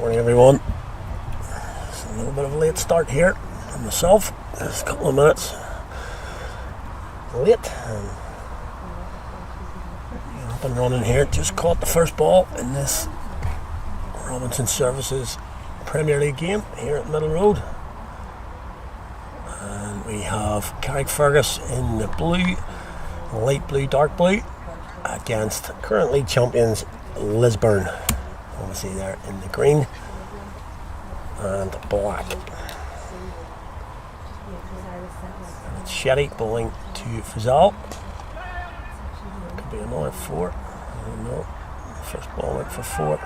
Morning everyone. It's a little bit of a late start here for myself. Just a couple of minutes late. Up and running here. Just caught the first ball in this Robinson Services Premier League game here at Middle Road. And we have Carrickfergus in the blue, light blue, dark blue, against current league champions Lisburn. Obviously there in the green and black. It's Shetty bowling to Fazal. Could be another 4. I don't know. First ball went for 4.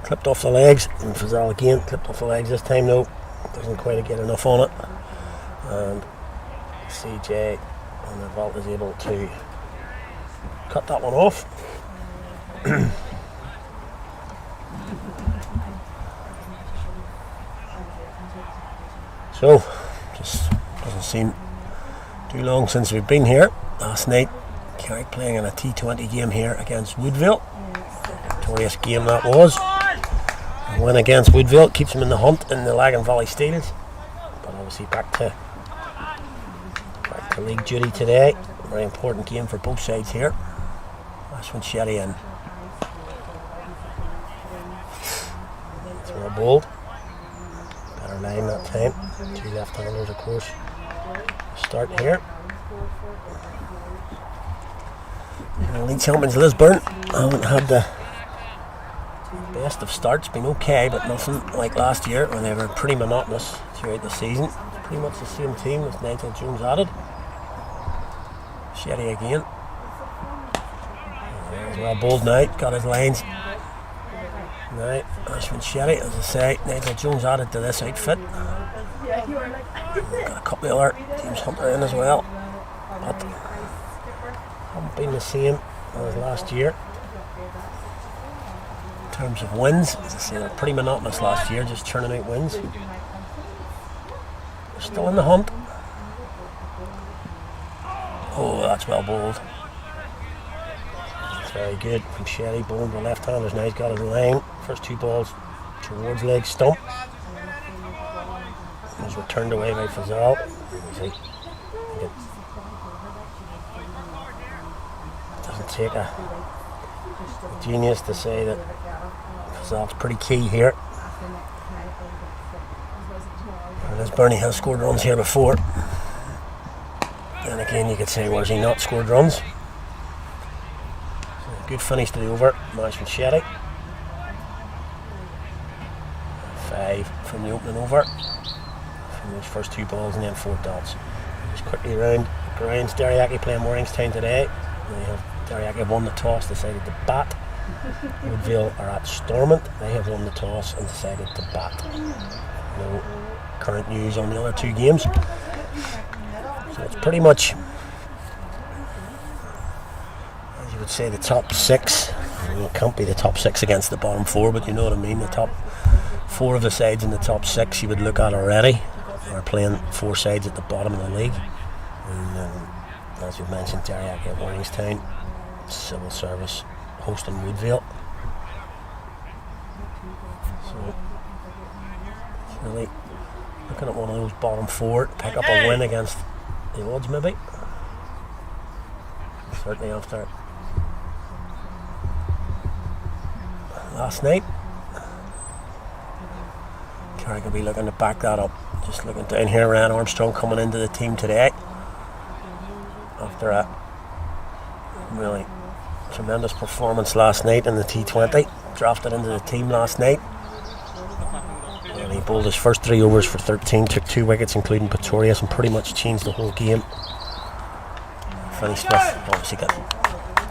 Clipped off the legs, and Fazal again clipped off the legs this time though. Doesn't quite get enough on it. And CJ on the vault is able to cut that one off. So, just doesn't seem too long since we've been here. Last night, Carrick playing in a T20 game here against Woodville. Victorious game that was. A win against Woodville keeps them in the hunt in the Lagan Valley Steels. But obviously back to league duty today. Very important game for both sides here. Last one Shetty in. It's well bowled. Better line that time. 2 left-handers of course. Start here. League champions Lisburn haven't had the best of starts, been okay, but nothing like last year when they were pretty monotonous throughout the season. It's pretty much the same team with Nigel Jones added. Shetty again. Well bowled now, got his lines. Right, Ashwin Shetty, as I say, Nigel Jones added to this outfit. Got a couple of other teams Hunter in as well, but haven't been the same as last year. In terms of wins, as I say, they're pretty monotonous last year, just churning out wins. They're still in the hunt. Oh, that's well bowled. That's very good from Shetty, bowling the left-handers. Now he's got his line. First 2 balls towards leg stump. He's returned away by Fazal. It doesn't take a genius to say that Fazal's pretty key here. As Bernie has scored runs here before. Then again, you could say, where's he not scored runs? So good finish to the over. Nice from Shetty. 5 from the opening over. From those first 2 balls and then 4 dots. Just quickly around the grounds. Derryaki playing Warringstown today. Derryaki have won the toss, decided to bat. Woodville are at Stormont. They have won the toss and decided to bat. No current news on the other 2 games. So it's pretty much, as you would say, the top 6. It can't be the top 6 against the bottom 4, but you know what I mean. The top 4 of the sides in the top 6 you would look at already are playing 4 sides at the bottom of the league. And as you mentioned, Derryaki at Warringstown, Civil Service hosting Woodville. So it's really looking at one of those bottom 4 to pick up a win against the odds maybe. Certainly after last night. Carrick will be looking to back that up. Just looking down here, Ryan Armstrong coming into the team today after a really tremendous performance last night in the T20. Drafted into the team last night. And he bowled his first 3 overs for 13, took 2 wickets including Pretorius, and pretty much changed the whole game. Finished with, obviously got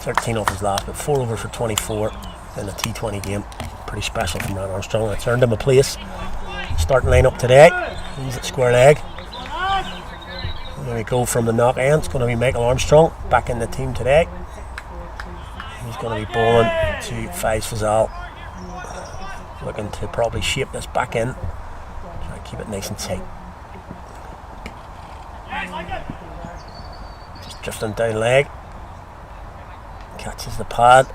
13 off his last, but 4 overs for 24 in the T20 game. Pretty special from Ryan Armstrong. It's earned him a place. Starting lineup today. He's at square leg. There we go from the knock end. It's going to be Michael Armstrong back in the team today. He's going to be bowling to Faiz Fazal. Looking to probably shape this back in. Try to keep it nice and tight. Just drifting down leg. Catches the pad.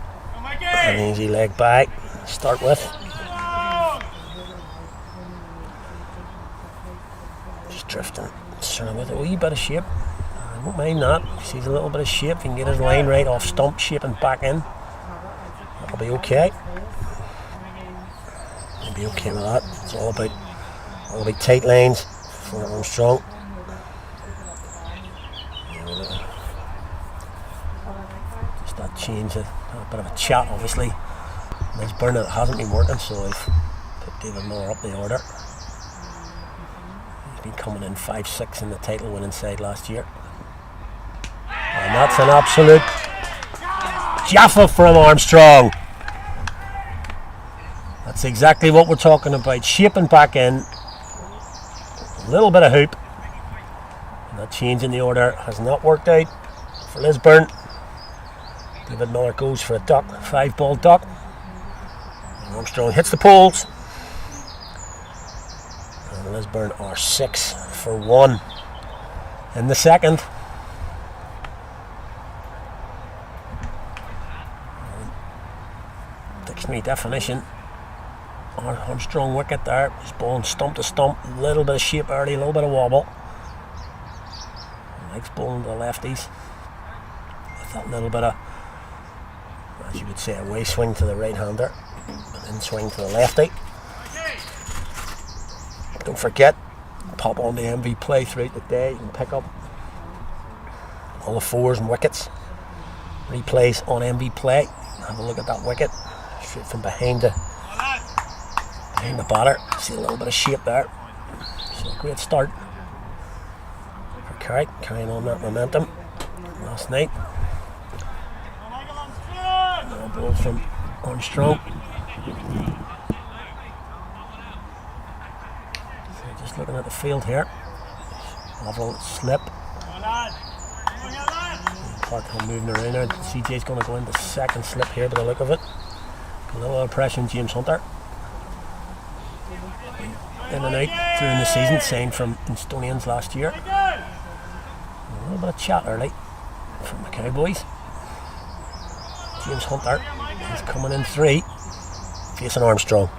An easy leg back. start with. Just drifting sort of with a wee bit of shape. I won't mind that. If he sees a little bit of shape, he can get his line right off stump, shaping back in. That'll be okay. He'll be okay with that. It's all about tight lines for Armstrong. Just that change, a bit of a chat obviously. Lisburn, it hasn't been working, so I've put David Miller up the order. He's been coming in 5-6 in the title winning side last year. And that's an absolute Jaffa from Armstrong. That's exactly what we're talking about. Shaping back in. A little bit of hoop. And that change in the order has not worked out for Lisburn. David Miller goes for a duck, 5-ball duck. And Armstrong hits the poles. And Lisburn are 6 for 1 in the second. Dictionary definition. Armstrong wicket there. He's bowling stump to stump. A little bit of shape early, a little bit of wobble. He likes bowling to the lefties. With that little bit of, as you would say, away swing to the right hander. And in swing to the lefty. Don't forget, pop on the MV play throughout the day. You can pick up all the fours and wickets. Replays on MV play. Have a look at that wicket. Straight from behind the batter. See a little bit of shape there. So a great start for Carrick, carrying on that momentum last night. No ball from Armstrong. So just looking at the field here. Level slip. Parkhill moving around there. CJ's going to go into second slip here by the look of it. A little pressure on James Hunter. In and out during the season, signed from Estonians last year. A little bit of chat early from the Cowboys. James Hunter is coming in 3, facing Armstrong.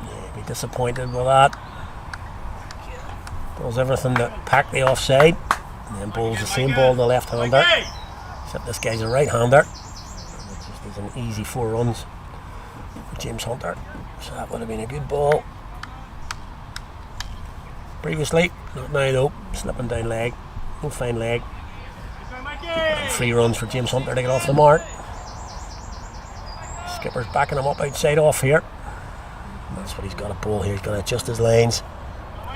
Yeah, be disappointed with that. Bowls everything to pack the offside, and then bowls the same ball to the left-hander. Except this guy's a right-hander. It just is an easy 4 runs. James Hunter, so that would have been a good ball previously, not now though. Slipping down leg, no fine leg, and 3 runs for James Hunter to get off the mark. Skipper's backing him up outside off here, and that's what he's got to bowl here. He's got to adjust his lanes,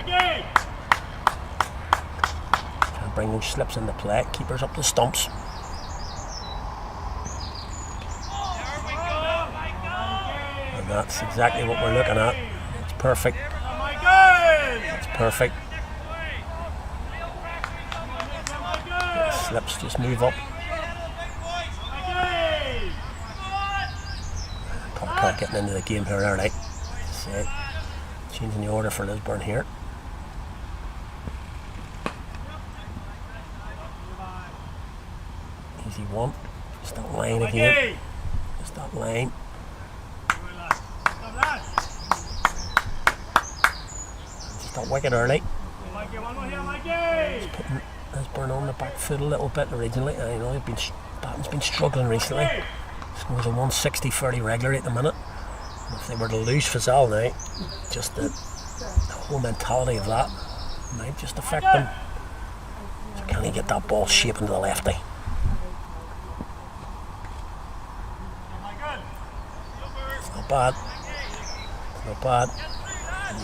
try and bring those slips into play. Keepers up the stumps. That's exactly what we're looking at. It's perfect. It's perfect. The slips just move up. Parker getting into the game here early. So, changing the order for Lisburn here. Easy one. Just that line again. Just that line. That wicket early. Just putting Lisburn on the back foot a little bit originally. I know batting's been struggling recently. Scores a 160 fairly regularly at the minute. And if they were to lose Fazal now, just the whole mentality of that might just affect them. So can he get that ball shaping to the lefty? It's not bad. It's not bad.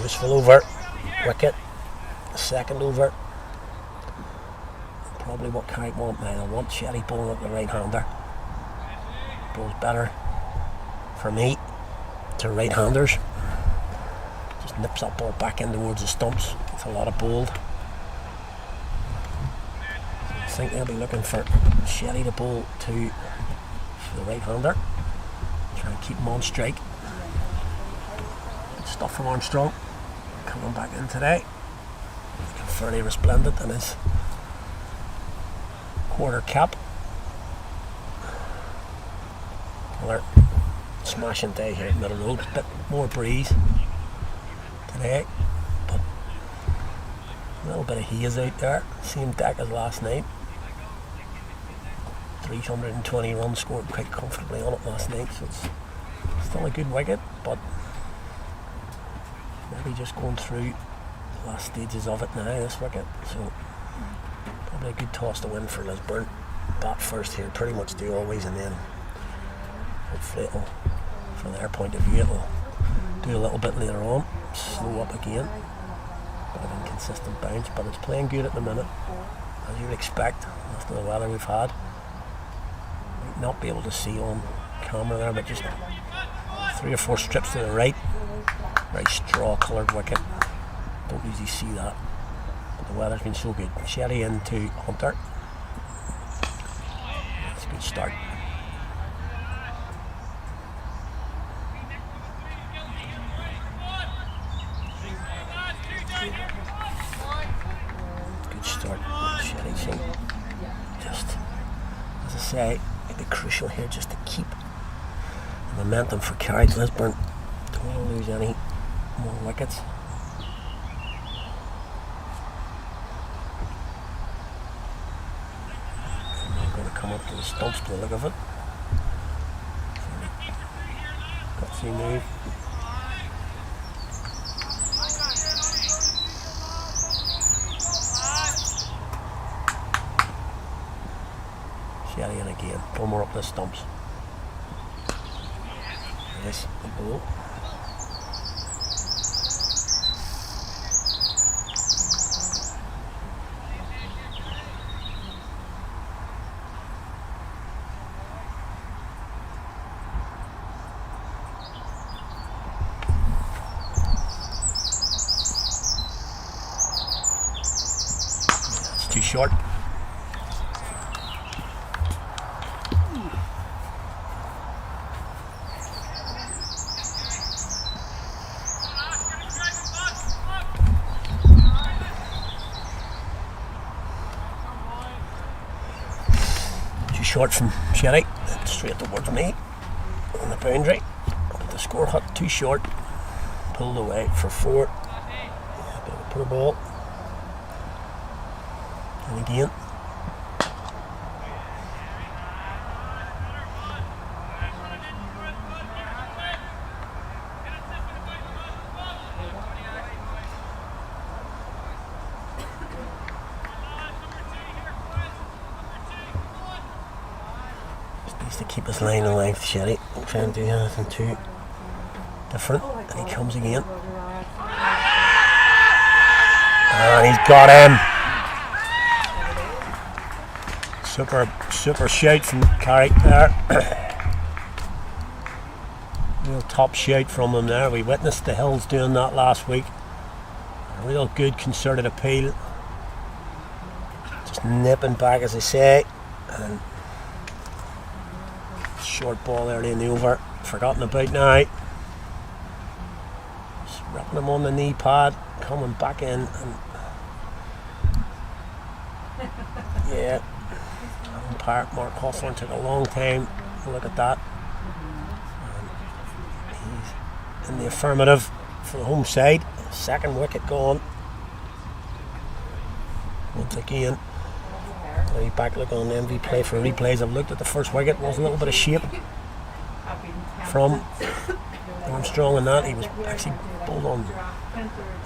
Useful over. Wicket, second over. Probably what Carrick want now. I want Shelley bowling up the right-hander. Bowls better for me to right-handers. Just nips that ball back in towards the stumps. It's a lot of bowled. So I think they'll be looking for Shelley to bowl to for the right-hander. Try and keep him on strike. Good stuff from Armstrong. Coming back in today, looking fairly resplendent in his quarter cap. Another smashing day here at Middle Road. A bit more breeze today, but a little bit of haze out there. Same deck as last night. 320 runs scored quite comfortably on it last night, so it's still a good wicket, but maybe just going through the last stages of it now, this wicket. So probably a good toss to win for Lisburn. Bat first here, pretty much do always, and then hopefully it'll, from their point of view, it'll do a little bit later on, slow up again. Bit of inconsistent bounce, but it's playing good at the minute, as you'd expect after the weather we've had. Might not be able to see on camera there, but just 3 or 4 strips to the right. Very straw coloured wicket. Don't usually see that, but the weather's been so good. Sherry into Hunter. That's a good start. Good start. Sherry Singh. Just, as I say, it'd be crucial here just to keep the momentum for Carrick. Lisburn don't want to lose any more wickets. And they're going to come up to the stumps by the look of it. Gutsy move. Sherry in again. Pull more up the stumps. Yes, a ball. It's too short. Short from Sherry, straight towards me on the boundary, but the score hut too short, pulled away for 4. A bit of a poor ball, and again to keep his line of length, Sherry. Don't try and do anything too different. And he comes again. And he's got him. Super shout from Carrick there. Real top shout from him there. We witnessed the Hills doing that last week. A real good concerted appeal. Just nipping back, as I say. And short ball early in the over, forgotten about now. Just wrapping him on the knee pad, coming back in, and yeah, umpire Mark Hawthorne took a long time to look at that. And he's in the affirmative for the home side. Second wicket gone. Once again, back look on the MV play for replays. I've looked at the first wicket. Was a little bit of shape from Armstrong in that. He was actually bowled on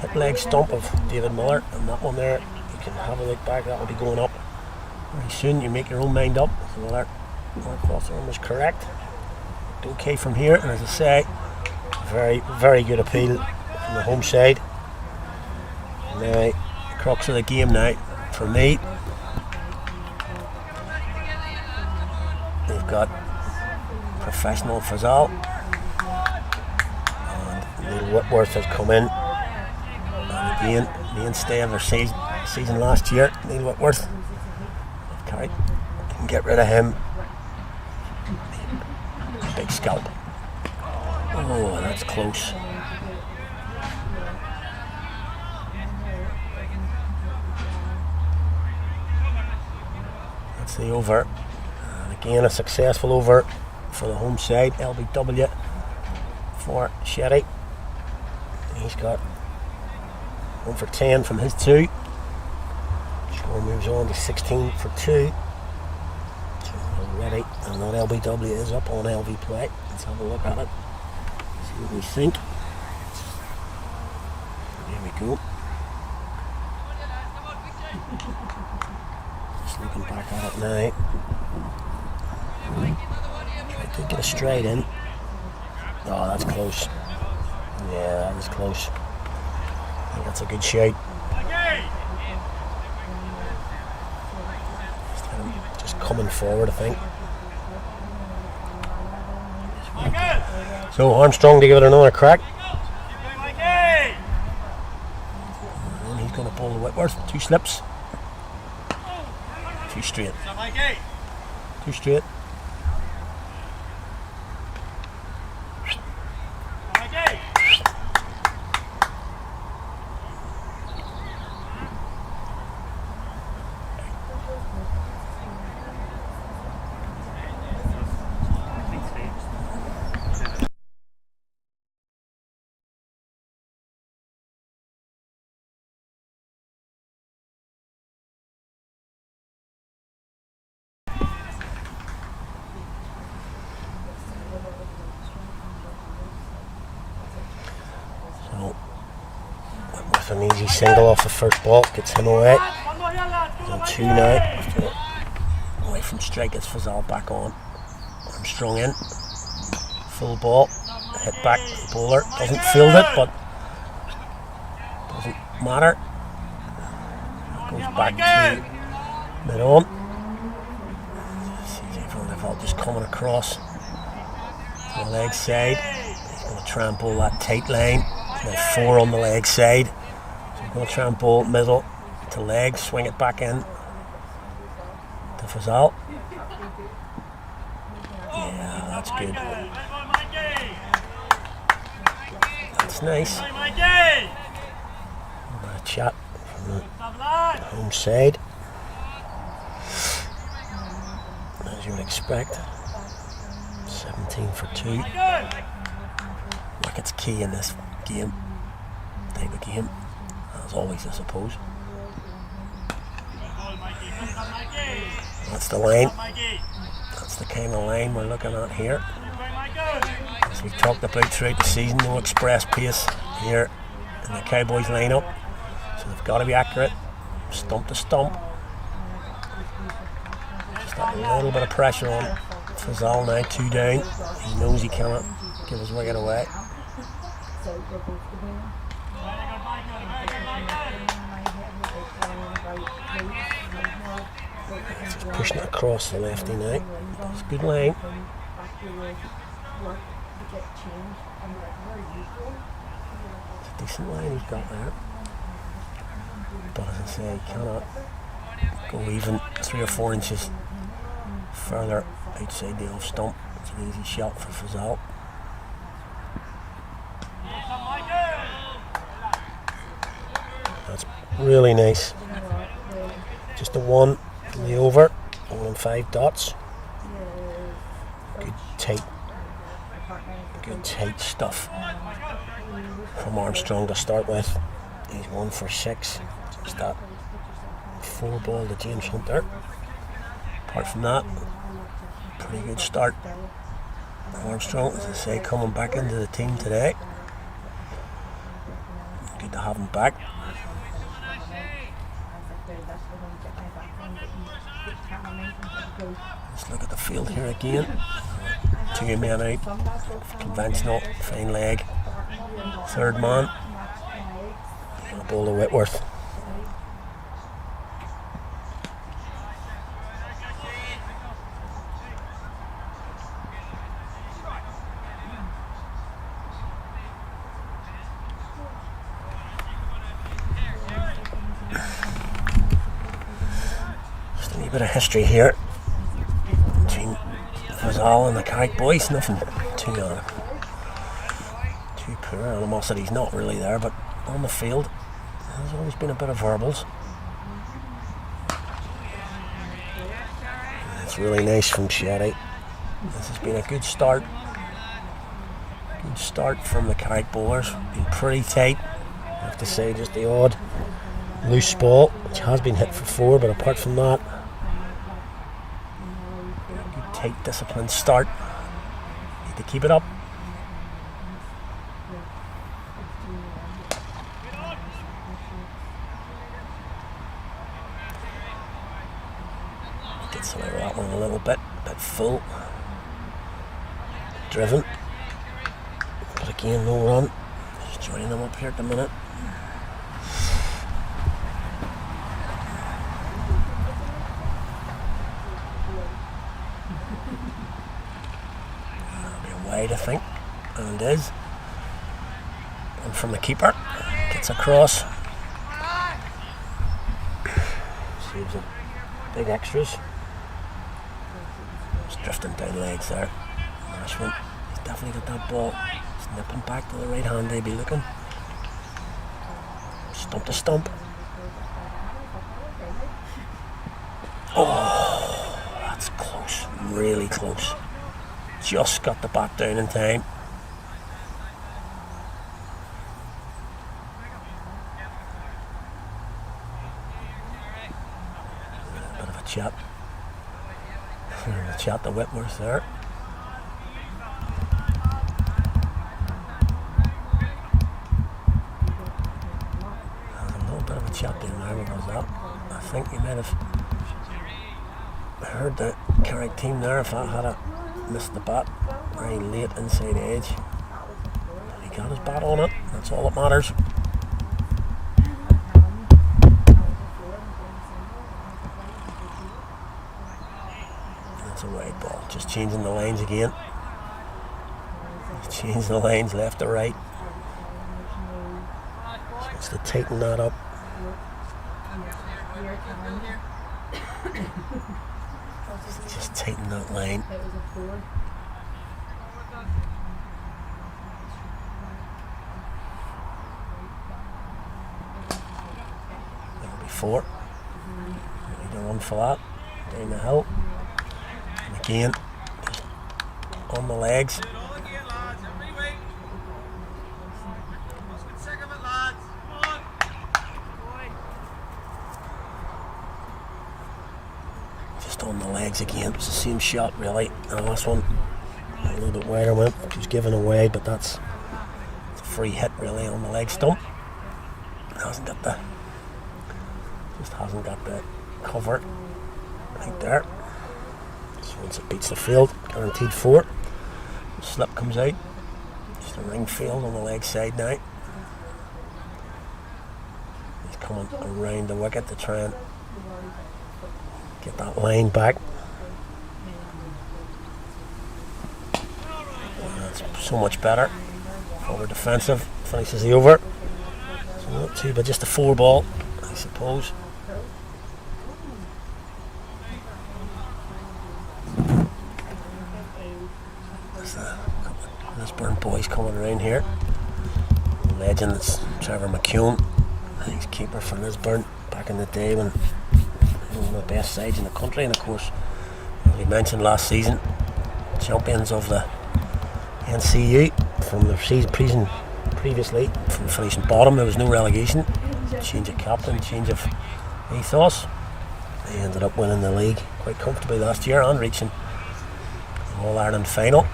hip leg stump of David Miller, and that one there, you can have a look back. That will be going up very soon. You make your own mind up. So Mark Hawthorne was correct. Okay from here, and as I say, very good appeal from the home side. Now, the crux of the game now for me. They've got professional Fazal, and Neil Whitworth has come in, and again mainstay of their season last year. Neil Whitworth, Carrick can get rid of him. Big scalp. Oh, that's close. That's the over. And again, a successful over for the home side. LBW for Shetty. He's got 1 for 10 from his 2. Score moves on to 16 for 2. Already, and that LBW is up on LV play. Let's have a look at it. See what we think. There we go. Just looking back at it now. Tried to get a straight in. Oh, that's close. Yeah, that is close. I think that's a good shot. Just coming forward, I think. So Armstrong to give it another crack. And he's going to pull the Whitworth. 2 slips. 2 straight. 2 straight. An easy single off the first ball, gets him away. He's on 2 now. Away from strike, gets Fazal back on. Armstrong in. Full ball. Hit back. The bowler doesn't field it, but doesn't matter. Goes back to mid on. CJ just coming across to the leg side. He's going to try and bowl that tight line. Now 4 on the leg side. Going to try and bowl middle to leg, swing it back in to Fazal. Yeah, that's good. That's nice. A chat from the home side, as you would expect. 17 for 2. Wickets key in this game, type of game. As always, I suppose. That's the line. That's the kind of line we're looking at here. As we've talked about throughout the season, no express pace here in the Cowboys lineup. So they've got to be accurate, stump to stump. Just a little bit of pressure on Fazal now, 2 down. He knows he cannot give his wicket away. Just pushing it across the lefty now. It's a good line. It's a decent line he's got there. But as I say, he cannot go even 3 or 4 inches further outside the off stump. It's an easy shot for Fazal. That's really nice. Just a 1 in the over, 1 and 5 dots. Good tight stuff from Armstrong to start with. He's 1 for 6. Just that 4 ball to James Hunter. Apart from that, pretty good start. Armstrong, as I say, coming back into the team today. Good to have him back. Let's look at the field here again. 2 men out, conventional, fine leg. 3rd man, bowl to Whitworth. Just a wee bit of history here between Fazal and the Carrick boys. Nothing too poor. Animosity's not really there, but on the field there's always been a bit of verbals. It's really nice from Shetty. This has been a good start. Good start from the Carrick bowlers. Been pretty tight. I have to say, just the odd loose ball, which has been hit for 4, but apart from that, good tight disciplined start. Need to keep it up. Gets away with that one a little bit full. Driven. But again, no run. Just joining them up here at the minute. That'll be a wide, I think. And it is. And from the keeper. Gets across. Saves it. Big extras. Just drifting down legs there. Nice one. He's definitely got that ball. Nipping back to the right hand, they'd be looking. Stump to stump. Oh, that's close. Really close. Just got the bat down in time. A bit of a chat. A chat to Whitworth there. Chat down there, what was that? I think you might have heard the Carrick team there if I had missed the bat very late inside edge. But he got his bat on it, that's all that matters. That's a wide ball, just changing the lines again. He's changing the lines left to right. Just to tighten that up. Just tighten that line. That'll be 4. Need to run for that. Down the hill. And again, on the legs. On the legs again. It was the same shot really. The last one a little bit wider went. He was given away, but it's a free hit really on the leg stump. Hasn't got the cover right there. So once it beats the field, guaranteed 4. The slip comes out. Just a ring field on the leg side now. He's coming around the wicket to try and get that line back. That's so much better. Over defensive. Finishes the over. So not too, but just a 4 ball, I suppose. There's the Lisburn boys coming around here. The legend is Trevor McCune. He's keeper for Lisburn back in the day when one of the best sides in the country, and of course, as we mentioned last season, champions of the NCU from the season previously, from finishing bottom. There was no relegation, change of captain, change of ethos. They ended up winning the league quite comfortably last year and reaching the All-Ireland final.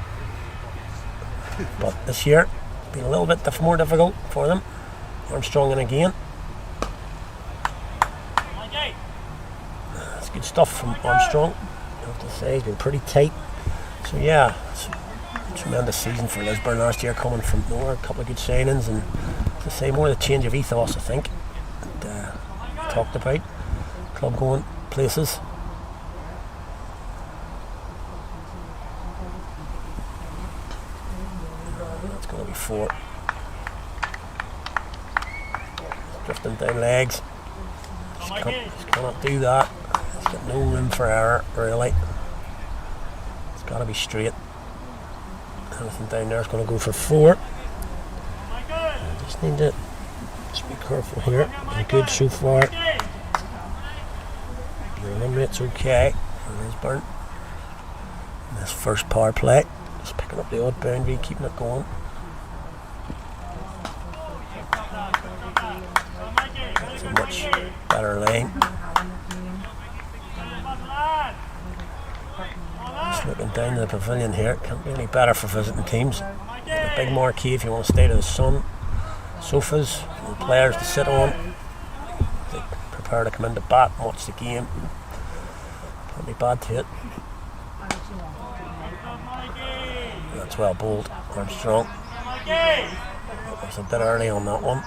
But this year, it's been a little bit more difficult for them. Armstrong in again. Good stuff from Armstrong, I have to say. He's been pretty tight. So yeah, it's a tremendous season for Lisburn last year, coming from nowhere. A couple of good signings, and to say more the change of ethos, I think, that talked about. Club going places. That's going to be 4. Drifting down legs. Just cannot do that. Got no room for error really. It's got to be straight. Anything down there is going to go for 4. I just need to just be careful here. Been good so far. The run rate's okay for Lisburn. This first power play, just picking up the odd boundary, keeping it going. That's a much better line. Just looking down to the pavilion here, can't be any better for visiting teams. A big marquee if you want to stay to the sun. Sofas for the players to sit on. They prepare to come into bat and watch the game. Can't be bad to it. That's well bowled, Armstrong. It was a bit early on that one.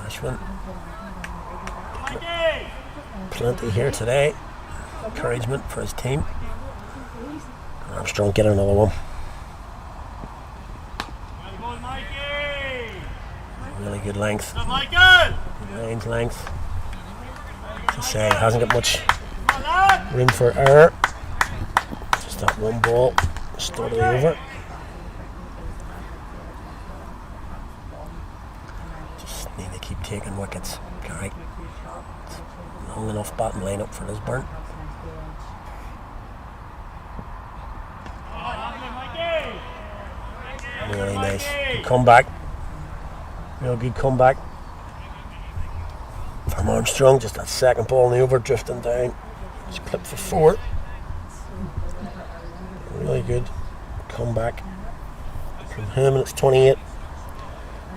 Ashwin. Plenty here today. Encouragement for his team. Armstrong get another one. Really good length. Range length. As I say, hasn't got much room for error. Just that one ball, start of the over. Just need to keep taking wickets. Carrick. Long enough batting lineup for Lisburn. Really nice. Good comeback. Real good comeback from Armstrong. Just that second ball in the over, drifting down. Just clipped for 4. Really good comeback from him, and it's 28.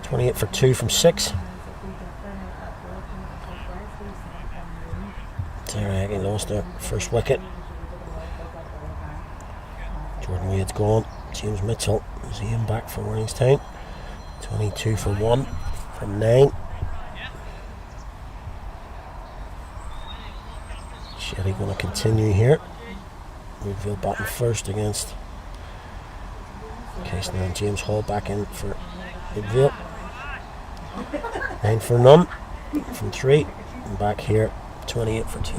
28 for 2 from 6. Terry lost their first wicket. Jordan Wade's gone. James Mitchell is Ian back for Warringstown. 22 for 1 from 9. Sherry going to continue here. Woodville batting first against Casey and James Hall back in for Woodville. 9 for none from 3. And back here, 28 for 2.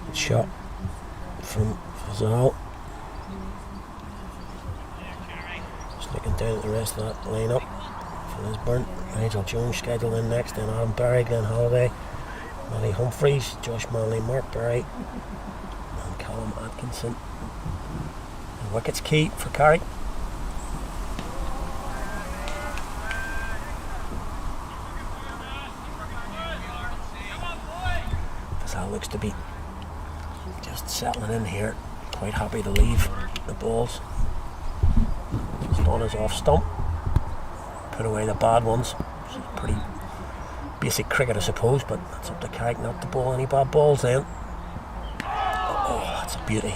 Good shot from Fazal. Just looking down at the rest of that lineup for Lisburn. Nigel Jones scheduled in next, then Adam Barry, Glenn Halliday, Matty Humphreys, Josh Manley, Mark Barry, and Callum Atkinson. And wickets key for Carrick. Fazal looks to be just settling in here, quite happy to leave the balls. Just on his off stump, put away the bad ones. It's pretty basic cricket, I suppose, but it's up to Carrick not to bowl any bad balls then. Oh, that's a beauty.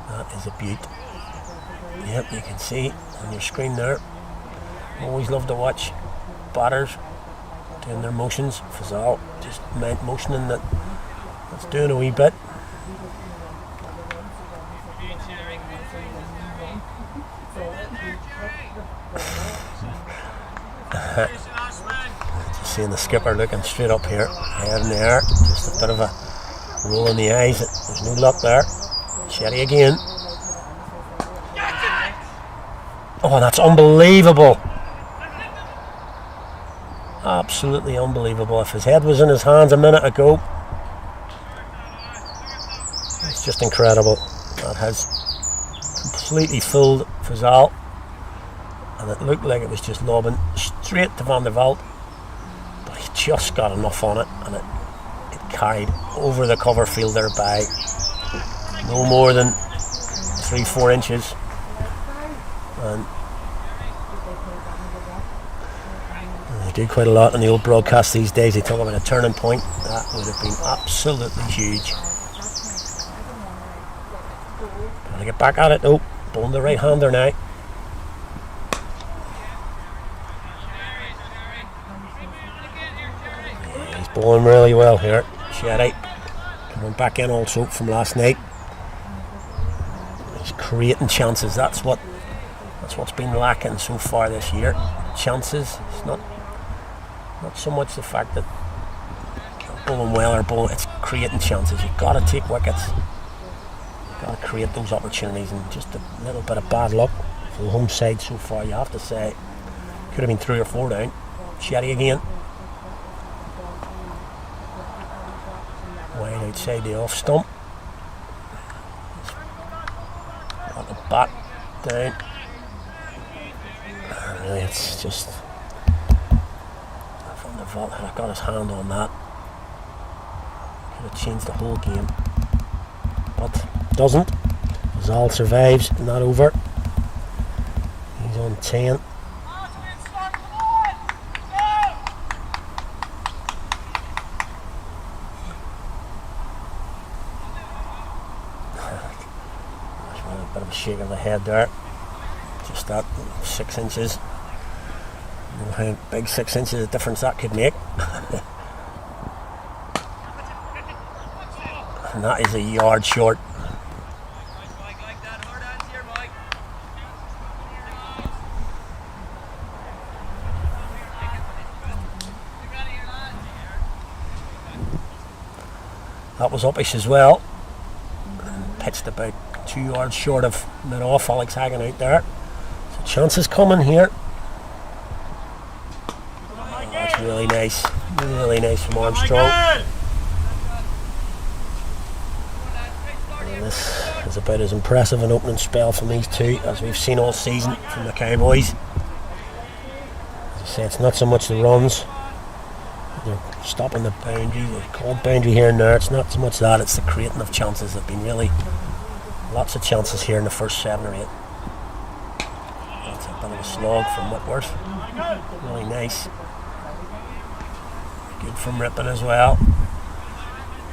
That is a beaut. Yep, you can see on your screen there. Always love to watch batters doing their motions. Fazal just motioning that's doing a wee bit. Just seeing the skipper looking straight up here, head in the air, just a bit of a roll in the eyes. There's no luck there. Shetty again. Oh, that's unbelievable. Absolutely unbelievable. If his head was in his hands a minute ago, it's just incredible. That has completely fooled Fazal, and it looked like it was just lobbing straight to Van der Walt, but he just got enough on it, and it carried over the cover fielder by no more than 3-4 inches. And they do quite a lot in the old broadcast these days. They talk about a turning point. That would have been absolutely huge. Gotta get back at it. Oh, bowling the right hander now. Yeah, he's bowling really well here. Shetty coming back in also from last night. He's creating chances. That's what's been lacking so far this year. Chances. It's not so much the fact that bowling well or bowling, it's creating chances. You've got to take wickets. You've got to create those opportunities, and just a little bit of bad luck for the home side so far, you have to say. Could have been 3 or 4 down. Shetty again. Wide outside the off stump. Got the bat down. Really, it's just from the vault had got his hand on that. Could have changed the whole game, but doesn't. Zal survives, not over. He's on 10. A bit of a shake of the head there. Just that 6 inches. You know how big 6 inches of difference that could make. And that is a yard short. That was uppish as well. Pitched about 2 yards short of mid-off. Alex Hagen out there. So chances coming here. Oh, that's really nice. Really nice from Armstrong. And this is about as impressive an opening spell from these two as we've seen all season from the Cowboys. As I say, it's not so much the runs. They're stopping the boundary, they've called boundary here and there. It's not so much that, it's the creating of chances. There've been really lots of chances here in the first 7 or 8. That's a bit of a slog from Whitworth. Really nice. Good from Rippon as well.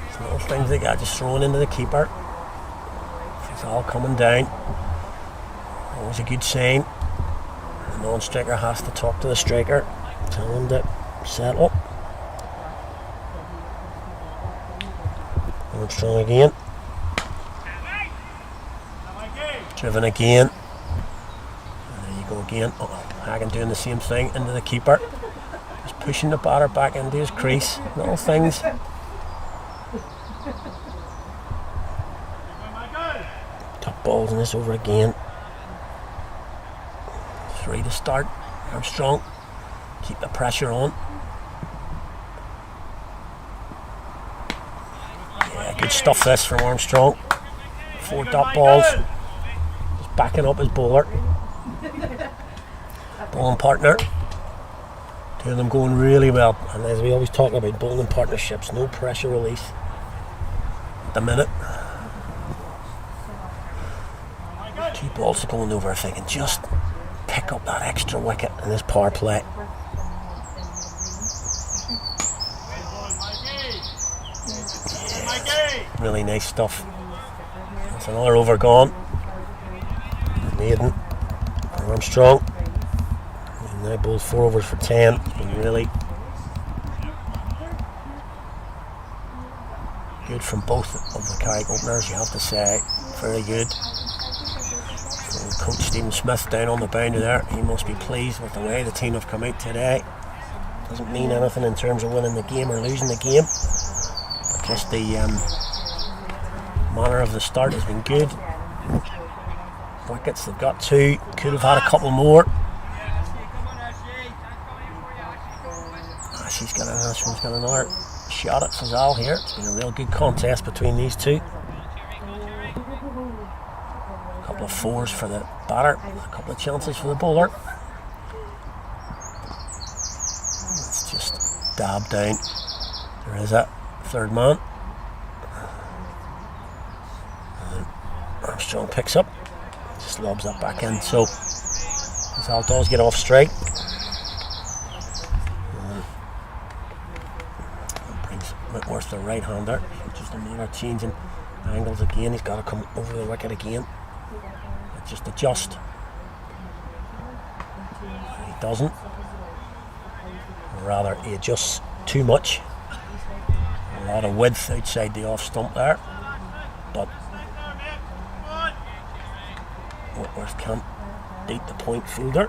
It's little things they got just thrown into the keeper. It's all coming down. Always a good sign. The non-striker has to talk to the striker, tell him to settle. Armstrong again. Driven again. And there you go again. Oh, Hagen doing the same thing into the keeper. Just pushing the batter back into his crease. Little things. Top balls in this over again. 3 to start. Armstrong. Keep the pressure on. Good stuff this from Armstrong. 4 dot balls. Just backing up his bowler. Bowling partner. 2 of them going really well. And as we always talk about bowling partnerships, no pressure release at the minute. 2 balls going over if they can just pick up that extra wicket in this power play. Really nice stuff. That's another over gone. Maiden. Armstrong. And now bowled 4 overs for 10. It's been really good from both of the Carrick openers, you have to say. Very good. So Coach Stephen Smith down on the boundary there. He must be pleased with the way the team have come out today. Doesn't mean anything in terms of winning the game or losing the game. But just the manner of the start has been good. Wickets, they've got 2. Could have had a couple more. She's got another shot at Fazal here. It's been a real good contest between these two. A couple of 4s for the batter, a couple of chances for the bowler. It's just dab down. There is a 3rd man. Armstrong picks up, just lobs that back in. So Fazal does get off strike. Whitworth, the right-hander, just a matter of changing angles again. He's got to come over the wicket again. Just adjust. He doesn't. Or rather, he adjusts too much. A lot of width outside the off stump there, but Whitworth can't beat the point fielder.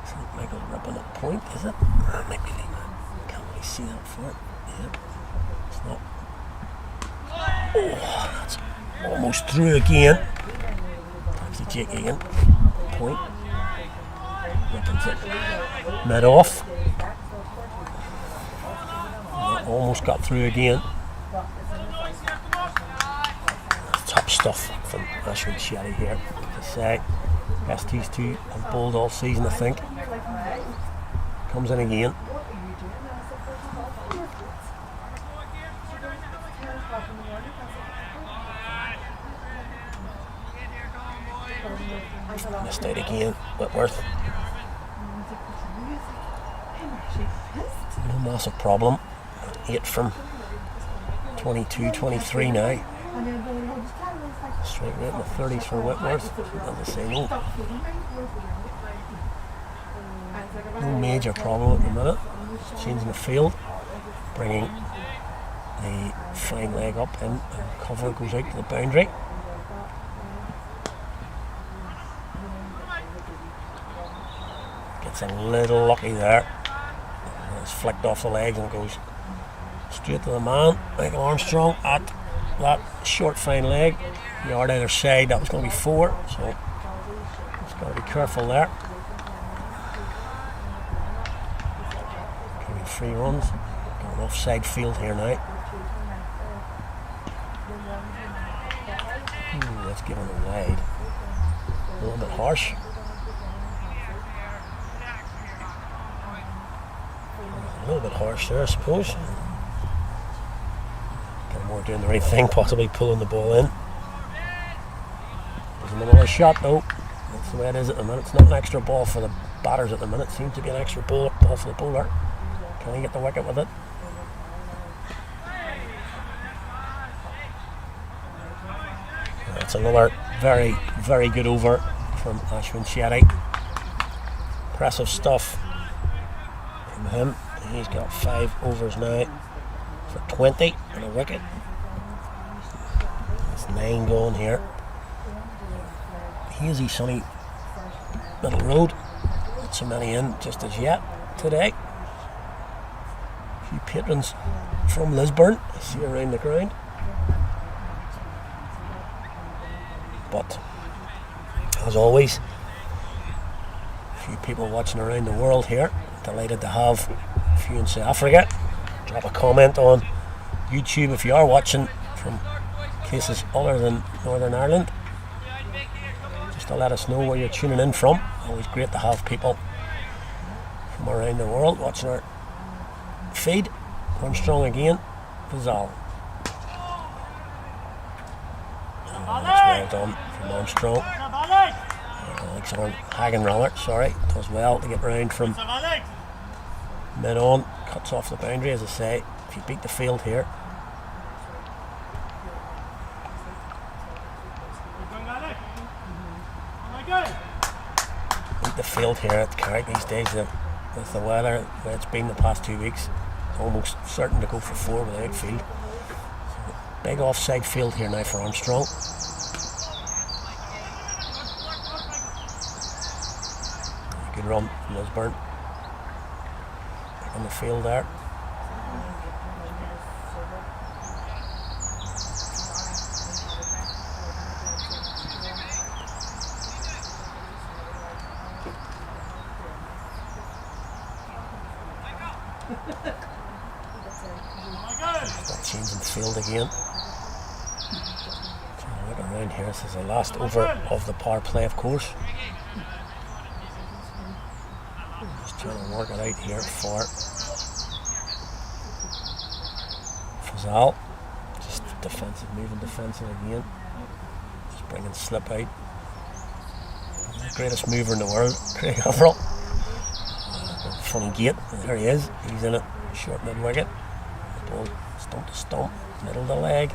It's not Michael Rippon at point, is it? Or maybe see that for it. Yeah. It's not. Oh, that's almost through again. to Jake Egan. Point. Wickens it. Mid off. Almost got through again. Top stuff from Ashwin Shetty here. To say, best these two have bowled all season, I think. Comes in again. Missed out again, Whitworth. No massive problem. 8 from 22, 23 now. Straight rate in the 30s for Whitworth. As I say, no major problem at the minute. Changing the field, bringing the fine leg up in, and cover goes out to the boundary. Gets a little lucky there. It's flicked off the legs and goes straight to the man. Michael Armstrong at that short fine leg. Yard either side, that was going to be 4, so just got to be careful there. Could be 3 runs. Got an offside field here now. That's given it wide. A little bit harsh. A little bit harsh there, I suppose. More doing the right thing, possibly pulling the ball in. There's another shot though. That's the way it is at the minute. It's not an extra ball for the batters at the minute. It seems to be an extra ball for the bowler. Can he get the wicket with it? That's another very, very good over from Ashwin Shetty. Impressive stuff from him. He's got 5 overs now for 20 and a wicket. There's 9 going here. Hazy, sunny middle road. Not so many in just as yet today. A few patrons from Lisburn I see around the ground. But as always, a few people watching around the world here. Delighted to have a few in South Africa. Drop a comment on YouTube if you are watching from places other than Northern Ireland, just to let us know where you're tuning in from. Always great to have people from around the world watching our feed. Armstrong again. Fazal. That's well done from Armstrong. Alexander Hagen rather, sorry. Does well to get round from mid on. Cuts off the boundary, as I say. If you beat the field here, at Carrick these days, with the weather where it's been the past 2 weeks, almost certain to go for 4 with the outfield. So, big offside field here now for Armstrong. Good run from Lisburn. On the field there. Start changing the field again. Trying to look around here. This is the last over of the power play, of course. Just trying to work it out here for Fazal. Just defensive, moving defensive again. Just bringing slip out. The greatest mover in the world, Craig Averill. Funny gate, there he is. He's in it, short mid wicket. Ball stump to stump, middle of the leg.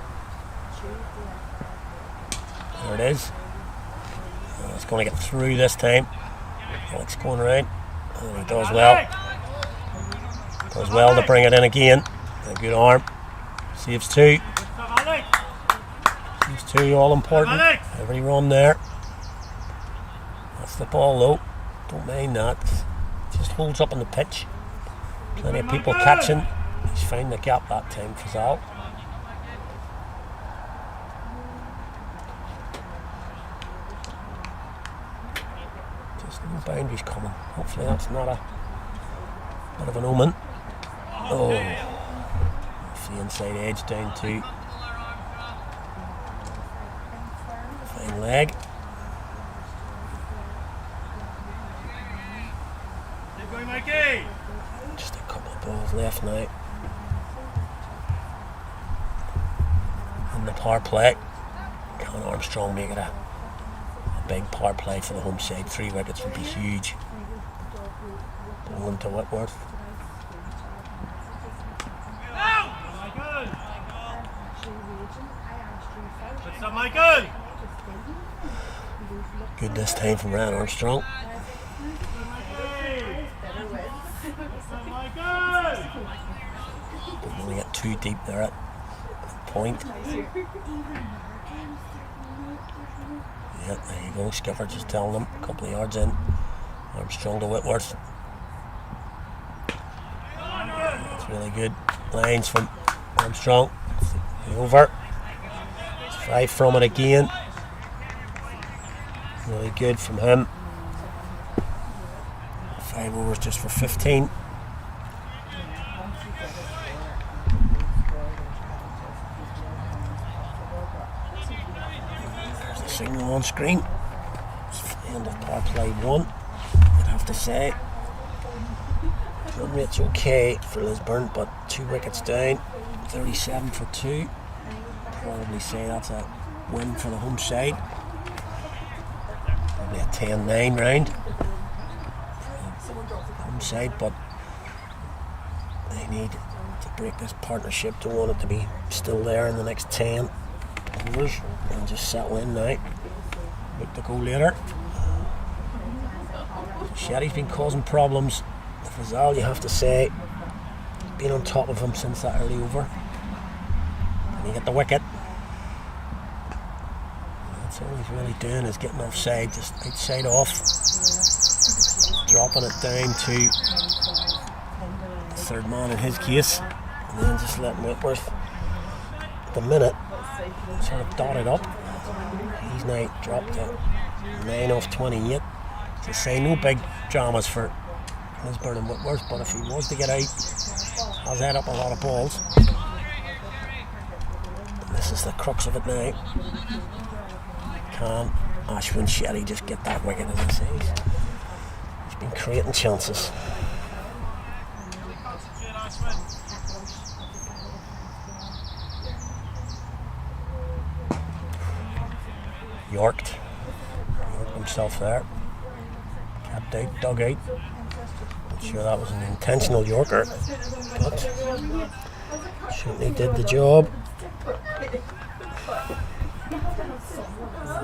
There it is. It's going to get through this time. Alex going around, and he does well. Does well to bring it in again. A good arm. Saves 2. Saves 2, all important. Every run there. That's the ball though. Don't mind that. Just holds up on the pitch. Plenty of people catching. He's found the gap that time, Fazal. No boundaries coming. Hopefully that's not a bit of an omen. Oh, off the inside edge down to fine leg. Just a couple of balls left now. In the power play, can Armstrong make it a big power play for the home side? 3 wickets would be huge. Bowling to Whitworth. Good this time from Ryan Armstrong. Didn't want to get too deep there at the point. Yeah, there you go. Skipper just telling them a couple of yards in. Armstrong to Whitworth. That's really good lines from Armstrong. Over. 5 from it again. Really good from him. 5 overs just for 15. There's the signal on screen. It's the end of power play 1. I'd have to say run rate's okay for Lisburn, but 2 wickets down. 37 for 2. Probably say that's a win for the home side. Probably a 10-9 round home side, but they need to break this partnership. Don't want it to be still there in the next 10 overs and just settle in now. Look to go later. Sherry's been causing problems. Fazal, you have to say, been on top of him since that early over. And he got the wicket. That's all he's really doing is getting offside, just outside off. Dropping it down to the 3rd man in his case. And then just letting Whitworth, at the minute, sort of dotted up. He's now dropped to 9 off 28. To say no big dramas for Lisburn and Whitworth, but if he was to get out, has had up a lot of balls. And this is the crux of it now. Can Ashwin Shetty just get that wicket, as I say? He's been creating chances. Yorked himself there. Kept out, dug out. Not sure that was an intentional Yorker, but certainly did the job.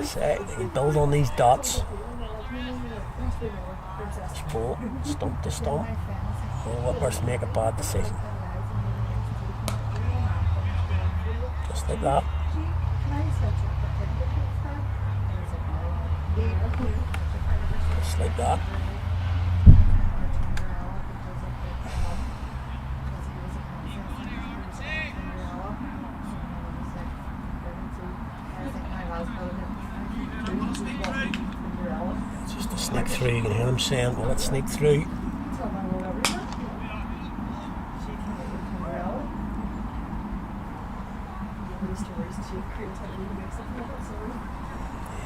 Say, they can build on these dots. This ball, stump to stump. Will Whitworth make a bad decision? Just like that. Just like that. Just to sneak through, you can hear them saying, well, let's sneak through. Yeah,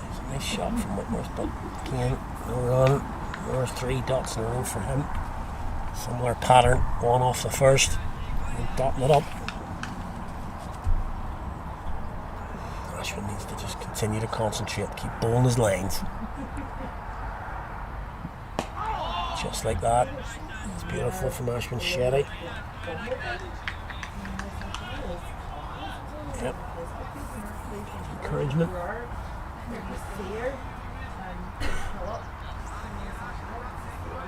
it's a nice shot from Whitworth, but again, no run. There's 3 dots in a row for him. Similar pattern, 1 off the first, and dotting it up. Ashwin needs to just continue to concentrate, keep bowling his lines. Just like that. It's beautiful from Ashwin Shetty. Yep. Encouragement.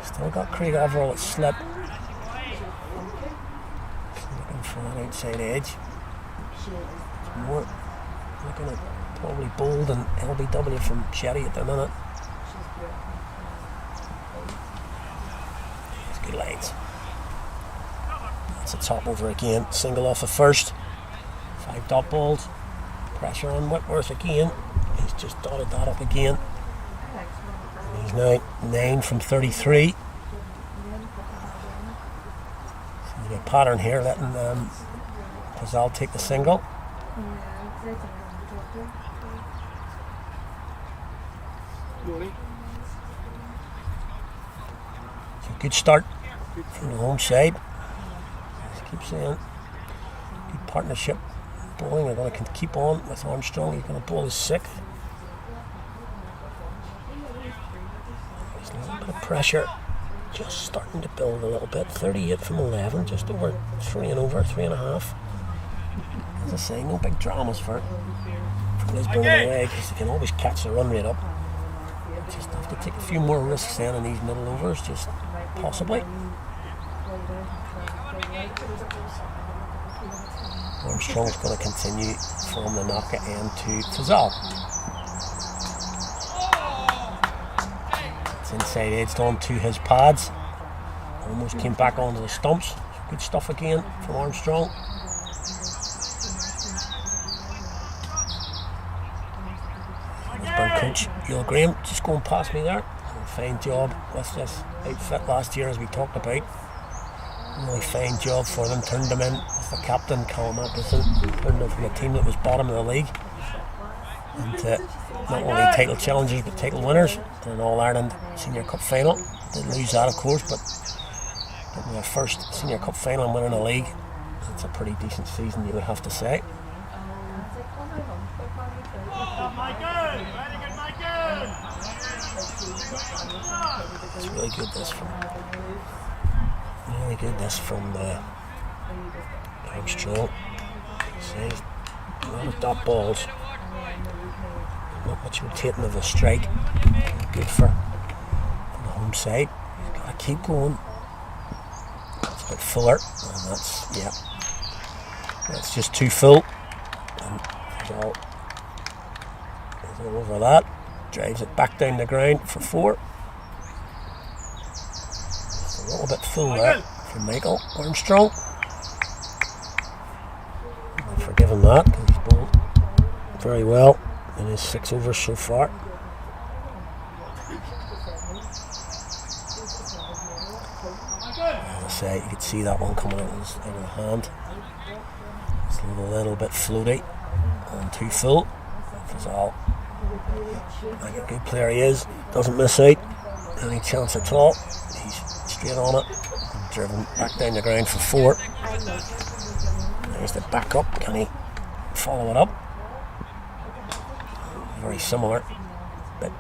Still got Craig Averill at slip. Looking for that outside edge. More looking at probably bold and LBW from Shetty at the minute. It's good lines. That's a top over again. Single off the first. 5 dot balls. Pressure on Whitworth again. He's just dotted that up again. And He's now 9 from 33. So a pattern here, letting Rizal take the single. So good start from the home side. As I keep saying, good partnership. Bowling, they're going to keep on with Armstrong. He's going to bowl his sixth. There's a little bit of pressure just starting to build a little bit. 38 from 11, just over 3.5. As I say, no big dramas for Lisburn away, because they can always catch the run rate up. Just have to take a few more risks then in these middle overs, just possibly. Armstrong's going to continue from the knocker end to Fazal. It's inside edged onto his pads. Almost came back onto the stumps. Good stuff again from Armstrong. Lisburn coach Neil Graham just going past me there. Fine job with this outfit last year, as we talked about. Really fine job for them. Turned them in with the captain Callum Atkinson, turned them from a team that was bottom of the league into not only title challengers but title winners in an All-Ireland Senior Cup final. Did lose that, of course, but getting their first Senior Cup final and winning a league, it's a pretty decent season, you would have to say. It's really good this from Armstrong. Says a lot of dot balls, not much rotating of the strike. Good for the home side. You've got to keep going. It's a bit fuller, and that's just too full. And all over that. Drives it back down the ground for 4. Just a little bit full there from Michael Armstrong. I'll forgive him that, because he's bowled very well in his 6 overs so far. As I say, you could see that one coming out of the hand. It's a little bit floaty and too full. Fazal, like a good player he is, doesn't miss out any chance at all. He's straight on it, driven back down the ground for 4. There's the back up. Can he follow it up? Very similar, but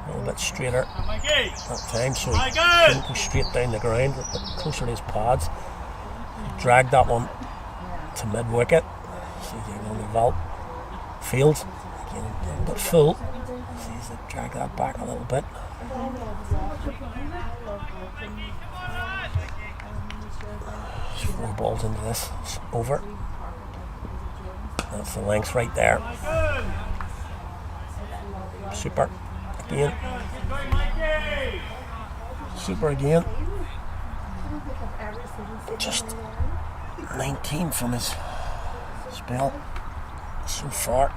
a little bit straighter that time, so he couldn't go straight down the ground, but closer to his pads. He dragged that one to mid wicket. See on the vault field again, a little bit full. See, he's drag that back a little bit. 4 balls into this. It's over. That's the length right there. Super again. Super again. Just 19 from his spell so far.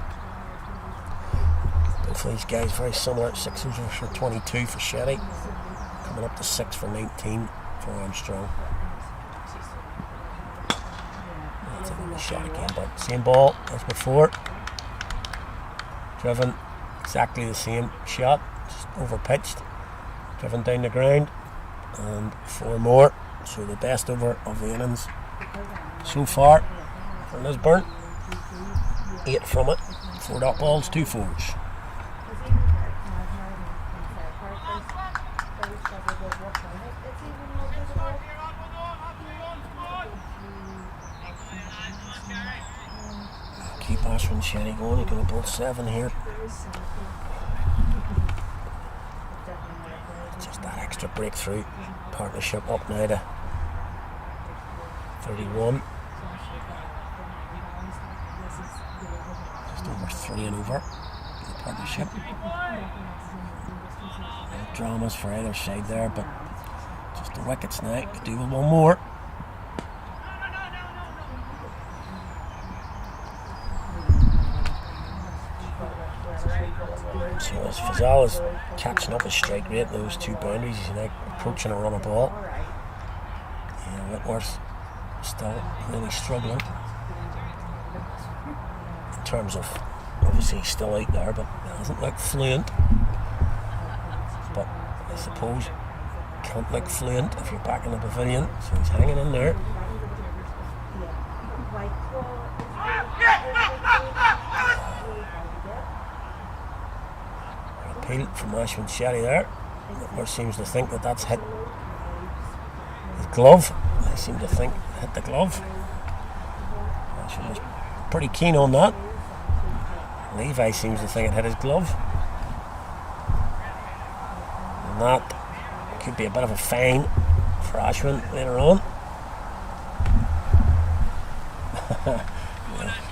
Both of these guys very similar. 6 overs for 22 for Shetty, coming up to 6 for 19 for Armstrong. That's a little shot again, but same ball as before. Driven exactly the same shot, just over pitched, driven down the ground, and 4 more. So the best over of the innings so far for Lisburn. 8 from it, 4 dot balls, 2 fours. Keep Ashwin Shetty going. He's going to bowl 7 here. Just that extra breakthrough partnership up now to 31. Just over 3 and over in the partnership. No dramas for either side there, but just the wickets now. Could do with 1 more. So as Fazal is catching up his strike rate, those two boundaries, he's now approaching a run of ball. Yeah, Whitworth still really struggling in terms of, obviously he's still out there, but he doesn't look fluent. But I suppose you can't look fluent if you're back in the pavilion, so he's hanging in there. Appeal from Ashwin Shetty there. Whitworth seems to think that that's hit his glove. I seem to think it hit the glove. Ashwin was pretty keen on that. Levi seems to think it hit his glove. And that could be a bit of a fine for Ashwin later on.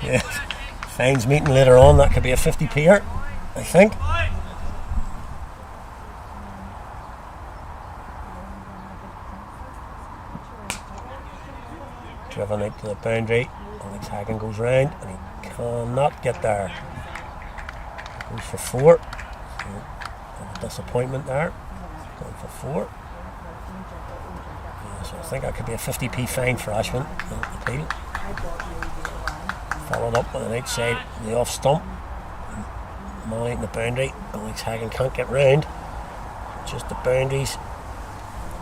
Yeah, fines meeting later on, that could be a 50p-er, I think. Driven out to the boundary, Alex Hagan goes round and he cannot get there. Goes for 4. So, a disappointment there. Going for 4. Yeah, so I think that could be a 50p fine for Ashwin. Appeal. Followed up with an outside, the off stump. Man out in the boundary. Alex Hagan can't get round. Just the boundaries.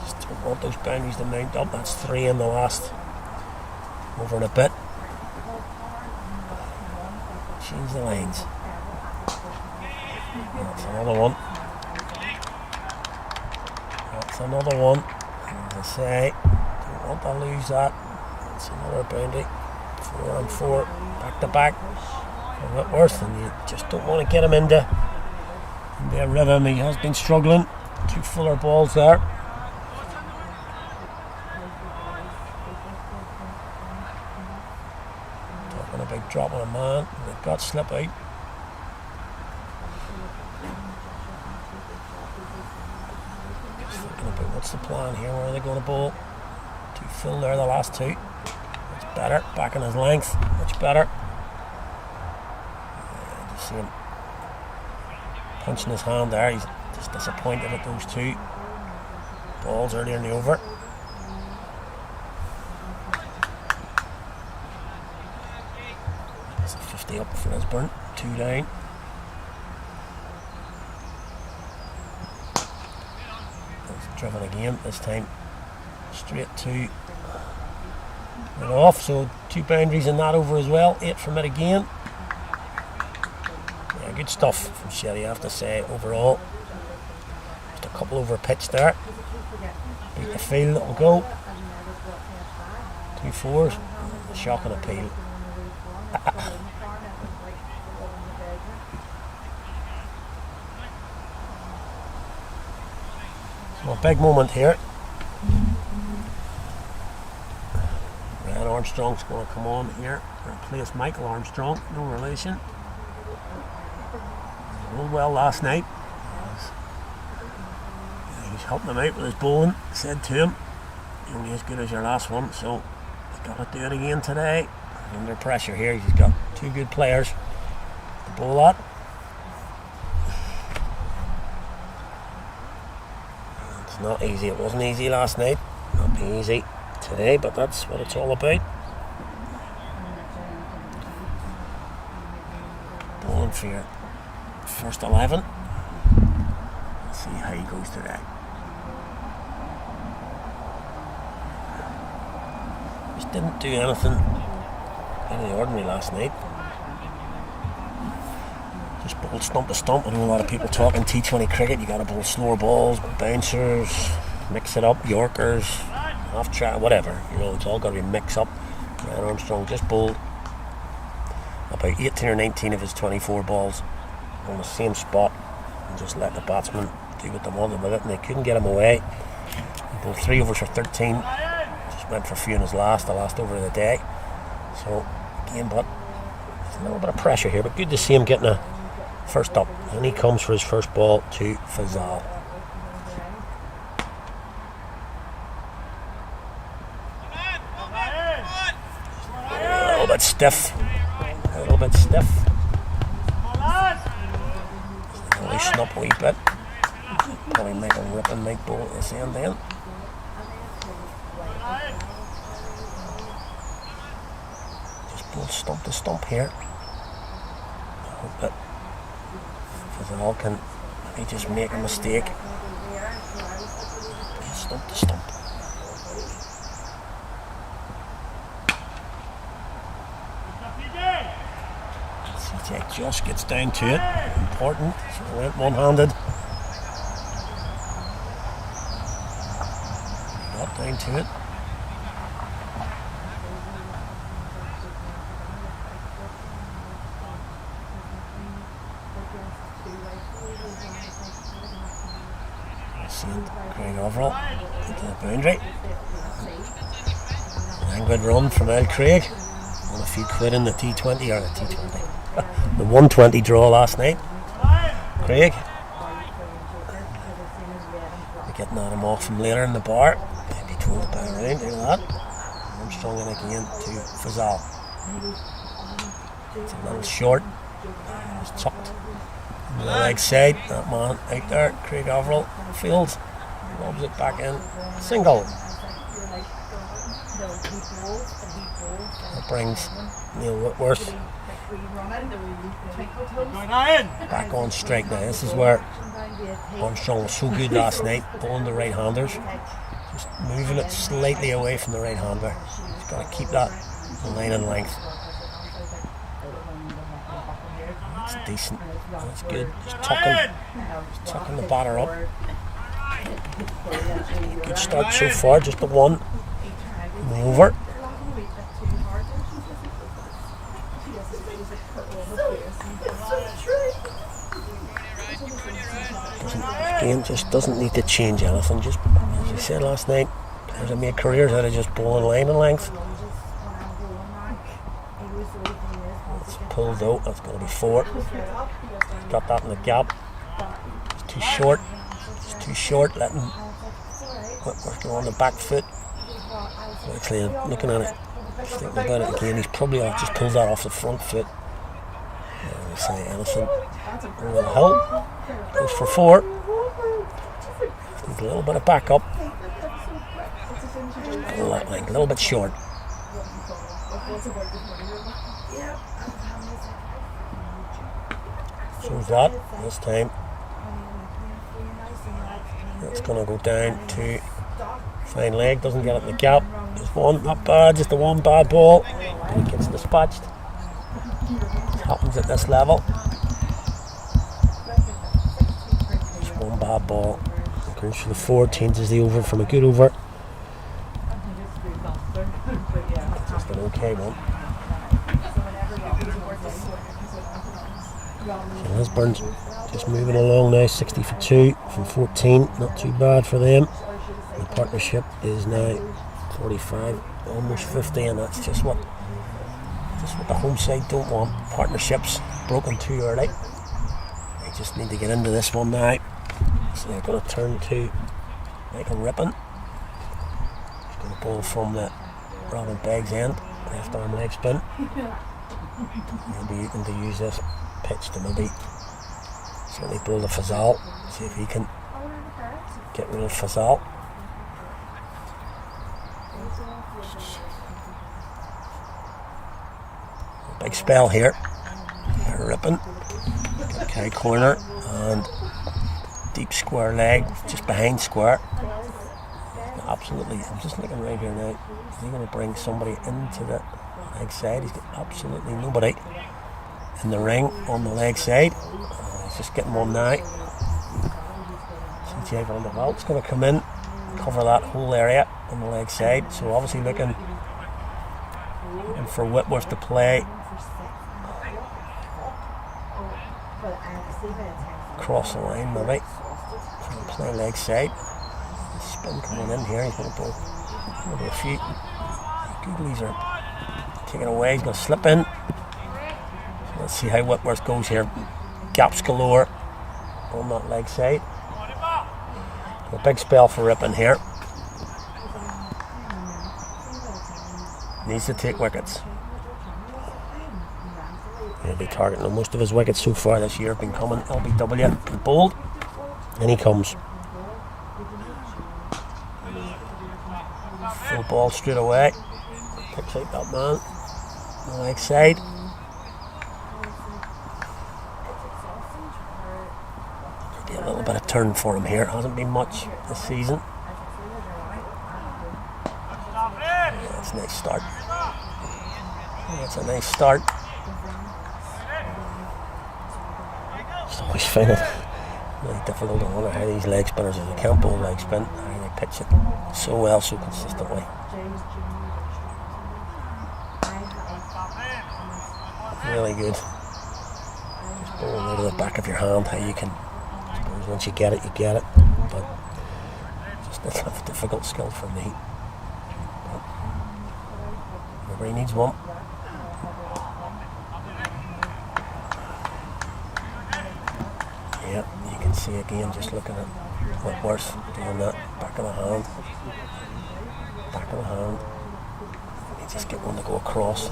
Just don't want those boundaries to mount up. That's 3 in the last. Over in a bit. Change the lines. That's another one. That's another one. As I say, don't want to lose that. That's another boundary. 4 and 4. Back to back. A bit worse, and you just don't want to get him into a rhythm. He has been struggling. 2 fuller balls there. Talking a big drop on a man. They've got slip out. Just thinking about what's the plan here. Where are they going to bowl? 2 full there, the last 2. That's better. Back in his length. Much better. See him punching his hand there. He's just disappointed at those 2 balls earlier in the over. It's a 50 up for Lisburn. 2 down. He's driven again, this time straight to and off. So 2 boundaries in that over as well. 8 from it again. Good stuff from Sherry, I have to say, overall. Just a couple over pitch there. Beat the field, it'll go. 2 4s. Shocking appeal. So a big moment here. Ryan Armstrong's going to come on here and replace Michael Armstrong, no relation. Rolled well last night. He's helping him out with his bowling. Said to him, "You're only as good as your last one," so he's got to do it again today. Under pressure here, he's got 2 good players to bowl at. It's not easy. It wasn't easy last night. Not be easy today, but that's what it's all about. Bowling for your first 11. Let's see how he goes today. Just didn't do anything out of the ordinary last night. Just bowled stump to stump. I know a lot of people talk in T20 cricket. You got to bowl slower balls, bouncers, mix it up, Yorkers, half track, whatever. You know, it's all got to be mixed up. Ryan Armstrong just bowled about 18 or 19 of his 24 balls on the same spot and just let the batsmen do what they wanted with it, and they couldn't get him away. He bowled 3 overs for 13, just went for a few in his the last over of the day. So again, but there's a little bit of pressure here, but good to see him getting a first up, and he comes for his first ball to Fazal. A little bit stiff. loosen up a wee bit. Probably make a ripping make bowl at this end then. Just bowl stump to stump here. I hope that Fazal can maybe just make a mistake. Stump to stump. CJ just gets down to it. Important. So went one-handed. Got down to it. Craig overall into the boundary. And good run from Al Craig. Won a few quid in the T20 or the T20. The 120 draw last night. Craig. They're getting at him off from later in the bar. Maybe told it back around. Look at that. Armstrong in again to Fazal. It's a little short. It's tucked. The leg side, that man out there, Craig Overall, fields, lobs it back in, single. That brings Neil Whitworth back on strike now. This is where Armstrong was so good last night, bowling the right-handers, just moving it slightly away from the right-hander. He's got to keep that line and length. That's decent. That's good. Just tucking the batter up. Good start so far. Just the one in the over. Just doesn't need to change anything. Just as you said last night, players have made careers out of just bowling line and length. It's pulled out. That's going to be 4. Got that in the gap. It's too short. It's too short. Letting Whitworth go on the back foot. Actually, looking at it, thinking about it again, he's probably just pulled that off the front foot. I say anything over the hill. Goes for 4. Needs a little bit of back up. A little bit short. Shows that this time. It's going to go down to fine leg, doesn't get it in the gap. Just one, not bad, just the one bad ball. He gets dispatched. It happens at this level. Just one bad ball. Goes for the 4, changes the over from a good over. Just an okay one. So Lisburn's just moving along now, 60 for 2 from 14, not too bad for them. The partnership is now 45, almost 50, and that's just what the home side don't want. Partnerships broken too early. They just need to get into this one now. So they're going to turn to Michael Rippon. He's going to bowl from the Robin Beggs end, left arm leg spin. Maybe you can use this pitch to maybe certainly bowl the Fazal, see if he can get rid of Fazal. A big spell here. Rippon, okay, corner and deep square leg, just behind square. Absolutely, I'm just looking right here now. Is he going to bring somebody into the leg side? He's got absolutely nobody in the ring on the leg side. He's just getting one now. CJ Van der Velt's going to come in, cover that whole area on the leg side. So obviously looking for Whitworth to play across the line maybe. Play leg side. Spin coming in here. He's going to pull maybe a few googlies are taken away. He's going to slip in. So let's see how Whitworth goes here. Gaps galore on that leg side. A big spell for Rippon here. Needs to take wickets. He'll be targeting him. Most of his wickets so far this year have been coming LBW bowled. And he comes. Full ball straight away. Picks out that man. On the leg side. Be a little bit of turn for him here. Hasn't been much this season. Yeah, that's a nice start. That's a nice start. Just always find it really difficult to wonder how these leg spinners, if they can't bowl leg spin, how they pitch it so well, so consistently. Really good. Just bowling out of the back of your hand, how you can, I suppose once you get it, you get it. But just it's a difficult skill for me. But everybody needs one. Yep, you can see again, just looking at Whitworth doing that, back of the hand. Back of the hand. You just get one to go across.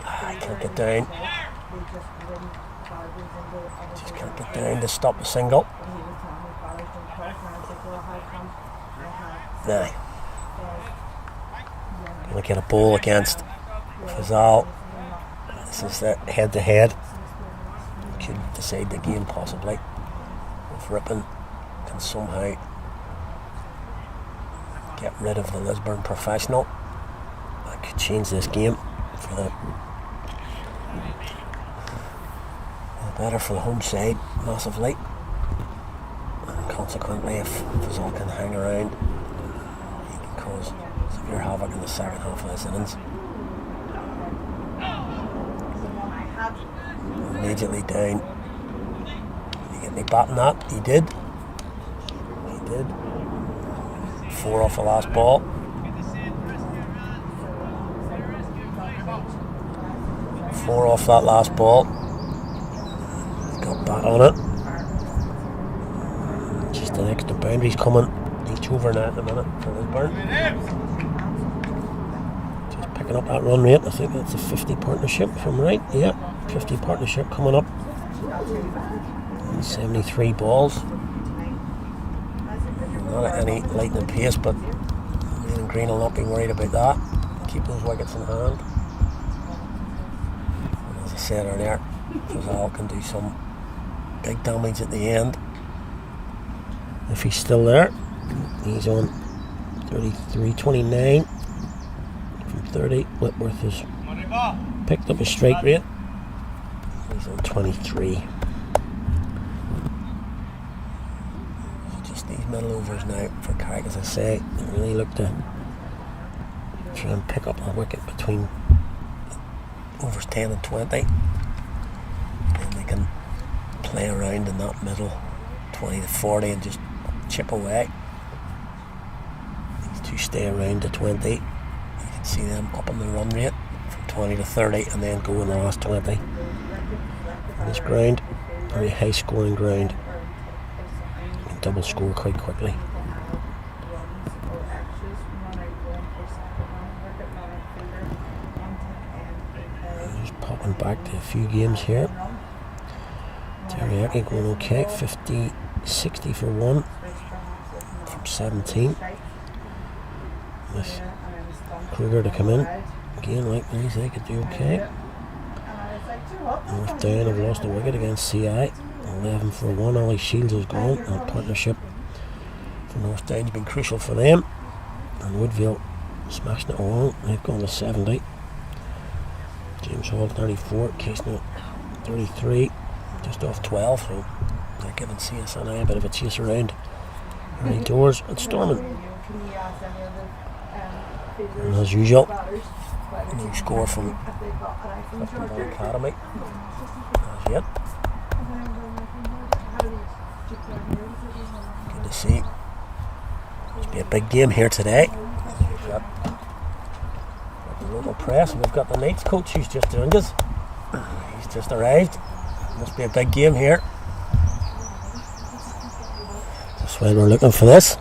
I can't get down. Just can't get down to stop the single. Nah. Gonna get a ball against Fazal. This is the head-to-head. Could decide the game possibly. If Ripon can somehow get rid of the Lisburn professional, that could change this game for the better for the home side massively. And consequently, if Fazal can hang around, he can cause severe havoc in the second half of this innings. Immediately down. Did he get me batting that? He did. He did. 4 off the last ball. 4 off that last ball. Got bat on it. Just an extra boundary's coming. Each over net at the minute for Lisburn. Just picking up that run rate. I think that's a 50 partnership, if I'm right. Yeah. 50 partnership coming up. 73 balls. Not at any lightning pace, but Green and Green will not be worried about that. Keep those wickets in hand. And as I said earlier, Fazal can do some big damage at the end. If he's still there, he's on 33.29 from 30. Whitworth has picked up his strike rate. He's on 23. Just these middle overs now for Carrick, as I say, they really look to try and pick up a wicket between overs 10 and 20. And they can play around in that middle 20 to 40 and just chip away. These two stay around to 20. You can see them up on the run rate from 20 to 30 and then go in the last 20. This ground, very high scoring ground. You can double score quite quickly. Just popping back to a few games here. Teriyaki going okay, 60 for 1 from 17. With Kruger to come in. Again, like these, they could do okay. North Down have lost a wicket against CI. 11 for 1. Ollie Shields is gone. That partnership for North Down has been crucial for them. And Woodville smashing it along. They've gone to 70. James Hall 34. Casey 33. Just off 12. So they're giving CSNI a bit of a chase around early doors and Stormont. And as usual, no score from Lisburn Academy as yet. Good to see. Must be a big game here today. We've got the local press and we've got the Knights coach who's just joined us. He's just arrived. Must be a big game here. That's why we're looking for this.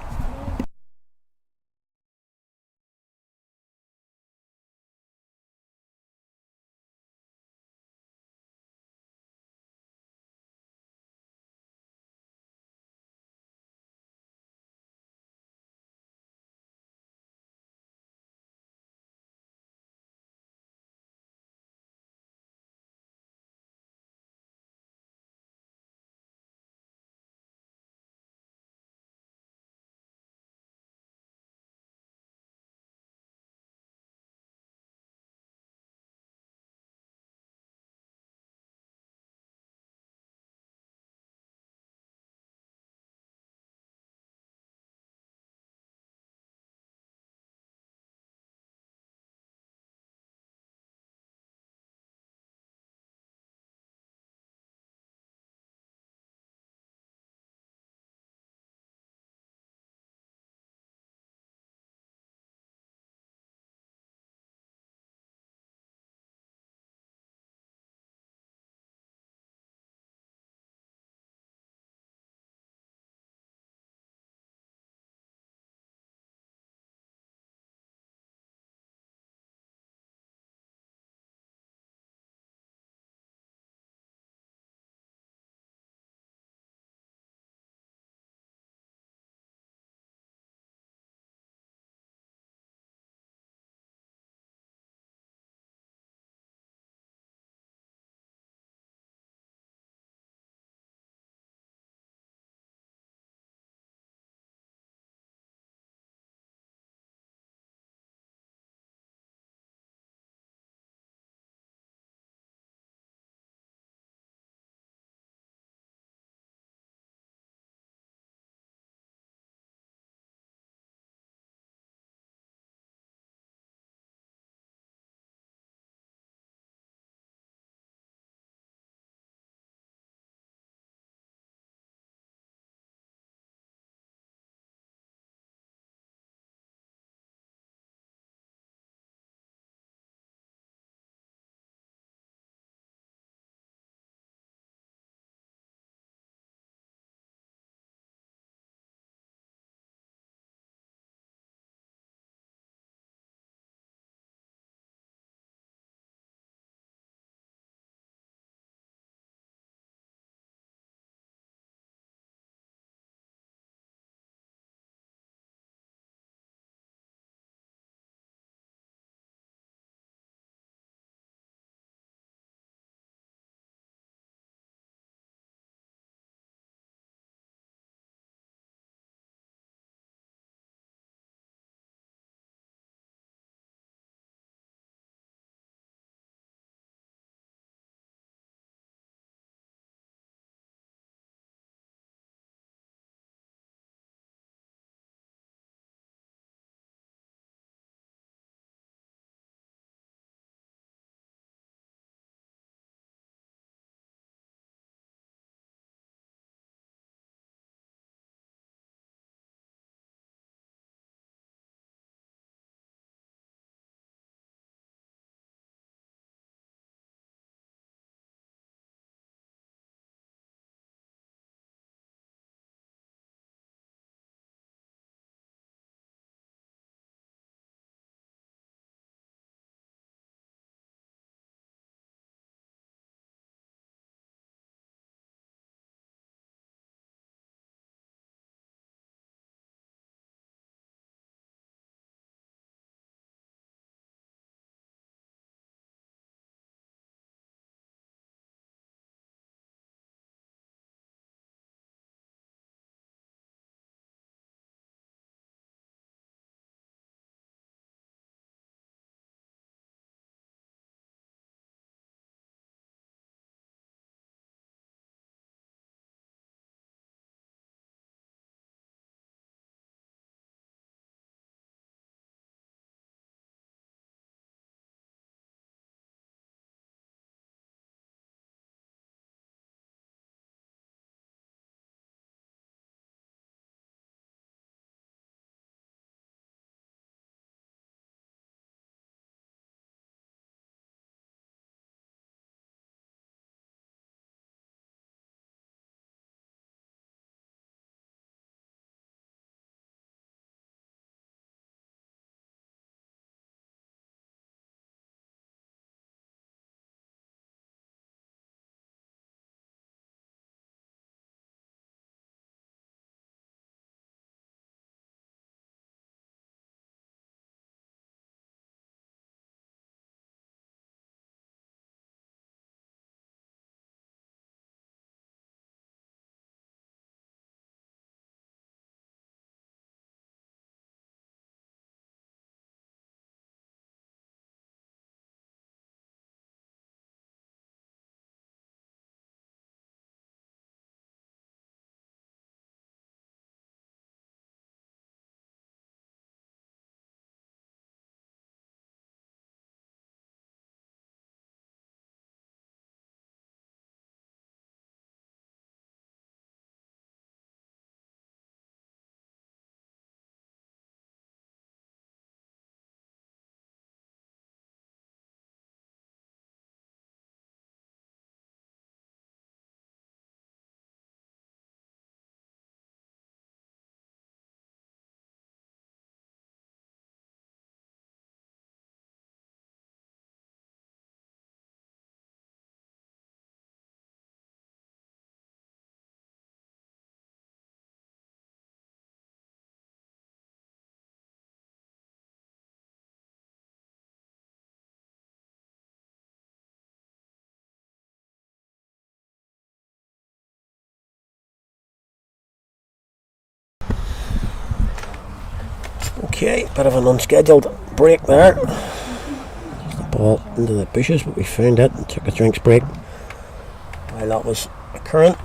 Okay, bit of an unscheduled break there. The ball into the bushes, but we found it and took a drinks break while that was occurring.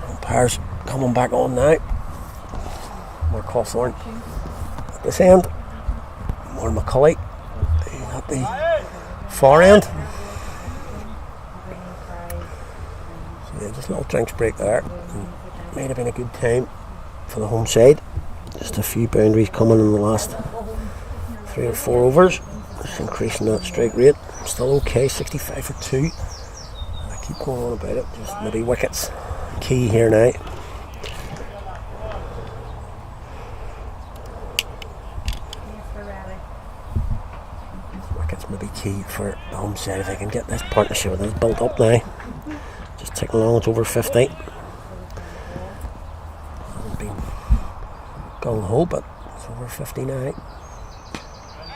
Umpires coming back on now. More Cawthorne at this end. More McCulley at the far end. So yeah, just a little drinks break there. Might have been a good time for the home side. Just a few boundaries coming in the last 3 or 4 overs. Just increasing that strike rate. Still okay, 65 for 2. I keep going on about it. Just maybe wickets key here now. Wickets maybe key for the home side if they can get this partnership with this built up now. Just ticking along, it's over 50. Hasn't been gung ho, but it's over 50 now.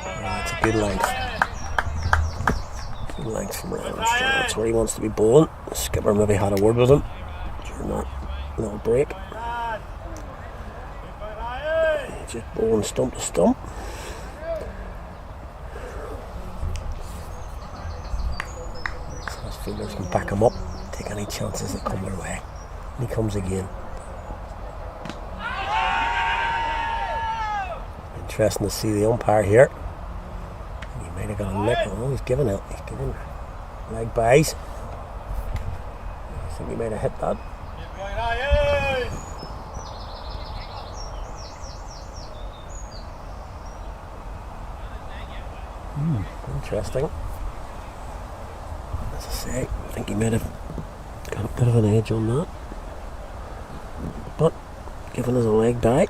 It's a good length. Good length from Ryan Armstrong. That's where he wants to be bowling. The skipper maybe had a word with him during that little break. He's just bowling stump to stump. So his fielders can back him up, take any chances that come their way. And he comes again. Interesting to see the umpire here. He might have got a nick. Oh, he's giving it. He's giving leg buys. I think he might have hit that. Interesting. As I say, I think he might have got a bit of an edge on that. But giving us a leg bye.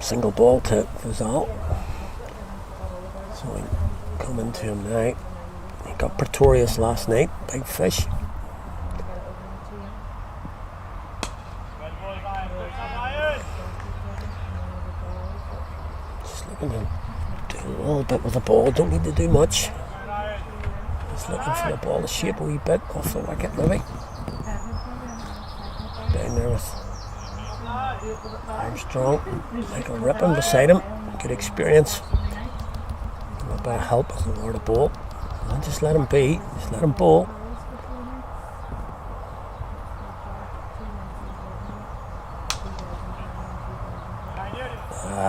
Single ball to Fazal. So we come into him now. He got Pretorius last night, big fish. Just looking to do a little bit with the ball, don't need to do much. Just looking for the ball to shape a wee bit off the wicket maybe. Down there with Armstrong, Michael Rippon beside him, good experience, a little bit of help as the to bowl. And just let him be, just let him bowl.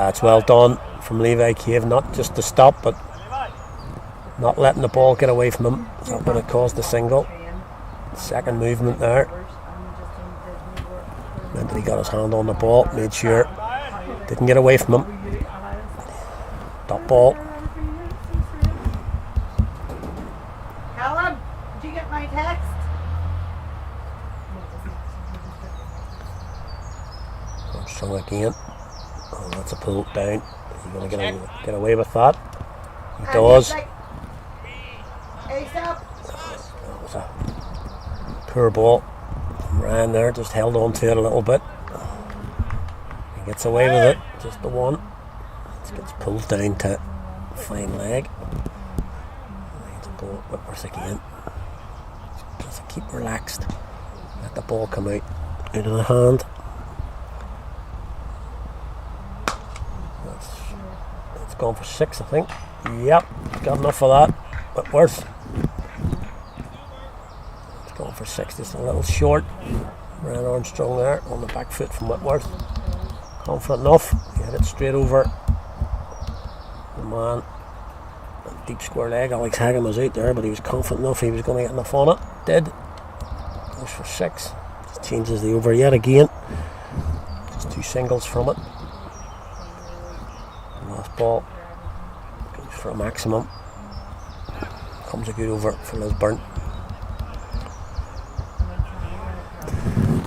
It's well done from Levi Cave, not just to stop, but not letting the ball get away from him. That would have caused the single. Second movement there. Meant that he got his hand on the ball, made sure didn't get away from him. Dot ball. Callum, did you get my text? Armstrong again. Oh, that's a pull down. Is he going to get away with that? He does. ASAP. That was a poor ball. Ryan there, just held on to it a little bit. He gets away with it, just the one. It gets pulled down to fine leg. Needs a ball at Whitworth again. Just keep relaxed. Let the ball come out of the hand. It's gone for 6, I think. Yep, got enough of that. Whitworth. Going for 6, just a little short. Ryan Armstrong there on the back foot from Whitworth. Confident enough. He hit it straight over the man. Deep square leg. Alex Hagan was out there, but he was confident enough he was going to get enough on it. Did. Goes for 6. Just changes the over yet again. Just 2 singles from it. Last ball goes for a maximum. Comes a good over for Lisburn.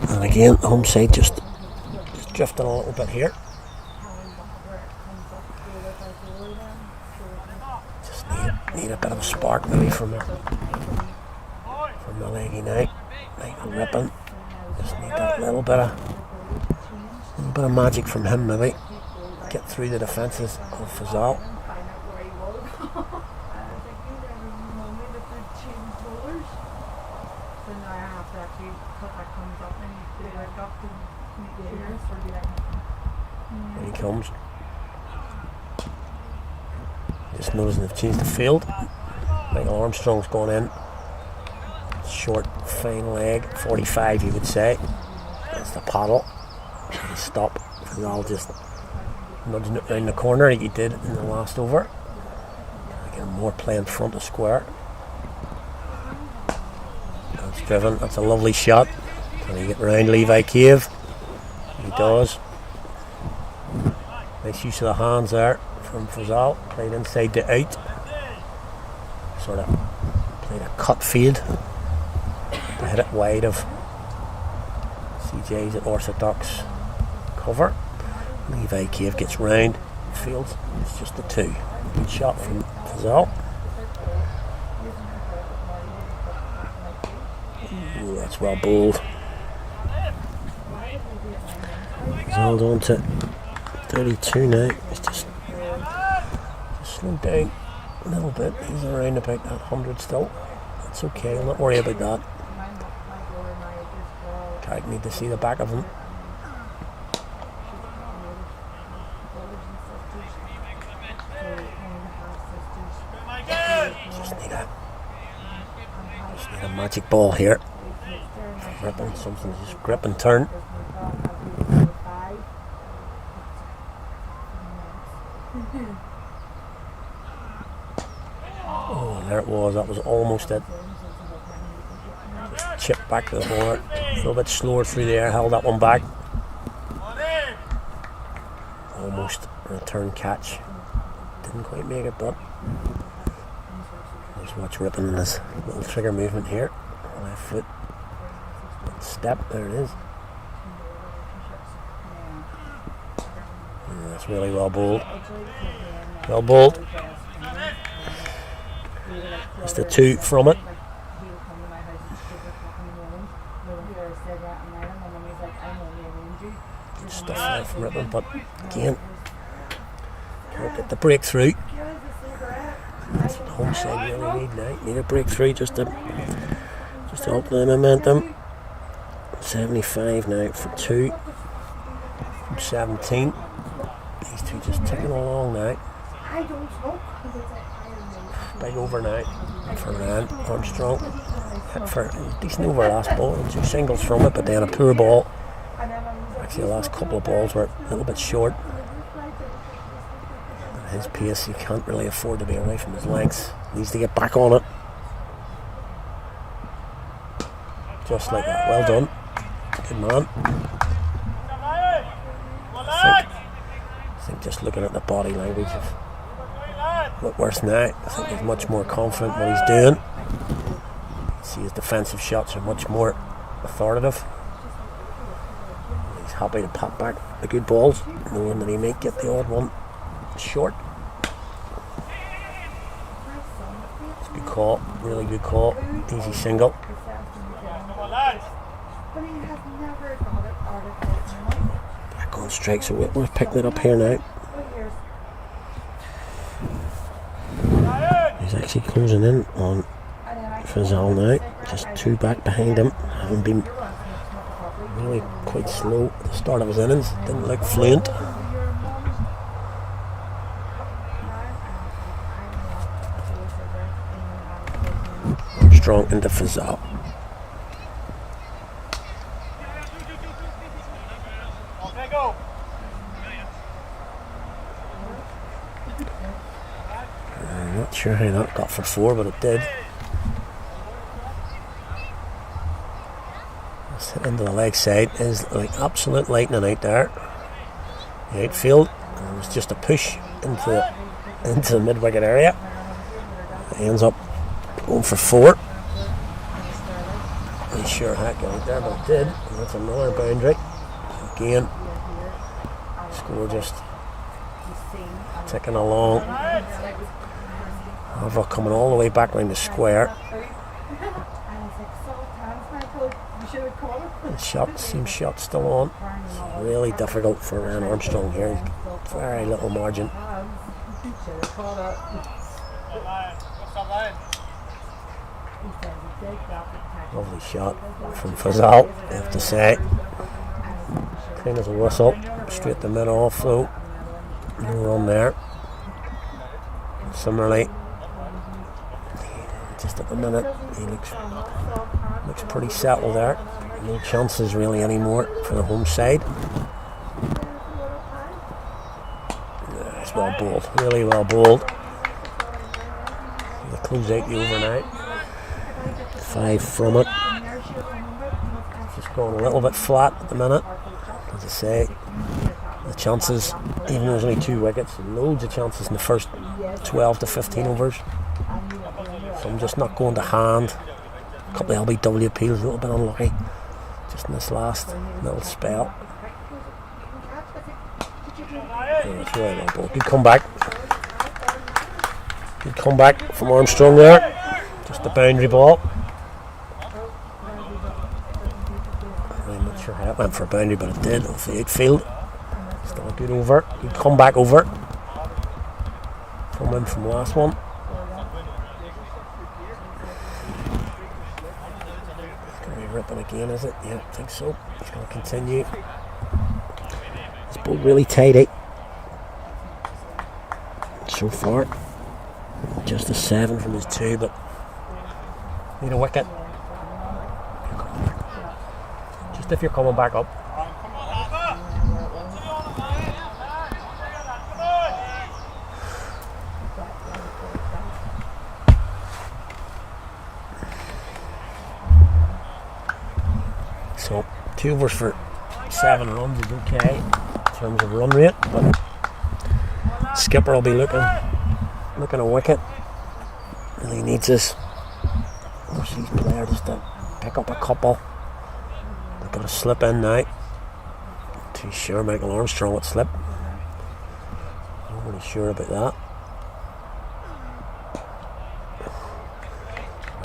And again, the home side just drifting a little bit here. Just need a bit of a spark maybe from the leggy now. Michael Rippon. Just need that little bit of magic from him maybe. Get through the defences of Fazal. comes. Just noticing they've changed the field. Michael Armstrong's gone in. Short, fine leg, 45 you would say. That's the paddle. Stop. I'll just nudging it round the corner like he did in the last over. Get more play in front of square. That's driven. That's a lovely shot. Can he get round Levi Cave? He does. Nice use of the hands there from Fazal. Played inside to out. Sort of played a cut field to hit it wide of CJ's orthodox cover. Levi Cave gets round. Fields. It's just the two. Good shot from Fazal. Ooh, that's well bowled. Fazal's on to 32 now. He's just slowed down a little bit. He's around about that 100 still. That's okay. I'll not worry about that. Carrick need to see the back of him. Just need a magic ball here. Ripping something, just grip and turn. Oh, and there it was. That was almost it. Just chipped back to the bowler. A little bit slower through the air. Held that one back. Almost a return catch. Didn't quite make it, but just watch Rippon in this little trigger movement here. Left foot. Step. There it is. Yeah, that's really well bowled. Well bowled. Just a two from it. Good stuff there from Rippon, but again, can't get the breakthrough. That's what the home side really need now. Need a breakthrough just to up the momentum. 75 now for two. From 17. These two just ticking along now. Big over now for Armstrong. Hit for a decent over last ball. 2 singles from it, but then a poor ball. Actually, the last couple of balls were a little bit short. At his pace, he can't really afford to be away from his lengths. Needs to get back on it. Just like that. Well done. Good man. I think just looking at the body language of Whitworth now, I think he's much more confident what he's doing. You can see his defensive shots are much more authoritative. He's happy to pat back the good balls, knowing that he might get the odd one short. It's a good call, really good call. Easy single. Back on strike, so Whitworth picking it up here now. He's actually closing in on Fazal now. Just 2 back behind him. Having been really quite slow at the start of his innings. Didn't look fluent. Strong into Fazal. I'm not sure how that got for 4, but it did. Let's hit into the leg side. Is like absolute lightning out there. The outfield. And it was just a push into the mid-wicket area. It ends up going for 4. Not sure how it got out there, but it did. And that's another boundary. Again, score just ticking along. However, coming all the way back around the square. The shot still on. It's really difficult for Ryan Armstrong here. Very little margin. Lovely shot from Fazal, I have to say. Clean as a whistle. Straight to mid off though. No run there. Similarly, just at the minute, he looks pretty settled there. No chances really anymore for the home side. It's well bowled, really well bowled. They close out the over now. 5 from it. Just going a little bit flat at the minute. As I say, the chances, even though there's only 2 wickets, loads of chances in the first 12 to 15 overs. So I'm just not going to hand. A couple of LBW appeals, a little bit unlucky just in this last little spell. Yeah, it's really well ball. Good comeback. Good comeback from Armstrong there. Just a boundary ball. I'm not sure how it went for a boundary, but it did off the outfield. Still a good over. Good comeback over from him from the last one. Ripping again, is it? Yeah, I think so. He's going to continue. It's bowled really tidy so far. Just a 7 from his 2, but need a wicket. Just if you're coming back up. So 2 overs for 7 runs is okay in terms of run rate, but skipper will be looking a wicket. Really needs his overseas player just to pick up a couple. They've got to slip in now. Not too sure Michael Armstrong would slip. Not really sure about that.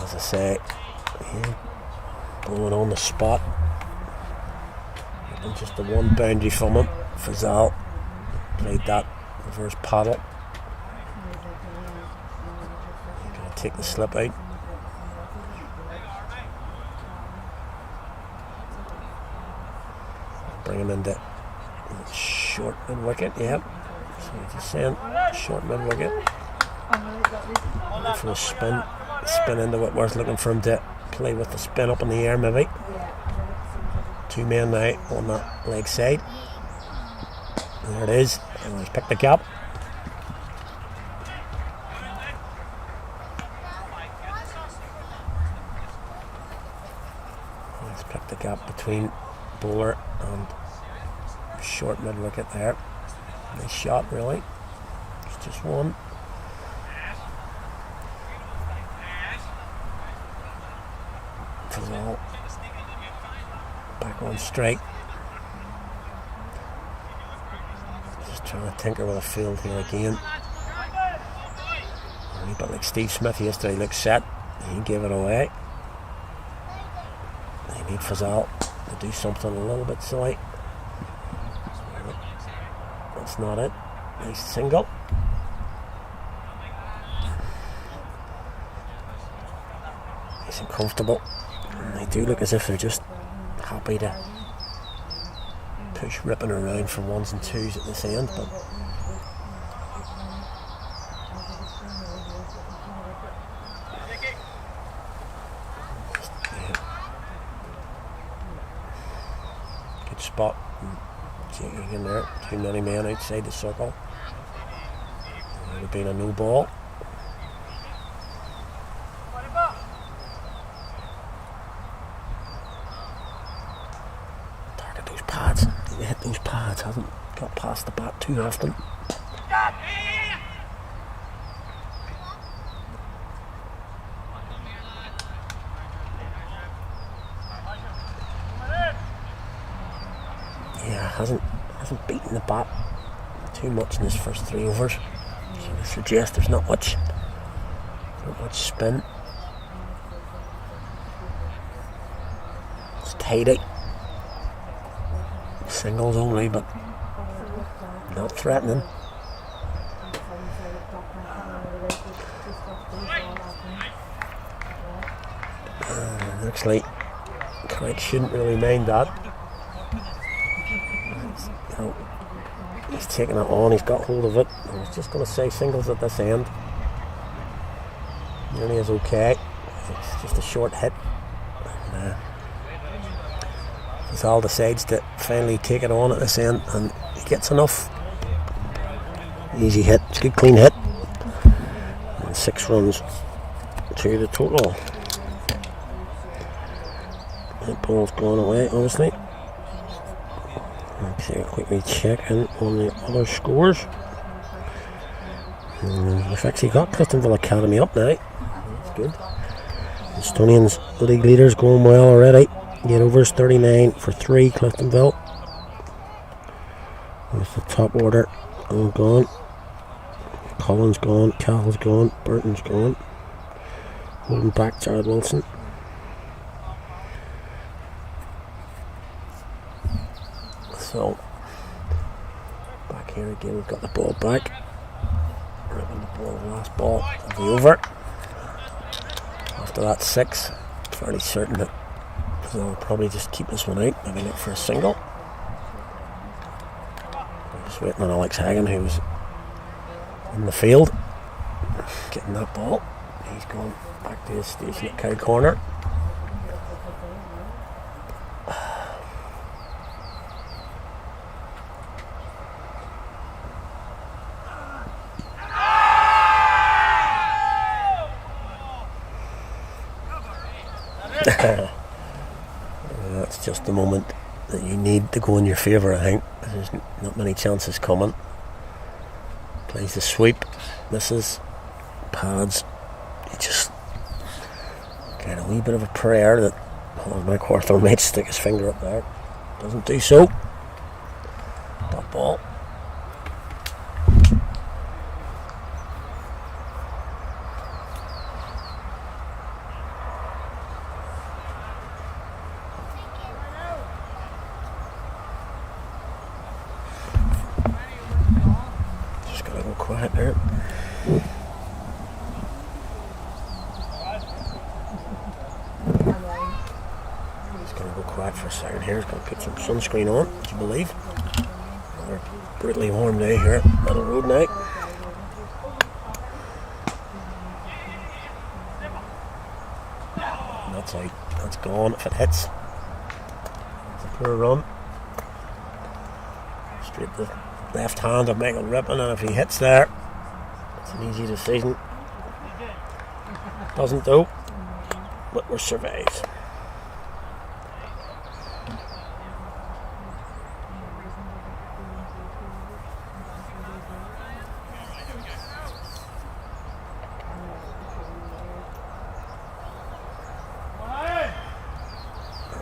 As I say, blowing on the spot. And just the one boundary from him. Fazal played that over his paddle. He's going to take the slip out. Bring him into short mid wicket. Yep. So he's just saying short mid wicket. For a spin into Whitworth, looking for him to play with the spin up in the air maybe. 2 men now on that leg side. There it is. And he's picked the gap. He's picked the gap between bowler and short mid wicket there. Nice shot really. It's just one. Fazal back on strike. Just trying to tinker with a field here again. But like Steve Smith yesterday, looks set. He gave it away. They need Fazal to do something a little bit silly. That's not it. Nice single. Nice and comfortable. And they do look as if they're just happy to push ripping around for 1s and 2s at this end, but good spot. Taking in there, too many men outside the circle. It would have been a no ball. Hit those pads, hasn't got past the bat too often. Yeah, hasn't beaten the bat too much in his first 3 overs. So I suggest there's not much spin. It's tidy. Singles only, but not threatening. Looks like Carrick shouldn't really mind that. He's taking it on, he's got hold of it. I was just going to say singles at this end. Nearly is okay. It's just a short hit. Fazal decides to finally take it on at this end, and he gets enough. Easy hit, it's a good clean hit. And 6 runs to the total. That ball's gone away, obviously. Okay, quickly checking on the other scores. We've actually got Cliftonville Academy up now. That's good. Estonians league leaders going well already. Get overs 39 for 3 Cliftonville. With the top order all gone. Collins gone, Cahill's gone, Burton's gone. Holding back Jared Wilson. So back here again, we've got the ball back. Ripping the ball, the last ball of the over. After that 6, fairly certain that they'll probably just keep this one out, maybe look for a single. I'm just waiting on Alex Hagan, who's in the field, getting that ball. He's going back to his station at Cow Corner. That's just the moment that you need to go in your favour, I think. There's not many chances coming. Plays the sweep, misses, pads. You just get a wee bit of a prayer that Mike Hawthorne might stick his finger up there. Doesn't do so. Dot ball. Quiet there. He's going to go quiet for a second here. He's going to put some sunscreen on, would you believe? Another brutally warm day here at Middle Road now. And that's out. That's gone if it hits. It's a poor run. Straight to left hand of Michael Rippon, and if he hits there, it's an easy decision. Doesn't though. Whitworth survives.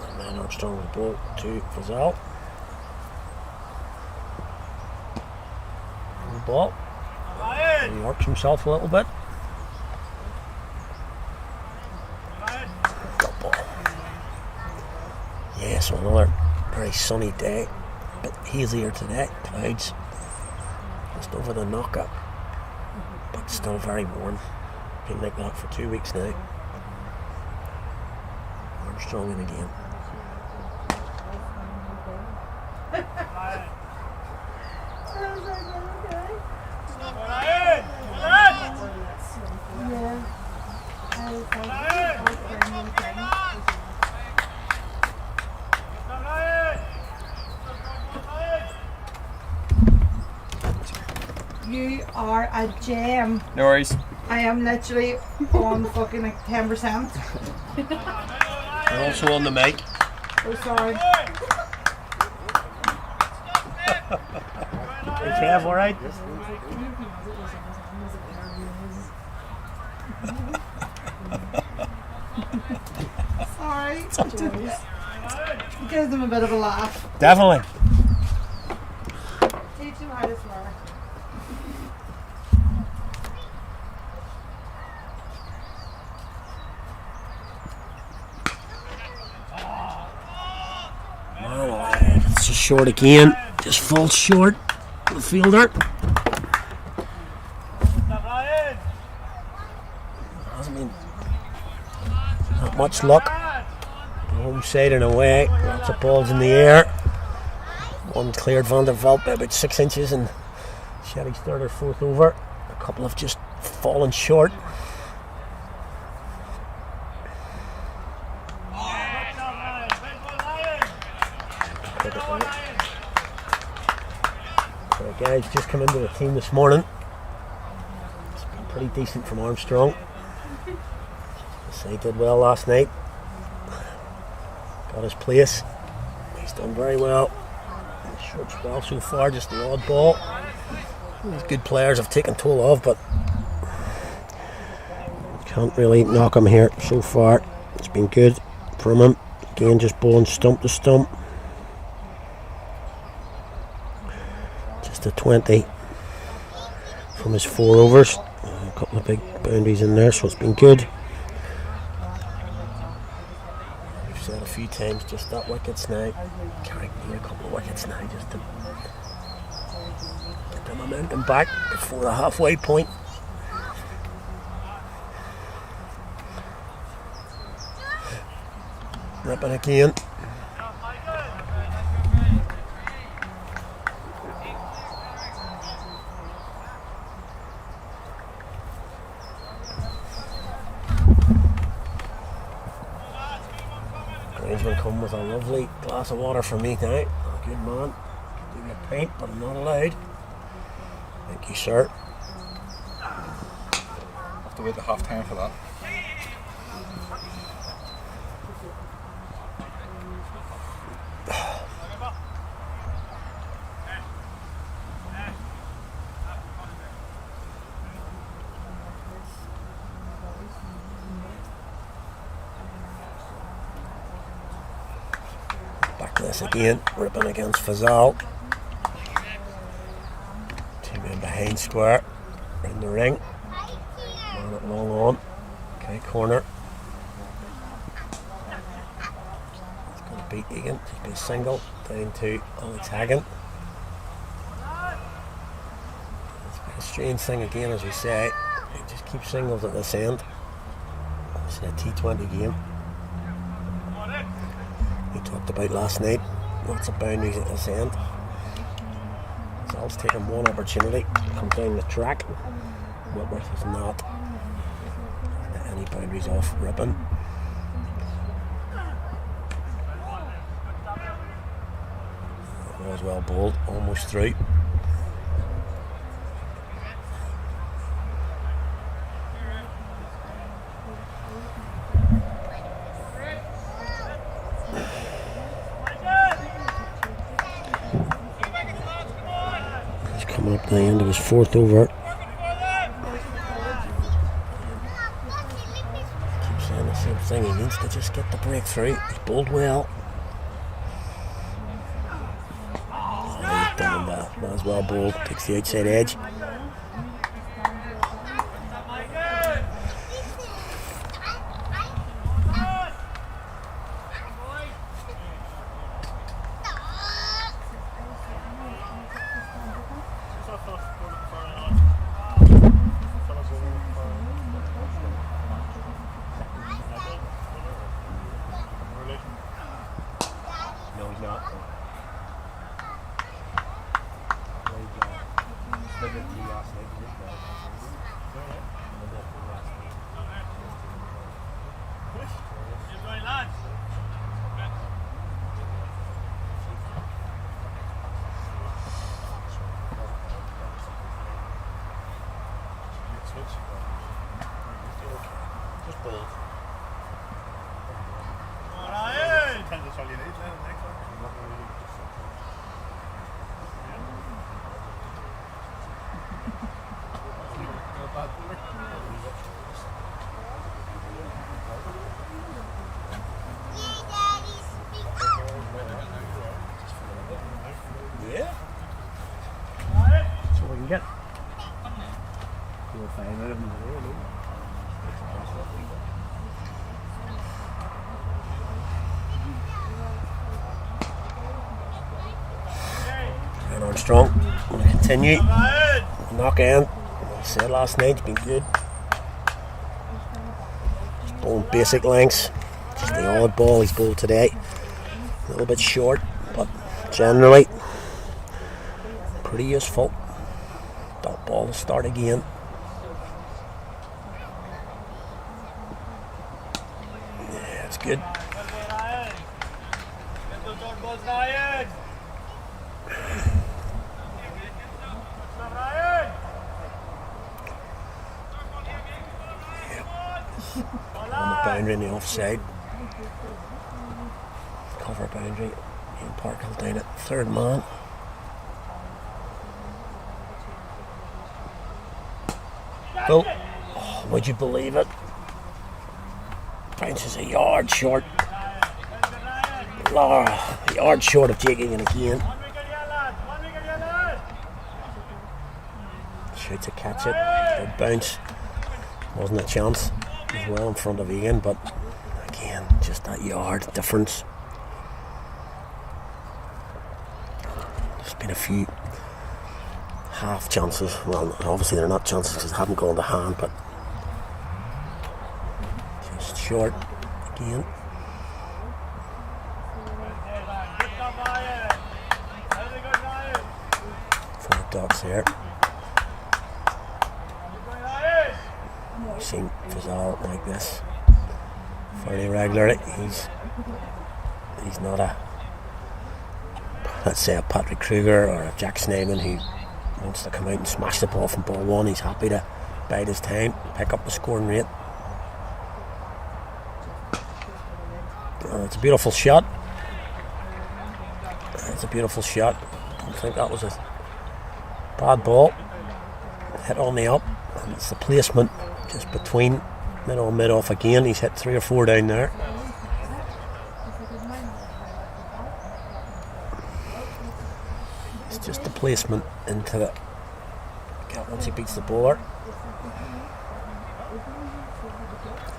And then Armstrong with the ball to Fazal. Ball. He works himself a little bit. Got ball. Yeah, so another very sunny day. A bit hazier today. Clouds just over the knocker, but still very warm. Been like that for 2 weeks now. Armstrong in again. You are a gem. No worries. I am literally on fucking like 10%. You're also on the mic. Oh, sorry. Hey Kev, alright? Sorry. Gives them a bit of a laugh. Definitely. Teach them how to swear. It's just short again. Just falls short. The fielder. Hasn't been not much luck. Home side and away. Lots of balls in the air. One cleared Van der Veld by about 6 inches, and Sherry's third or fourth over. A couple have just fallen short. So guys just come into the team this morning. It's been pretty decent from Armstrong. He did well last night. Got his place. He's done very well. Short spell so far, just the odd ball. These good players have taken toll of, but can't really knock him here so far. It's been good from him. Again, just bowling stump to stump. Just a 20 from his 4 overs. A couple of big boundaries in there, so it's been good. We've said a few times, just that wickets now. Carrick need a couple of wickets now just to get the momentum back before the halfway point. Ripping again. Grangeman come with a lovely glass of water for me tonight. Oh, good man. Give me a pint, but I'm not allowed. Thank you, sir. Have to wait the half time for that. This again, ripping against Fazal. 2 men behind square, in the ring. Man at long on. Okay, corner. It's going to beat Egan. Just be a single. Down to Alex Hagan. It's been a strange thing again, as we say. He just keeps singles at this end. It's a T20 game. Talked about last night, lots of boundaries at this end. Zal's taken one opportunity to come down the track. Whitworth is not any boundaries off ripping. That was well bowled, almost through. Coming up to the end of his 4th over. Keep saying the same thing, he needs to just get the breakthrough. He's bowled well. Oh, he's done that. That was well bowled. Takes the outside edge. Yeah. So we can get 4 or 5 out of them. And Armstrong will continue. Knock in. I said last night, it's been good. Just bowling basic lengths. Just the odd ball he's bowled today. A little bit short, but generally pretty useful. Dot ball to start again. Yeah, it's good. On the boundary in the offside. Cover boundary. Ian Park will down it. Third man. Well, oh, would you believe it? Bounces a yard short. Laura, a yard short of taking it again. Shoots to catch it. Good bounce. Wasn't a chance. He's well in front of Ian, but again, just that yard difference. There's been a few half chances. Well, obviously they're not chances because they haven't gone to hand, but just short again. 4 dots there. I've seen Fazal like this fairly regularly. He's not a, let's say, a Patrick Kruger or a Jack Sneyman who wants to come out and smash the ball from ball one. He's happy to bide his time, pick up the scoring rate. It's a beautiful shot. It's a beautiful shot. I think that was a bad ball. Hit on the up. And it's the placement just between mid on, mid off again. He's hit 3 or 4 down there. It's just the placement into the gap once he beats the bowler.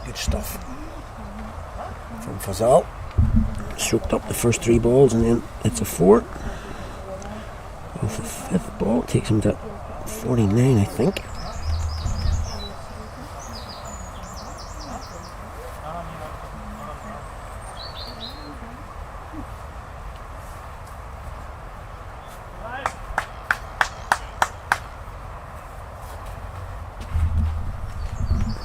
Good stuff from Fazal. Soaked up the first 3 balls and then it's a 4. With the 5th ball, it takes him to 49, I think.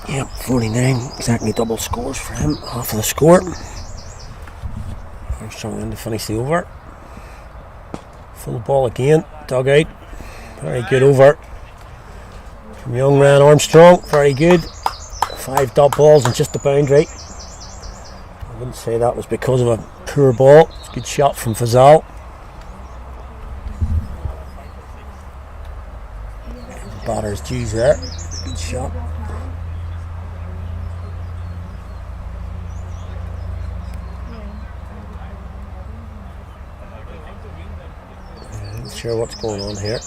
Yep, 49, exactly double scores for him, half of the score. Armstrong in to finish the over. Full ball again, dug out. Very good over from young man Armstrong, very good. 5 dot balls and just the boundary. I wouldn't say that was because of a poor ball. It's a good shot from Fazal. Batter's dues there, good shot. Sure what's going on here.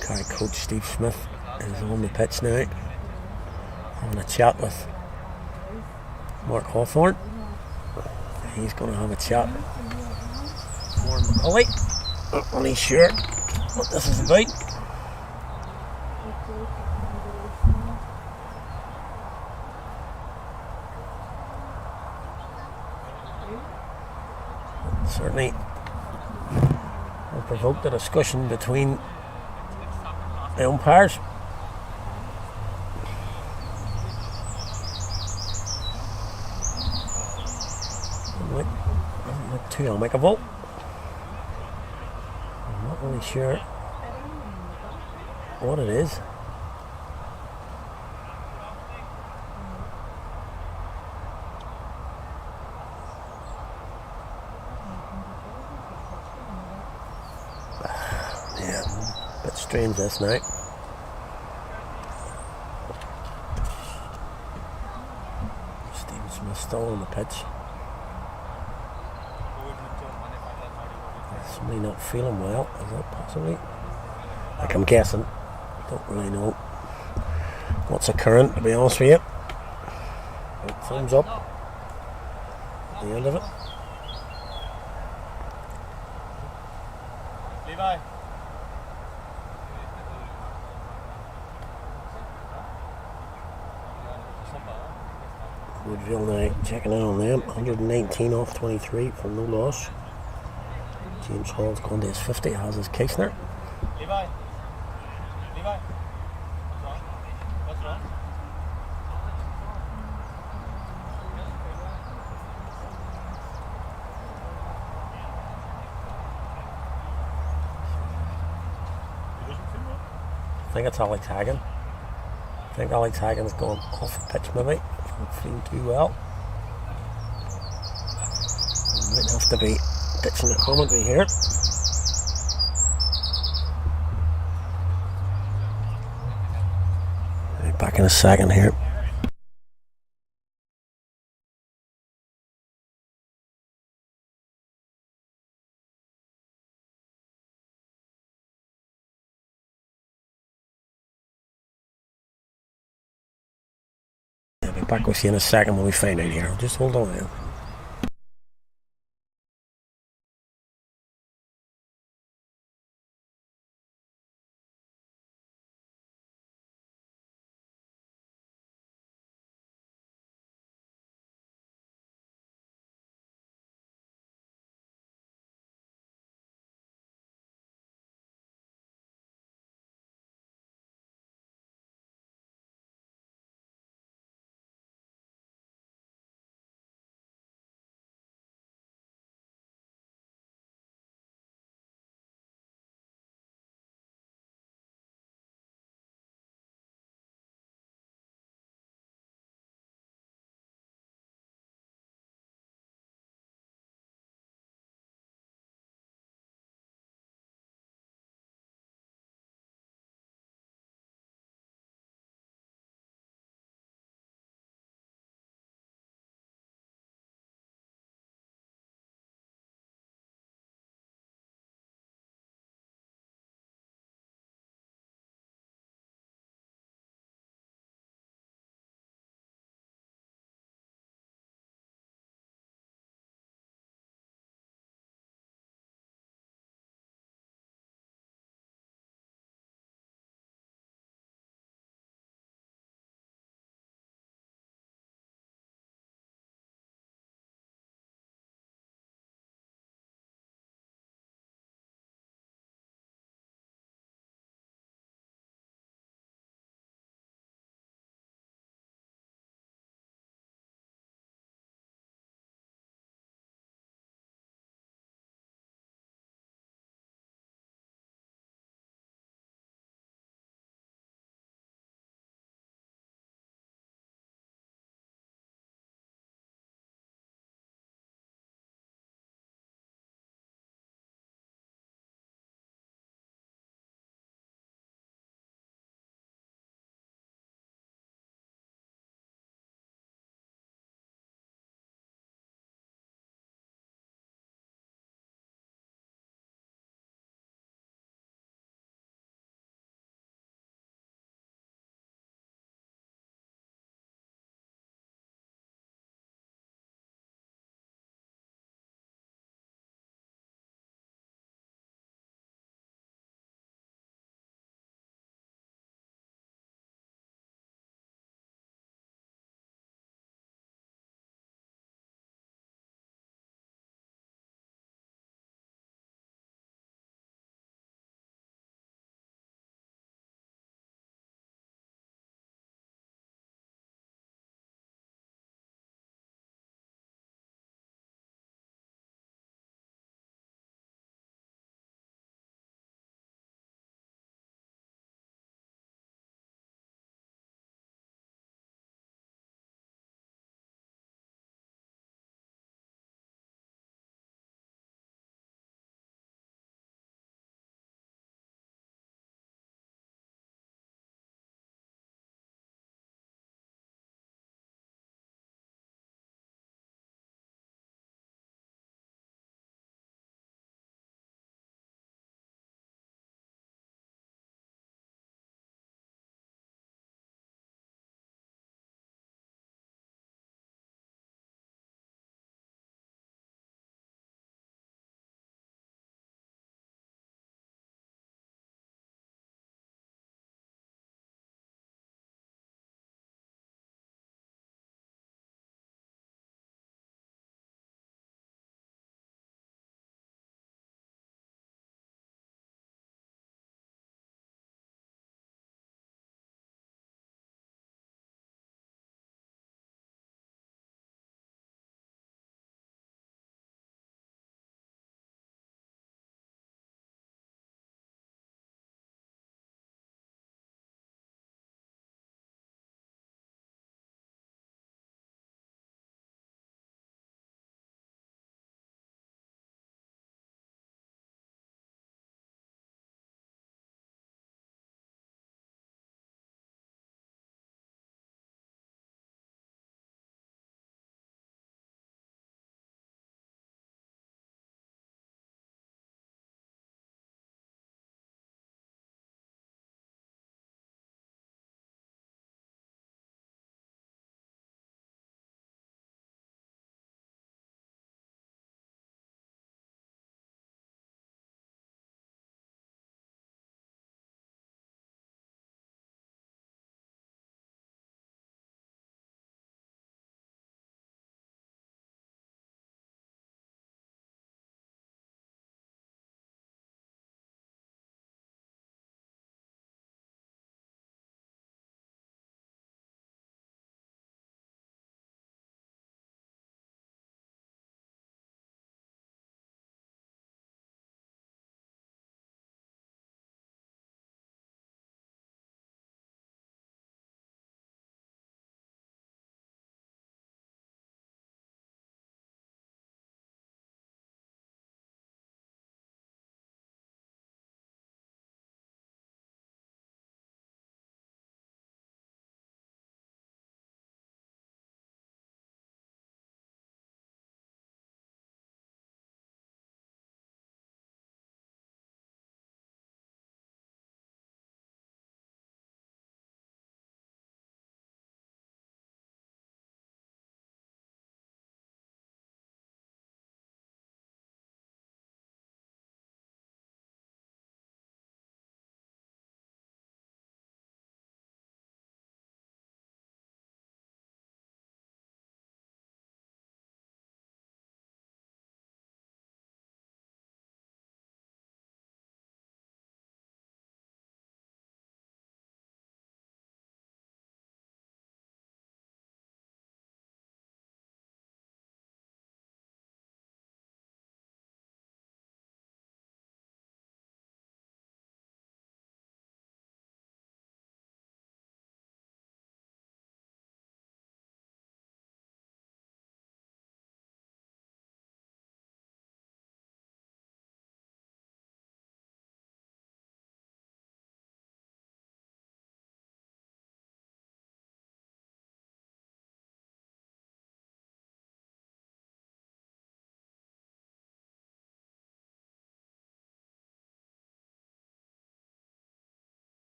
Carrick coach Steve Smith is on the pitch now, having a chat with Mark Hawthorne. He's going to have a chat with Warren McCulley. Not really sure what this is about. Certainly provoked a discussion between the umpires. Doesn't look too amicable. I'm not really sure what it is. Strange this night. Stephen Smith still on the pitch. Somebody not feeling well, is that possibly? Like, I'm guessing. Don't really know what's occurring, to be honest with you. Thumbs up at the end of it. Levi. Woodville now checking in on them. 119 off 23 for no loss. James Hall's going to his 50, has his Keisner. Levi. Levi. What's wrong? I think it's Alex Hagen. I think Alex Hagen's gone off the pitch maybe. Not feeling too well. He might have to be ditching the commentary here. Back in a second here. I'll be back with you in a second when we find out here. Just hold on now.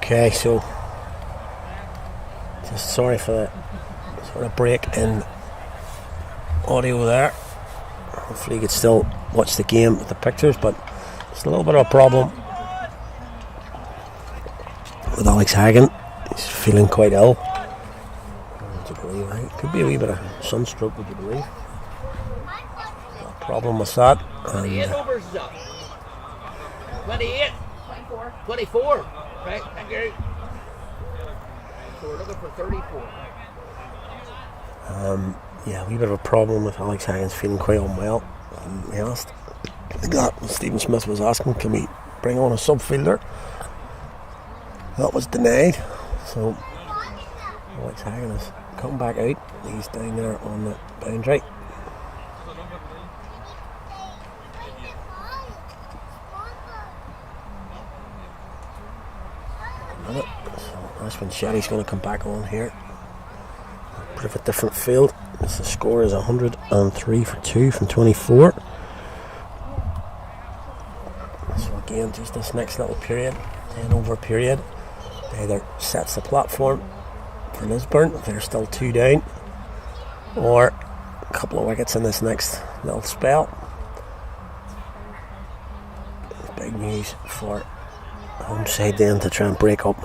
Okay, so just sorry for the sort of break in audio there. Hopefully you can still watch the game with the pictures, but it's a little bit of a problem with Alex Hagan. He's feeling quite ill. Would you believe? It could be a wee bit of sunstroke, would you believe? Got a problem with that. 28 overs is up. 28. 24. 24. Right, thank you. So we're looking for 34. Yeah, a wee bit of a problem with Alex Hagan's feeling quite unwell. We asked, I think that Stephen Smith was asking, can we bring on a subfielder? That was denied. So Alex Hagan has come back out. He's down there on the boundary. So that's when Sherry's going to come back on here. A bit of a different field. The score is 103 for 2 from 24. So again, just this next little period, 10 over period, either sets the platform for Lisburn if they're still 2 down, or a couple of wickets in this next little spell. Big news for home side then to try and break up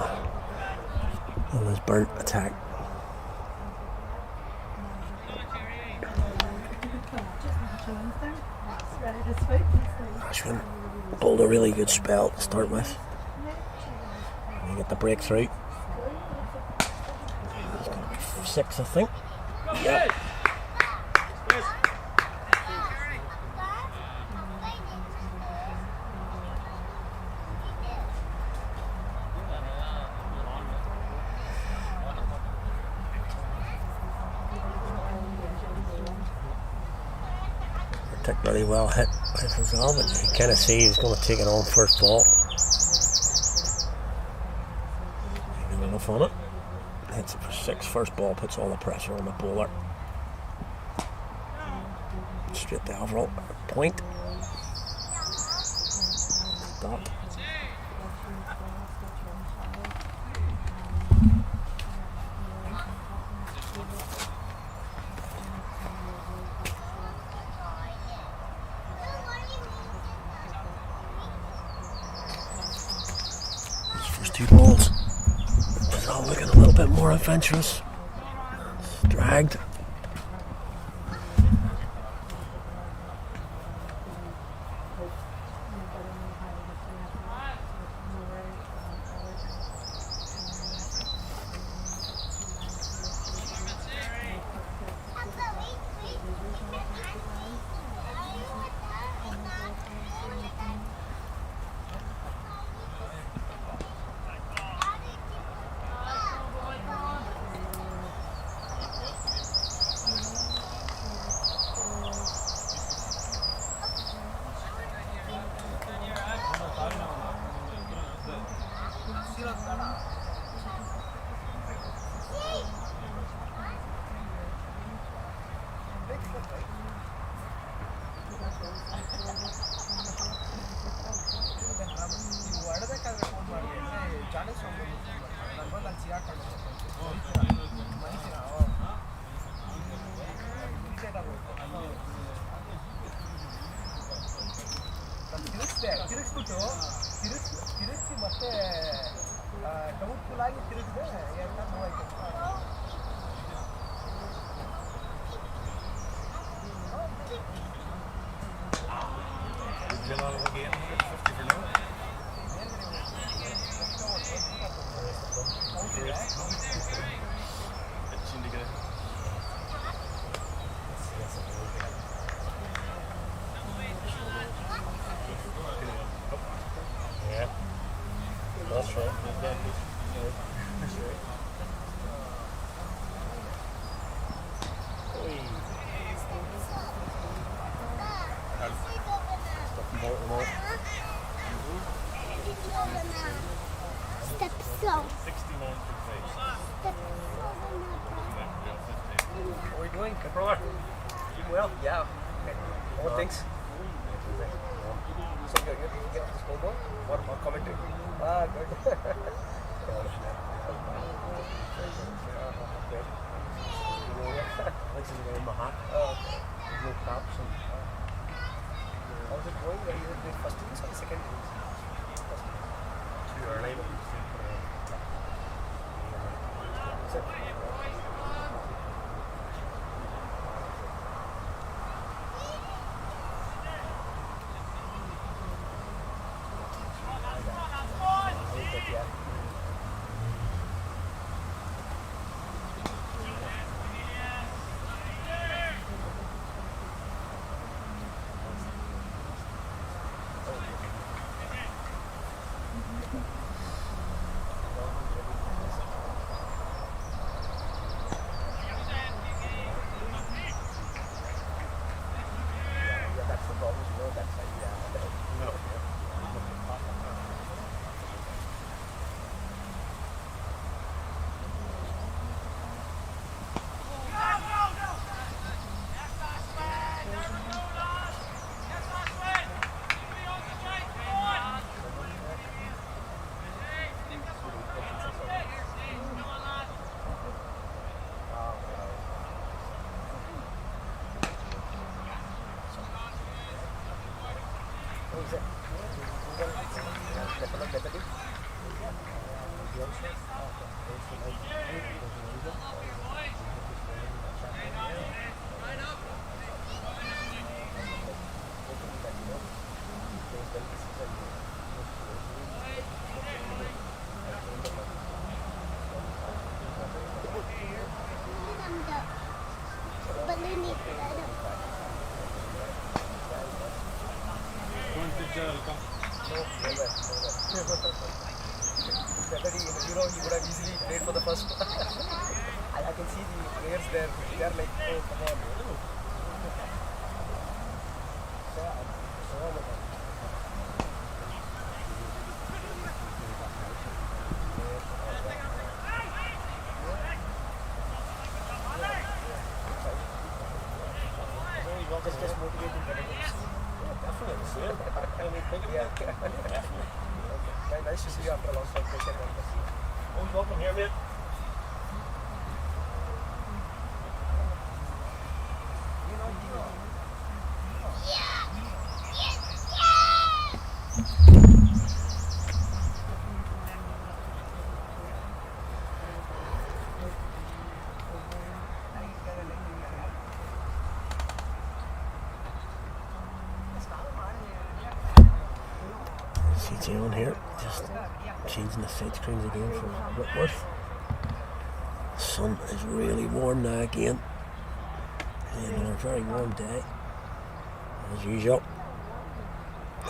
the Lisburn attack. Ashwin bowled a really good spell to start with. They get the breakthrough. He's got 6, I think. Yep. Particularly well hit by Fazal, but you kind of see he's going to take it on first ball. Good enough on it. Hits it for 6. First ball puts all the pressure on the bowler. Straight to Averell. Point. Stop. First 2 balls. It's all looking a little bit more adventurous. It's dragged. ತಿರುಗಿಸಿ ಮತ್ತೆ doubtful ಆಗಿ ತಿರುಗಿದ್ರೆ ಎಲ್ಲ ನೋವಾಯ್ತು. That's right. Step slow. 69 for face. Step slow. How are you doing, controller? Keep well? Yeah. Okay. All things? So you get the scoreboard? What commentary? Ah, good. Likes to wear my hat. No caps and How's it going? Are you in first innings or second innings? too early. But That's the problem, that side. no. He would have easily played for the first. I can see the players there. They are like, oh, come on. Just motivating nice to see you after a long time. Always welcome here, mate. CJ on here, just changing the side screens again for Whitworth. The sun is really warm now again, and on a very warm day, as usual.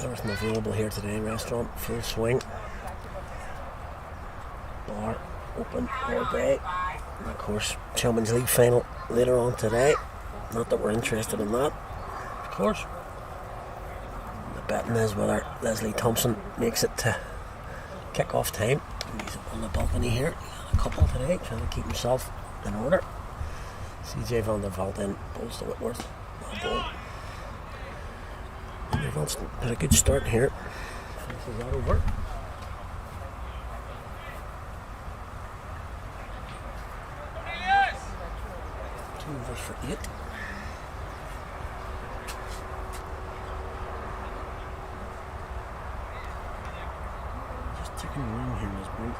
Everything available here today. Restaurant full swing, bar open all day, and of course Champions League final later on today. Not that we're interested in that, of course. Betting is whether Leslie Thompson makes it to kick-off time. He's on the balcony here. A couple today, trying to keep himself in order. CJ van der Veld in, bowls to Whitworth. Well bowled. Van der Veld's had a good start here. Finishes that over. Two overs for 8. Taking a room here, Lisburn.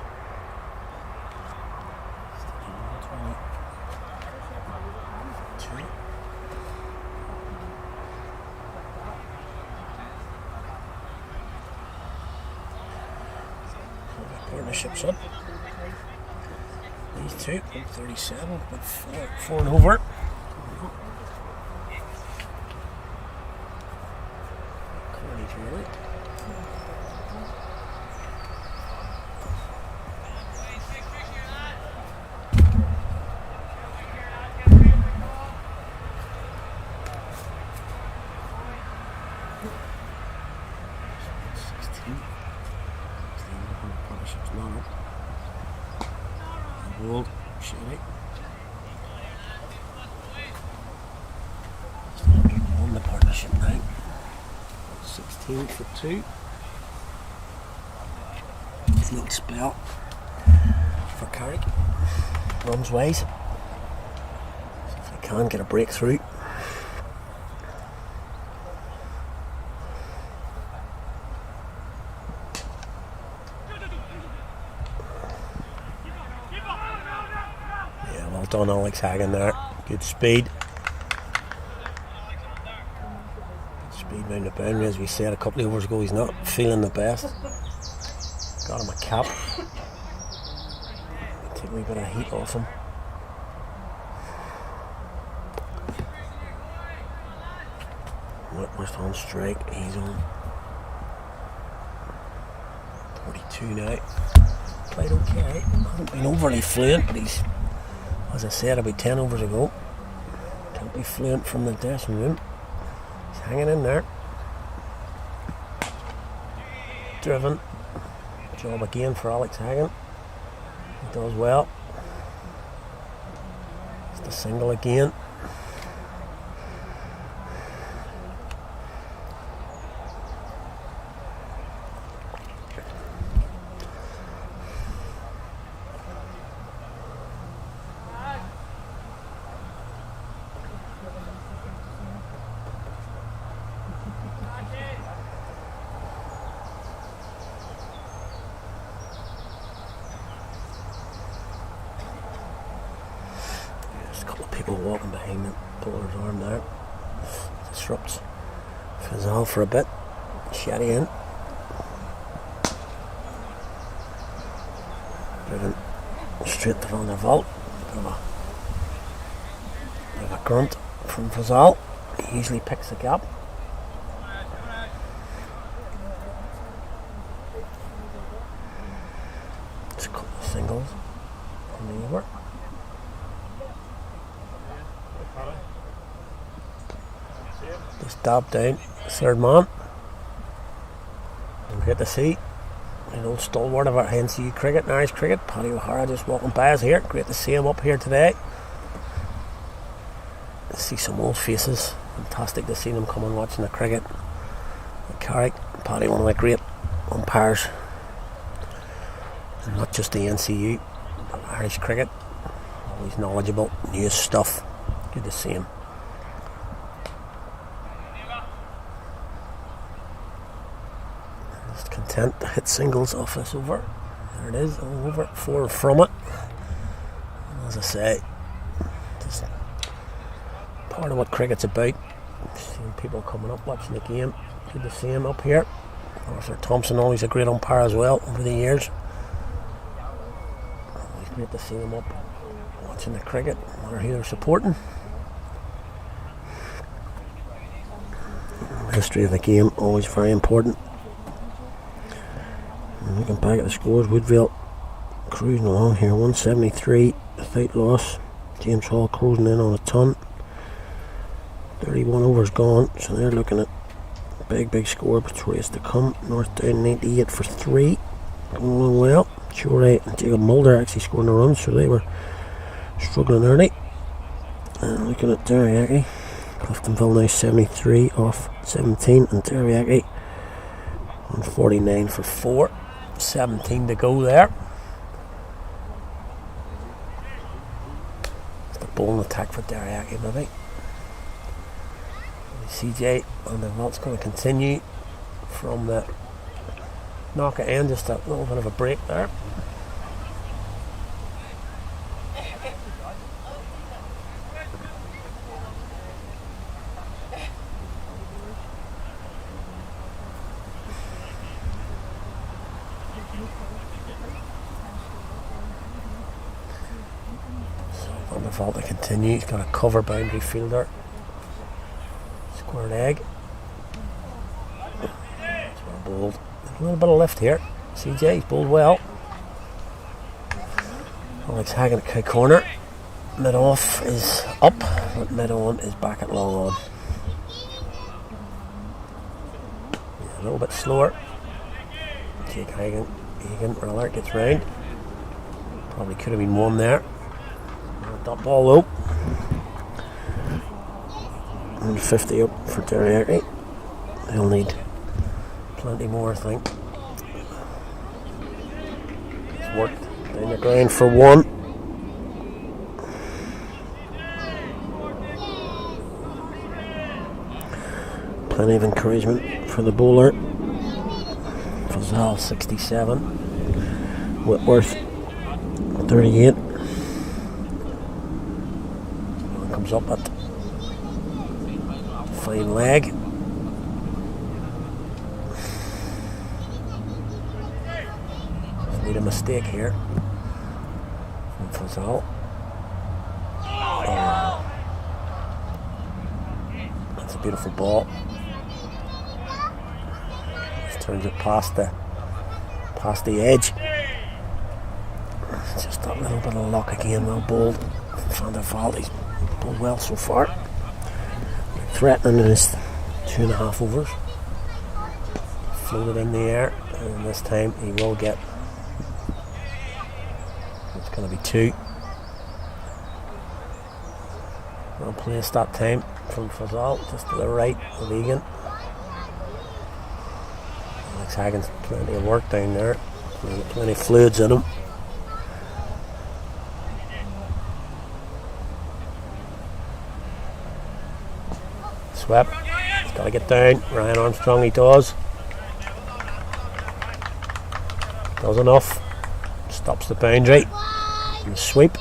Partnerships up. These two, 137, but four and over. Corny, World Shelly. On the partnership now. 16 for 2. Next spell. for Carrick. Runs wise. See if they can get a breakthrough. Yeah, well done, Alex Hagan there. Good speed. Speed round the boundary, as we said a couple of overs ago, he's not feeling the best. Got him a cap. Take a wee bit of heat off him. Whitworth on strike, he's on 42 now. Played okay, hasn't been overly fluent, but he's, as I said about 10 overs ago, can't be fluent from the dressing room. He's hanging in there. Driven. Job again for Alex Hagan. He does well. It's the single again. Walking behind the bowler's arm there. Disrupts Fazal for a bit. Shetty in. Driven straight to Van der Vault. Bit of a grunt from Fazal. He easily picks the gap. It's a couple of singles on the over. Just dab down, third man. And great to see an old stalwart of our NCU cricket and Irish cricket, Paddy O'Hara, just walking by us here. Great to see him up here today. See some old faces. Fantastic to see them coming watching the cricket. Carrick, Paddy, one of the great umpires, and not just the NCU, but Irish cricket. Always knowledgeable, news stuff. Good to see him. Just content to hit singles off this over. There it is, all over, 4 from it. And as I say, just part of what cricket's about. Seeing people coming up watching the game. Good to see him up here. Arthur Thompson, always a great umpire as well over the years. Always great to see him up watching the cricket, no matter who they're supporting. History of the game, always very important. And looking back at the scores, Woodville cruising along here, 173 without loss. James Hall closing in on a ton. 31 overs gone, so they're looking at a big score, but race to come. North down 98 for 3, going along well. Chore and Jacob Mulder actually scoring a run, so they were struggling early. And looking at Derryaghy, Cliftonville now 73 off 17, and Derryaghy on 49 for 4. 17 to go there. It's the bowling attack for Derryaghy, maybe. CJ on the vault's going to continue from the knock at end, just a little bit of a break there. So on the vault to continue, he's got a cover boundary fielder. Square leg. That's well bowled. A little bit of lift here. CJ's bowled well. Alex Hagan at Cow Corner. Mid off is up, but mid on is back at long on. Yeah, a little bit slower. Jake Hagan rather gets round. Probably could have been one there. Dot ball low. 150 up for Derryaghy. He'll need plenty more, I think. It's worked Down the ground for 1. Plenty of encouragement for the bowler. Fazal 67. Whitworth 38. Comes up at fine leg. Just need a mistake here from Fazal. That's a beautiful ball. Just turns it past the edge. Just that little bit of luck again. Well bowled. Van der Vaart, he's bowled well so far. Threatening in his 2.5 overs. Floated in the air, and this time he will get. It's going to be 2. Well placed that time from Fazal, just to the right of Egan. Alex Haggins, plenty of work down there, plenty of fluids in him. Swept. He's got to get down. Ryan Armstrong, he does. Does enough. Stops the boundary. And sweep.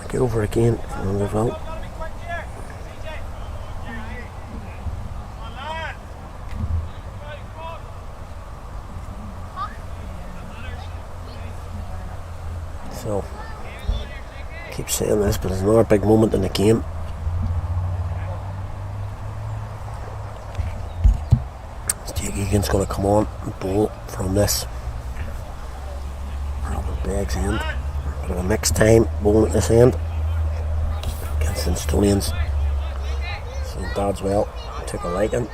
Get over again. On the vote. So. Keep saying this, but it's another big moment in the game. Jake Egan's going to come on and bowl from this Robert Begg's end. Bit of a mixed time bowling at this end against Estonians. St. Dadswell took a liking,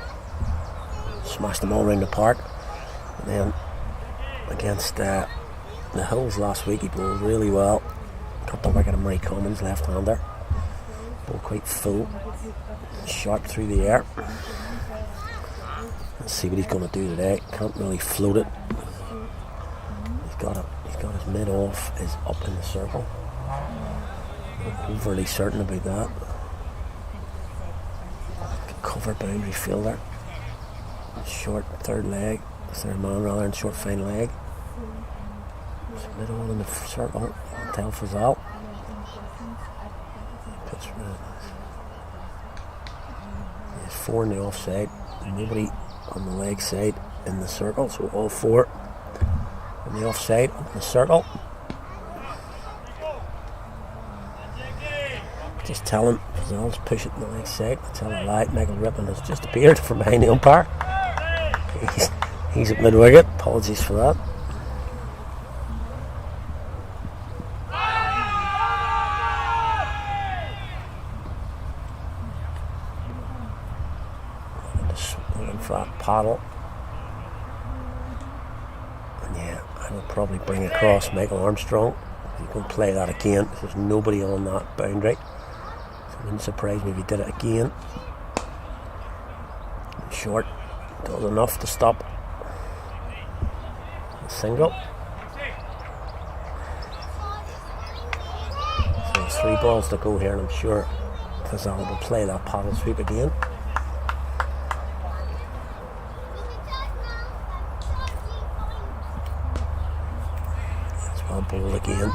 smashed them all around the park, and then against the Hills last week he bowled really well. Cut the wicket of Murray Commons, left-hander. Ball quite full, sharp through the air. Let's see what he's going to do today. Can't really float it. He's got his mid off is up in the circle. Not overly certain about that. Cover boundary fielder. Short third man rather than short fine leg. Mid on in the circle. Tell Fazal. There's 4 in the offside. Nobody on the leg side in the circle, so all 4 on the offside in the circle. Just tell him Fazal's pushing the leg side. Tell a lie. Michael Rippon has just appeared from behind the umpire. He's at mid wicket. Apologies for that. Paddle, and yeah, I would probably bring across Michael Armstrong. You can play that again. There's nobody on that boundary, so it wouldn't surprise me if he did it again. Short does enough to stop a single. So there's 3 balls to go here, and I'm sure Fazal will play that paddle sweep again. Ball again.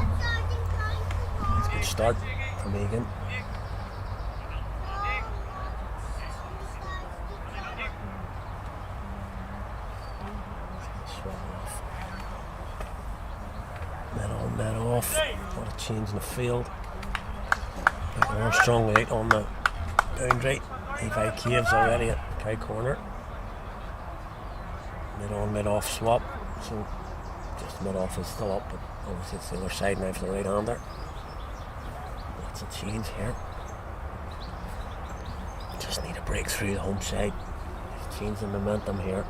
It's a good start from Egan. Net off. What a change in the field. Armstrong out on the boundary. Levi Caves already at Cow corner. Mid on, mid off swap. So just mid off is still up, but obviously it's the other side now for the right hander. Lots of change here. Just need a break through the home side. Change the momentum here.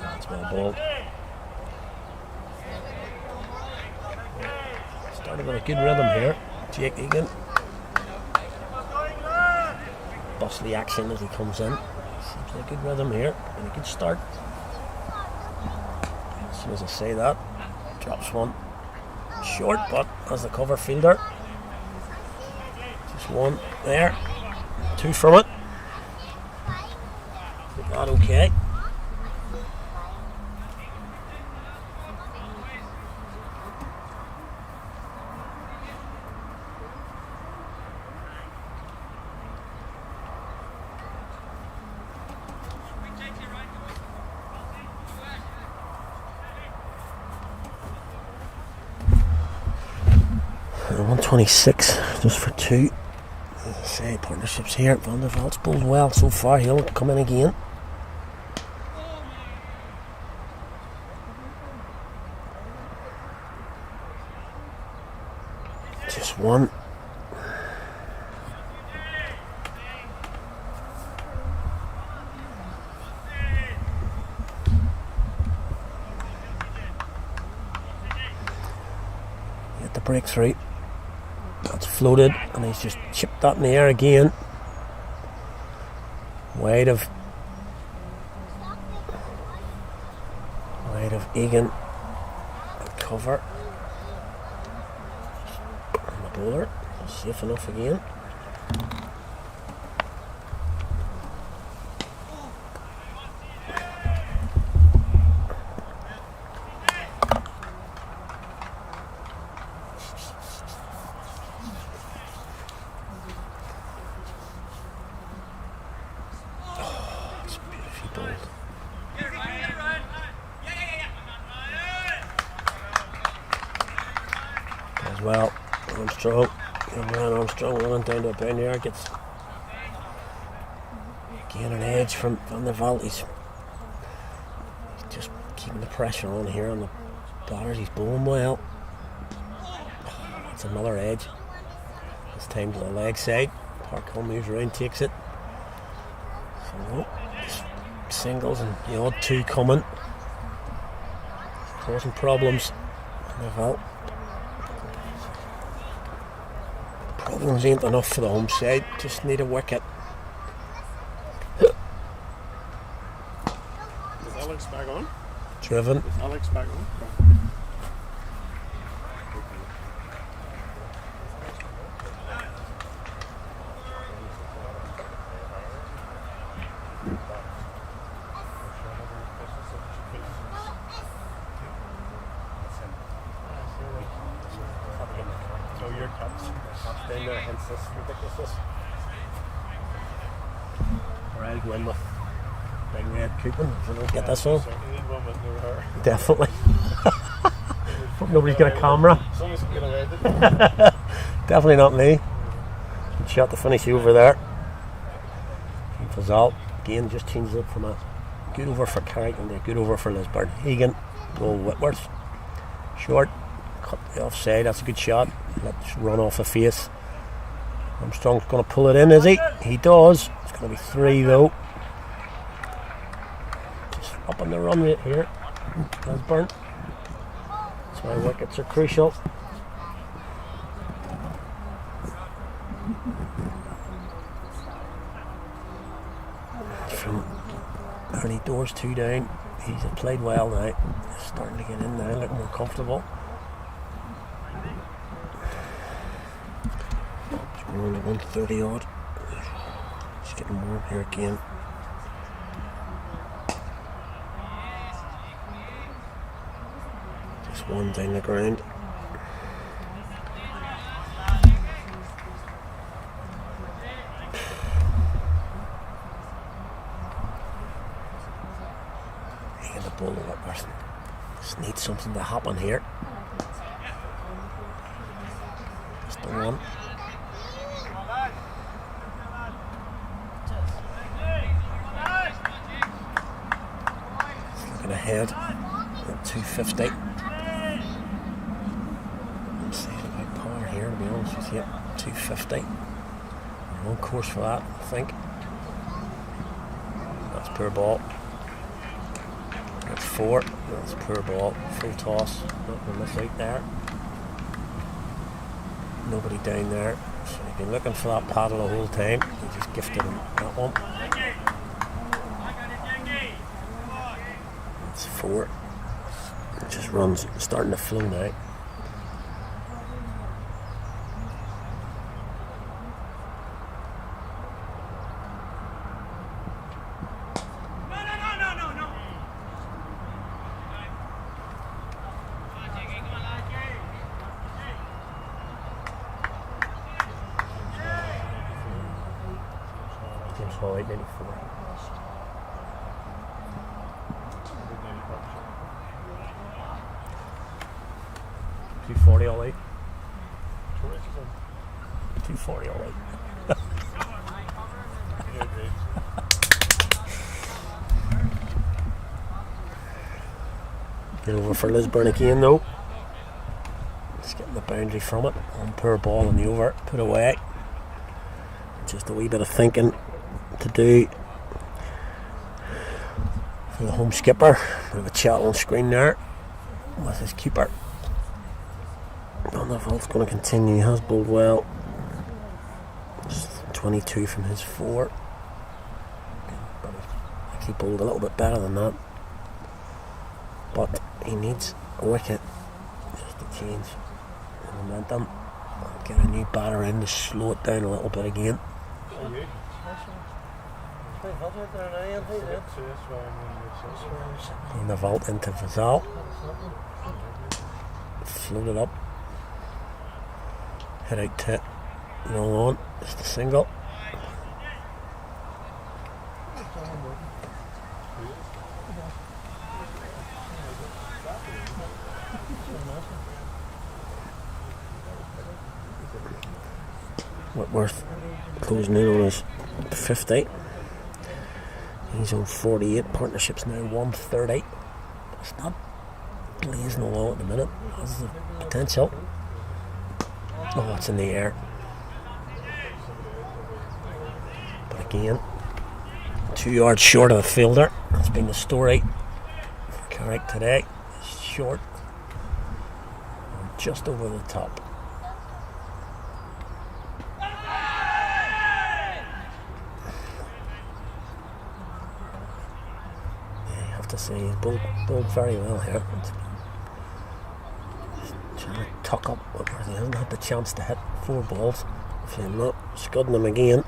That's well bowled. Started with a good rhythm here. Jake Egan. Bustly action as he comes in. Seems like a good rhythm here, and a good start. As soon as I say that, drops one short, but as the cover fielder, just one there, two from it. Is that okay? And 126 just for two. As I say, partnerships here. Van der Velt's bowled well so far. He'll come in again. Just one. Get the breakthrough. That's floated, and he's just chipped that in the air again. Wide of Egan. Cover. And the bowler. Safe enough again. As well, Armstrong, Ryan Armstrong running down to a boundary yard, gets again an edge from Van der Veld. He's just keeping the pressure on here on the batters. He's bowling well. That's another edge. This time to the leg side. Parkhill moves around, takes it. So singles and the odd two coming, causing problems. Van der Veld. Problems ain't enough for the home side, just need a wicket. Is Alex back on? Driven. Is Alex back on? Oh, your cuts. Down there, hence this ridiculousness. Or I'll go in with big red coupon if I don't get this one. So you need one with no hair. Definitely. Hope nobody's got a camera. Someone's going to get away with it. Definitely not me. Good shot to finish over there. And Fazal again just changes it from a good over for Carrick and a good over for Lisburn. Egan, goal Whitworth. Short, cut the offside, that's a good shot. Let's run off the face. Armstrong's going to pull it in, is he? He does. It's going to be three though. Just up on the run rate here. Lisburn. That's why wickets are crucial. From Ernie Doors two down. He's played well now. He's starting to get in now, looking more comfortable. We're on at 130 odd. Just getting warm here again. Just one down the ground. And the ball of Whitworth. Just needs something to happen here. Just the one. Ahead at 250. I'm saying about power here, to be honest with you. 250. We're on course for that, I think. That's poor ball. That's four. That's poor ball. Full toss. Not going to miss out there. Nobody down there. So he's been looking for that paddle the whole time. He just gifted him that one. 4. It just runs, starting to flow now. James Hall 894. $240 all eight. 240 all eight. Get over for Lisburn again though. Just getting the boundary from it. On poor ball in the over, put away. Just a wee bit of thinking to do for the home skipper. Bit of a chat on screen there with his keeper. Vandervelt's going to continue. He has bowled well. Just 22 from his 4. He bowled a little bit better than that. But he needs a wicket just to change the momentum. Get a new batter in to slow it down a little bit again. And the vault into Vazal. Floated up. Head out to long on. Just a single. Whitworth closing in on his 50. He's on 48. Partnership's now 130. It's not blazing along at the minute. Has the potential. Oh, it's in the air. But again, 2 yards short of the fielder. That's been the story for Carrick today. Short. Just over the top. To say he's bowled very well here. Just trying to tuck up Whitworth. He hasn't had the chance to hit 4 balls. If I'm not scudding him again.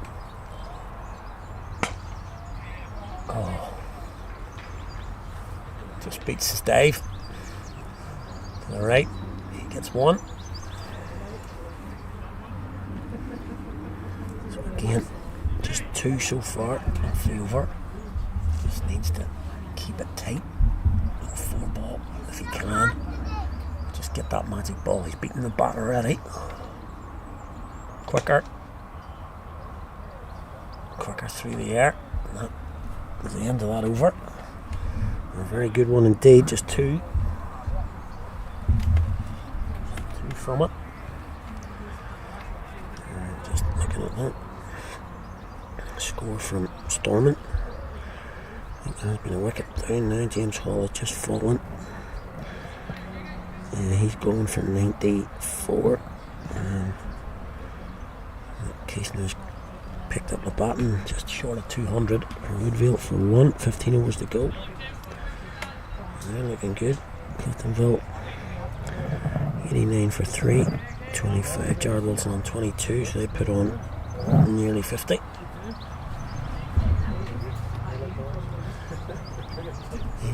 Oh, just beats his dive. To the right, he gets 1. So again, just 2 so far off the over. Just needs to keep it tight. 4 ball if he can. Just get that magic ball. He's beaten the bat already. Quicker through the air. And that was the end of that over. A very good one indeed. Just 2 from it. And just looking at that. Score from Stormont. There's been a wicket down now. James Hall has just fallen. He's going for 94. Casey's picked up the baton just short of 200 for Woodville for 1. 15 overs to go. They're looking good. Cliftonville 89 for 3. 25. Jared Wilson on 22, so they put on nearly 50.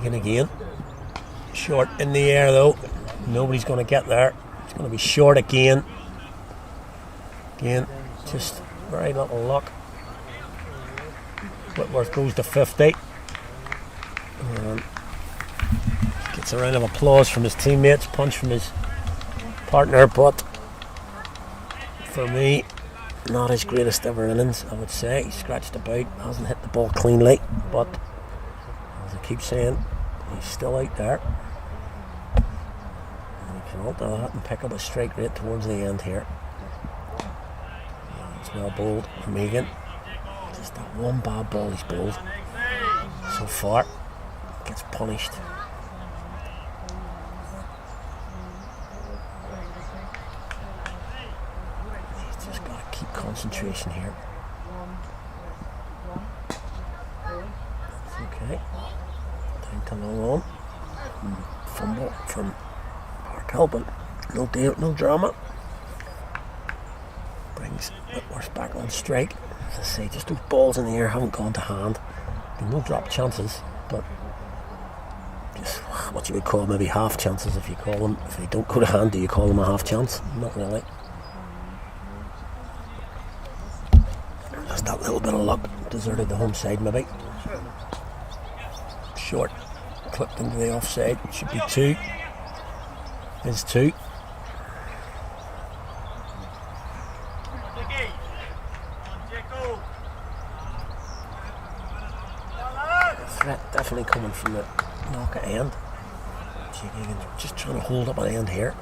Again, short in the air though. Nobody's going to get there. It's going to be short again. Again, just very little luck. Whitworth goes to 50. And gets a round of applause from his teammates, punch from his partner, but for me, not his greatest ever innings, I would say. He scratched about, hasn't hit the ball cleanly, but as I keep saying, he's still out there. And he can alter that and pick up a strike rate towards the end here. It's well bowled from Egan. Just that one bad ball he's bowled so far. Gets punished. He's just got to keep concentration here. It's okay. Time to long on. fumble from Parkhill, but no drama. Brings Whitworth back on strike. As I say, just those balls in the air haven't gone to hand. No drop chances, but just what you would call maybe half chances if you call them. If they don't go to hand, do you call them a half chance? Not really. Just that little bit of luck deserted the home side maybe. Short, clipped into the offside. Should be 2. Is 2. Threat definitely coming from the knock at end. Just trying to hold up an end here.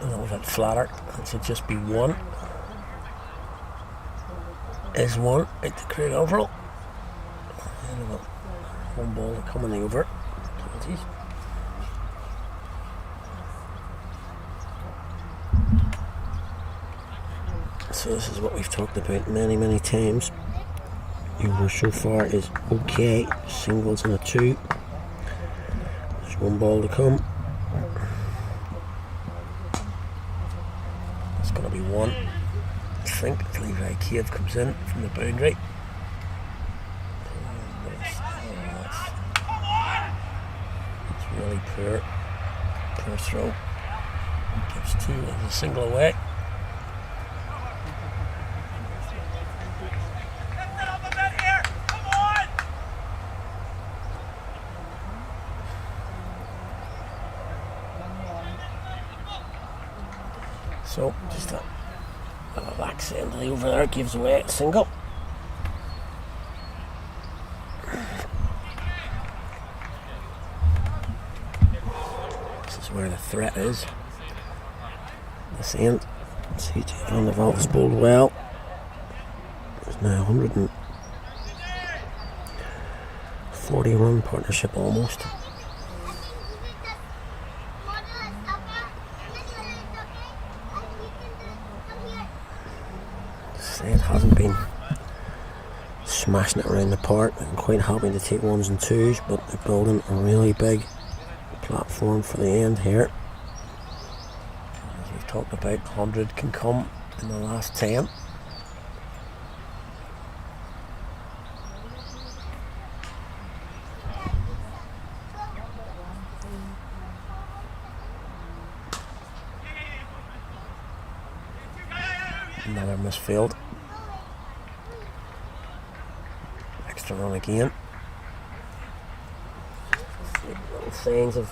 A little bit flatter. That should just be 1. Is 1 out to Craig overall. And about 1 ball to come in the over. Penalties. So this is what we've talked about many times. Over so far is okay. Singles and a 2. There's 1 ball to come. It's going to be 1. I think if Levi Cave comes in from the boundary. It's really poor throw. Gives 2 as a single away. So just a relax end over there, gives away a single. This is where the threat is. This end. CJ Van der Valk has bowled well. There's now 140 run partnership almost. It hasn't been smashing it around the park. I'm quite happy to take 1s and 2s, but they're building a really big platform for the end here. As we've talked about, 100 can come in the last 10. Another misfield. Extra run again. Little signs of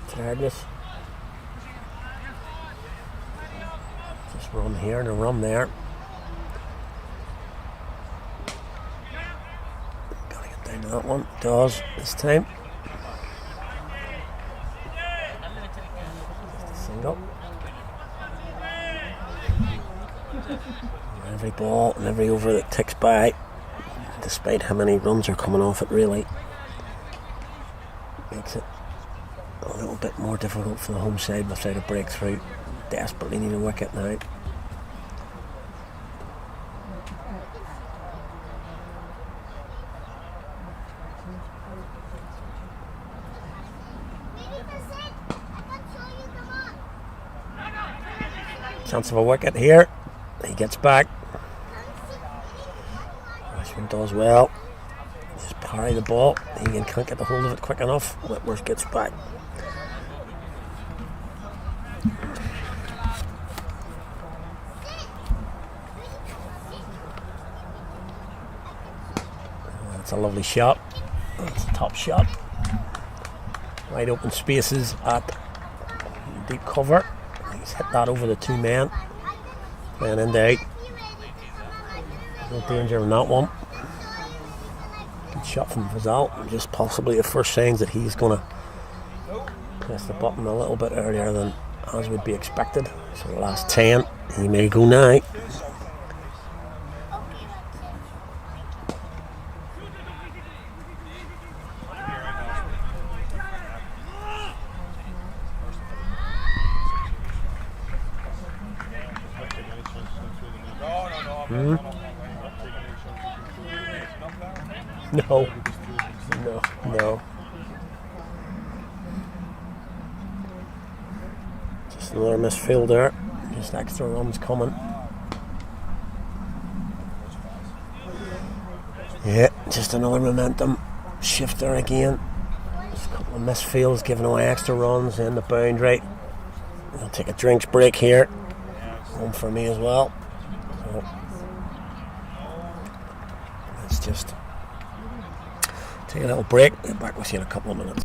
tiredness. Just run here and a run there. Gotta get down to that one. Does this time. Just a single. Every ball and every over that ticks by, despite how many runs are coming off it, really makes it a little bit more difficult for the home side without a breakthrough. Desperately need a wicket now. Chance of a wicket here. He gets back. Westman does well. Just parry the ball. Egan can't get the hold of it quick enough. Whitworth gets back. That's a lovely shot. That's a top shot. Wide open spaces at deep cover. He's hit that over the 2 men. And in the 8. No danger in that one. Good shot from Vizal. Just possibly the first signs that he's going to press the button a little bit earlier than as would be expected. So the last 10, he may go now. No. Just another misfield there. Just extra runs coming. Yeah, just another momentum shifter again. Just a couple of misfields giving away extra runs in the boundary. I'll take a drinks break here. One for me as well. So let's just take a little break. Get back with you in a couple of minutes.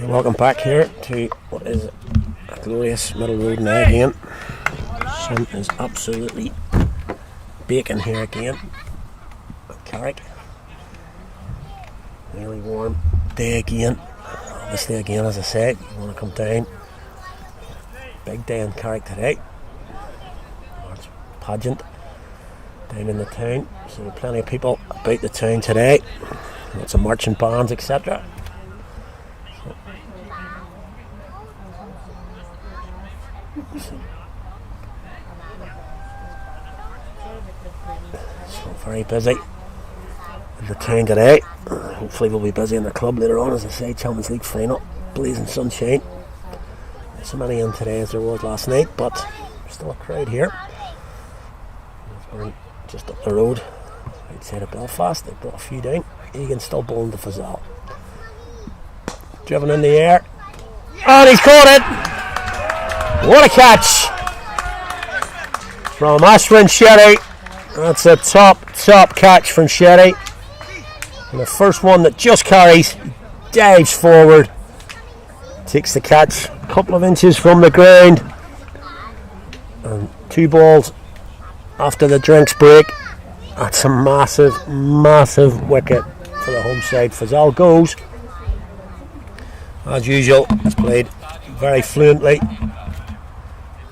Welcome back here to what is a glorious middle road now again. Sun is absolutely baking here again at Carrick. Really warm day again. Obviously again, as I said, you want to come down. Big day in Carrick today. March pageant down in the town. So plenty of people about the town today. Lots of marching bands, etc. So very busy in the town today. Hopefully we'll be busy in the club later on, as I say. Champions League final, blazing sunshine. Not so many in today as there was last night, but still a crowd here. We're just up the road outside of Belfast. They brought a few down. Egan's still bowling to Fazal. Driven in the air, and he's caught it. What a catch from Ashwin Shetty. That's a top catch from Shetty. And the first one that just carries, dives forward, takes the catch a couple of inches from the ground, and 2 balls after the drinks break. That's a massive wicket for the home side. Fazal goes, as usual. He's played very fluently,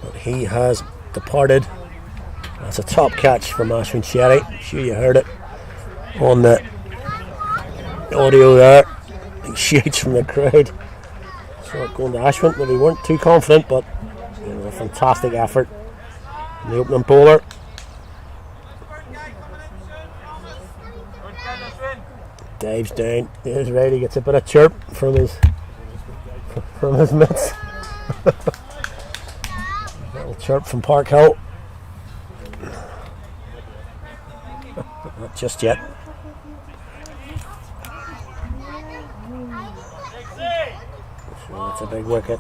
but he has departed. That's a top catch from Ashwin Shetty. I'm sure you heard it on the audio there. He shoots from the crowd. Saw it going to Ashwin, but we weren't too confident, but it was a fantastic effort from the opening bowler. Dives down, is ready, gets a bit of chirp from his mitts. Little chirp from Park Hill. Not just yet. So that's a big wicket.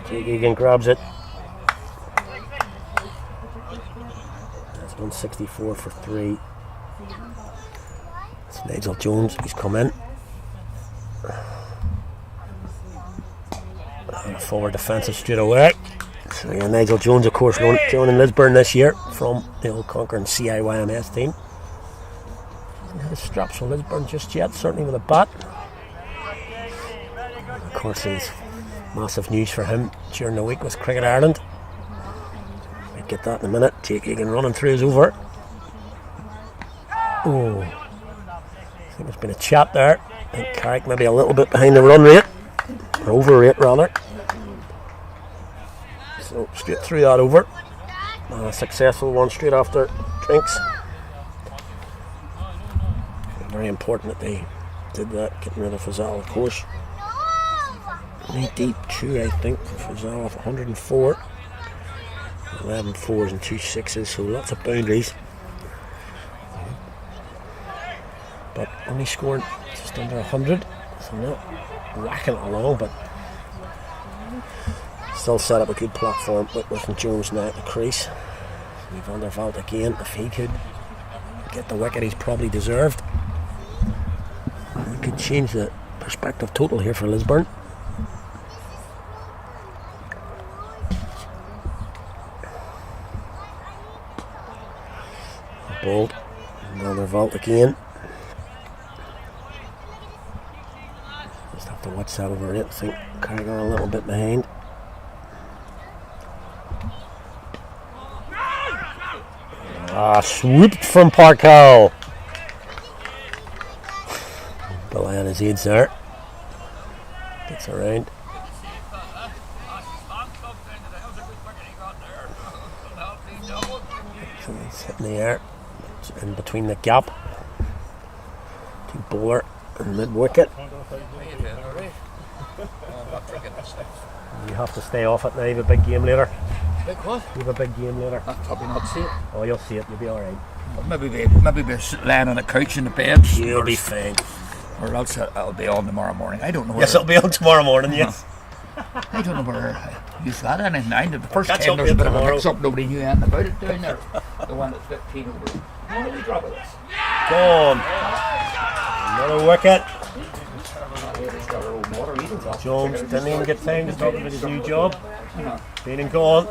Jake Egan grabs it. That's 164 for 3. It's Nigel Jones, he's come in. And a forward defensive straight away. So yeah, Nigel Jones, of course, joining Lisburn this year from the old Conquering CIYMS team. Hasn't had his straps from Lisburn just yet, certainly with a bat. Of course, it's massive news for him during the week was Cricket Ireland. We'll get that in a minute. Jake Egan running through his over. Oh, I think there's been a chat there. I think Carrick maybe a little bit behind the run rate, or over rate rather. So straight through that over. A successful one straight after drinks. Very important that they did that, getting rid of Fazal, of course. 92, I think, for Fazal off 104. 11 fours and 2 sixes, so lots of boundaries. But only scoring just under 100, so not whacking it along, but still set up a good platform. Whitworth and Jones now at the crease. Van der Vault again, if he could get the wicket he's probably deserved, we could change the perspective total here for Lisburn. Bowled, Van der Vault again. Just have to watch that over it. I think Carrick are a little bit behind. Swooped from Parkhill. Belay on his aids there. Gets around. So he's hitting the air. It's in between the gap. To bowler and mid wicket. You have to stay off it now. You have a big game later. Big what? You have a big game later. I'll probably not see it. Oh, you'll see it. You'll be alright. Maybe be laying on a couch in the bed. You'll be fine. Or else it'll be on tomorrow morning. I don't know. Yes, it'll be on tomorrow morning, yes. I don't know where you've got anything. I did the first Catch 10 up there's a with bit of a tomorrow. mix up. Nobody knew anything about it down there. The one that's 15 over. Why don't we drop it? Go on. Another wicket. Jones didn't even get time to talk about his new job. Been and gone.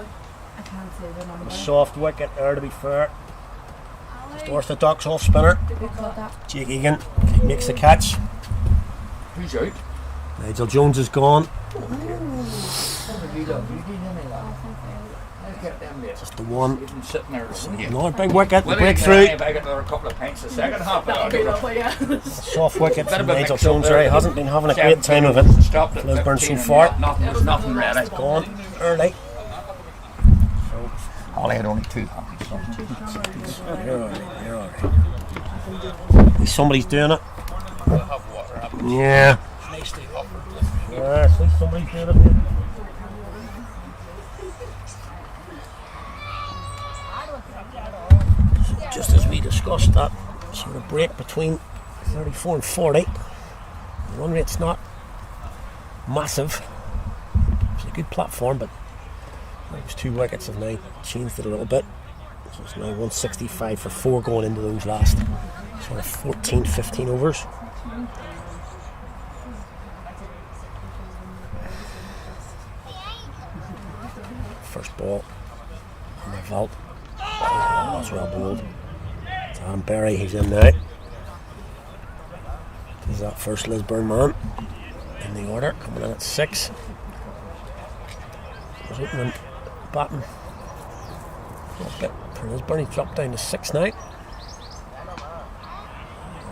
A soft wicket there, to be fair. Just orthodox off spinner. Jake Egan makes the catch. Who's out? Nigel Jones is gone. Just the one. He's been sitting there. Another big wicket. Breakthrough. If I get another couple of pints the second half. Soft wicket Bit from of a Nigel mix-up Jones there. there. He hasn't been having a great time of it. Stopped at Lisburn so 15 far. and there's nothing ready. Gone early. Holly had only 2 hands. You're alright. Somebody's doing it. Yeah. Yeah, see, somebody's doing it. Just as we discussed, that sort of break between 34 and 40. The run rate's not massive. It's a good platform, but those 2 wickets have now changed it a little bit. So it's now 165 for 4 going into those last sort of 14, 15 overs. First ball on the vault. Oh, that's well bowled. It's Adam Berry, he's in now. He's that first Lisburn man in the order, coming in at 6. He's opening, batting. A bit for Lisburn, he's dropped down to 6 now.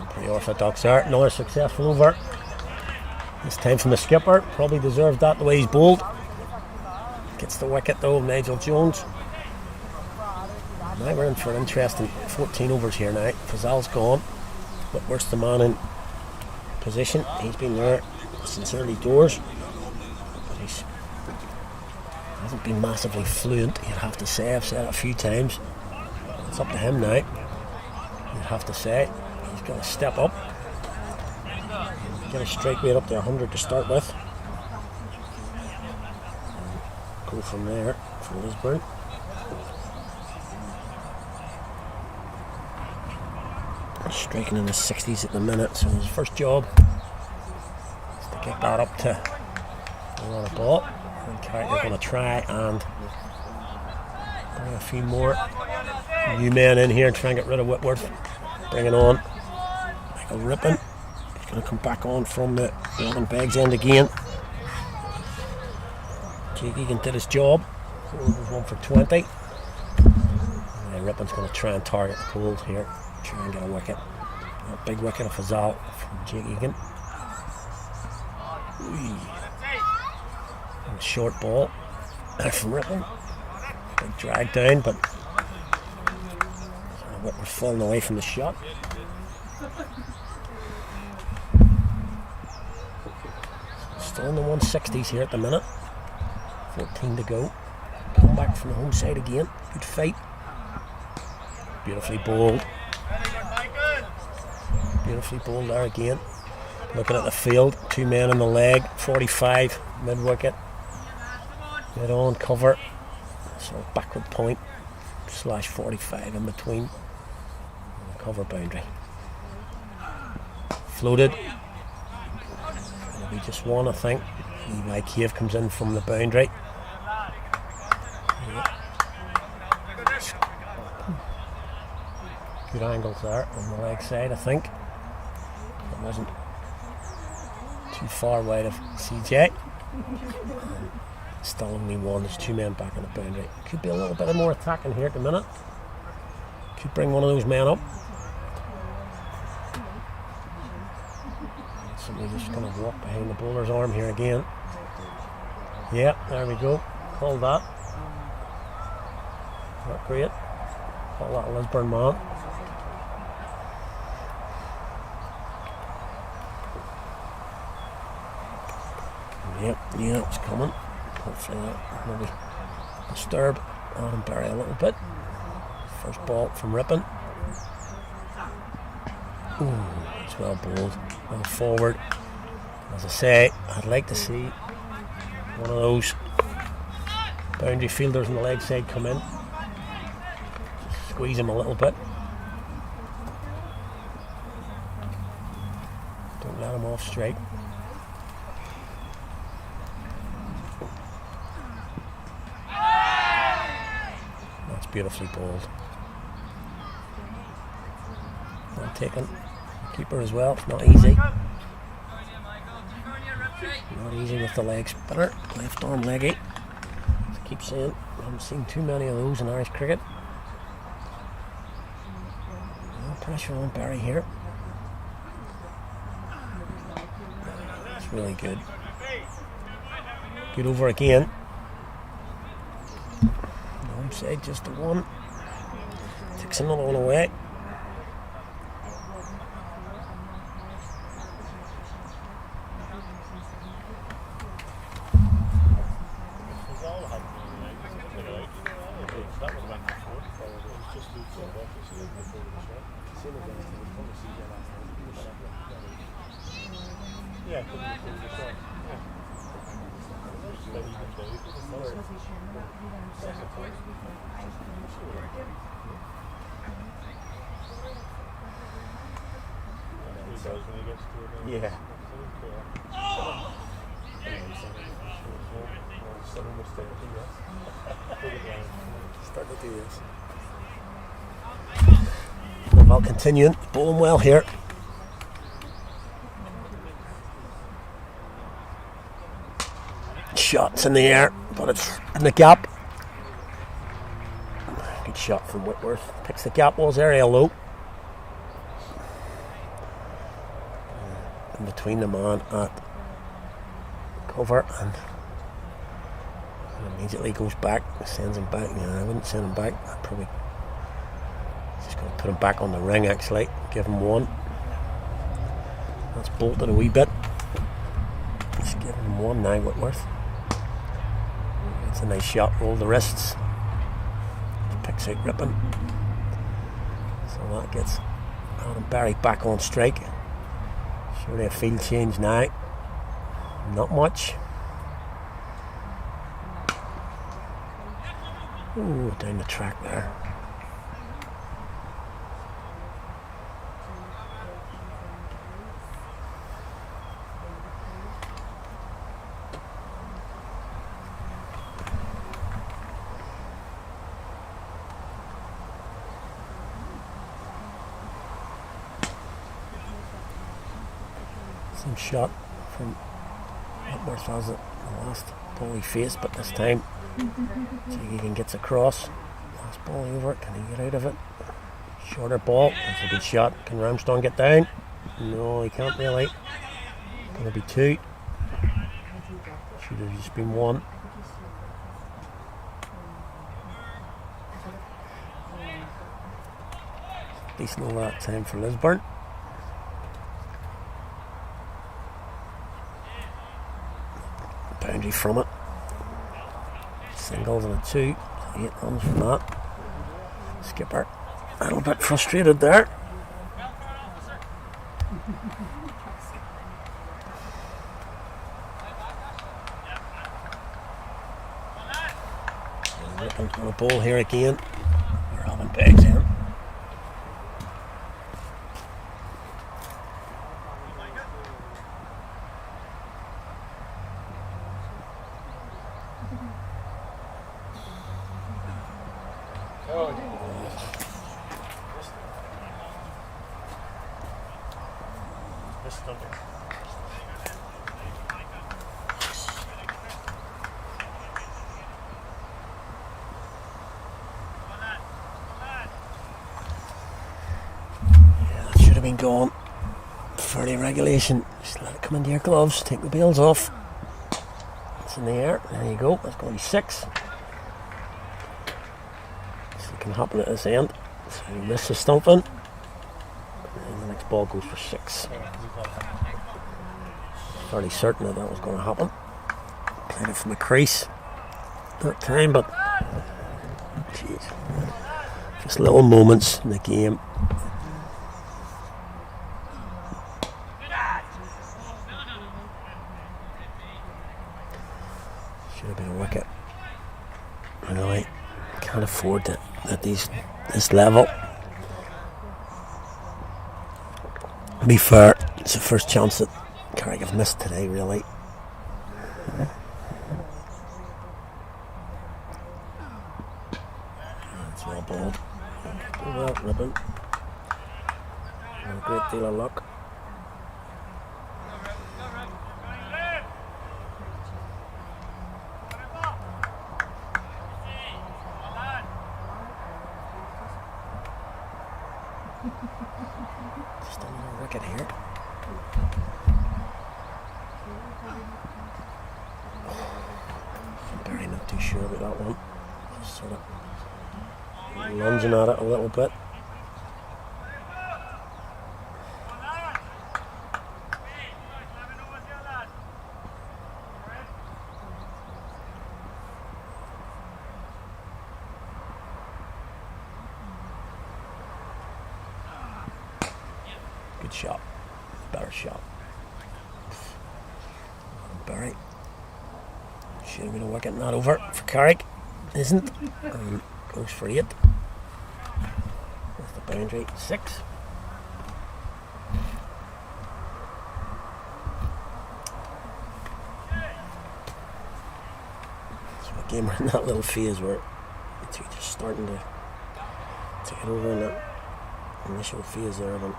Pretty orthodox there. Another successful over. This time from the skipper, probably deserved that the way he's bowled. Gets the wicket though, Nigel Jones. Now we're in for an interesting 14 overs here now. Fazal's gone, but where's the man in position? He's been there since early doors. But he hasn't been massively fluent, you'd have to say. I've said it a few times. It's up to him now. You'd have to say. He's got to step up. Get a strike rate up to 100 to start with. Go from there for Lisburn. Striking in the 60s at the minute, so his first job is to get that up to a lot of ball. And Carrickfergus going to try and bring a few more new men in here and try and get rid of Whitworth. Bringing on Michael Rippon. He's going to come back on from the 11 bags end again. Jake Egan did his job. There's 1 for 20. And Rippon's going to try and target the poles here. Try and get a wicket. A big wicket of Fazal from Jake Egan. And a short ball from Rippon. Big drag down, but Whitworth falling away from the shot. Still in the 160s here at the minute. 14 to go. Come back from the home side again. Good fight. Beautifully bowled. Beautifully bowled there again. Looking at the field, 2 men in the leg, 45 mid wicket, mid on cover, so backward point / 45 in between and the cover boundary. Floated. It'll be just 1, I think. Levi Cave comes in from the boundary. Good angles there on the leg side, I think. It wasn't too far wide of CJ. Still only 1, there's 2 men back in the boundary. Could be a little bit more attacking here at the minute. Could bring one of those men up. Somebody just going to walk behind the bowler's arm here again. Yeah, there we go. Call that. Not great. Call that a Lisburn man. Yeah, it's coming. Hopefully that maybe disturb Adam Berry a little bit. First ball from Rippon. Ooh, it's well bowled. Well forward. As I say, I'd like to see one of those boundary fielders on the leg side come in. Just squeeze him a little bit. Don't let him off straight. beautifully bowled. Well taken. Keeper as well. It's not easy. Not easy with the leg spinner. Left arm leggy. As I keep saying, I haven't seen too many of those in Irish cricket. No pressure on Barry here. It's really good. Good over again. No onside, just the one. Takes another one away. Yeah. Start to do this. Well, continuing, bowling well here. Shots in the air, but it's in the gap. Good shot from Whitworth. Picks the gap, was area low. In between the man at cover and immediately goes back, sends him back. Yeah, I wouldn't send him back. I'd probably just going to put him back on the ring actually. Give him one. That's bolted a wee bit. Just give him one now, Whitworth. It's a nice shot, roll the wrists. Picks out ripping. So that gets Adam Barry back on strike. Surely a field change now. Not much. Ooh, down the track there. Some shot from Whitworth as it the last ball he faced, but this time Jiggy gets across. Last ball over it, can he get out of it? Shorter ball, that's a good shot. Can Ramston get down? No, he can't really. Gonna be two. Should have just been one. Decent over that time for Lisburn. Boundary from it. Singles and a 2. 8 runs from that. Skipper a little bit frustrated there. Rippin's going to bowl here again. Robin Beggs in. Been gone. Fairly regulation. Just let it come into your gloves. Take the bails off. It's in the air. There you go. That's going to be 6. So it can happen at this end. So you miss the stumping. And the next ball goes for 6. Fairly certain that was going to happen. Played it from the crease that time, but geez, just little moments in the game. Should have been a wicket. Really, can't afford it at this level. To be fair, it's the first chance that Carrick have missed today, really. That's Lisburn. And a great deal of luck. Just another wicket here. Very not too sure about that one. Just sort of lunging at it a little bit. Good shot. Better shot. Barry. Should have been a wicket, not over for Carrick. Isn't. Goes for 8. That's the boundary. 6. So a game in that little phase where it's just starting to get over in that initial phase there. But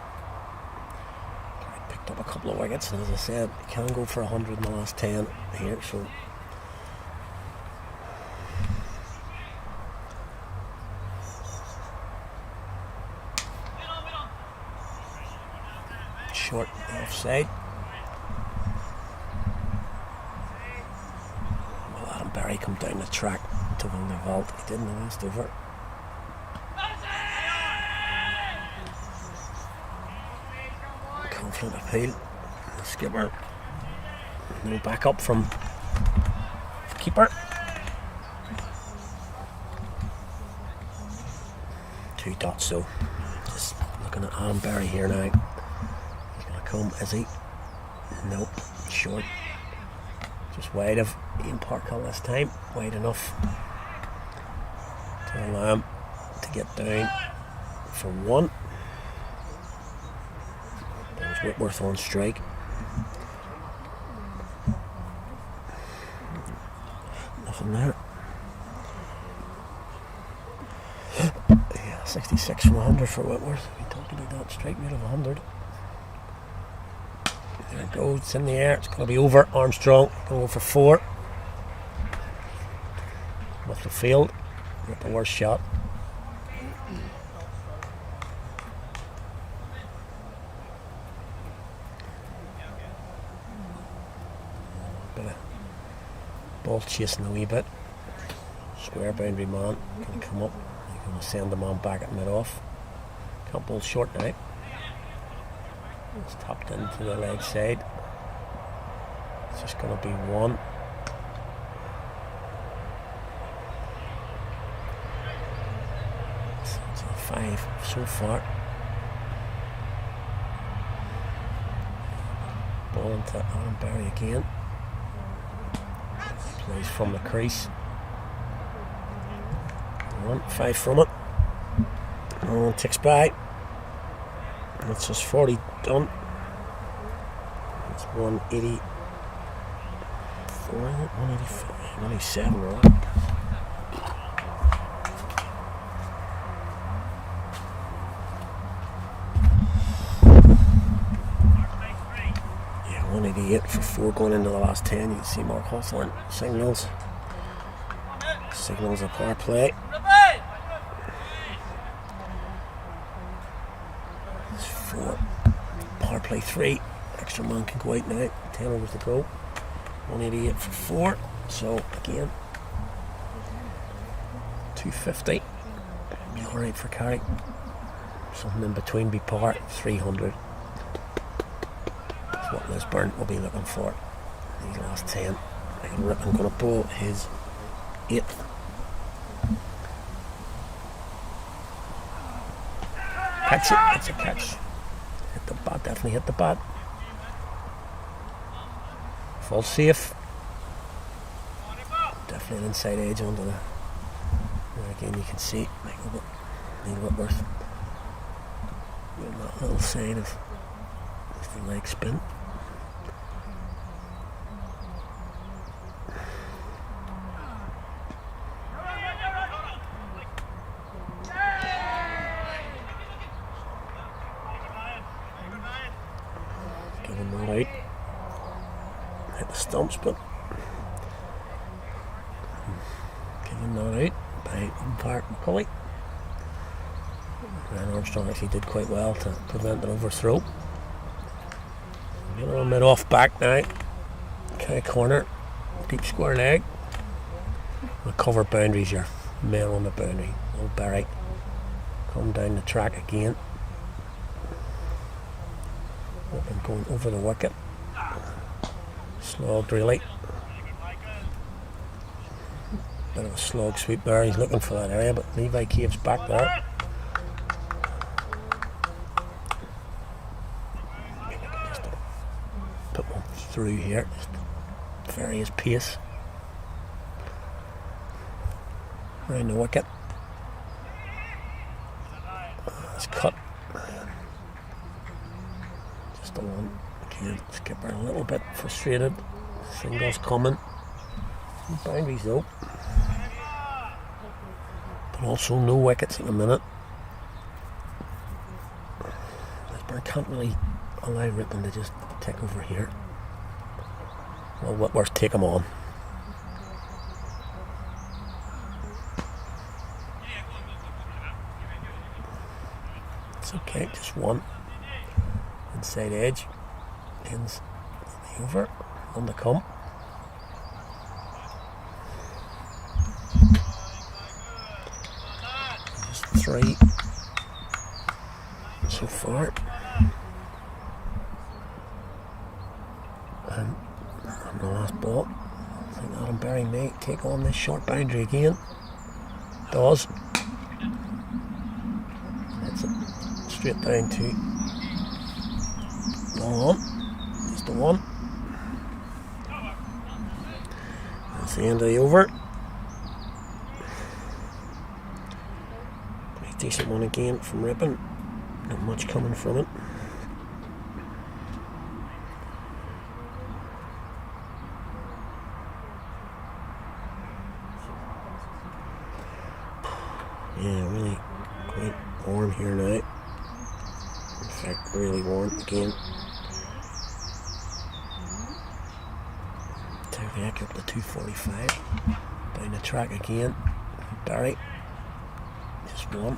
Carrick picked up a couple of wickets, and as I said, he can go for 100 in the last 10 here. So. Short offside. We'll let Barry come down the track to win the vault. He didn't the last over. Confident appeal. The skipper. No backup from the keeper. 2 dots though. Just looking at Adam Barry here now. Come, is he? Nope, short. Just wide of Ian Parkhill this time. Wide enough to allow him to get down for 1. There's Whitworth on strike. Nothing there. Yeah, 66 from 100 for Whitworth. We talked about that strike rate of 100. There it goes, it's in the air, it's going to be over. Armstrong going to go for 4. With the field, not the worst shot. Bit of ball chasing a wee bit. Square boundary man going to come up. He's going to send the man back at mid-off. Can't bowl short now. It's tapped into the leg side. It's just going to be 1. So it's a 5 so far. Ball into Alan Barry again. Plays from the crease. 5 from it. Oh, ticks by. That's just 40 done. It's 184, 185, 187, right? Yeah, 188 for 4 going into the last 10. You can see Mark Hawthorne signals a power play. Power play 3. Extra man can go out now. 10 overs to go. 188 for 4. So again, 250. Be alright for Carrick. Something in between be par. 300. That's what Lisburn will be looking for. These last 10. I'm going to bowl his 8th. Catch it. That's a catch. Hit the bat, definitely hit the bat. Full safe. Definitely an inside edge onto the. And again, you can see Neil Whitworth with that little sign of the leg spin. Given not out. Hit the stumps, but given not out by umpire Pulley. Ryan Armstrong actually did quite well to prevent an overthrow. Get on mid off back now. Okay, corner, deep square leg. The cover boundaries, your men on the boundary. Old Barry come down the track again. Whipping going over the wicket. Slogged really. Bit of a slog sweep there. He's looking for that area, but Levi Cave's back there. Just put one through here. Just vary his pace. Round the wicket. It's cut. Just the one. Again, skipper a little bit frustrated. Singles coming. Boundaries though. But also no wickets at the minute. Lisburn can't really allow Ripon to just take over here. Well, Whitworth take him on. It's okay, just one. Inside edge. Ends the over. On the come. Just 3 so far. And on the last ball, I think Adam Berry may take on this short boundary again. Does. Hits it straight down to ball on. Just the one. That's the end of the over. Pretty decent one again from Ripon. Not much coming from it. Yeah, really quite warm here now. In fact, really warm again. Back up to 245. Down the track again. Barry. Just one.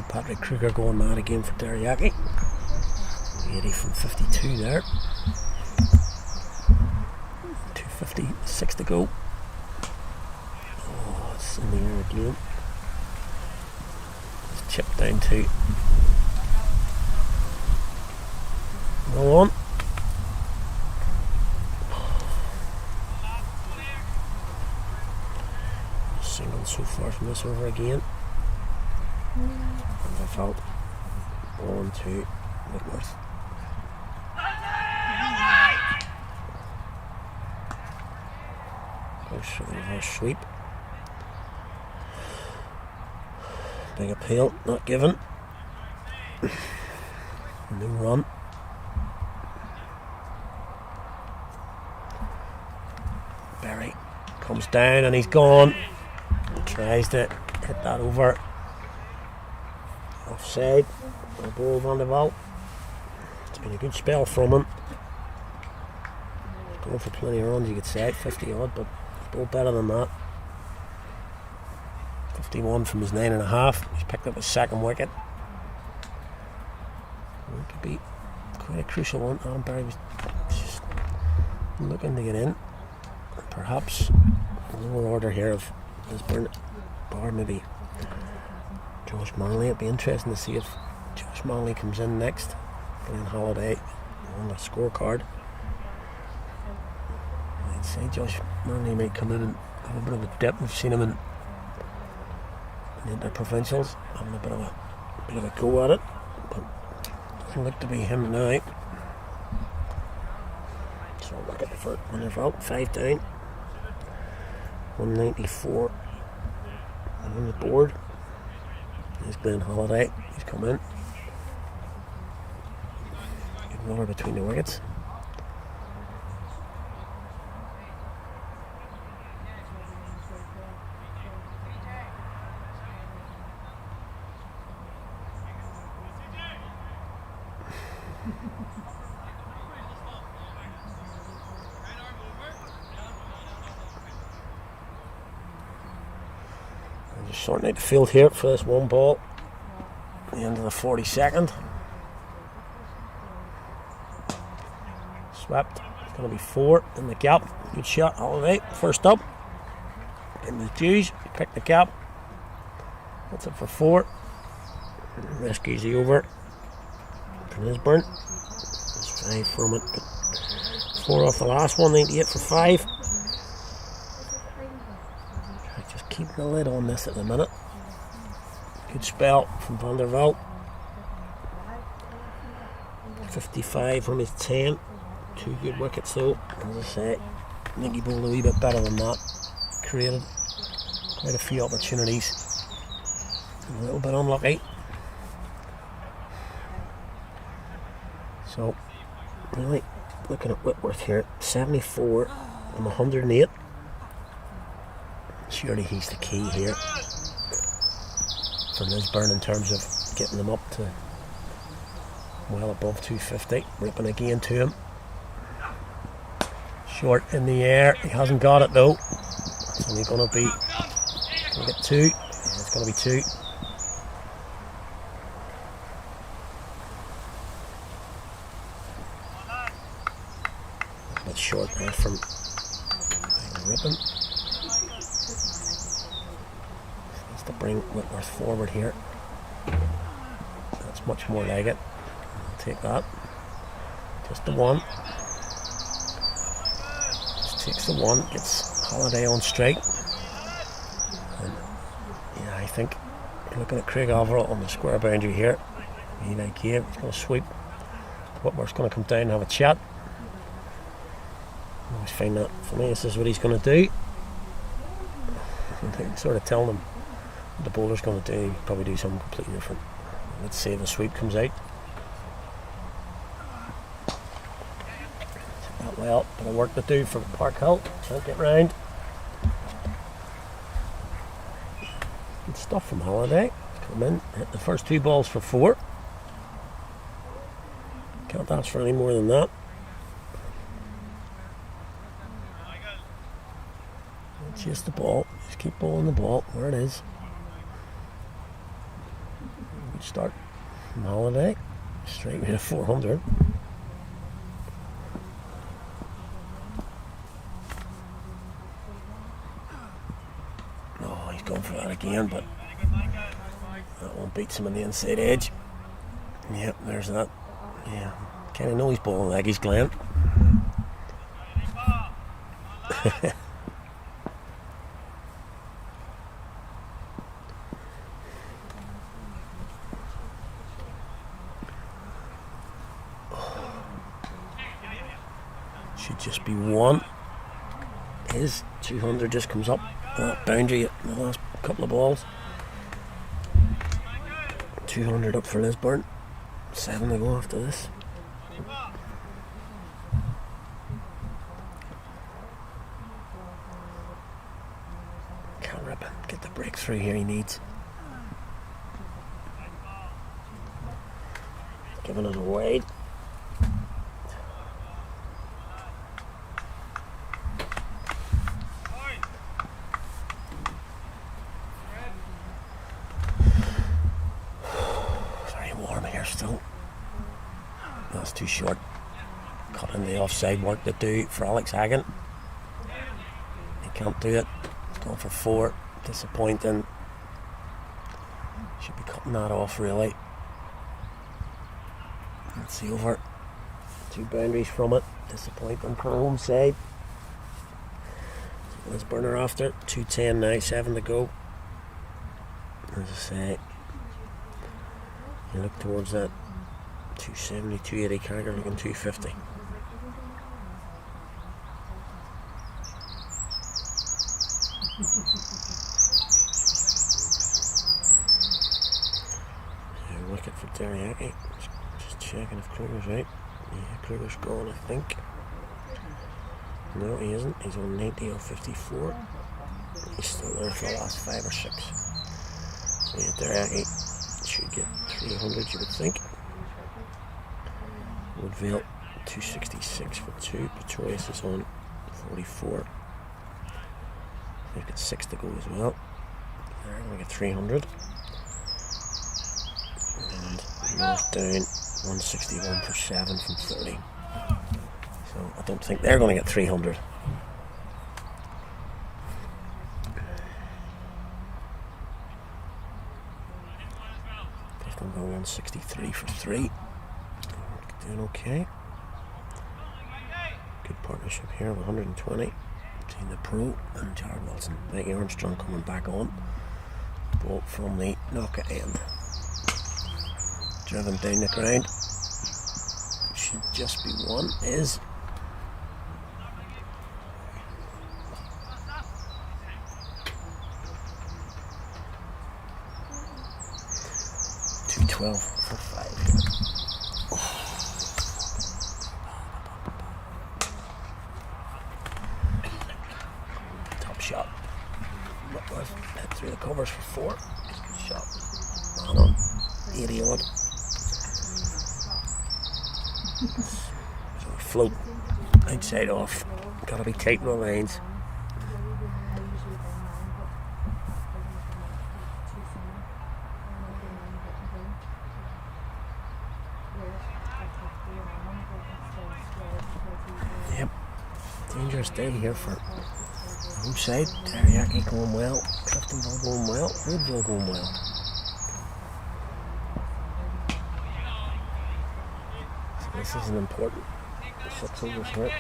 Patrick Kruger going mad again for Teriyaki. 80 from 52 there. 2:56 to go. Oh, it's in the air again. It's chipped down to. Go on. Single so far from this over again. And I felt 1, 2, Whitworth. Goes for the reverse sweep. Big appeal, not given. No run. Berry comes down and he's gone. Tries to hit that over. Offside, a ball Van der Walt. It's been a good spell from him. He's going for plenty of runs, you could say, 50 odd, but he's ball better than that. 51 from his 9.5. He's picked up his second wicket. It could be quite a crucial one. Adam Berry was just looking to get in. Perhaps a lower order here of Lisburn, or maybe Josh Manley. It'd be interesting to see if Josh Manley comes in next. Glenn Holiday on the scorecard. I'd say Josh Manley might come in and have a bit of a dip. We've seen him in the provincials having a bit of a go at it, but doesn't look to be him now. So look at the foot when they're out, 5 down. 194. And on the board is Glenn Holiday. He's come in. Good runner between the wickets. Just sorting out the field here for this one ball. The end of the 42nd. Swept. It's going to be 4 in the gap. Good shot, Holiday. First up. In the Jews. Pick the gap. That's it for 4. Rescues the over. For Lisburn. There's 5 from it. But 4 off the last one. 98 for 5. Keeping the lid on this at the minute. Good spell from Van der Velde. 55 from his 10. 2 good wickets though. As I say, I think he bowled a wee bit better than that. Created quite a few opportunities. A little bit unlucky. So, really looking at Whitworth here. 74 and 108. Surely he's the key here for Lisburn in terms of getting them up to well above 250. Ripping again to him. Short in the air. He hasn't got it though. It's only going to be. Can we get 2? Yeah, it's going to be 2. A bit short there from Rippon. To bring Whitworth forward here. That's much more like it. I'll take that. Just the 1. Just takes the 1. Gets Holiday on strike. And yeah, I think you're looking at Craig Overall on the square boundary here. He's going to sweep. Whitworth's going to come down and have a chat. I always find that for me, this is what he's going to do. I'm sort of telling him what the bowler's going to do. He'll probably do something completely different. Let's see if the sweep comes out. That well, bit of work to do for Park Hill. Can't get round. Good stuff from Holiday. Come in, hit the first 2 balls for 4. Can't ask for any more than that. Chase the ball. Just keep bowling the ball where it is. Good start from Holiday. Straight away to 400. Oh, he's going for that again, but that one beats him on the inside edge. Yep, there's that. Yeah, kind of know he's bowling like he's Glenn. Should just be 1. His 200 just comes up that boundary at the last couple of balls. 200 up for Lisburn. 7 to go after this. Can't rip it. Get the breakthrough here he needs. Giving it away. Still, that's too short. Cutting the offside work to do for Alex Hagan. He can't do it. He's going for 4. Disappointing. Should be cutting that off really. Let's see over. 2 boundaries from it. Disappointing for the home side. Lisburn are after. 2:10 now. 7 to go. As I say. You look towards that 270, 280 Carrickfergus looking 250. wicket for Teriyaki. Just checking if Kruger's right. Yeah, Kruger's gone, I think. No, he isn't. He's on 90 or 54. He's still there for the last 5 or 6. So yeah, Teriyaki should get 300, you would think. Woodville 266 for 2. Pretorius is on 44. They've got 6 to go as well. They're going to get 300. And North down 161 for 7 from 30. So I don't think they're going to get 300. Clifton go 163 for 3. Doing okay. Good partnership here of 120 between the pro and Jared Wilson. Mikey Armstrong coming back on. Ball from the knocker end. Driven down the ground. Should just be one. Is 212 for 5. Top shot. Whitworth hit through the covers for 4. Good shot. Man on 80 odd. So float outside off. Gotta be tight on the lines. Yep. Dangerous day here for home side. Teriyaki going well. Cliftonville going well. Woodville going well. So this is an important 6 overs here.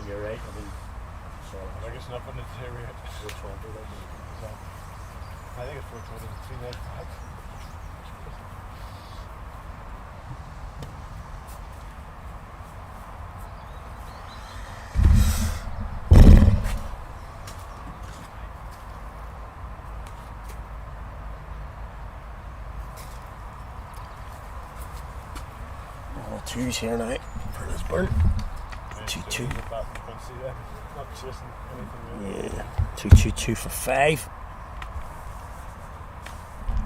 You're right. I guess nothing to do with it. I think it's 423. All twos here now for Lisburn. 2-2. Yeah, 2-2-2 for 5.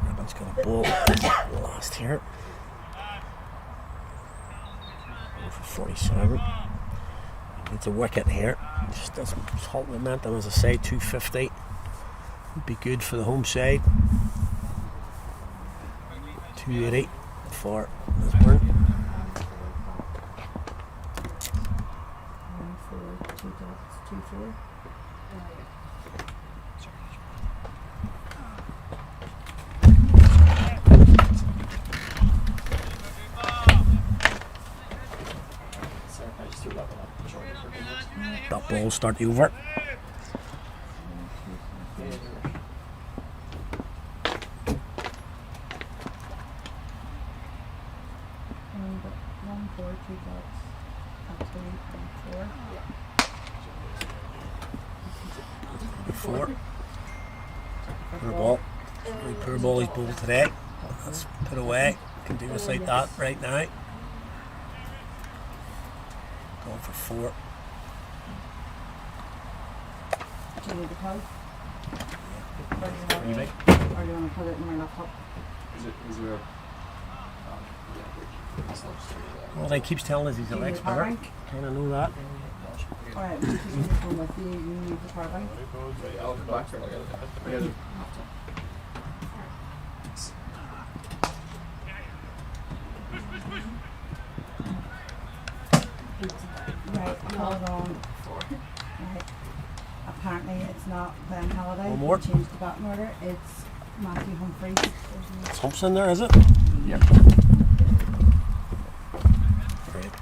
Ribbon's got a ball last here. For 47. Needs a wicket here. Just doesn't halt momentum, as I say. 250 would be good for the home side. 280 for Lisburn. That ball start the over. Four. Poor ball. Very poor ball he's bowled today. That's put away. Can do us like that right now. Going for 4. Do you need the code? Are you make? Or do you want to put it in my laptop? Is there a Well, he keeps telling us he's Do an you need a power expert. bank? Kind of know that. Alright, we'll just use the phone with you. You need the power bank. I'll come back for it. I got it. Right, hold on. Right. Apparently it's not Ben Halliday. One more. We changed the batting order. It's Matthew Humphreys. There's humps in there, is it? Yep. Great.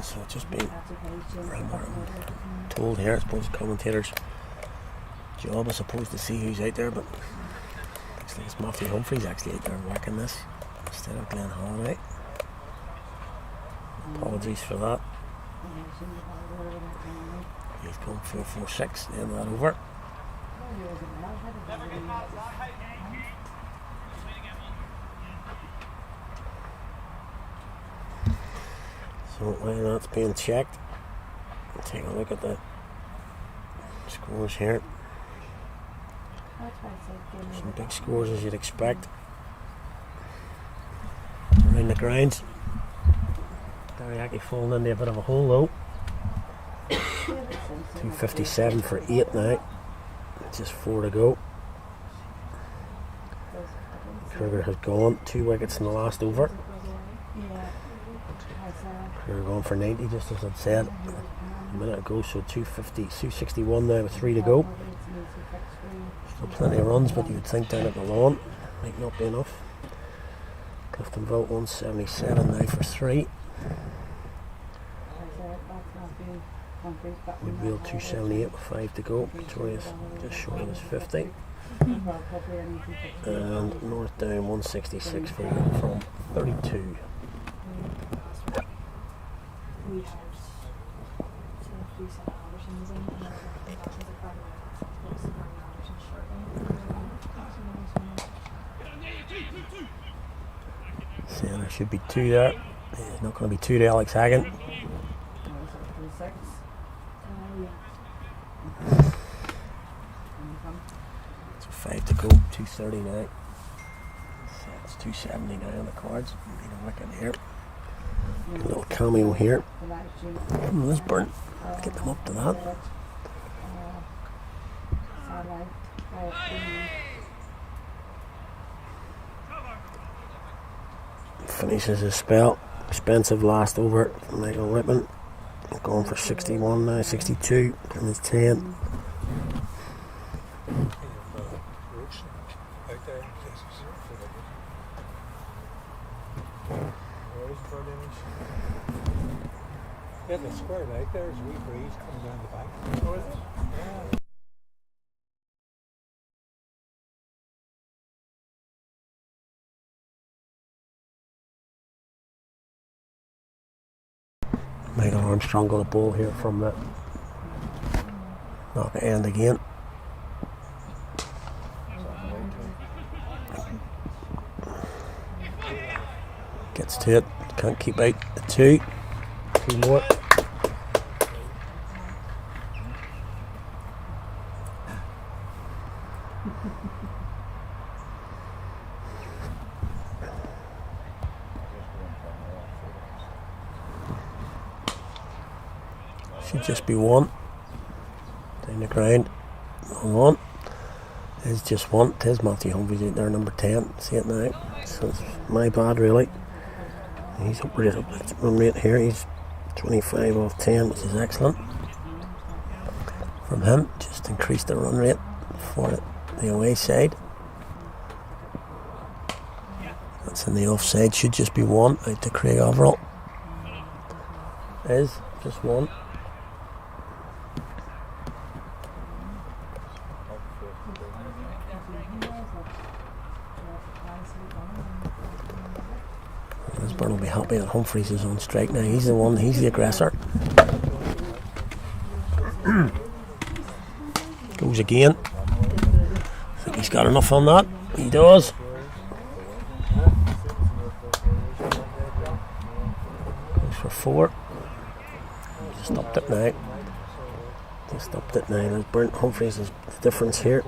So it's just been told here, I suppose the commentator's job, I suppose, to see who's out there, but looks like it's Matthew Humphreys actually out there working this instead of Glenn Halliday. Apologies for that. He's gone 4-4-6, then that over. So while that's being checked, we'll take a look at the scores here. Some big scores as you'd expect. Around the grounds. Dariaki falling into a bit of a hole though. 257 for 8 now. Just 4 to go. Kruger has gone. 2 wickets in the last over. Kruger going for 90 just as I'd said a minute ago, so 261 now with 3 to go. Still plenty of runs, but you would think down at the lawn might not be enough. Cliftonville 177 now for 3. Woodville 278 with 5 to go. Victoria's just short of his 50. And North Down 166 for from 32. So there should be 2 there. There's not going to be 2 to Alex Hagan. So 5 to go, 239. So it's 279 on the cards. Need a wicket here. A little cameo here from Lisburn. Get them up to that. Finishes his spell. Expensive last over from Michael Whitman. Going for 61 now, 62 from his 10. Yeah, the square leg there's a wee breeze coming down the back. Oh, is it? Yeah. Michael Armstrong got a ball here from the knock end again. Gets to it, can't keep out the 2. 2 more. Should just be 1. Down the ground. Hold on. There's just 1. There's Matthew Humphreys out there, number 10. See it now. So it's my bad really. He's up with his run rate here. He's 25 off 10, which is excellent. From him, just increase the run rate for the away side. That's in the offside. Should just be 1 out to Craig Overall. Is Just one. Lisburn will be happy that Humphreys is on strike now. He's the one, he's the aggressor. Goes again. I think he's got enough on that. He does. Goes for 4. Just upped it now. Just upped it now. Lisburn. Humphreys is the difference here.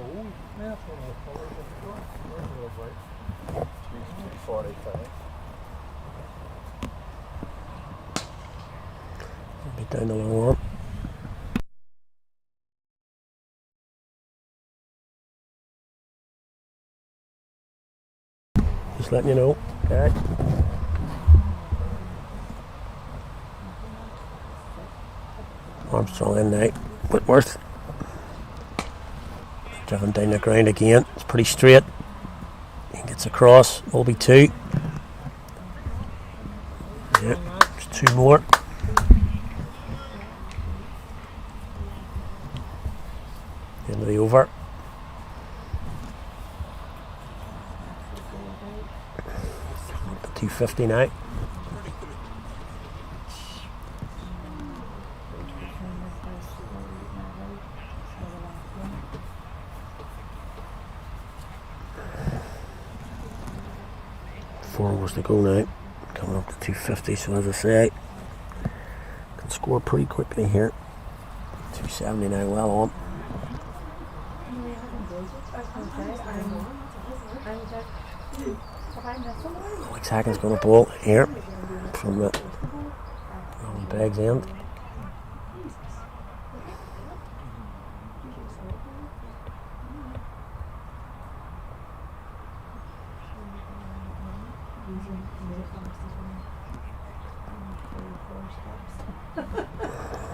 Be down the long one. Just letting you know. Okay. Armstrong in now. Whitworth. Driven down the ground again. It's pretty straight. He gets across. Will be 2. Yeah, there's 2 more. End of the over. Up to 250 now. Four overs to go now. Coming up to 250, so as I say, can score pretty quickly here. 270 now, well on. Alex Hacken's going to bowl here from the bag's end.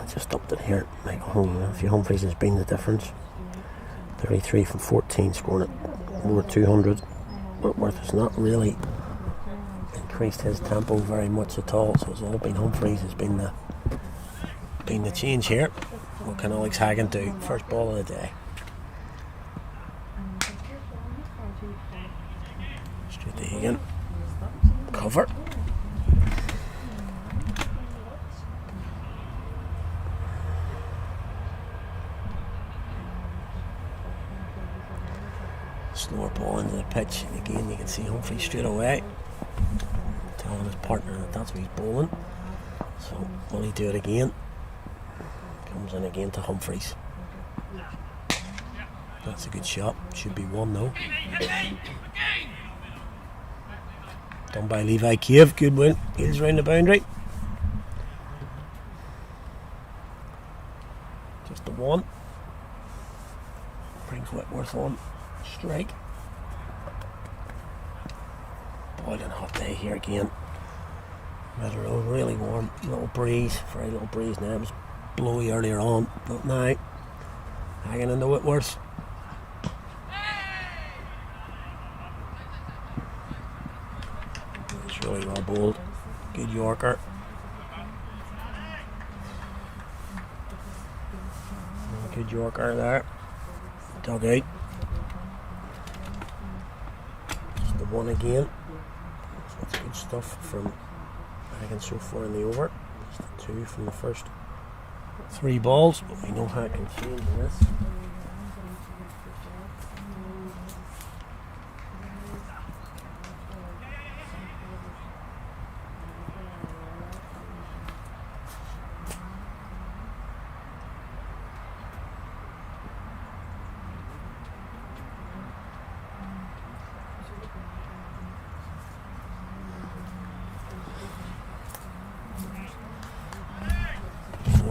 Just upped it here. Like Humphreys has been the difference. 33 from 14, scoring at over 200. Whitworth has not really increased his tempo very much at all, so it's all been Humphreys has been the change here. What can Alex Hagan do? First ball of the day. Straight to Hagan. Cover. Slower ball into the pitch. Again, you can see Humphreys straight away telling his partner that that's what he's bowling. So will he do it again? Comes in again to Humphreys. That's a good shot. Should be 1 though. Done by Levi Cave. Good win. He's round the boundary. Just the 1. Brings Whitworth on strike. Boiling hot day here again. Middle road, really warm. Little breeze, very little breeze now. It was blowy earlier on, not now. Hanging in the Whitworth. It's really well bowled. Good Yorker. Good Yorker there. Dug out. Just the 1 again. That's good stuff from Hagan so far in the over. Just the 2 from the first 3 balls, but we know how it can change in this.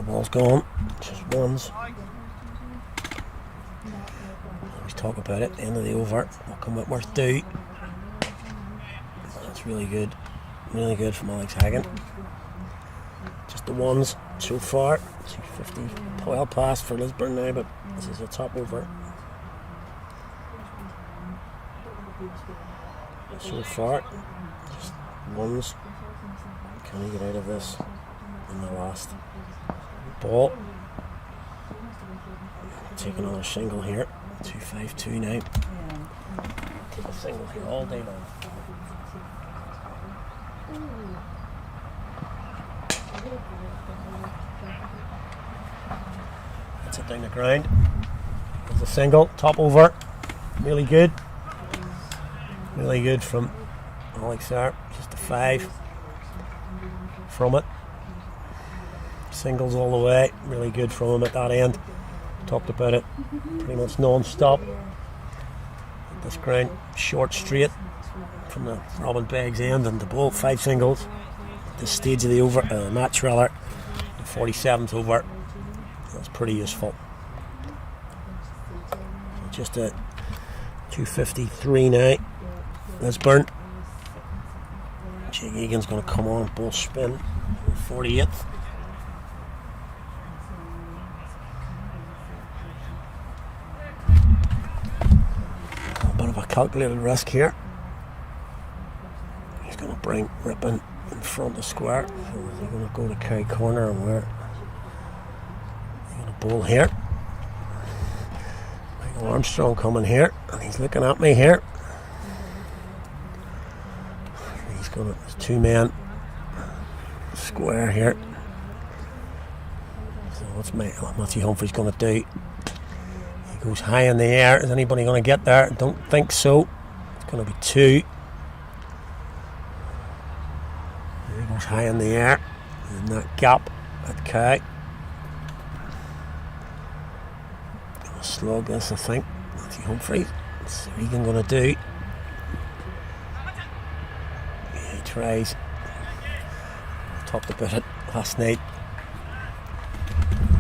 Ball's gone, just ones. Always talk about it, end of the over. What can Whitworth do? That's really good from Alex Hagan. Just the 1s so far. 250, well past for Lisburn now, but this is a top over. So far, just 1s. Can he get out of this in the last? ball. Take another single here. 2-5-2 now. Take a single here all day long. That's it down the ground. There's a single, top over. Really good. Really good from Alex there. Just a 5 from it. Singles all the way. Really good from him at that end. Talked about it. Pretty much non-stop. This ground short straight from the Robin Beggs end and the ball. 5 singles. This stage of the over match rather. The 47th over. That's pretty useful. Just a 253 now. Lisburn. Jake Egan's going to come on, ball spin. 48th. A bit of a calculated risk here. He's going to bring Rippon in front of square. So is he going to go to Kerry corner and where? He's going to bowl here. Michael Armstrong coming here, and he's looking at me here. There's 2 men square here. So what's Matthew Humphrey's going to do? He goes high in the air. Is anybody going to get there? Don't think so. It's going to be 2. He goes high in the air in that gap at K. Going to slug this, I think. Matthew Humphrey. What's Egan going to do? Tries. Talked about it last night.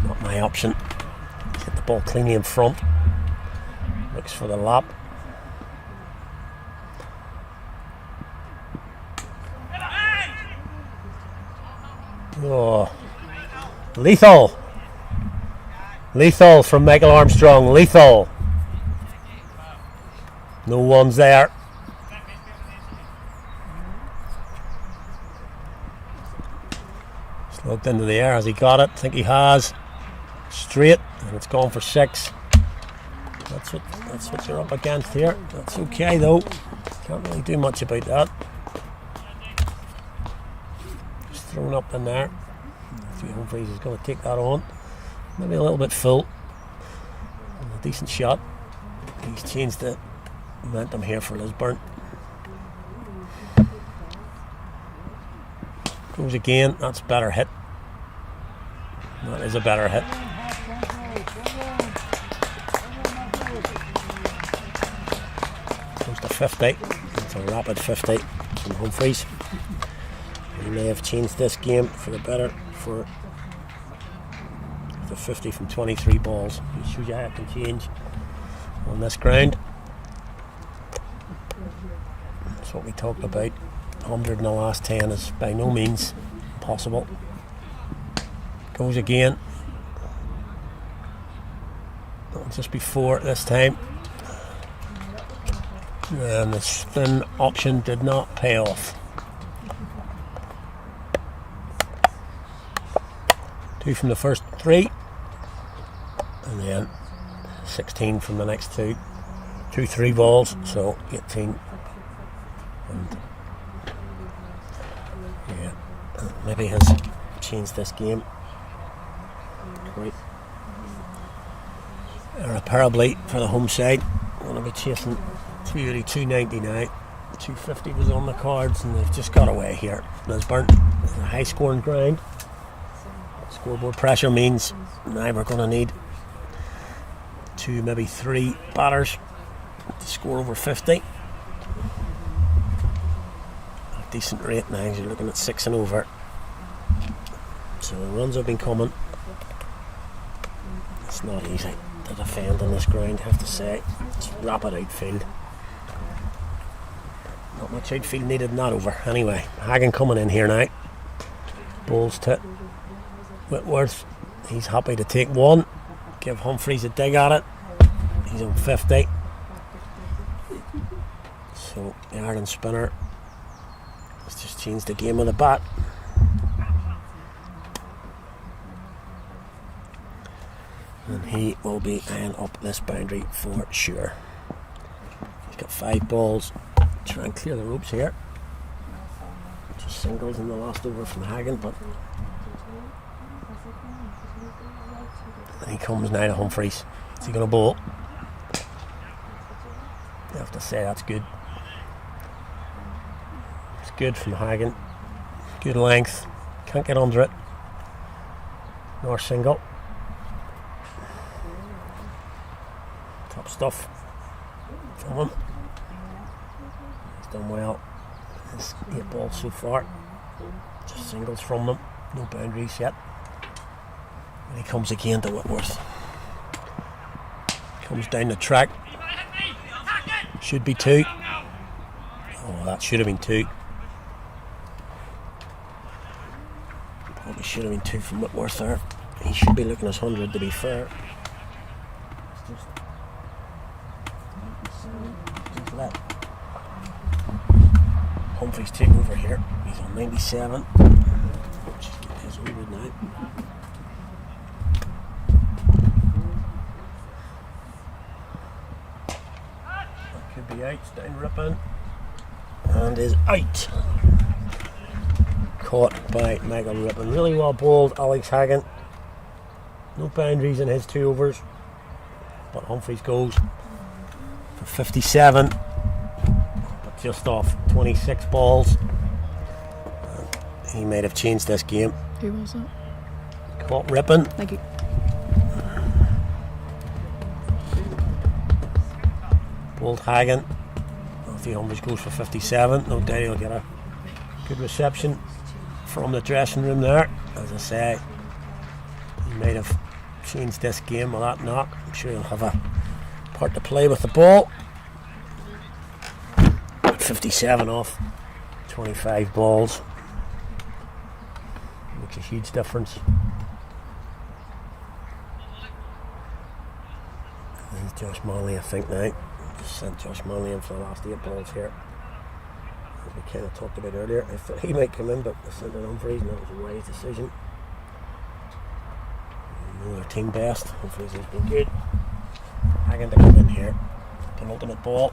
Not my option. Hit the ball cleanly in front. Looks for the lap. Oh, lethal! Lethal from Michael Armstrong. Lethal. No one's there. Looked into the air. Has he got it? I think he has. Straight, and it's gone for 6. That's what you're up against here. That's okay though. Can't really do much about that. Just thrown up in there. Matthew Humphreys is going to take that on. Maybe a little bit full. A decent shot. He's changed the momentum here for Lisburn. Goes again. That's a better hit. That is a better hit. Goes to 50. It's a rapid 50 from Humphreys. He may have changed this game for the better for the 50 from 23 balls. It shows you how it can change on this ground. That's what we talked about. 100 in the last 10 is by no means possible. Goes again. Just before this time. And the spin option did not pay off. 2 from the first 3. And then 16 from the next 2. 2 3 balls, so 18. And yeah, maybe has changed this game. Right. Irreparably for the home side. Going to be chasing 280, 299. 250 was on the cards and they've just got away here. Lisburn, a high scoring ground. Scoreboard pressure means now we're going to need 2, maybe 3 batters to score over 50. A decent rate now, you're looking at 6 and over. So the runs have been coming. It's not easy to defend on this ground, I have to say. It's rapid outfield. Not much outfield needed in that over. Anyway, Hagen coming in here now. Balls to Whitworth. He's happy to take 1. Give Humphreys a dig at it. He's on 50. So the Ireland spinner has just changed the game of the bat. he will be eyeing up this boundary for sure. He's got 5 balls. Try and clear the ropes here. Just singles in the last over from Hagen, but and he comes now to Humphreys. Is he going to bowl? You have to say that's good. It's good from Hagen. Good length. Can't get under it. Nor single. Top stuff from him. He's done well. His 8 balls so far. Just singles from them. No boundaries yet. And he comes again to Whitworth. Comes down the track. Should be 2. Oh, that should have been 2. Probably should have been 2 from Whitworth there. He should be looking at his 100 to be fair. Just let Humphreys take over here. He's on 97. Just get his 100 now. That could be out. It's down ripping. And is out. Caught by Michael Rippon. Really well bowled, Alex Hagen. No boundaries in his 2 overs. But Humphreys goes for 57. But just off 26 balls. And he might have changed this game. Who was that? Caught Rippon. Thank you. Bowled Hagen. Matthew Humphreys goes for 57. No doubt he'll get a good reception from the dressing room there. As I say, he might have changed this game with that knock. I'm sure he'll have a part to play with the ball. 57 off 25 balls. Makes a huge difference. There's Josh Manley, I think, now. Just sent Josh Manley in for the last 8 balls here. As we kind of talked about earlier, I thought he might come in, but they sent in Humphreys, and that was a wise decision. Another team best. Humphreys has been good. Hagen to come in here. Penultimate ball.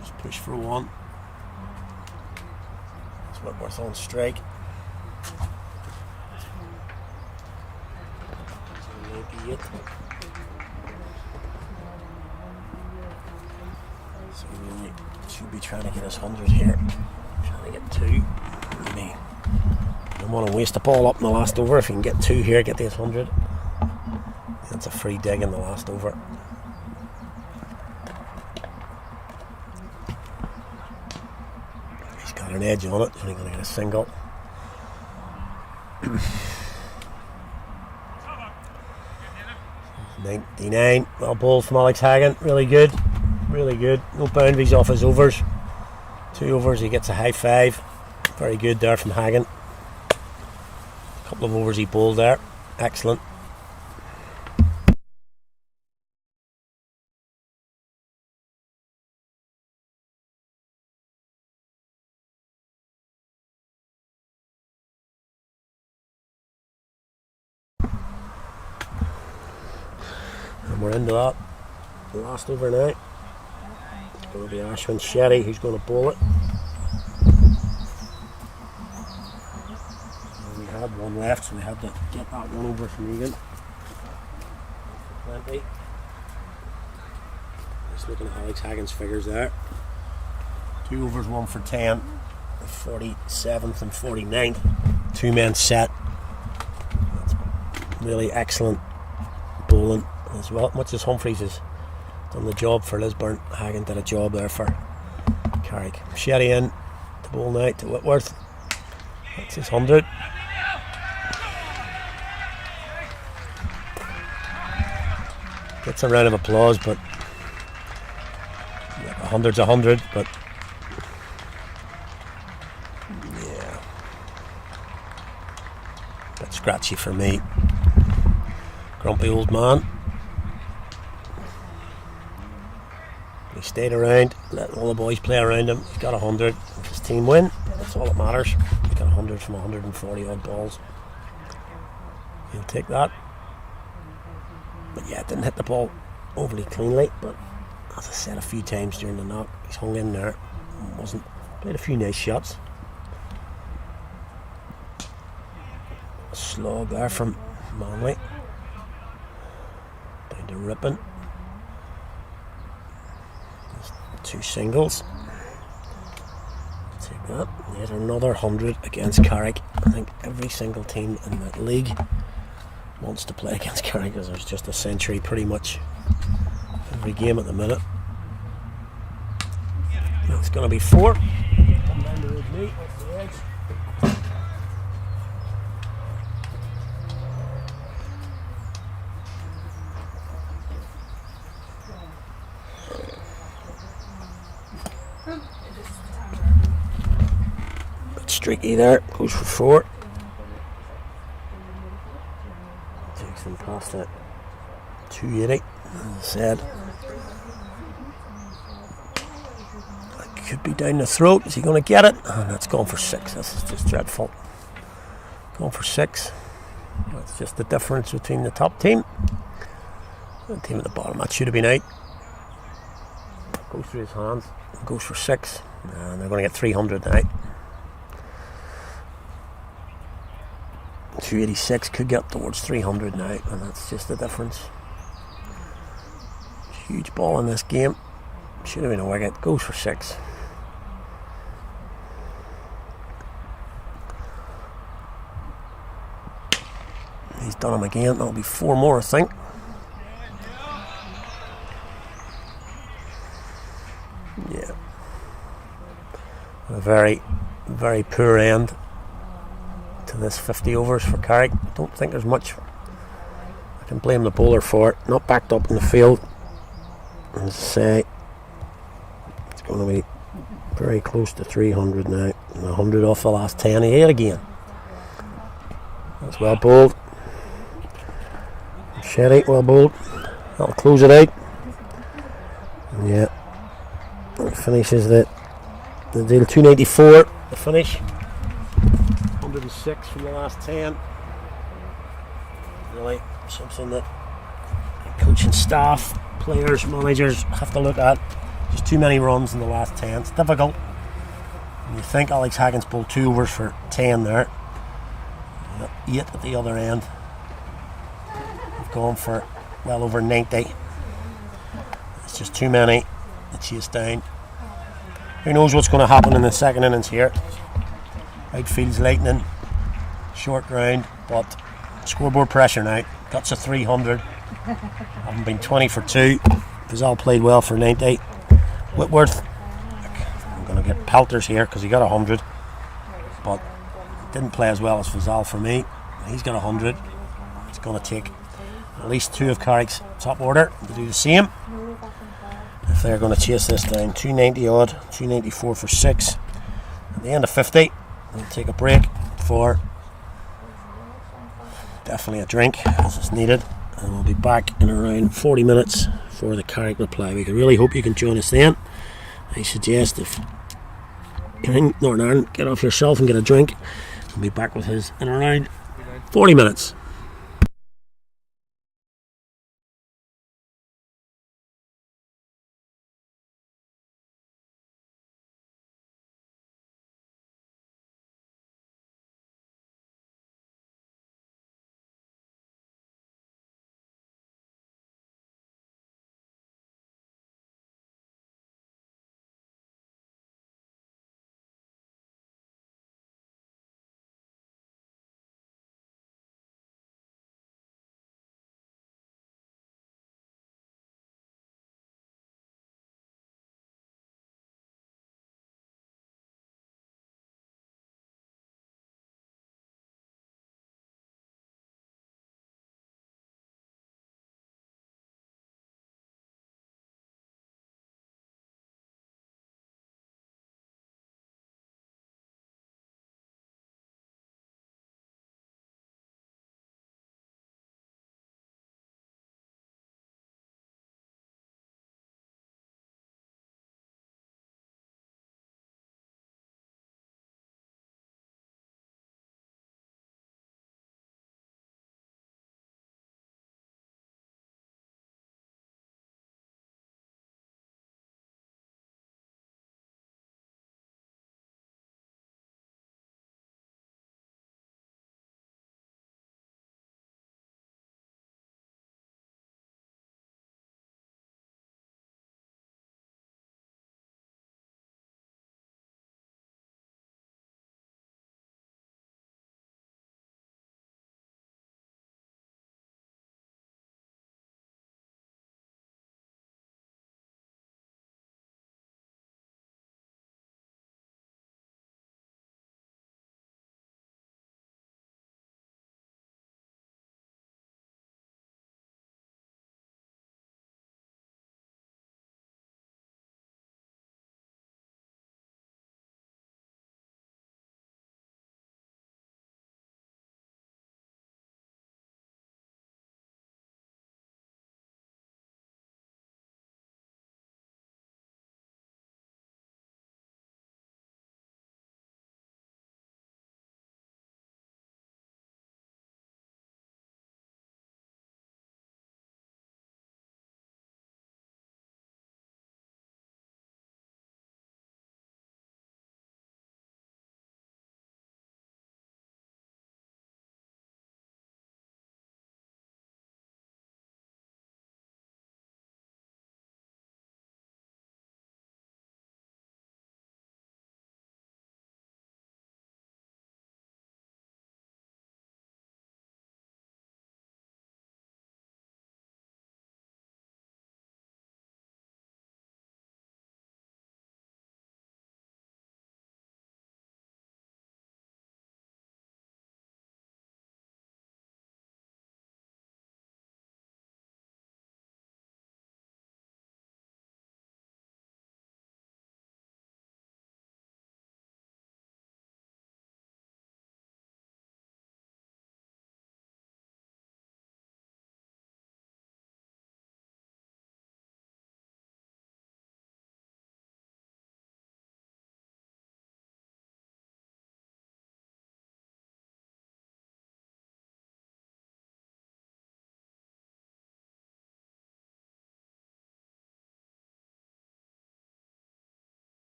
Just push for 1. It's Whitworth on strike. So maybe it. So really should be trying to get his 100 here. Trying to get 2. Maybe don't want to waste the ball up in the last over. If you can get 2 here, get this 100. That's a free dig in the last over. He's got an edge on it. He's only going to get a single. $99. Well bowled from Alex Hagen. Really good. Really good. No boundaries off his overs. 2 overs, he gets a high 5. Very good there from Hagen. A couple of overs he bowled there. Excellent. And we're into that. The last over now. It's going to be Ashwin Shetty who's going to bowl it. We had 1 left, so we had to get that 1 over from Egan. 20. Just looking at Alex Hagen's figures there. 2 overs, 1 for 10. 47th and 49th. 2 men set. That's really excellent bowling as well. Much as Humphreys has done the job for Lisburn, Hagen did a job there for Carrick. Shetty in to bowl now to Whitworth. That's his 100. Gets a round of applause, but 100's 100, but yeah, bit scratchy for me. Grumpy old man. He stayed around, let all the boys play around him. He's got 100. If his team win, that's all that matters. He's got 100 from 140 odd balls. He'll take that. But yeah, didn't hit the ball overly cleanly, but as I said a few times during the knock, he's hung in there. Played a few nice shots. A slog there from Manley. Down to Rippon. There's 2 singles. Take that. Yet another 100 against Carrick. I think every single team in the league wants to play against Carrick because there's just a century pretty much every game at the minute. It's going to be 4. Come down towards me off the edge. Bit streaky there. Goes for 4. Takes them past that 280. As I said. Could be down the throat. Is he going to get it? And that's gone for 6. This is just dreadful. Going for 6. That's just the difference between the top team and the team at the bottom. That should have been out. Goes through his hands. Goes for 6. And they're going to get 300 now. 286 could get towards 300 now. And that's just the difference. Huge ball in this game. Should have been a wicket. Goes for 6. He's done him again. That'll be 4 more, I think. Yeah. A very, very poor end to this 50 overs for Carrick. Don't think there's much I can blame the bowler for it. Not backed up in the field. As I say, it's going to be very close to 300 now. And 100 off the last 10. He hit again. That's well bowled. Shetty, well bowled. That'll close it out. And yeah, that finishes the deal. 294 the finish. 106 from the last 10. Really something that coaching staff, players, managers have to look at. Just too many runs in the last 10. It's difficult. And you think Alex Haggins bowled 2 overs for 10 there. 8 at the other end. They've gone for well over 90. It's just too many to chase down. Who knows what's going to happen in the second innings here. Outfield's lightning, short ground, but scoreboard pressure now. That's a 300. Haven't been 20 for 2. Fazal played well for 90. Whitworth, I'm going to get pelters here because he got 100, but didn't play as well as Fazal for me. He's got 100. It's going to take at least 2 of Carrick's top order to do the same if they're going to chase this down. 290 odd, 294 for 6. At the end of 50, we'll take a break for definitely a drink as it's needed, and we'll be back in around 40 minutes for the Carrick reply. We can really hope you can join us then. I suggest if you're in Northern Ireland, get off yourself and get a drink. We'll be back with his in around 40 minutes.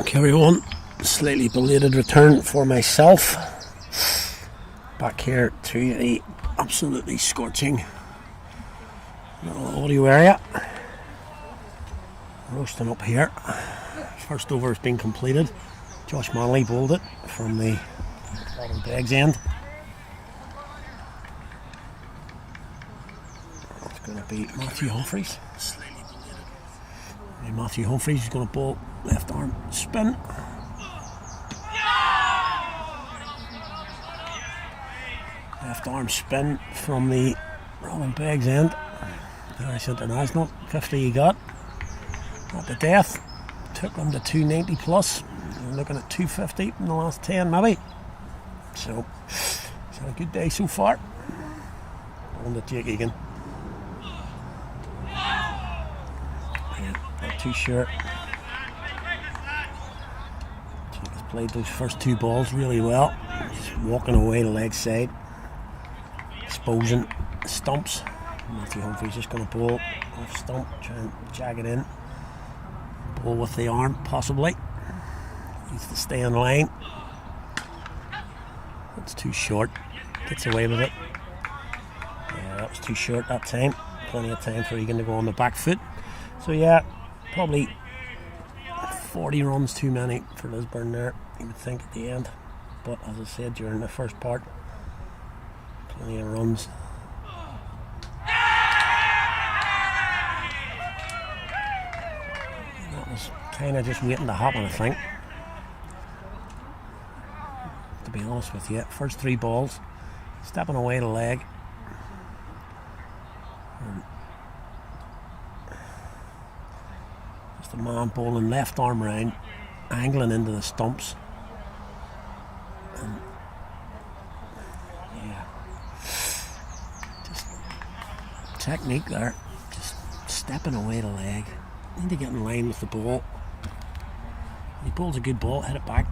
Carry on. Slightly belated return for myself. Back here to the absolutely scorching little audio area. Roasting up here. First over has been completed. Josh Manley bowled it from the bottom Beg's end. It's going to be Matthew Humphreys. And Matthew Humphreys is going to bowl left arm spin. Left arm spin from the Robin Beg's end. Irish International, 50 he got. Not to death. Took him to 290 plus. We're looking at 250 in the last 10 maybe. So, it's had a good day so far. On the Jake Egan. Yeah, not too sure. Jake has played those first two balls really well. Just walking away the leg side. Exposing stumps. Matthew Humphreys just going to bowl off stump, try and jag it in. Bowl with the arm, possibly. Needs to stay in line. That's too short. Gets away with it. Yeah, that was too short that time. Plenty of time for Egan to go on the back foot. So yeah, probably 40 runs too many for Lisburn there, you would think, at the end. But as I said during the first part, plenty of runs. That was kind of just waiting to happen, I think. To be honest with you, first three balls, stepping away the leg. And just a man bowling left arm round, angling into the stumps. And yeah, just technique there, just stepping away the leg. Need to get in line with the ball. He bowls a good ball, hit it back.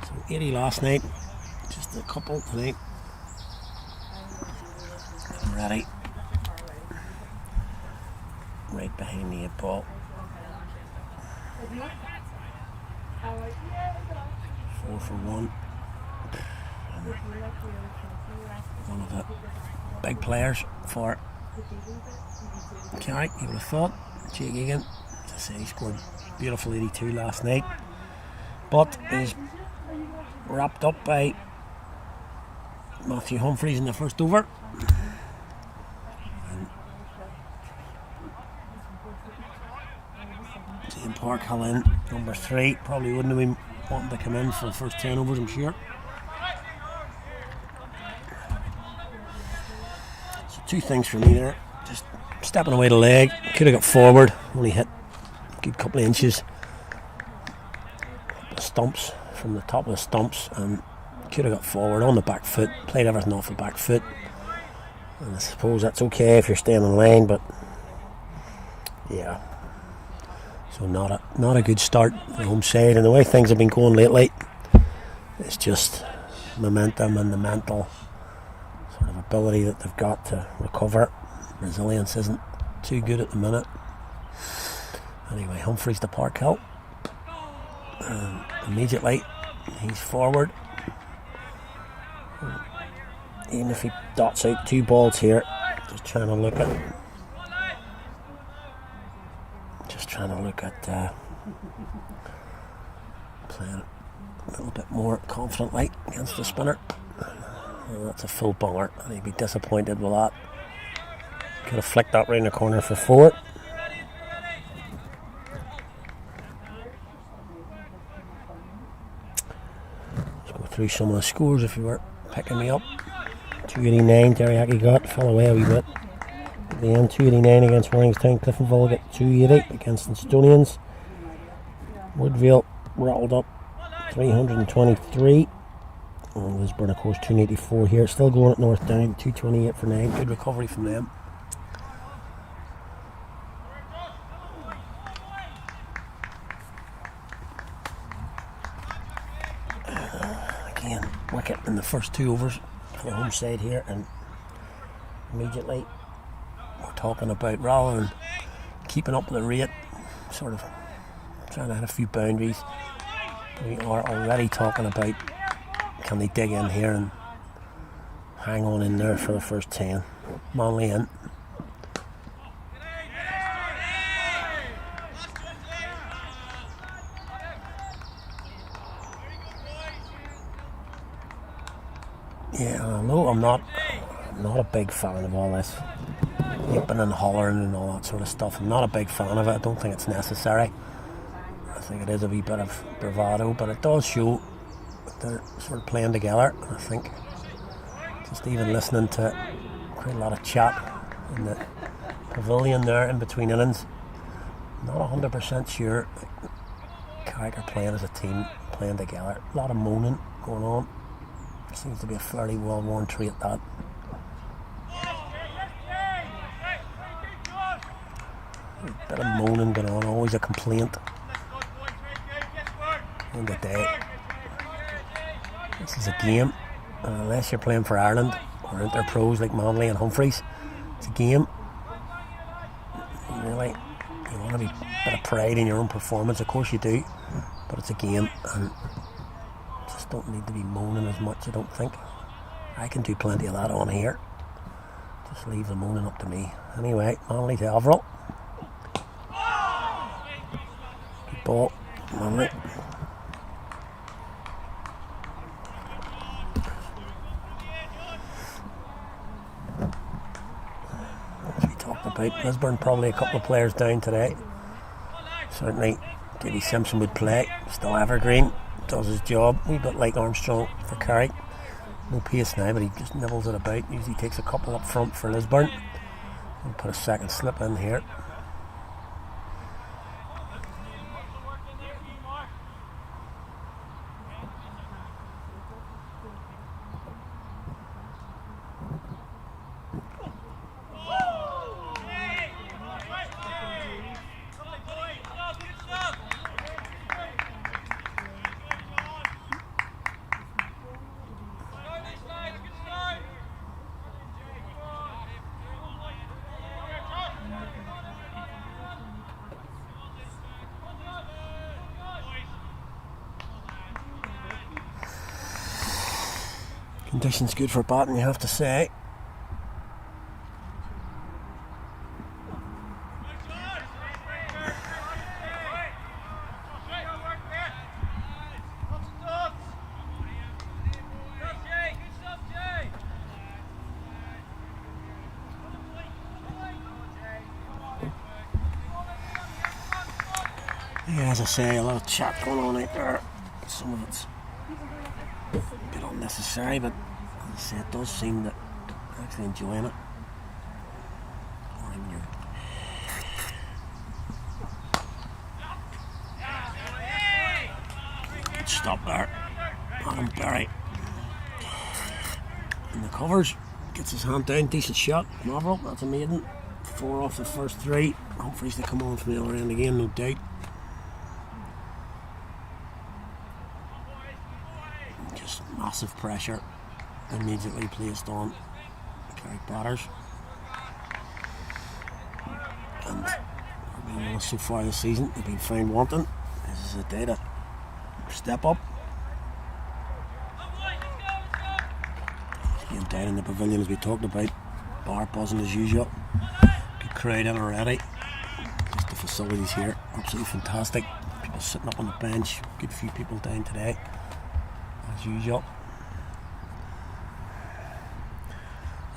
So 80 last night, just a couple tonight. I'm ready. Right behind the 8 ball. 4 for 1. One of the big players for Carrick, you would have thought. Jake Egan, as I say, he scored beautiful 82 last night. But he's wrapped up by Matthew Humphreys in the first over. Ian Park Hill in, number 3. Probably wouldn't have been wanting to come in for the first 10 overs, I'm sure. So 2 things for me there. Just stepping away the leg. Could have got forward, only hit a good couple of inches. The stumps, from the top of the stumps, and could have got forward on the back foot. Played everything off the back foot. And I suppose that's okay if you're staying in line, but yeah. So not a good start for the home side, and the way things have been going lately, it's just momentum and the mental sort of ability that they've got to recover. Resilience isn't too good at the minute. Anyway, Humphreys to Park Hill, and immediately he's forward. Even if he dots out 2 balls here, just trying to look at playing a little bit more confidently against the spinner. Well, that's a full bonger, and he'd be disappointed with that. Could have flicked that round the corner for 4. Let's go through some of the scores if you were picking me up. 289, Derry Hackey got, fell away a wee bit. At the end, 289 against Warringstown. Cliftonville get 280 against Estonians. Woodville rattled up 323. And Lisburn, of course, 284 here. Still going at North Down, 228 for 9. Good recovery from them. Again, wicket in the first 2 overs for the home side here, and immediately we're talking about, rather than keeping up with the rate, sort of trying to hit a few boundaries. We are already talking about can they dig in here and hang on in there for the first 10. Manly in. Yeah, I know I'm not a big fan of all this yipping and hollering and all that sort of stuff. I'm not a big fan of it. I don't think it's necessary. I think it is a wee bit of bravado, but it does show that they're sort of playing together. I think just even listening to quite a lot of chat in the pavilion there in between innings, not 100% sure Carrick are playing as a team, playing together. A lot of moaning going on. Seems to be a fairly well-worn trait, that. A bit of moaning going on, always a complaint. End of the day, this is a game, and unless you're playing for Ireland or inter-pros like Manley and Humphreys, it's a game. Really, you want to be a bit of pride in your own performance, of course you do, but it's a game, and just don't need to be moaning as much, I don't think. I can do plenty of that on here. Just leave the moaning up to me. Anyway, Manley to Averell. Good ball, Manley. As we talked about, Lisburn probably a couple of players down today. Certainly Davy Simpson would play, still evergreen, does his job, a wee bit like Armstrong for Carrick. No pace now, but he just nibbles it about. Usually takes a couple up front for Lisburn. We'll put a second slip in here. Conditions good for batting, you have to say. Yeah, as I say, a lot of chat going on out there. Some of it's a bit unnecessary, but as I say, it does seem that they're actually enjoying it. Good stop there. Adam Berry in the covers, gets his hand down, decent shot. Marvel, that's a maiden. 4 off the first 3. Humphreys to come on from the other end again, no doubt. Just massive pressure immediately placed on Carrick batters. And being honest, so far this season, they've been found wanting. This is a day to step up. Being down in the pavilion as we talked about, bar buzzing as usual. Good crowd in already. Just the facilities here, absolutely fantastic. People sitting up on the bench, good few people down today, as usual.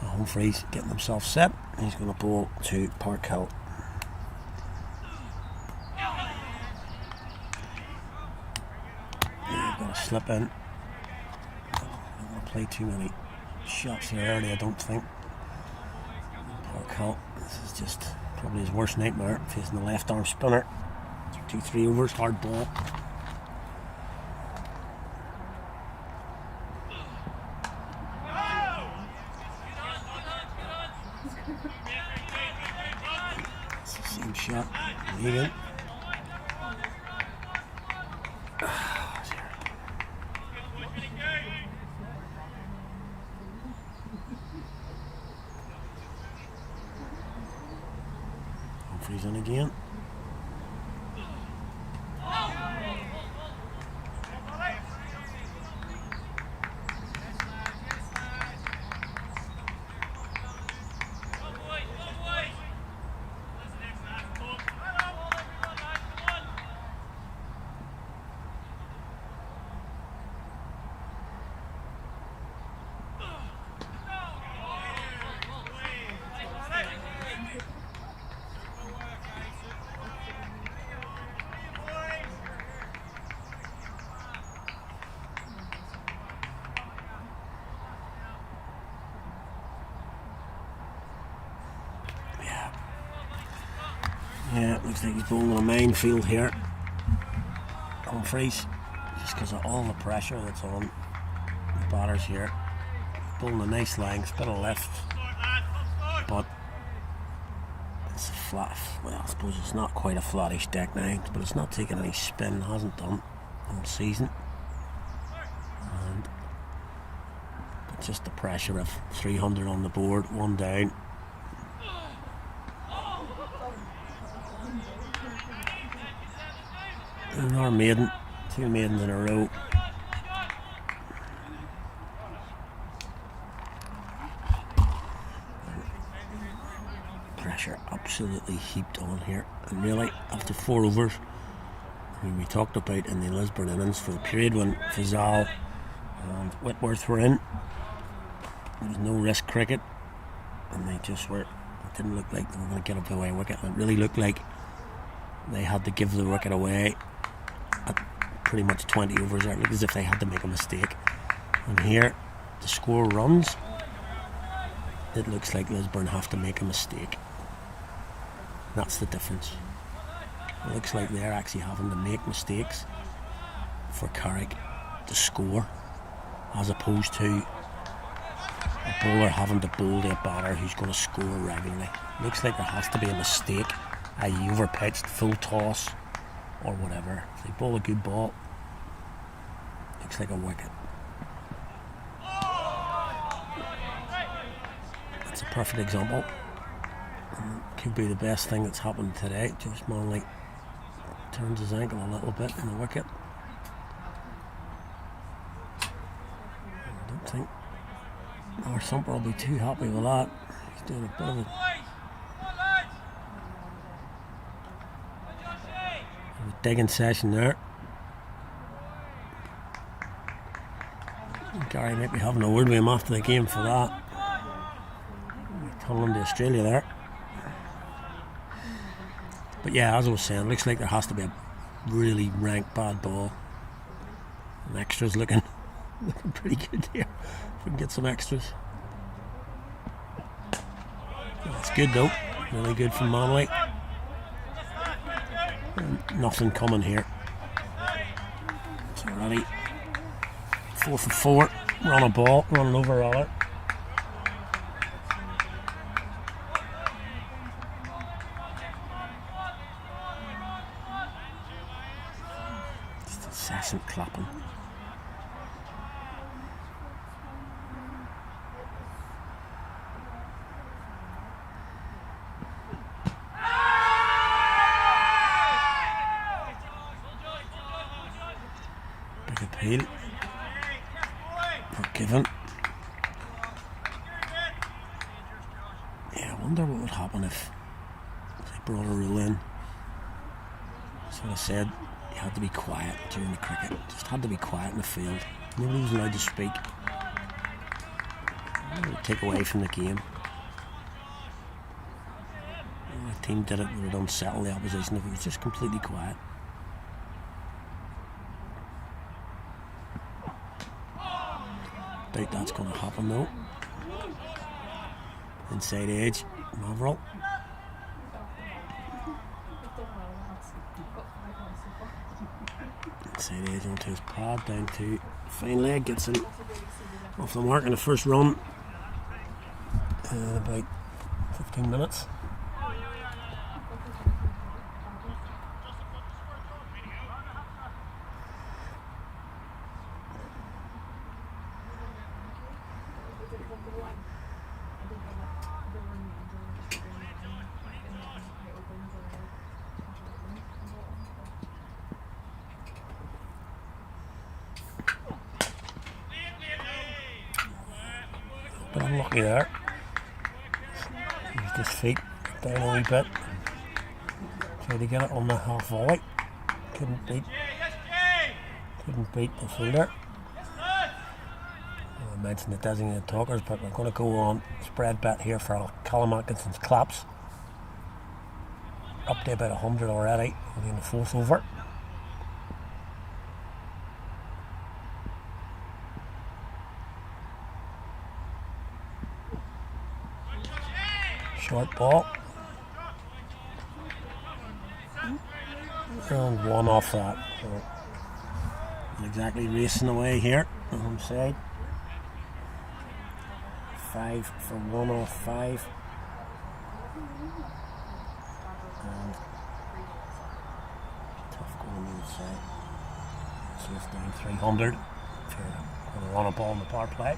Humphreys getting himself set. He's going to bowl to Park Hill. Yeah, got to slip in. I don't want to play too many shots here early, I don't think. Park Hill, this is just probably his worst nightmare, facing the left arm spinner. 2-3 overs, hard ball. Same shot, Megan. Humphreys in again. Yeah, it looks like he's bowling a minefield here. Humphreys, just because of all the pressure that's on the batters here. Bowling a nice length, bit of lift, but it's a flat. Well, I suppose it's not quite a flattish deck now, but it's not taking any spin. Hasn't done all season, and but just the pressure of 300 on the board, one down. Another maiden, 2 maidens in a row. Pressure absolutely heaped on here, and really after 4 overs, I mean, we talked about in the Lisburn innings for the period when Fazal and Whitworth were in, there was no risk cricket, and they just were. It didn't look like they were going to get away a wicket. It really looked like they had to give the wicket away at pretty much 20 overs. It looked as if they had to make a mistake. And here, the score runs. It looks like Lisburn have to make a mistake. That's the difference. It looks like they're actually having to make mistakes for Carrick to score, as opposed to a bowler having to bowl to a batter who's going to score regularly. Looks like there has to be a mistake, i.e. overpitched, full toss, or whatever. If they bowl a good ball, looks like a wicket. That's a perfect example. And it could be the best thing that's happened today. Josh Manley turns his ankle a little bit in the wicket. I don't think our Sumper will be too happy with that. He's doing a bit of a digging session there. Gary might be having a word with him after the game for that. Tunneling to Australia there. But yeah, as I was saying, looks like there has to be a really rank bad ball. And extras looking pretty good here. If we can get some extras. That's good though. Really good from Manley. Nothing coming here. It's already 4 for 4. We're on a ball, running over rather. Just incessant clapping. Appeal. Not given. Yeah, I wonder what would happen if they brought a rule in. As I said, you had to be quiet during the cricket. Just had to be quiet in the field. Nobody was allowed to speak. It would take away from the game. If the team did it, it would unsettle the opposition if it was just completely quiet. Doubt that's going to happen though. Inside edge, Mavril. Inside edge onto his pad, down to fine leg, gets him off the mark in the first run. About 15 minutes. But unlucky there. Used his feet down a wee bit. Tried to get it on the half volley. Couldn't beat the fielder. I mentioned the designated talkers, but we're going to go on spread bet here for Callum Atkinson's claps. Up to about 100 already, only in the 4th over. Short ball. And one off that. So not exactly racing away here on home side. 5 for 1 off 5. And tough going on the side. So it's down 300 if you're going to run a ball in the power play.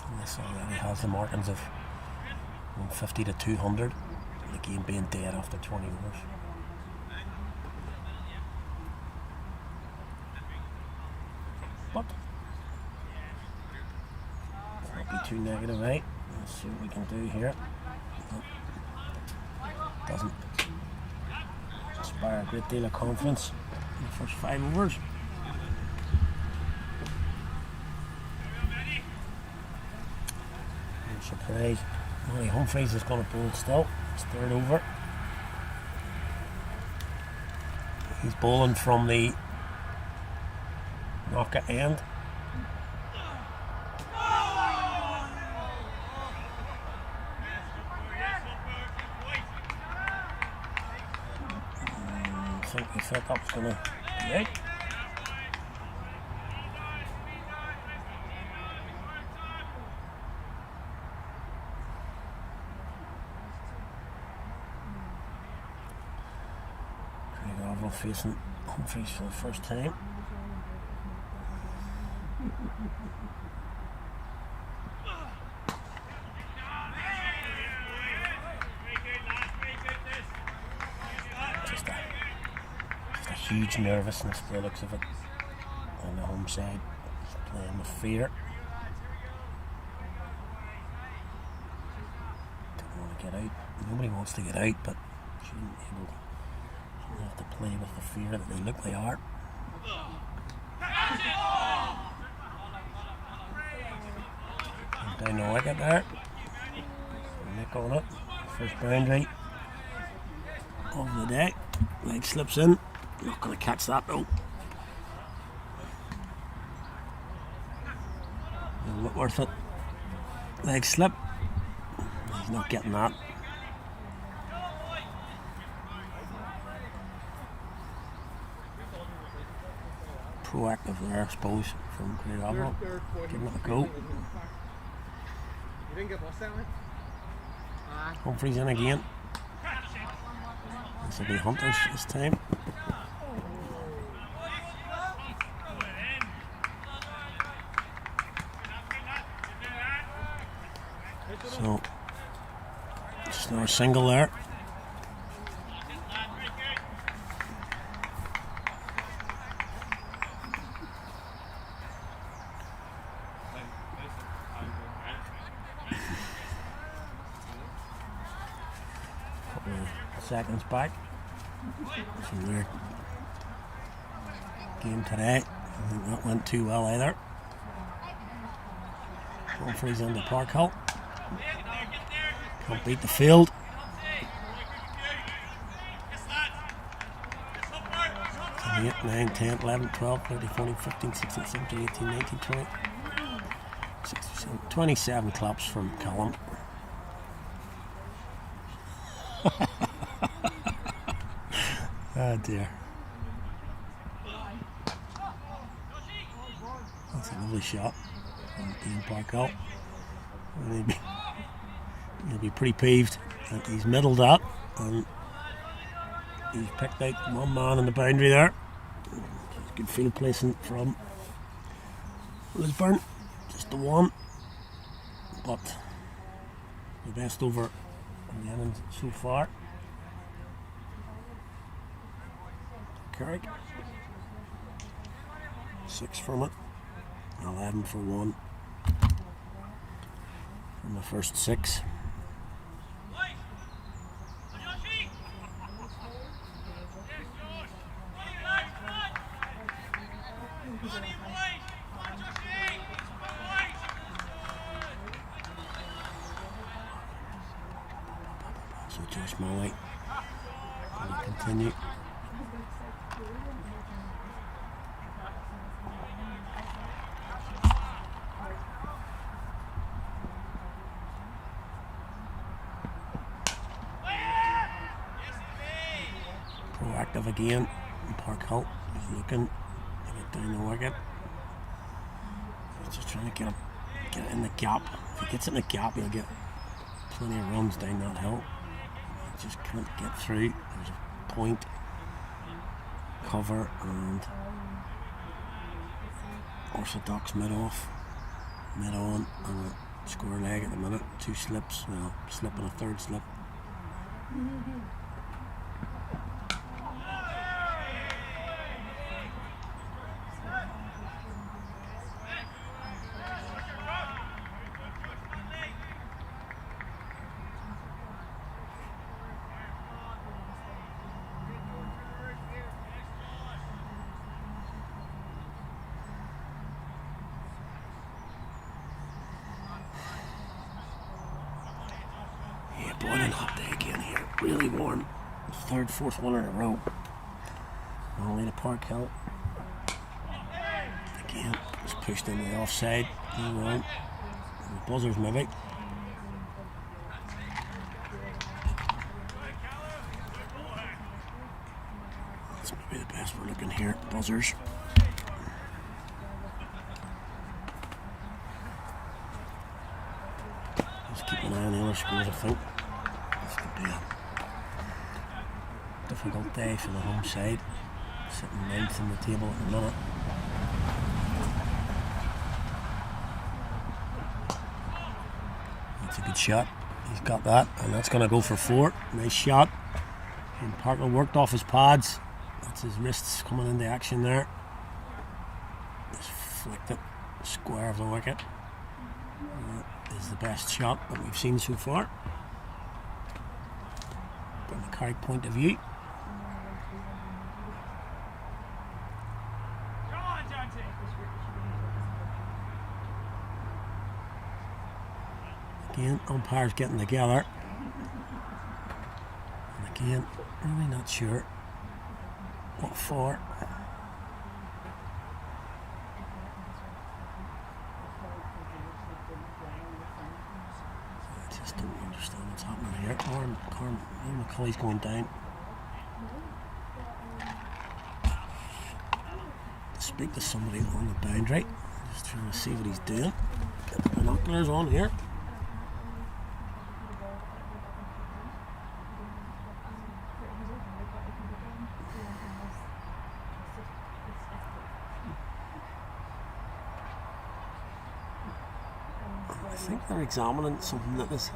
And this already has the markings of 150 to 200. The game being dead after 20 overs. But let's not be too negative, eh? Let's see what we can do here. Doesn't inspire a great deal of confidence in the first 5 overs. No surprise, Monty Humphreys is going to bowl still. It's 3rd over. He's bowling from the knocker end. I think the setup's going to be out. Craig facing Humphreys for the first time. Just a huge nervousness by the looks of it on the home side. He's playing with fear. Don't want to get out. Nobody wants to get out, but shouldn't have to play with the fear that they look they are. Down the wicket there. Nick on it. First boundary of the day. Leg slips in. Not going to catch that though. It'll look worth it. Leg slip. He's not getting that. Proactive there, I suppose, from Carrickfergus. Giving it a go. You didn't get lost that way? Humphreys in again. This will be Hunters this time. So, just another single there. Seconds back from their game today. I think that went too well either. Humphreys on the park hull. Can't beat the field. So 8, 9, 10, 11, 12, 13, 14, 15, 16, 17, 18, 19, 20, 16, 27 claps from Callum. Oh dear. That's a lovely shot from Ian Parkell. He'll be pretty peeved that he's middled that and he's picked out one man in the boundary there. Good field placement from Lisburn. Just the one. But the best over in the innings so far. Carrick. 6 from it. 11 for 1 from the first 6. So Josh Molly going to continue. of again. Park Hill is looking to get down the wicket. He's just trying to get it in the gap. If he gets it in the gap, he'll get plenty of runs down that hill. He just can't get through. There's a point, cover, and orthodox mid-off, mid-on, and a square leg at the minute. 2 slips, well, slip and a third slip. Boiling hot day again here, really warm. 3rd, 4th one in a row. Only to Park Hill. Again, just pushed into the offside. No wrong. The buzzers maybe. That's maybe the best we're looking here. Buzzers. Just keep an eye on the other scores, I think. This could be a difficult day for the home side, sitting 9th in the table at the minute. That's a good shot. He's got that, and that's going to go for 4. Nice shot. And Parker worked off his pads. That's his wrists coming into action there. Just flicked it square of the wicket. That is the best shot that we've seen so far from the Carrick point of view. Again, umpires getting together. And again, really not sure what for. I just don't understand what's happening here. Corn McCulley's going down. To speak to somebody on the boundary. Just trying to see what he's doing. Get the binoculars on here. I think they're examining something that is.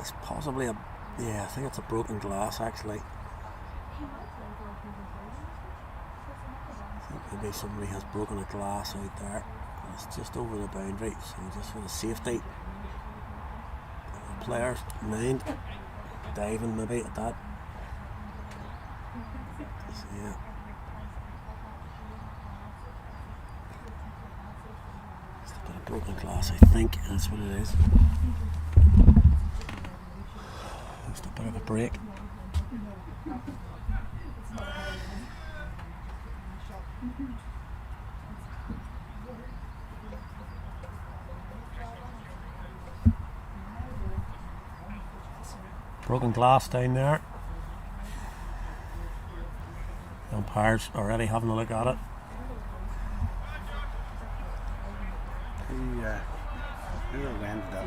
It's possibly a. Yeah, I think it's a broken glass actually. I think maybe somebody has broken a glass out there. It's just over the boundary, so just for the safety of the players' mind, diving maybe at that. So, yeah. Broken glass, I think that's what it is. Just a bit of a break. Broken glass down there. The umpires already having a look at it. Who arranged that?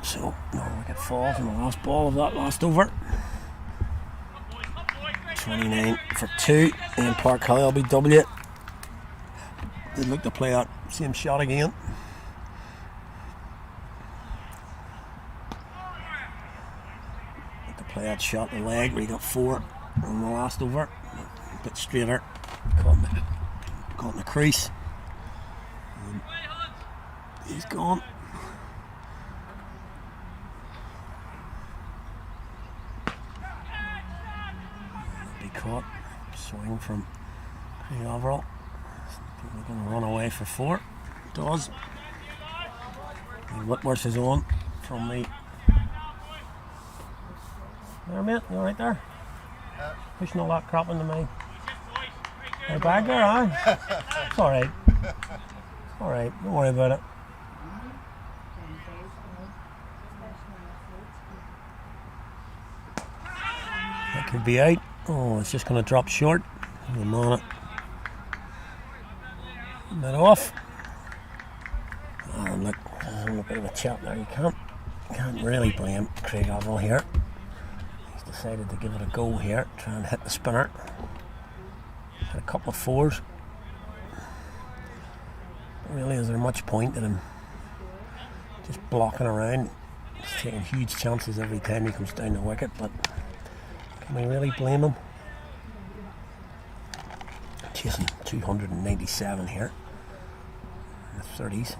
So no wicket falls in the last ball of that last over. 29 for 2. And Park Hill LBW. They look to play that same shot again. Look to play that shot in the leg. We got 4 on the last over. A bit straighter. Caught in the crease. And he's gone. Be caught. Swing from the overall. We're going to run away for 4. Does. And Whitworth is on from the. There, mate. You alright there? Pushing all that crap into me. Hey, bag there, huh? It's alright. It's alright. Don't worry about it. That could be out. Oh, it's just going to drop short. I'm on it. That off. And look, there's a bit of a chap there. You can't really blame Craig Averill here. He's decided to give it a go here, try and hit the spinner. Had a couple of 4s. But really, is there much point in him just blocking around? He's taking huge chances every time he comes down the wicket, but can we really blame him? Chasing 297 here. In the 30s.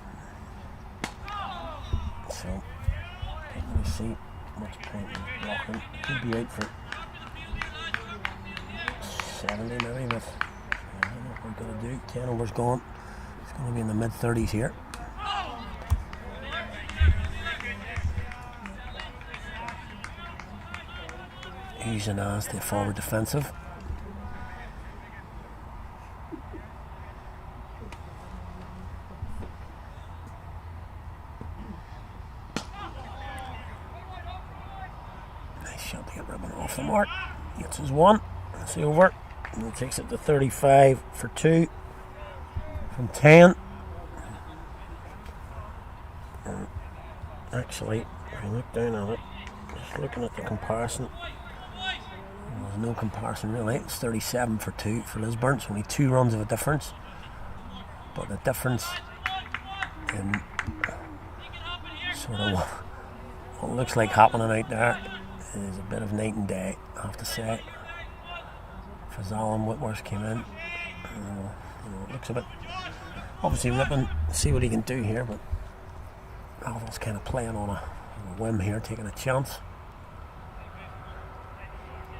So, can't really see much point in blocking. Could be out for 70 maybe with I don't know what we're going to do. 10 overs gone. It's going to be in the mid-30s here. Using as the forward defensive. Nice shot to get ribbon off the mark. Gets his 1. That's the over. And he takes it to 35 for 2 from 10. And actually, if you look down at it, just looking at the comparison, there's no comparison really. It's 37 for 2 for Lisburn. It's only 2 runs of a difference. But the difference in sort of what looks like happening out there is a bit of night and day, I have to say. Fazal and Whitworth came in. It looks a bit obviously ripping, see what he can do here, but Alva's kind of playing on a whim here, taking a chance.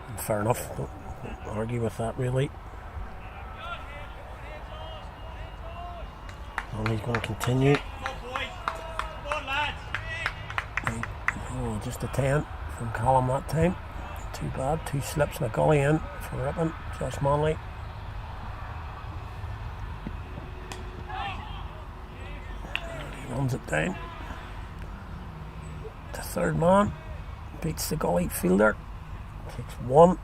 And fair enough, don't argue with that really. And he's going to continue. Oh, just a 10 from Callum that time. Too bad, 2 slips and a gully in for ripping. Josh Manley. He runs it down. The third man beats the gully fielder. Takes 1.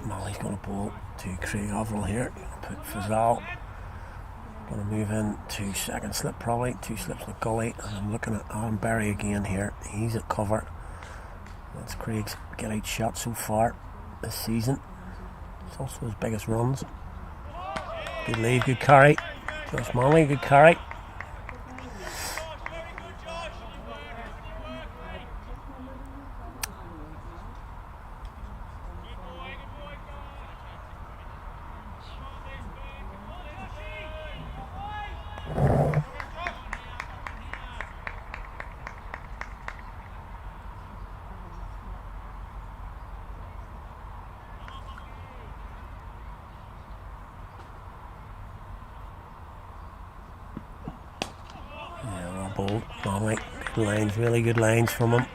Molly's going to bowl to Craig Averill here. Put Fazal. Going to move in to second slip probably. 2 slips in the gully. And I'm looking at Alan Berry again here. He's at cover. That's Craig's get out shot so far this season. It's also his biggest runs. Good lead, good carry. Josh Manley, good carry. Bold, Manley, good lines, really good lines from him.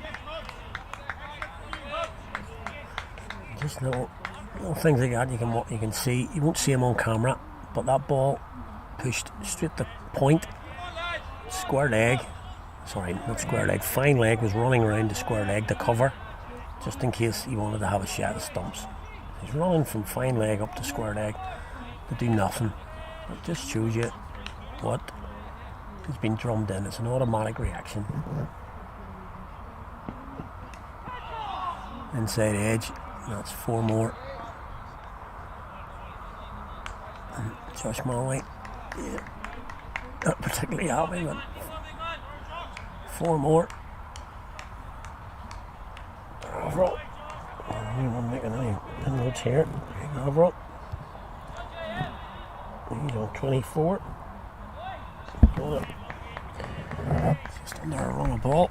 Just little things like that you can see. You won't see them on camera, but that ball pushed straight to point. Square leg, sorry, not square leg. Fine leg was running around the square leg to cover, just in case he wanted to have a shot at stumps. He's running from fine leg up to square leg to do nothing. It just shows you what has been drummed in. It's an automatic reaction. Inside edge, that's 4 more. And Josh Manley, yeah, not particularly happy, but 4 more. Overall, I'm making any inroads here. Overall, he's on 24. Just under a run of ball.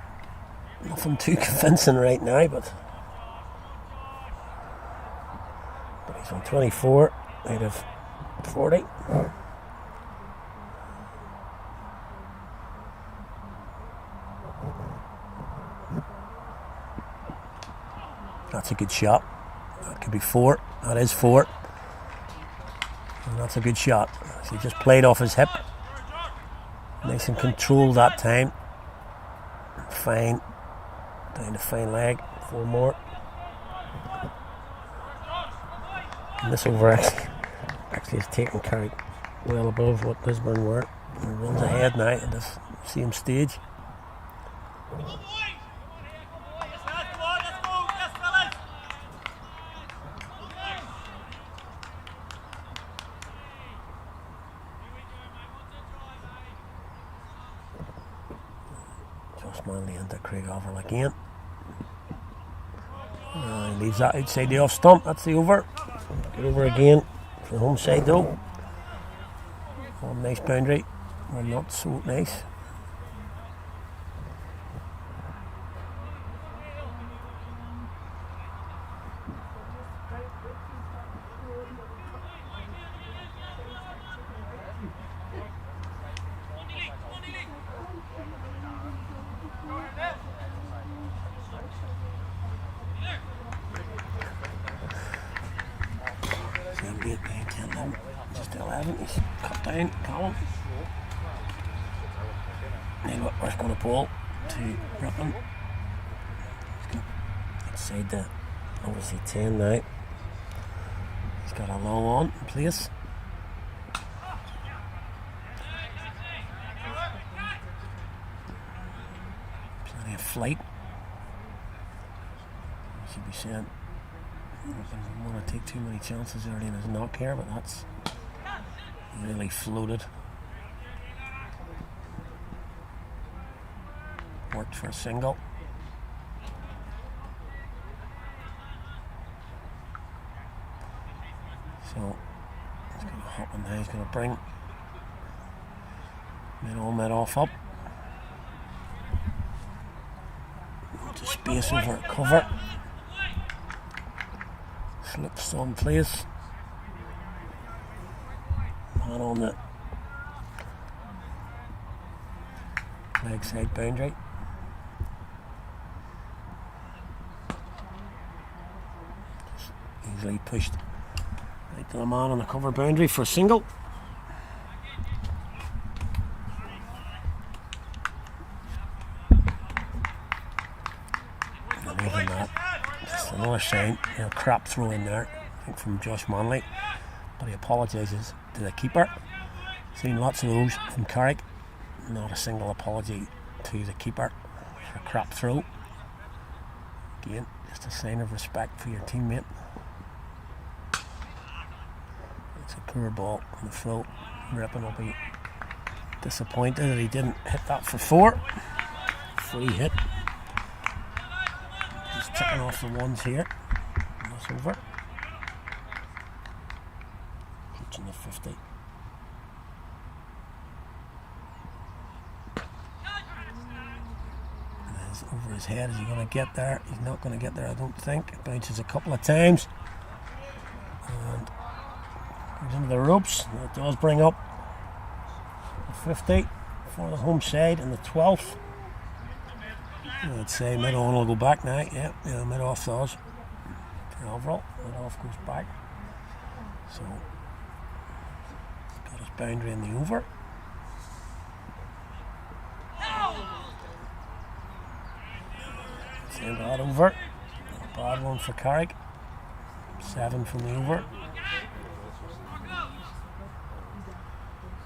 Nothing too convincing right now, but he's on 24 out of 40. That's a good shot. That could be 4. That is 4. And that's a good shot. So he just played off his hip. Nice and controlled that time. Fine. Down to fine leg. 4 more. And this over actually is taking Carrick well above what Lisburn were. And runs ahead now at this same stage. Josh Manley into Craig Overall again. He leaves that outside the off stump. That's the over. Get over again for the home side though. One nice boundary. Well, not so nice. Just 11, he's cut down, Callum. Then Whitworth's going to ball to Rippon. He's got inside the obviously 10 now. He's got a long on in place. Plenty of flight. Should be saying I don't want to take too many chances early in his knock here, but that's really floated. Worked for a single. So he's going to hop in there, he's going to bring mid on, mid off up. To space over at cover. Slips on place. Man on the leg side boundary. Just easily pushed right to the man on the cover boundary for a single. And even that, just another sign, crap throw in there, I think from Josh Manley, but he apologises to the keeper. Seen lots of those from Carrick. Not a single apology to the keeper for a crap throw. Again, just a sign of respect for your teammate. It's a poor ball on the throw. Rippon will be disappointed that he didn't hit that for 4. Free hit. Just checking off the ones here. And that's over. Approaching the 50. Over his head. Is he going to get there? He's not going to get there, I don't think. It bounces a couple of times and goes into the ropes. And it does bring up the 50 for the home side and the 12th. I'd say mid on will go back now. Yeah, mid off does. for overall. It off goes back. So got his boundary in the over. Send that over. A bad one for Carrick. 7 from the over.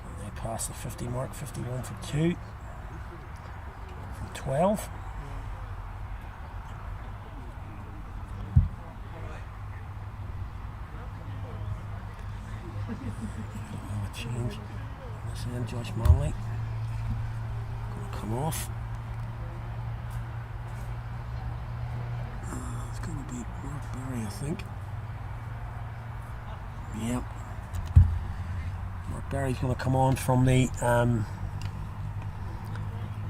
And they pass the 50 mark. 51 for 2. From 12. Change on this end. Josh Manley going to come off. It's going to be Mark Berry, I think. Yep. Mark Berry's going to come on from the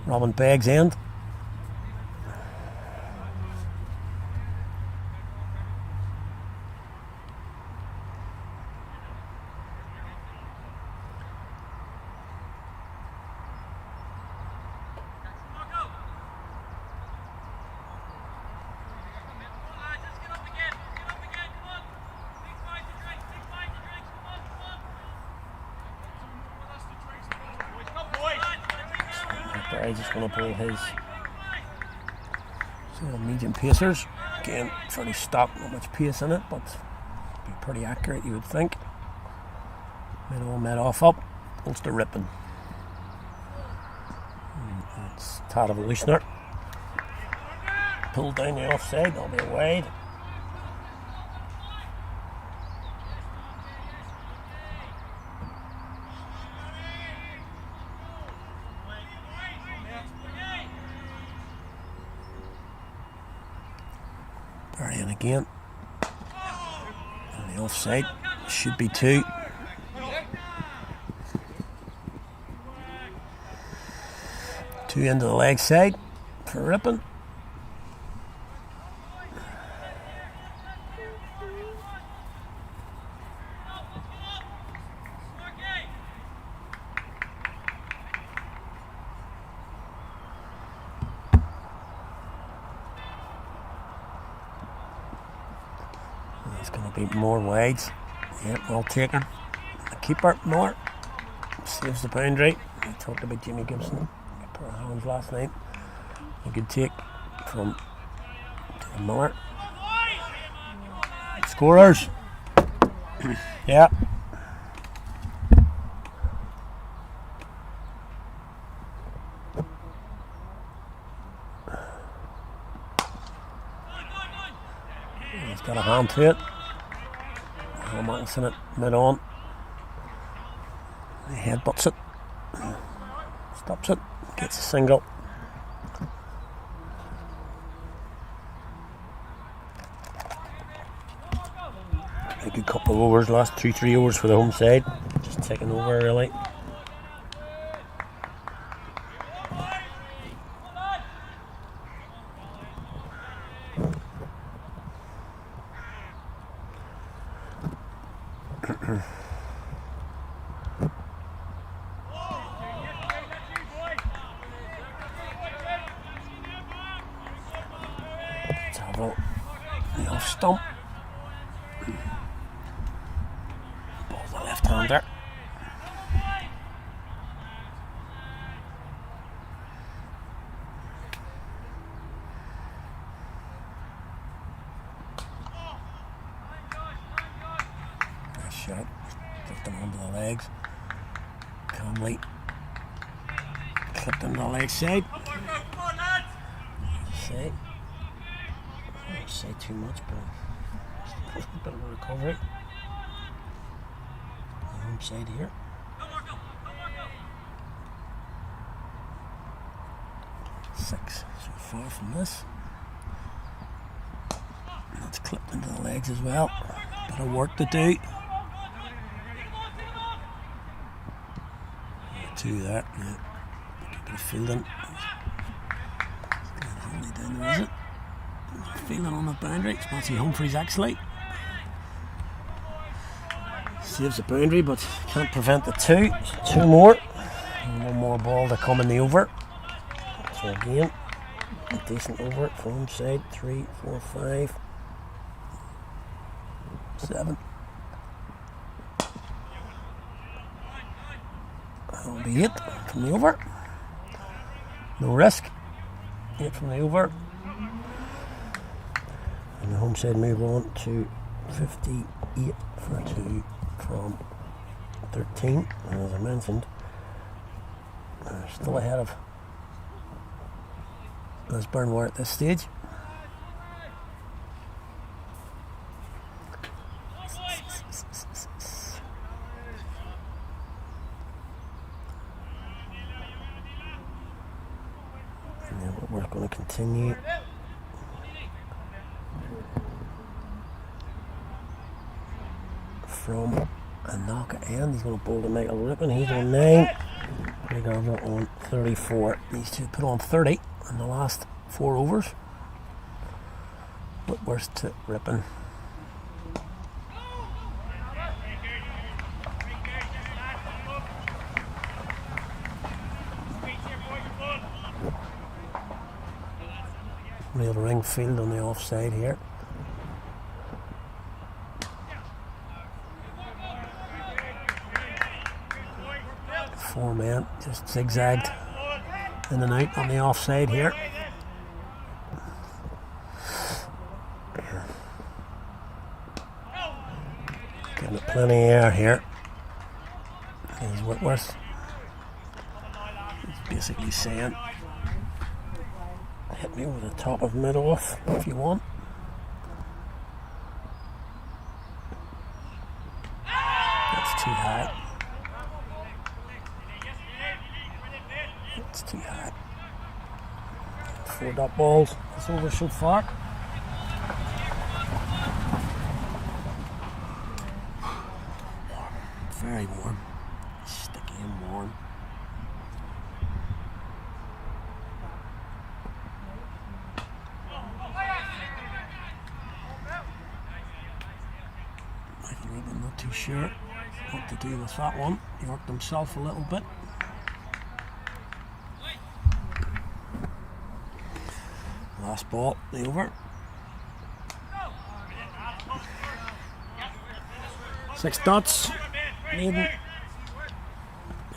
Robin Beggs end. Barry's just going to pull his medium pacers. Again, fairly stock, not much pace in it, but be pretty accurate, you would think. Mid on, mid off up. Ulster ripping. It's tad of a loosener. Pulled down the offside, that'll be wide. Barry in again. And the offside should be 2. Two into the leg side for ripping. It's going to be more wides. Yep, well taken. The keeper, Miller, saves the boundary. I talked about Jimmy Gibson. Per hands last night. A good take from Miller. Scorers. Yeah. He's got a hand to it. Martinson it mid on. He headbutts it. Stops it. Gets a single. A good couple of overs, last 2-3 overs for the home side. Just taking over really. The off stump. Ball's the left hander. Nice shot. Clipped him onto the legs. Calmly clipped him to the leg side. See. I don't say too much, but a bit of a recovery. The home side here. Six so far from this. And that's clipped into the legs as well. Bit of work to do. 2 there. Yeah. A bit of fielding. It's going down there, is it? Feeling on the boundary. It's Matthew Humphreys actually. Saves the boundary but can't prevent the 2. So 2 more. And 1 more ball to come in the over. So again, a decent over from home side. 3, 4, 5. 7. That'll be 8 from the over. No risk. 8 from the over. And the home side move on to 58 for 2 from 13. And as I mentioned, they're still ahead of Lisburn were at this stage. And then we're going to continue. From a knock at end, he's going to bowl to Michael Rippon. He's on 9. Big Arthur on 34. These two put on 30 in the last 4 overs. Whitworth to Rippon. Real ring field on the offside here. Four men just zigzagged in and out on the offside here. Getting plenty of air here. Here's Whitworth. He's basically saying, hit me with the top of mid off if you want. That's too high. It's too high. 4 dot balls. It's over so far. Very warm. Sticky and warm. I'm not too sure what to do with that one. He worked himself a little bit. Last ball, the over. 6 dots. Maiden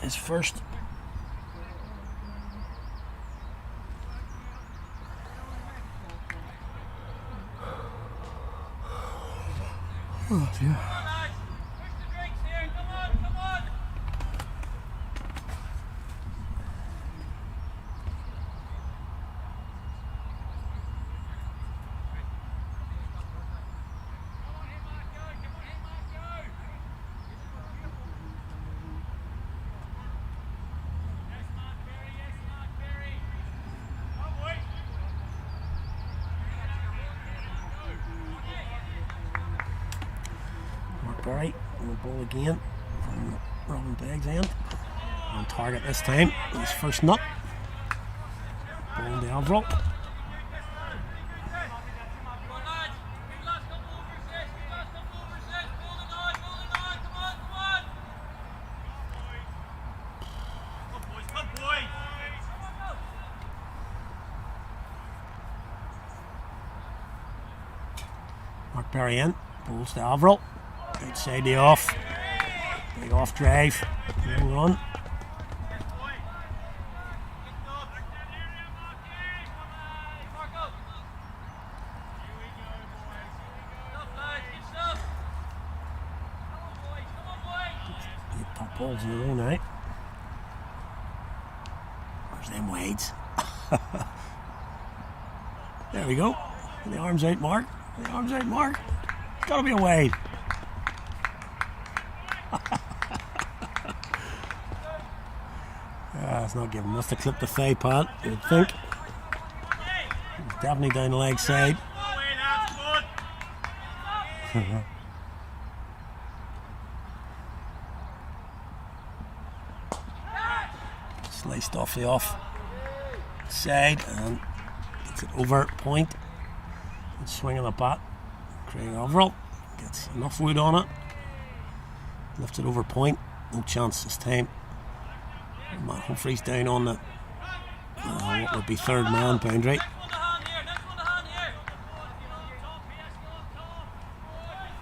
is first. Oh dear. Barry on the ball again from Robin Begg's end. On target this time. His first nut. Ball in the envelope. Mark Barry in. Bowls to Avril. Outside the off. Big off drive. Long run. Top balls in a row now. Where's them wades? There we go. The arms out mark. The arms out mark. It's got to be a wade. It's not given. Must have clipped the thigh pad, you would think. He's definitely down the leg side. Sliced off the off side and gets it over point. And swinging the bat. Craig Overall gets enough wood on it. Lifts it over point. No chance this time. Matt Humphreys down on the what would be 3rd man boundary.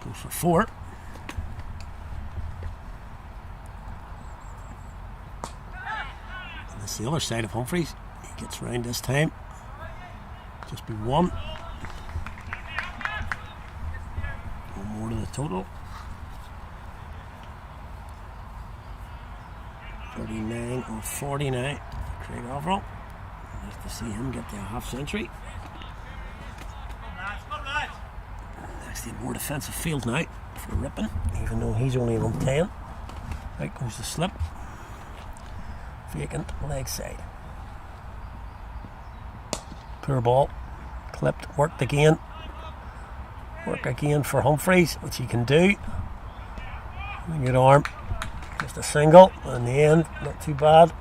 Goes for 4. And that's the other side of Humphreys. He gets round this time. Just be 1. One more to the total. 39 or 49. Craig Overall. Nice to see him get to a half century. Actually, more defensive field now for Rippon, even though he's only on 10. Out goes the slip. Vacant leg side. Poor ball. Clipped. Worked again. Work again for Humphreys, which he can do. Good arm. Just a single. In the end, not too bad.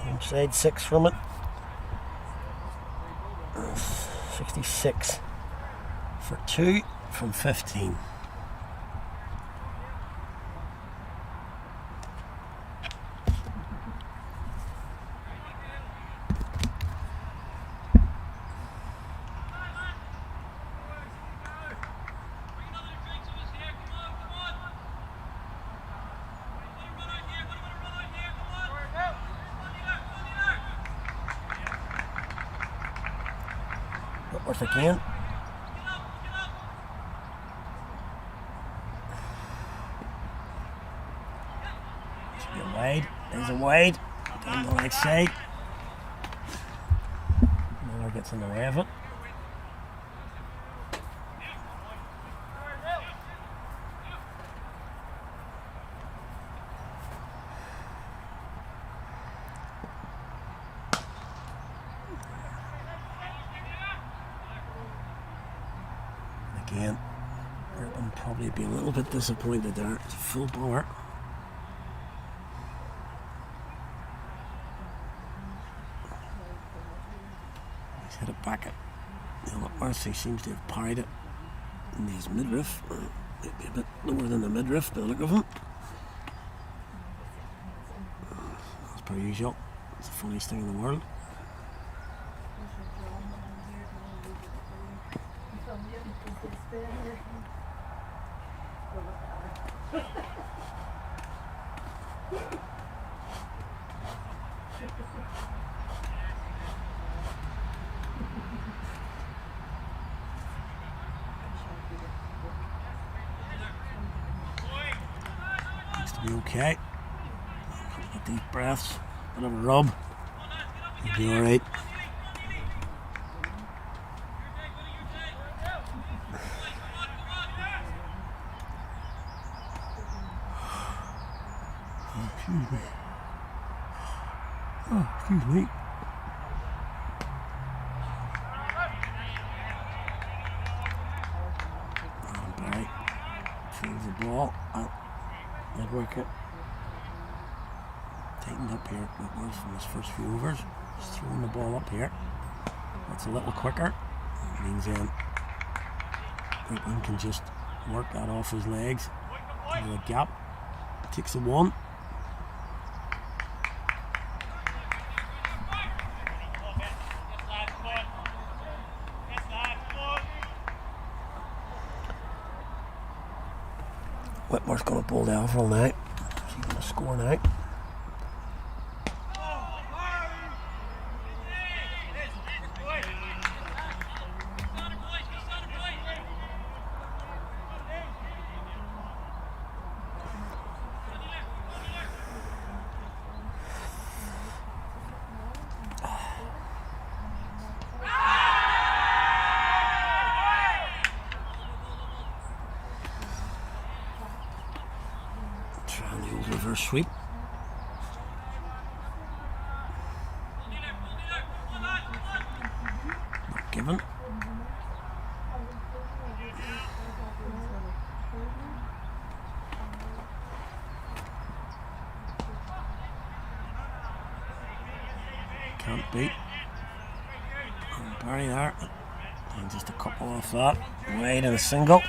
Inside 6 from it. 66 for 2 from 15. Whitworth again. Should be a wide. There's a wide. Down the right side. Miller gets in the way of it. Again, Rippon probably be a little bit disappointed there. It's a full power. He's hit it back at Whitworth. He seems to have parried it in his midriff. Maybe a bit lower than the midriff by the look of him. As per usual, it's the funniest thing in the world. Needs to be okay. Couple of deep breaths, bit of a rub. He'll be alright. Excuse me. Oh, excuse me. Barry feels the ball out. Mid-wicket. Tightened up here Whitworth from his first few overs. Just throwing the ball up here. That's a little quicker. It means Rippon can just work that off his legs into the gap. Takes a 1. Whitmore's going to bowl the overall now. She's going to score now. Trying the old reverse sweep. Not given. Can't beat. And Barry there. And just a couple off that. Wide and a single.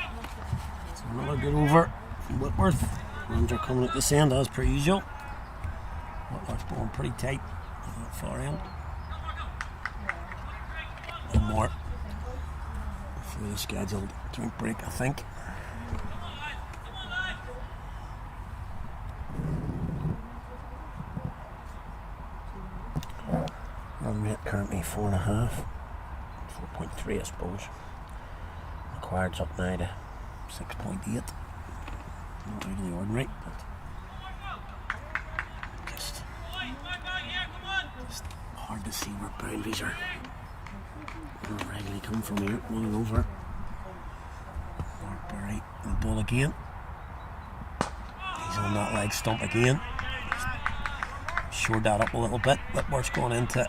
It's another good over from Whitworth. Runs are coming at this end as per usual. Whitworth's bowling pretty tight on that far end. One more for the scheduled drink break, I think. me 4.5. 4.3, I suppose. Required's up now to 6.8. Not really ordinary, but just hard to see where boundaries are. Regularly come from here, rolling over. Mark Berry, the ball again. He's on that leg stump again. Shored that up a little bit. Whitworth's going into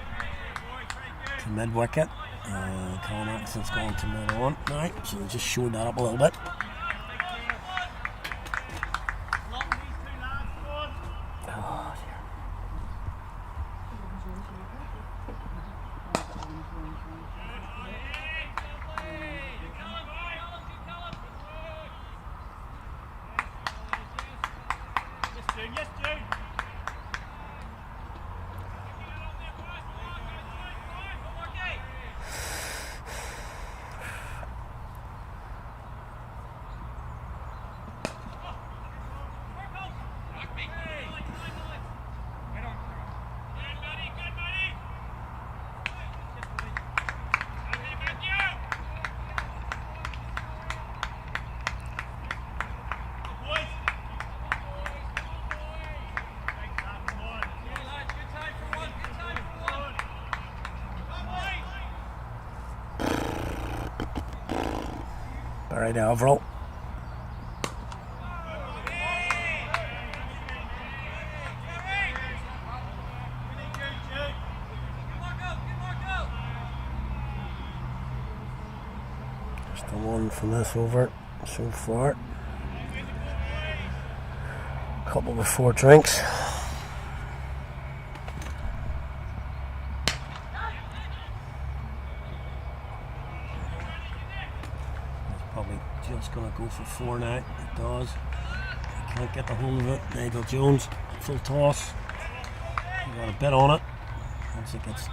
mid wicket. Colin Atkinson's going to mid on now, so they just shored that up a little bit. Oh dear. Alright, overall. Just the one from this over so far. Couple before drinks. Probably just going to go for 4 now. It does. Can't get the hold of it. Nigel Jones, full toss. He got a bit on it. Once it gets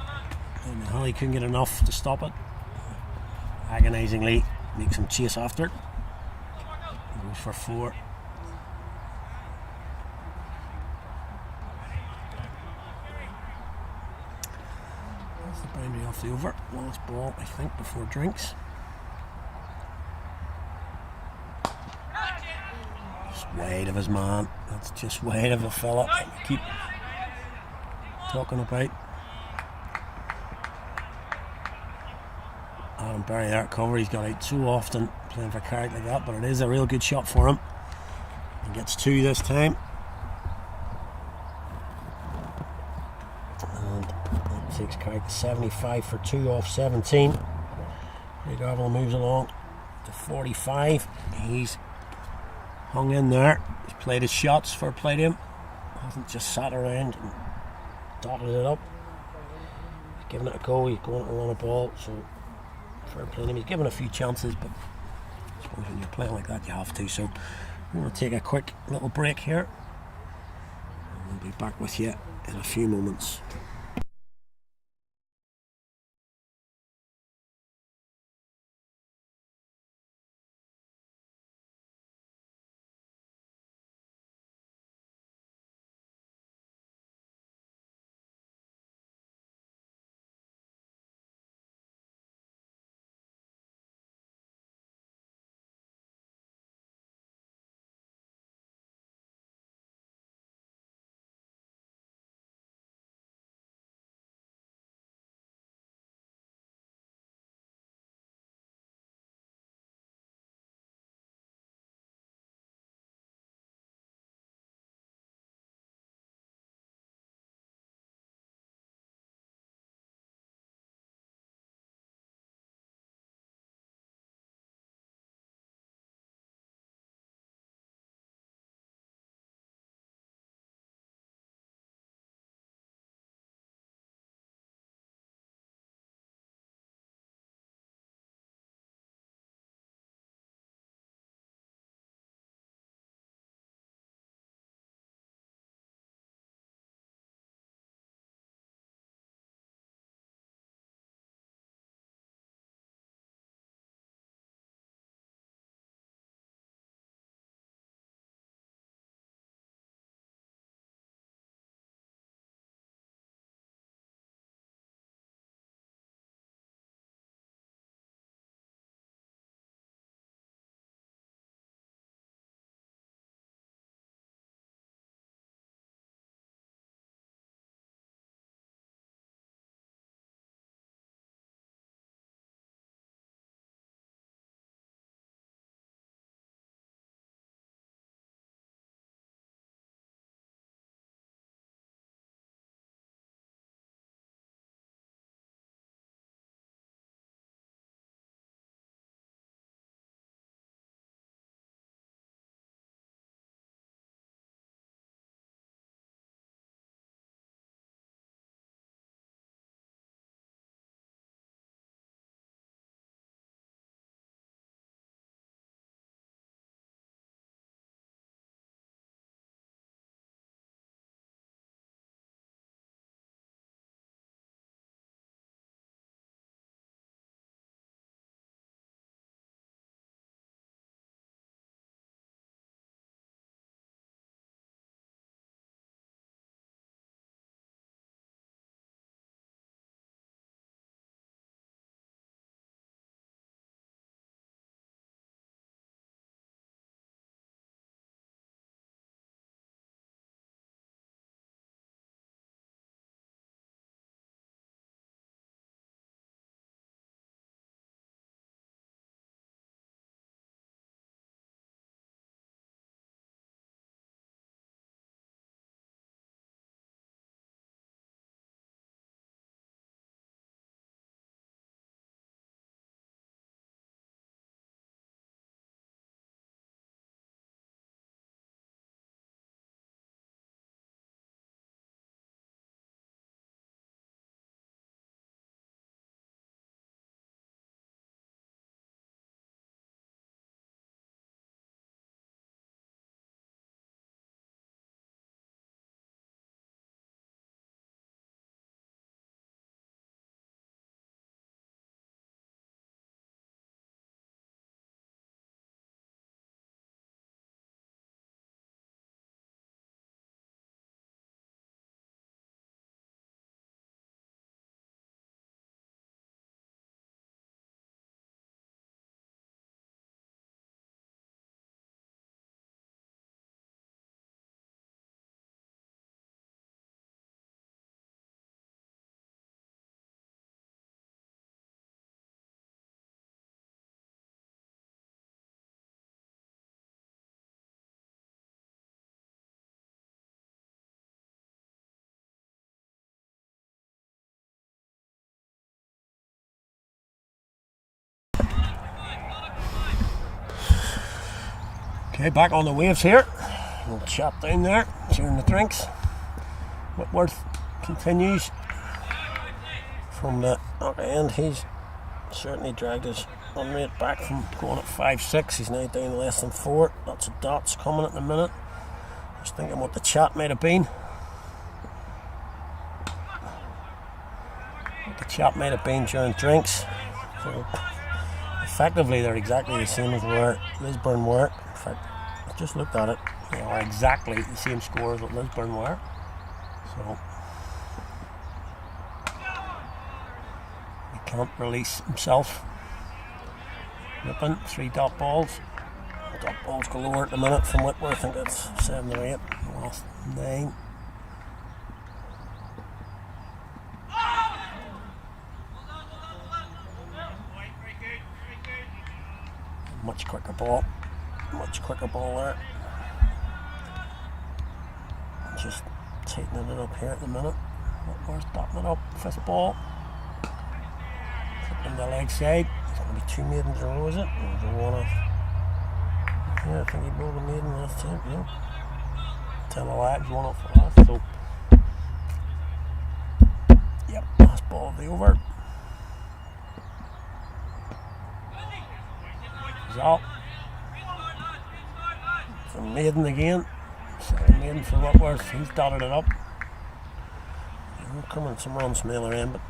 in the hill, he couldn't get enough to stop it. Agonisingly makes him chase after it. He goes for 4. That's the boundary off the over. Last ball, I think, before drinks. Wide of his man. That's just wide of the fella that we keep talking about. Adam Berry there at cover. He's got out so often playing for Carrick like that, but it is a real good shot for him. He gets 2 this time. And that takes Carrick to 75 for 2 off 17. Craig Arville moves along to 45. He's hung in there. He's played his shots, fair play to him. Hasn't just sat around and dotted it up. He's giving it a go. He's going to run a ball, so fair play to him. He's given a few chances, but I suppose when you're playing like that you have to. So we're going to take a quick little break here and we'll be back with you in a few moments. Okay, back on the waves here. We'll chat down there during the drinks. Whitworth continues from the other end. He's certainly dragged his run rate back from going at 5.6. He's now down less than 4. Lots of dots coming at the minute. Just thinking what the chat might have been. What the chat might have been during drinks. So effectively, they're exactly the same as where Lisburn were. In fact, I just looked at it. They are exactly the same scores that Lisburn were. So he can't release himself. Ripping 3 dot balls. Dot balls galore at the minute from Whitworth. I think it's 7 or 8. Last 9. Much quicker ball. Much quicker ball there. Just tightening it up here at the minute. Whitworth dotting it up. Fifth ball. Flipping the leg side. It's going to be 2 maidens in a row, is it? Or is it one off? Yeah, I think he bowled a maiden last time. Yeah. Tell a lie, it was one off the last. So, yep, last ball of the over. Result. For maiden again. Second maiden for Whitworth. He's dotted it up. Coming some runs from the other end, but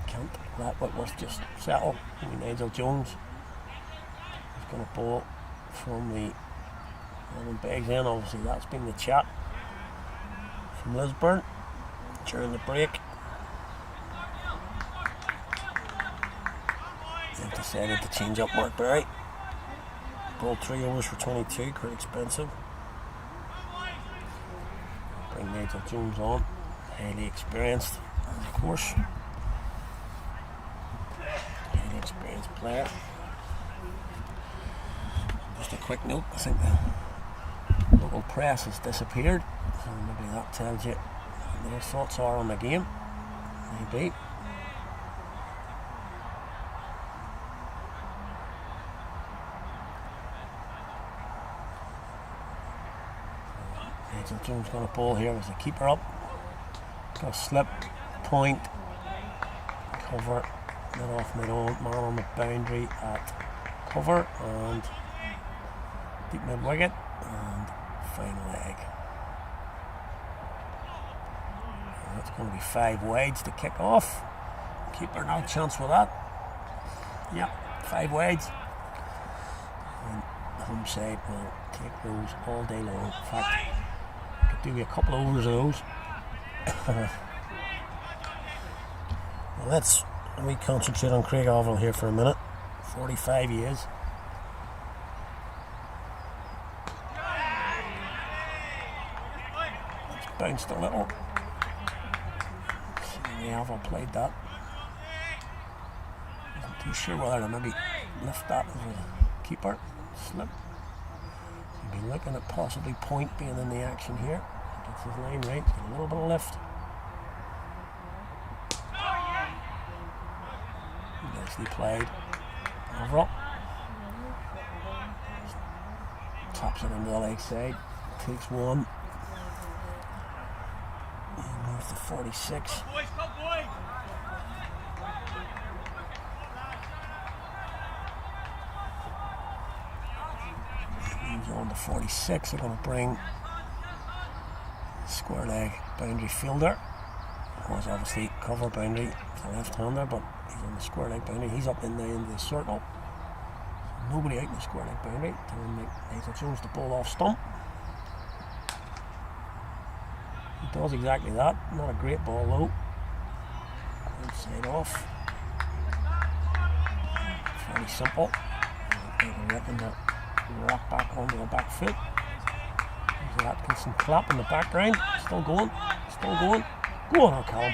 can't let Whitworth just settle. I mean, Nigel Jones is going to bowl from the Bags end. Obviously, that's been the chat from Lisburn during the break. They've decided to change up Mark Berry. Bowled 3 overs for 22, quite expensive. Bring Nigel Jones on, highly experienced, of course. Highly experienced player. Just a quick note, I think the local press has disappeared, so maybe that tells you what their thoughts are on the game. Maybe. Nigel Jones going to bowl here as the keeper up. Got a slip, point, cover, mid off, mid on, man on the boundary at cover, and deep mid wicket, and final leg. And that's going to be 5 wides to kick off. Keeper no chance with that. Yep, 5 wides. And the home side will take those all day long. In fact, could do a couple of overs of those. Well, let's concentrate on Craig Overill here for a minute. 45 he is. It's bounced a little. See, Overill played that. Wasn't too sure whether to maybe lift that as a keeper. Slip. He'd be looking at possibly point being in the action here. Gets his line right, get a little bit of lift. Nicely played. Overall. Taps it into the leg side. Takes 1. And moves to 46. Moves on to 46. They're going to bring square leg boundary fielder. Was obviously cover boundary for the left-hander, but he's on the square leg boundary. He's up in the end of the circle. So nobody out in the square leg boundary. Telling Nigel Jones to bowl off stump. He does exactly that. Not a great ball though. Inside off. Fairly simple. Ripping the rock back onto the back foot. There's Atkinson clap in the background. Still going. Still going. Go on, Callum.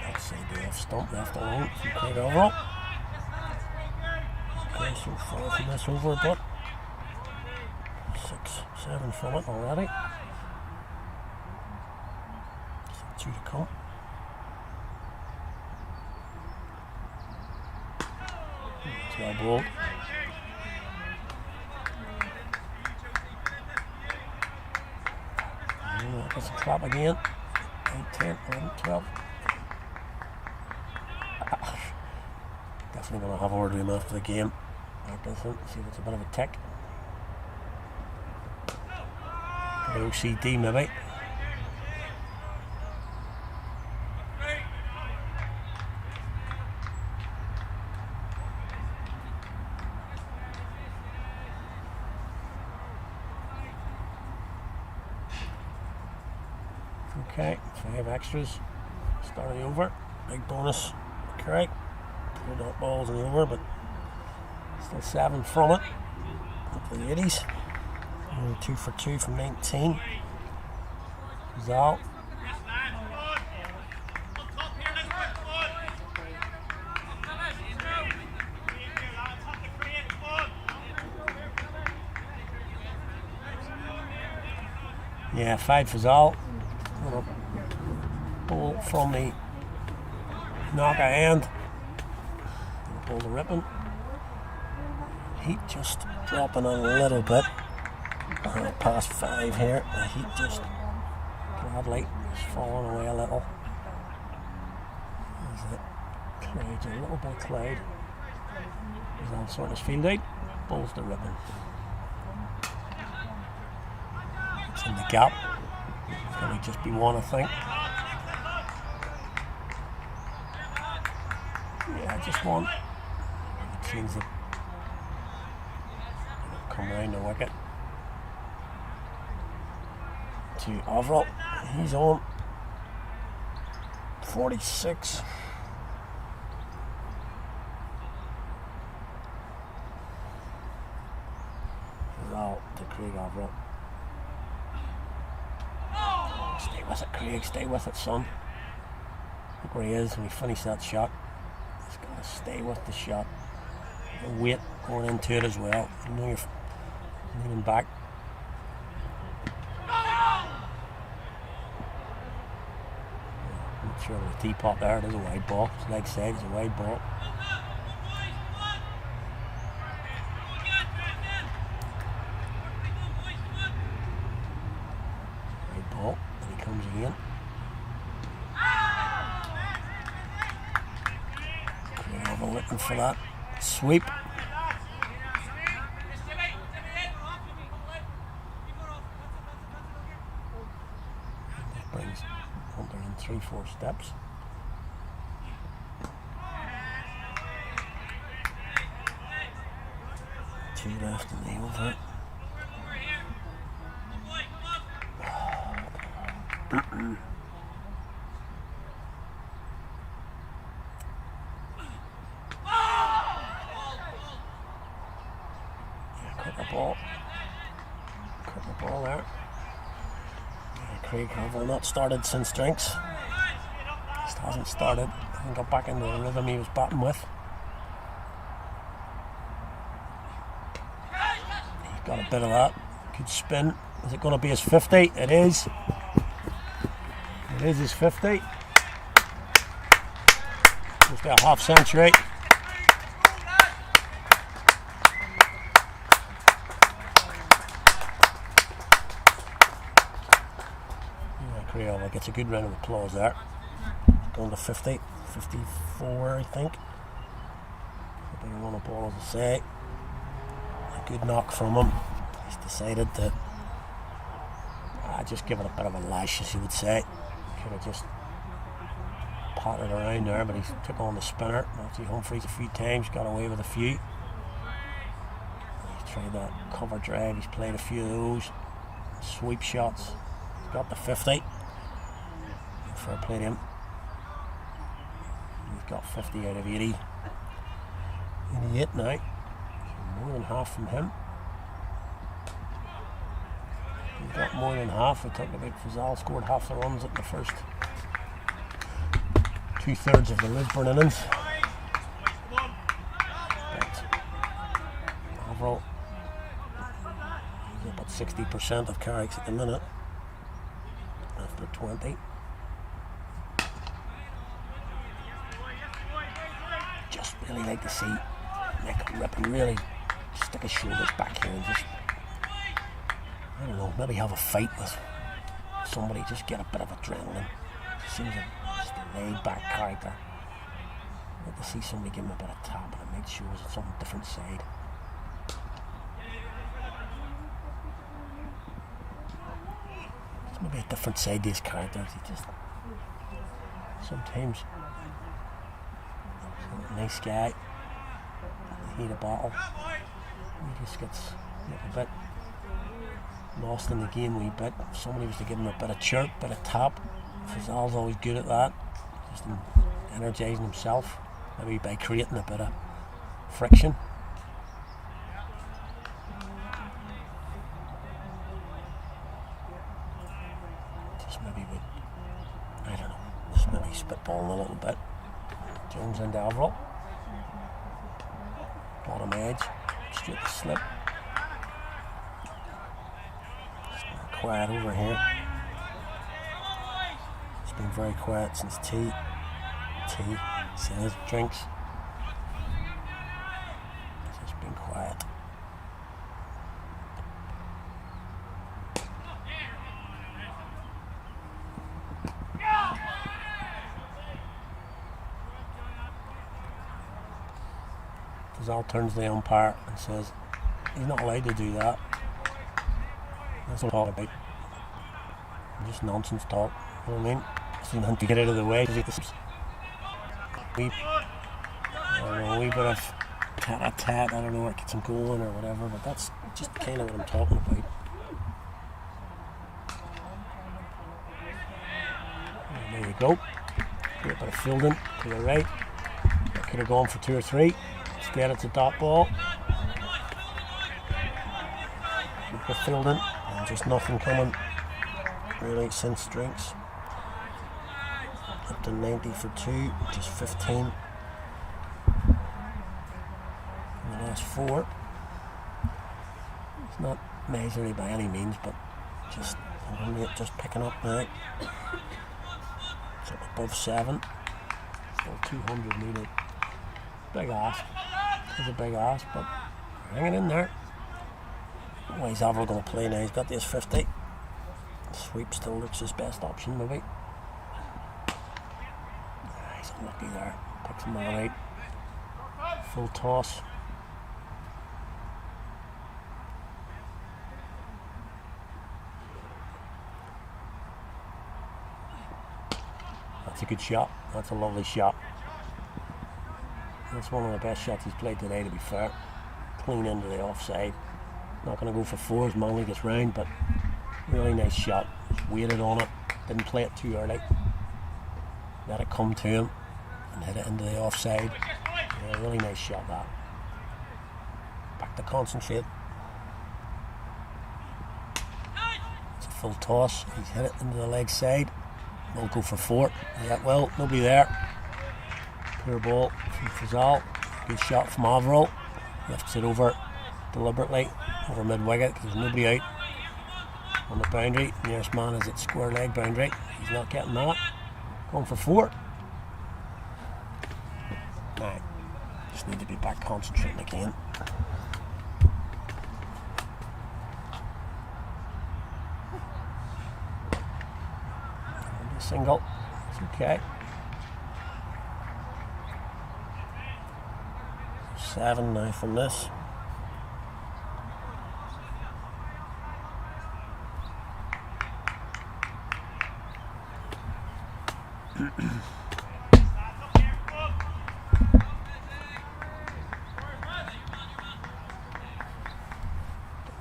Outside off stump, left alone from Craig Overill. Okay, so far from this over, but 6, 7 from it already. come. It's well bowled. Gets a clap again. 8, 10, 11, 12. Definitely going to have a word with him after the game. After this one, see if it's a bit of a tick. OCD maybe. Okay, 5 extras. Start of the over. Big bonus. Correct. 2 dot balls in the over, but still 7 from it. Up to the 80s. Only 2 for 2 from 19. Zal. Yeah, 5 for Zal. Ball from the knocker end. Ball the ripping. Heat just dropping a little bit. Past 5 here. The heat just gladly is falling away a little. There's it. Cloud's a little bit of cloud. He's on sorting his field out. Ball's the ripping. It's in the gap. It's going to just be one, I think. Yeah, just one. It seems to come around the wicket. To Avril. He's on 46. Out to Craig Avril. Stay with it, Craig. Stay with it, son. Look where he is when he finished that shot. He's got to stay with the shot. And weight going into it as well. You know you're leaning back. Not sure of the teapot there. It is a wide ball. It's like said, it's a wide ball. And he comes again. Craig looking for that sweep. That brings Hunter in 3-4 steps. Two left in the over. Cut the ball there. Craig Havel not started since drinks. Just hasn't started. Hasn't got back into the rhythm he was batting with. He's got a bit of that. Good spin. Is it going to be his 50? It is. It is his 50. Just a half century. Creole gets a good round of applause there. Going to 50, 54 I think. They run a ball as I say. A good knock from him. He's decided to just give it a bit of a lash, as you would say. Could have just potted around there, but he took on the spinner. Matthew Humphreys a few times, got away with a few. He's tried that cover drive, he's played a few of those. Sweep shots. He's got the 50. Fair play to him. He's got 50 out of 80. 88 now. More than half from him. He's got more than half. We talked about Fazal scored half the runs at the first 2/3 of the Lisburn innings. But overall, he's up at 60% of Carrick's at the minute after 20. just really like to see Nick rip and really stick his shoulders back here and just, I don't know, maybe have a fight with somebody, just get a bit of adrenaline. Seems just a laid back character. I'd like to see somebody give him a bit of tap and make sure it's on a different side. It's maybe a different side to his characters. He just sometimes nice guy, heat a bottle. He just gets a bit lost in the game a wee bit. If somebody was to give him a bit of chirp, bit of tap, Fazal's always good at that, just energising himself, maybe by creating a bit of friction. Just maybe I don't know, just maybe spitballing a little bit. Jones into Averill. Bottom edge, straight to slip. Just quiet over here. It's been very quiet since tea. Says drinks. It's just been quiet. Fazal turns to the umpire and says he's not allowed to do that. That's what I'm talking about. Just nonsense talk, you know what I mean? So you to get out of the way. I don't know, a wee bit of tat-a-tat, I don't know what gets him going or whatever, but that's just kind of what I'm talking about. And there you go. Great bit of fielding to the right. That could have gone for 2 or 3. Instead it's a dot ball. Keep the fielding and just nothing coming really since drinks. Up to 90 for 2, just 15 in the last 4. It's not majorly by any means, but just picking up now. It's up above 7. Still 200 needed. Big ask. It's a big ask, but hanging in there. Well, he's ever going to play now. He's got this 50. Sweep still looks his best option, maybe. He's unlucky there. Picks him man out. Full toss. That's a good shot. That's a lovely shot. That's one of the best shots he's played today, to be fair. Clean into the offside. Not going to go for 4 as Manley gets round, but really nice shot. Just waited on it. Didn't play it too early. Let it come to him and hit it into the offside. Yeah, really nice shot that. Back to concentrate. It's a full toss. He's hit it into the leg side. Won't go for 4. Yeah, well, nobody there. Poor ball from Fazal. Good shot from Averill. Lifts it over deliberately over mid-wicket because there's nobody out on the boundary. Nearest man is at square leg boundary. He's not getting that. Going for 4. Now, just need to be back concentrating again. And a single. It's okay. 7 now from this.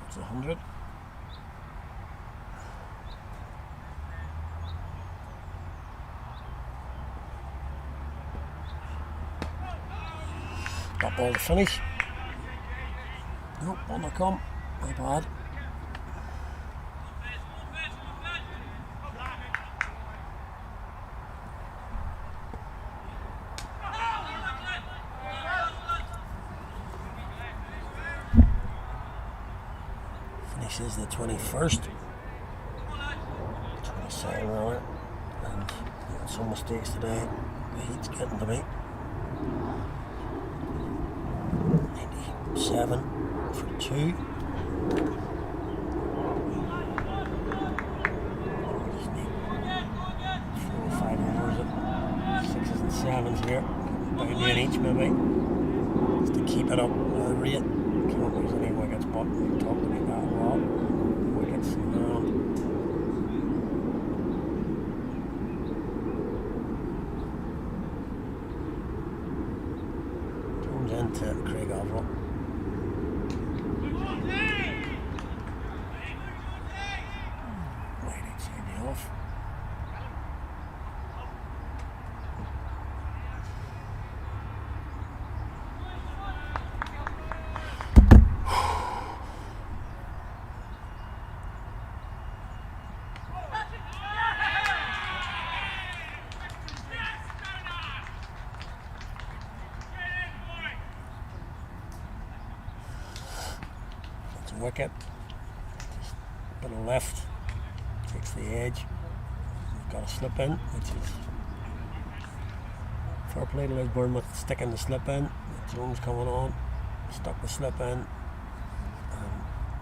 It's 100. Got ball to finish. Nope, one to come. My bad. Finishes the 21st. 22nd rather. And some mistakes today. The heat's getting to me. 7 for 2. Just need 4 or 5 overs at 6s and 7s here. About an each maybe. Just to keep it up at a rate. Can't lose any wickets, but we talked about that a lot. Wickets. Turns into Craig Averill. Right outside the off. Wicket, just a bit of left, takes the edge. We've got a slip in, which is fair play to Lisburn with sticking the slip in. Jones coming on, stuck the slip in, and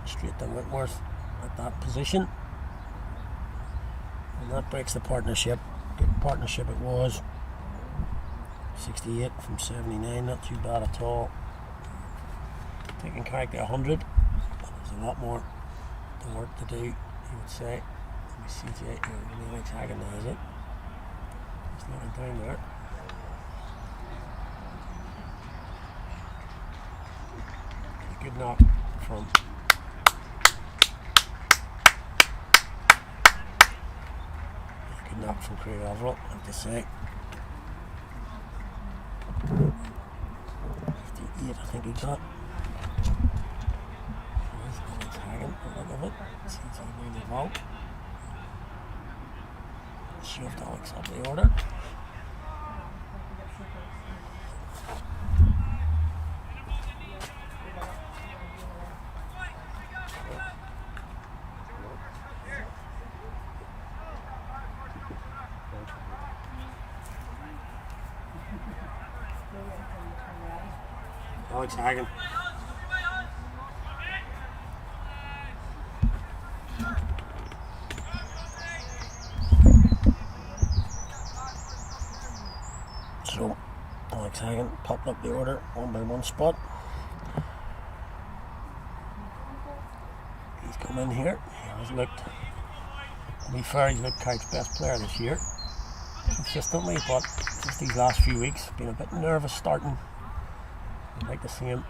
straight to Whitworth at that position. And that breaks the partnership. Good partnership it was. 68 from 79, not too bad at all. Taking Carrick to 100. There's a lot more work to do, you would say. Let me see, Alex Hagan has it. He's not in time there. A good knock from Craig Averill, I have to say. 58, I think he got. Look of it. CJ being involved. Shoved Alex up the order. Alex Hagan. So, Alex Hagan popped up the order 1 by 1 spot. He's come in here. He has looked, to be fair, he's looked Carrick's best player this year. Consistently, but just these last few weeks, been a bit nervous starting. I'd like to see him,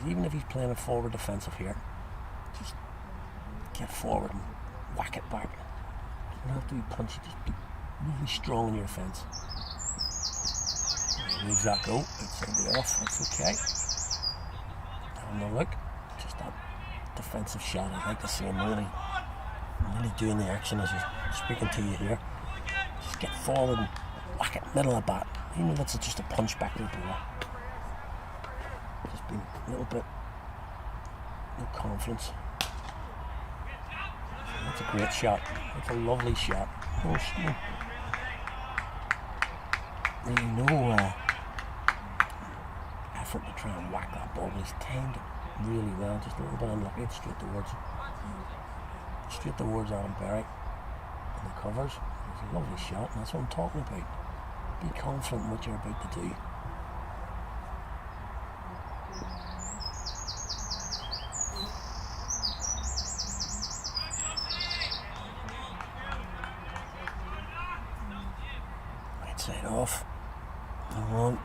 even if he's playing a forward defensive here, just get forward and whack it back. You don't have to be punchy, just be really strong in your defence. Leaves that go, outside the off, that's okay. Having a look, just that defensive shot, I'd like to see him really doing the action as he's speaking to you here. Just get forward and whack it, middle of the bat, even if it's just a punch back to the ball. Just been a little bit, no confidence. That's a great shot, that's a lovely shot. Really no effort to try and whack that ball, but he's timed it really well, just a little bit unlucky. It's straight towards Adam Berry and the covers. It's a lovely shot, and that's what I'm talking about. Be confident in what you're about to do. Right side off. On.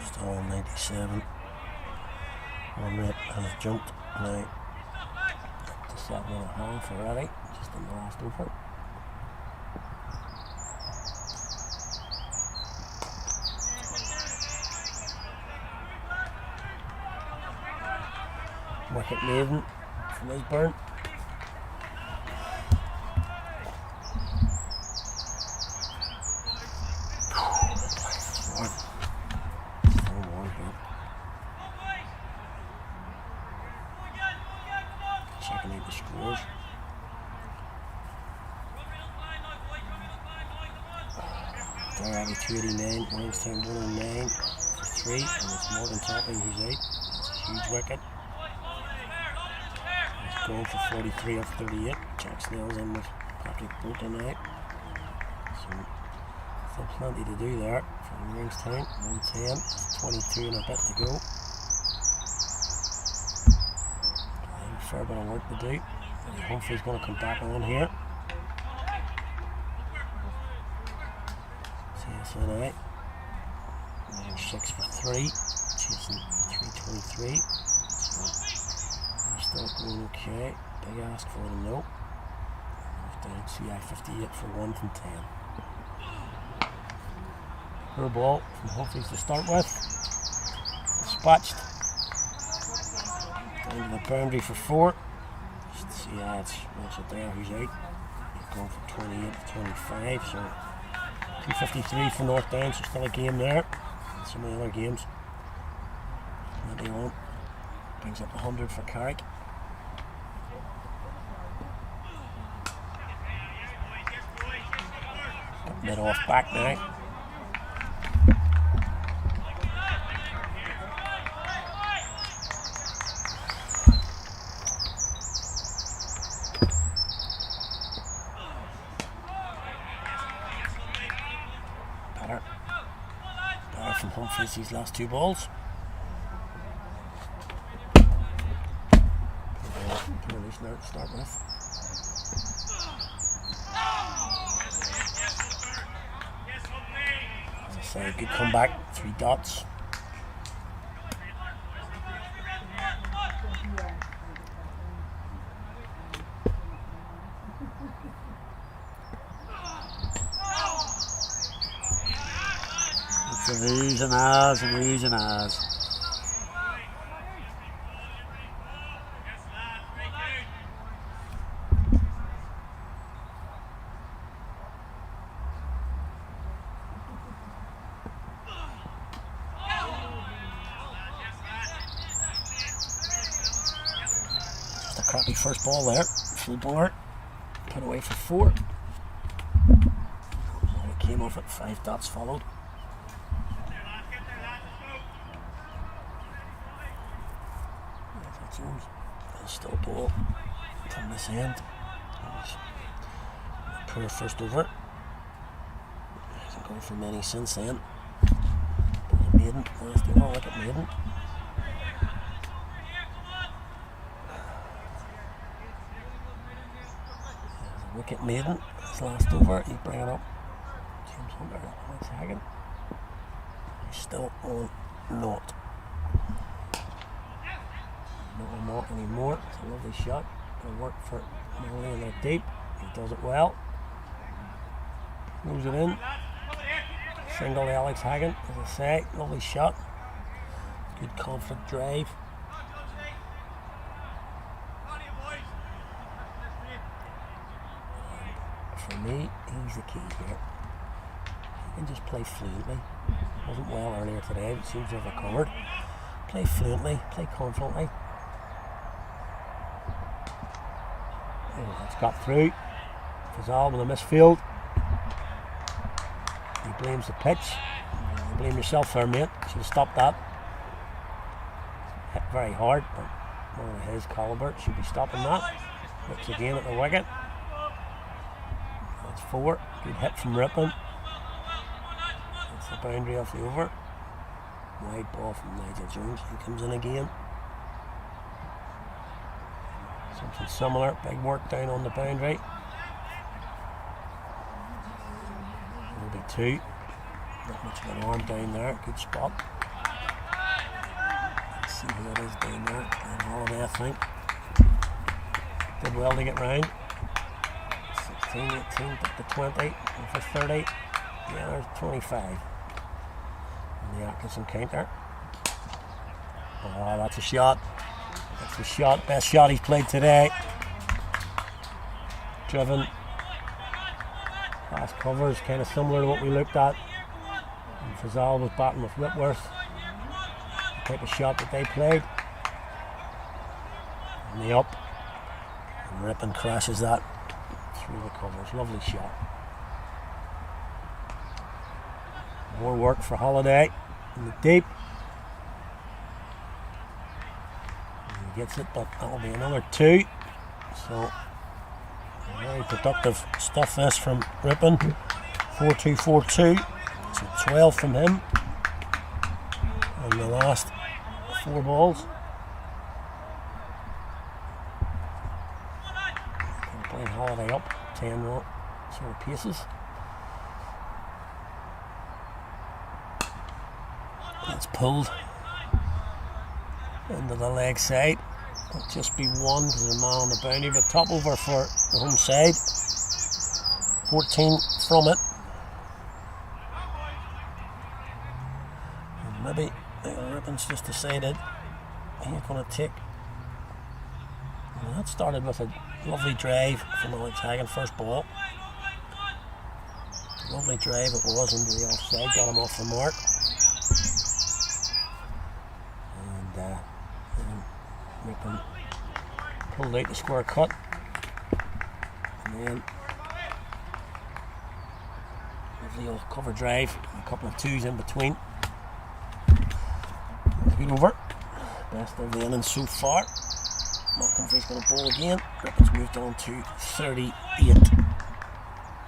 Still on 97. 1 minute has jumped now to 7.5 already, just in the last over. Wicket maiden from Lisburn. Checking out the scores. They're at 289, Williamstown 109, 43, and it's Morgan Tapping who's out. That's a huge wicket. He's going for 43 off 38. Jack Snell's in with Patrick Bolton out. So still plenty to do there for the rings time. 110, 22 and a bit to go. A fair bit of work to do. Humphrey's going to come back on here. CSN out. 6 for 3, chasing 323. So they're still going okay. Big ask for them though. Down CI 58 for 1 from 10. Her ball from Humphreys to start with. Dispatched. Down to the boundary for 4. Just see it's Russell there who's out. He's going from 28 to 25. So 253 for North Down, so still a game there. Some of the other games. 91 brings up 100 for Carrick. Got mid off back now. From Humphreys these last 2 balls. Poor listener to start with. As I say, good comeback, 3 dots. It's an oohs and ahs and oohs and ahs. Just a crappy first ball there. Full bowler. Put away for 4. It came off it, 5 dots followed. And still ball from this end. Poor first over. Hasn't gone for many since then. Maiden, last over, look at Maiden. There's a wicket Maiden. His last over, he's bringing up James Hunter. Alex Hagan. He's still on not. Not anymore. It's a lovely shot. It'll work for Molly in that deep. He does it well. Moves it in. Single to Alex Hagan, as I say. Lovely shot. Good confident drive. For me, he's the key here. He can just play fluently. Wasn't well earlier today, but seems to have recovered. Play fluently, play confidently. It's got through. Fazal with a misfield. He blames the pitch. You blame yourself there, mate. Should have stopped that. Hit very hard, but one of his calibre should be stopping that. Looks again at the wicket. That's 4. Good hit from Rippon. That's the boundary off the over. Wide ball from Nigel Jones. He comes in again. Something similar, big work down on the boundary. Will be 2. Not much of an arm down there, good spot. Let's see who it is down there. And Holiday, I think. Did well to get round. 16, 18, up to 20, and for 30. Yeah, there's 25. And the Atkinson counter. Oh, that's a shot. That's the shot, best shot he's played today. Driven. Last covers, kind of similar to what we looked at. And Fazal was batting with Whitworth. The type of shot that they played. And the up. And Rippon crashes that through the covers. Lovely shot. More work for Holiday in the deep. Gets it, but that'll be another 2. So very productive stuff this from Ripon. 4-2, 4-2. So 12 from him. And the last 4 balls. Playing Holiday up 10 sort of paces. That's pulled into the leg side. It'll just be 1 because there's a man on the boundary, but top over for the home side. 14 from it. And maybe Rippon's just decided he's going to take. Well, that started with a lovely drive from Alex Hagan, first ball. Lovely drive it was into the offside, got him off the mark. And Ripon pulled out the square cut. And then lovely old cover drive, a couple of 2s in between. Good over. Best of the innings so far. Mark Humphrey's going to bowl again. Rippon's moved on to 38.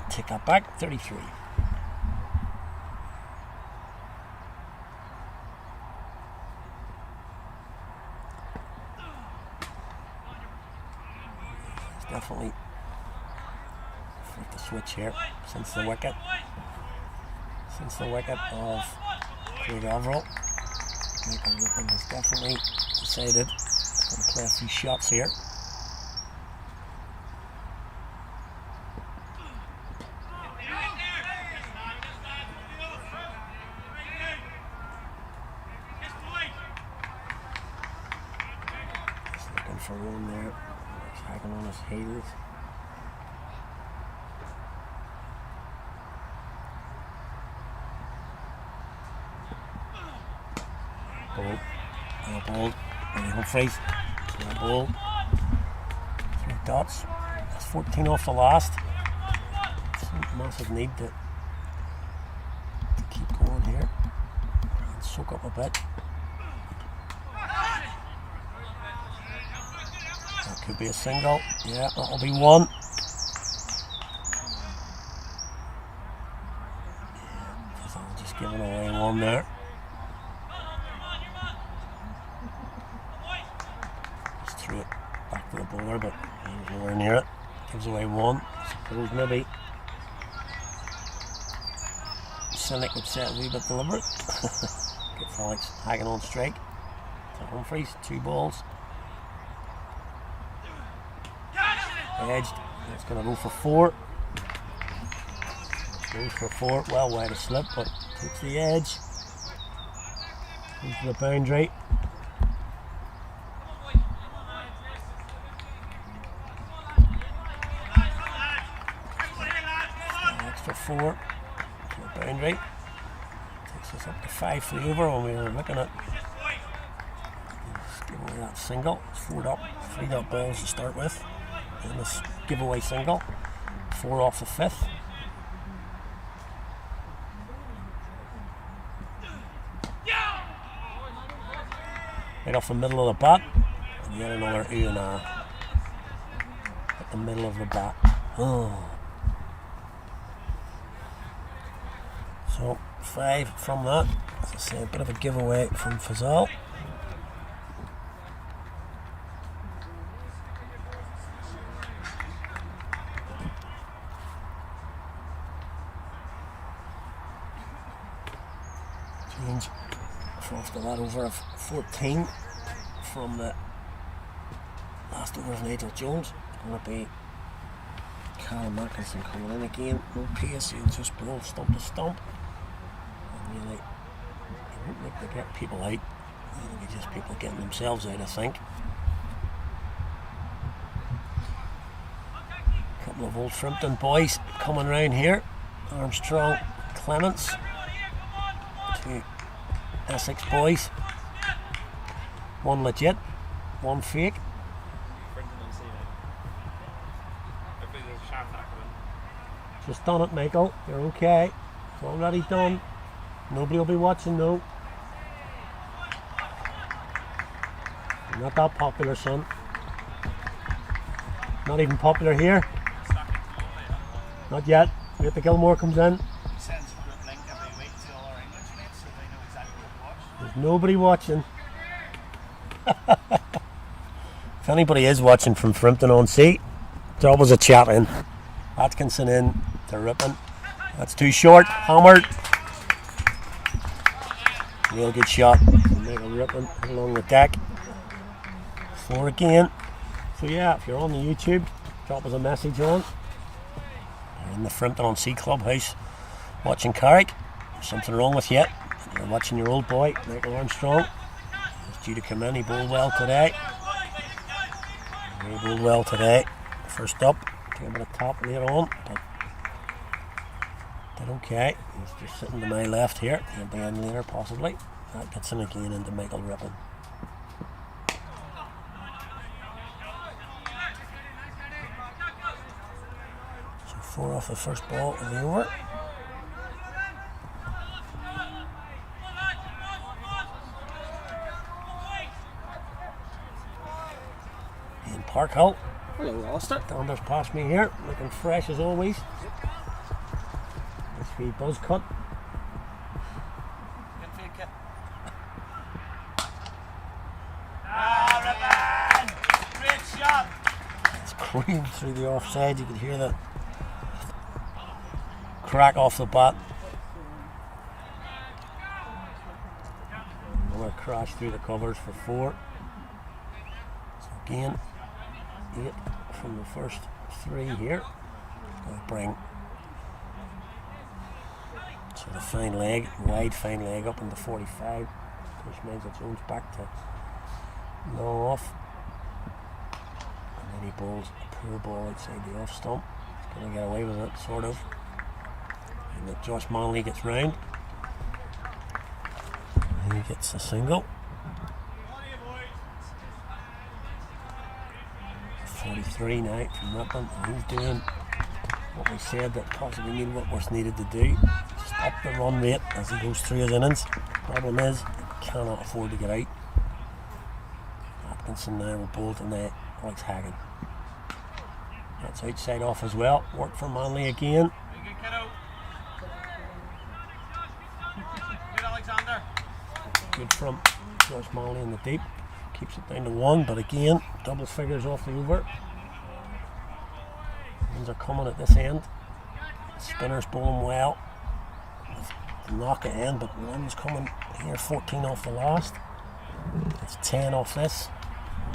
Take that back, 33. It's definitely flipped the switch here since the wicket. Since the wicket of Craig Overall. Michael Ripon has definitely decided going to play a few shots here. Just looking for one there. Tagging on his heels. Ball. Ball. Humphreys. Ball. 3 dots. That's 14 off the last. Some massive need to keep going here and soak up a bit. That could be a single. Yeah, that'll be 1. Yeah, I'm just giving away 1 there. Threw it back to the bowler, but he was nowhere near it. Gives away 1. Suppose maybe Cynic would say a wee bit deliberate. Gets Alex Hagan on strike. To Humphreys, 2 balls. Edged. It's going to go for 4. Goes for 4. Well wide of slip, but takes the edge. Goes to the boundary. For 4 to the boundary. Takes us up to 5 for the over when we were looking at. Let's give away that single. It's 4 up, 3 dot balls to start with. And this giveaway single. 4 off the 5th. Right off the middle of the bat. And yet another A&R at the middle of the bat. Oh. So 5 from that. As I say, a bit of a giveaway from Fazal. Change across the lad over of 14 from the last over of Nigel Jones. It's going to be Callum Atkinson coming in again. No pace, he'll just bowl stump to stump. And really, he won't look to get people out. It'll be just people getting themselves out, I think. A couple of old Frimpton boys coming round here. Armstrong, Clements. 2 Essex boys. 1 legit, 1 fake. Just done it, Michael. You're okay. It's already done. Nobody will be watching, though. Not that popular, son. Not even popular here. Not yet. Wait till Gilmore comes in. There's nobody watching. If anybody is watching from Frimpton-on-Sea, there was a chat in. Atkinson in to Rippon. That's too short. Hammered. Real good shot. Michael Rippon along the deck. 4 again. So yeah, if you're on the YouTube, drop us a message on. You're in the Frimpton-on-Sea clubhouse watching Carrick. There's something wrong with you. You're watching your old boy, Michael Armstrong. He's due to come in. He bowled well today. He bowled well today. First up, took a bit of top later on, but did okay. He's just sitting to my left here. He'll be in later possibly. That gets him again into Michael Rippon. So 4 off the first ball of the over. Ian Parkhill. Hello, Alistair. Dander's past me here, looking fresh as always. Nice wee buzz cut. Great shot. It's creamed through the offside. You could hear the crack off the bat. Another crash through the covers for 4. So again, 8 from the first 3 here. Going to bring sort of fine leg, wide fine leg up into 45, which means it Jones back to low off. And then he bowls a poor ball outside the off stump. He's going to get away with it, sort of. And that Josh Manley gets round. And he gets a single. 43 now from Rippon, and he's doing what we said that possibly Neil Whitworth needed to do. Just up the run rate as he goes through his innings. Problem is, he cannot afford to get out. Atkinson now will bowl tonight. Alex Hagan. That's outside off as well. Work for Manley again. Good from Josh Manley in the deep. Keeps it down to 1, but again, double figures off the over. Ones are coming at this end. Spinner's bowling well. Knock it in, but one's coming here. 14 off the last. It's 10 off this.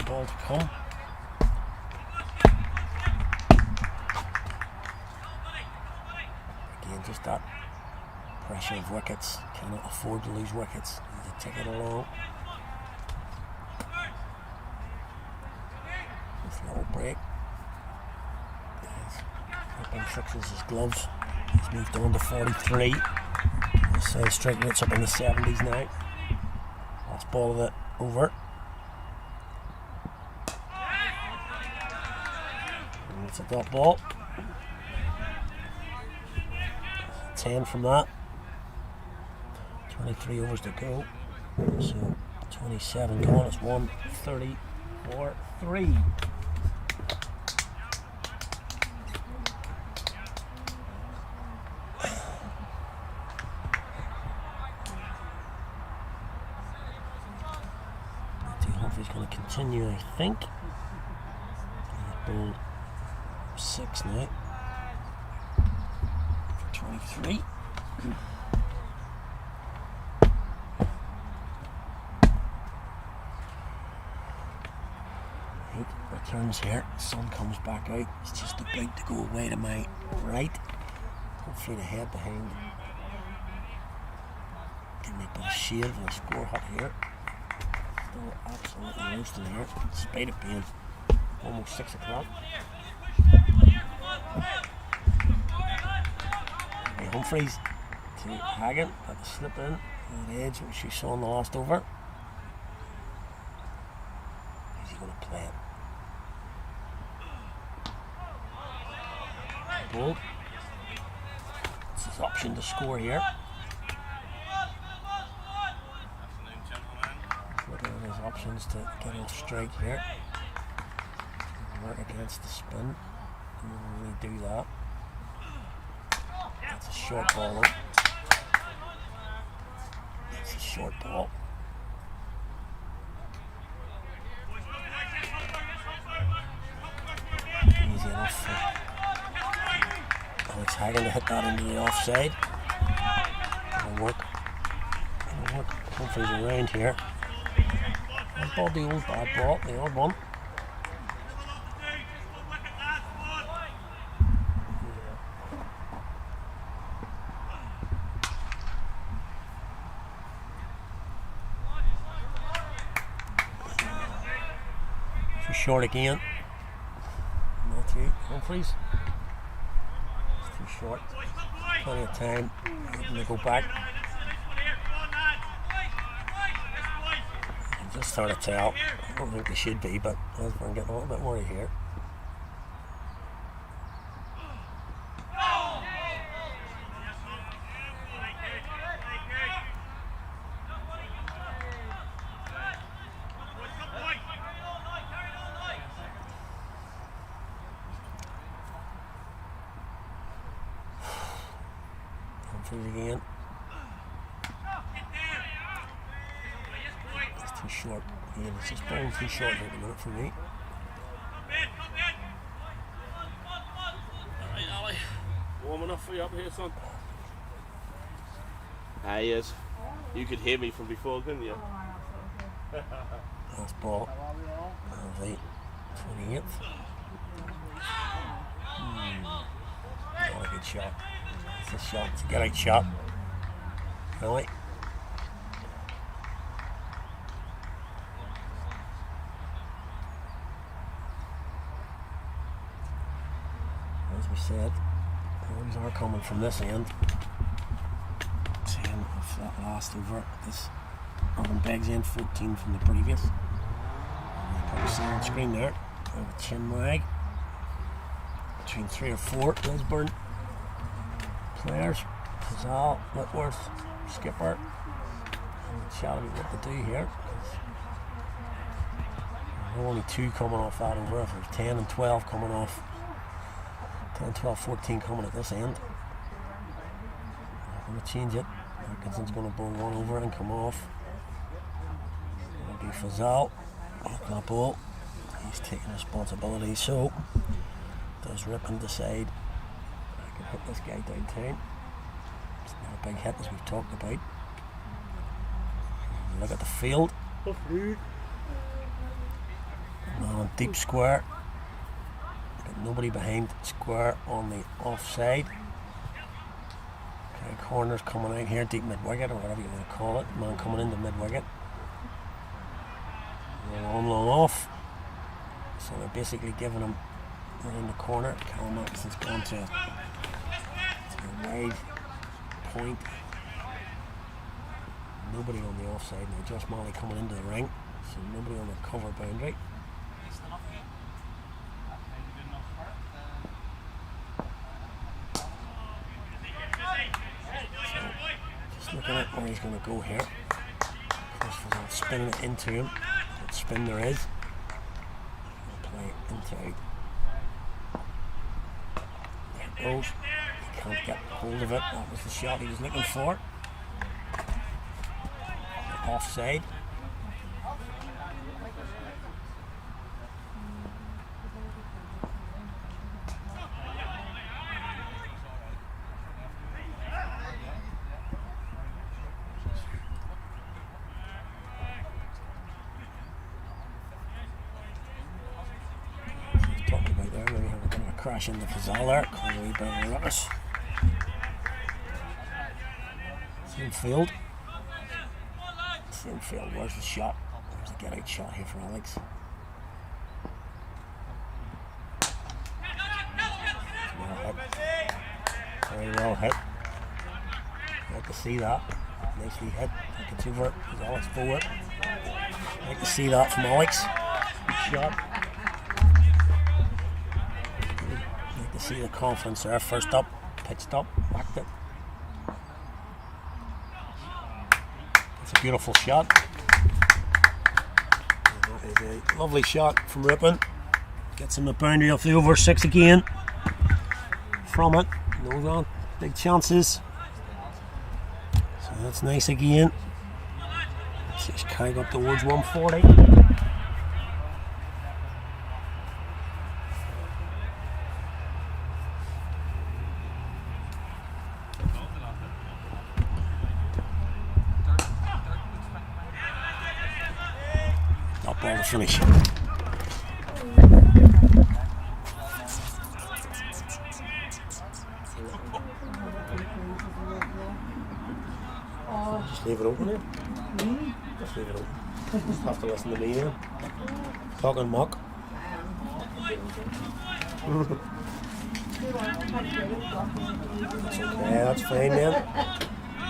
Ball to come. Again, just that pressure of wickets. Cannot afford to lose wickets. Need to take it along. Little break. Rippon fixes his gloves. He's moved on to 43. His strike rate's up in the 70s now. Last ball of it over. And it's a dot ball. 10 from that. 23 overs to go. So 27 gone. It's 134 3. He's going to continue, I think. He's bowled 6 now for 23. 8 returns here. Sun comes back out. It's just about to go away to my right. Hopefully the head behind. Give me a bit of shade for the score hut here. Still absolutely roasting here, despite it being almost 6 o'clock. Humphreys to Hagan, got the slip in on the edge, which you saw in the last over. Is he going to play it? Bold. It's his option to score here. His options to get off strike here. Work against the spin. Don't really do that. That's a short ball though. That's a short ball. Easy enough for Alex Hagan to hit that into the offside. It'll work. It'll work. Humphries around here. Old ball, the old bad ball, the old one. Too short again. Matthew Humphries. It's too short. Plenty of time. They go back. Just hard to tell. I don't think they should be, but Lisburn getting a little bit worried here. Humphries again. Too short. Yeah, it's just ball too short here at the minute for me. Alright, Ali. Warm enough for you up here, son? Ah, he is. You could hear me from before, couldn't you? Last ball. Right. 28th. Not a good shot. It's a shot. It's a get out shot. Really? As we said, runs are coming from this end. 10 of that last over. This Urban Beggs end, 14 from the previous. You probably see on screen there. A chin lag between 3 or 4 Lisburn players. Pazal, Whitworth, Skipper. And chat about what to do here. There are only 2 coming off that over. If there's 10 and 12 coming off. 10, 12, 14 coming at this end. I'm going to change it. Atkinson's going to bowl one over and come off. It'll be Fazal. Going to bowl. He's taking responsibility. So, does Ripon decide I can hit this guy downtown? It's not a big hit as we've talked about. Look at the field. Now deep square. Nobody behind square on the offside. Okay, corners coming out here, deep mid wicket or whatever you want to call it. Man coming into mid wicket. Long on, long off. So they're basically giving him around the corner. Callum Atkinson's gone to a wide point. Nobody on the offside now. Josh Molly coming into the ring. So nobody on the cover boundary. Looking at where he's going to go here. Of course, without spinning it into him. What spin there is. Play it into out. There it goes. He can't get hold of it. That was the shot he was looking for. Offside. Crash into Fazal there, cause a wee bit of a ruckus. Same field. Same field, where's the shot? There's a get out shot here for Alex. Well hit. Very well hit. Like to see that. Nicely hit. Like it's over. It's Alex forward. Like to see that from Alex. Shot. See the confidence there, first up, pitched up, whacked it. It's a beautiful shot. Lovely shot from Rippon. Gets him the boundary off the over 6 again. From it. No wrong. Big chances. So that's nice again. He's carrying up towards 140. Not ball to finish. Just leave it open here. Just leave it open. Just have to listen to me then. Talking muck. Yeah, that's fine then.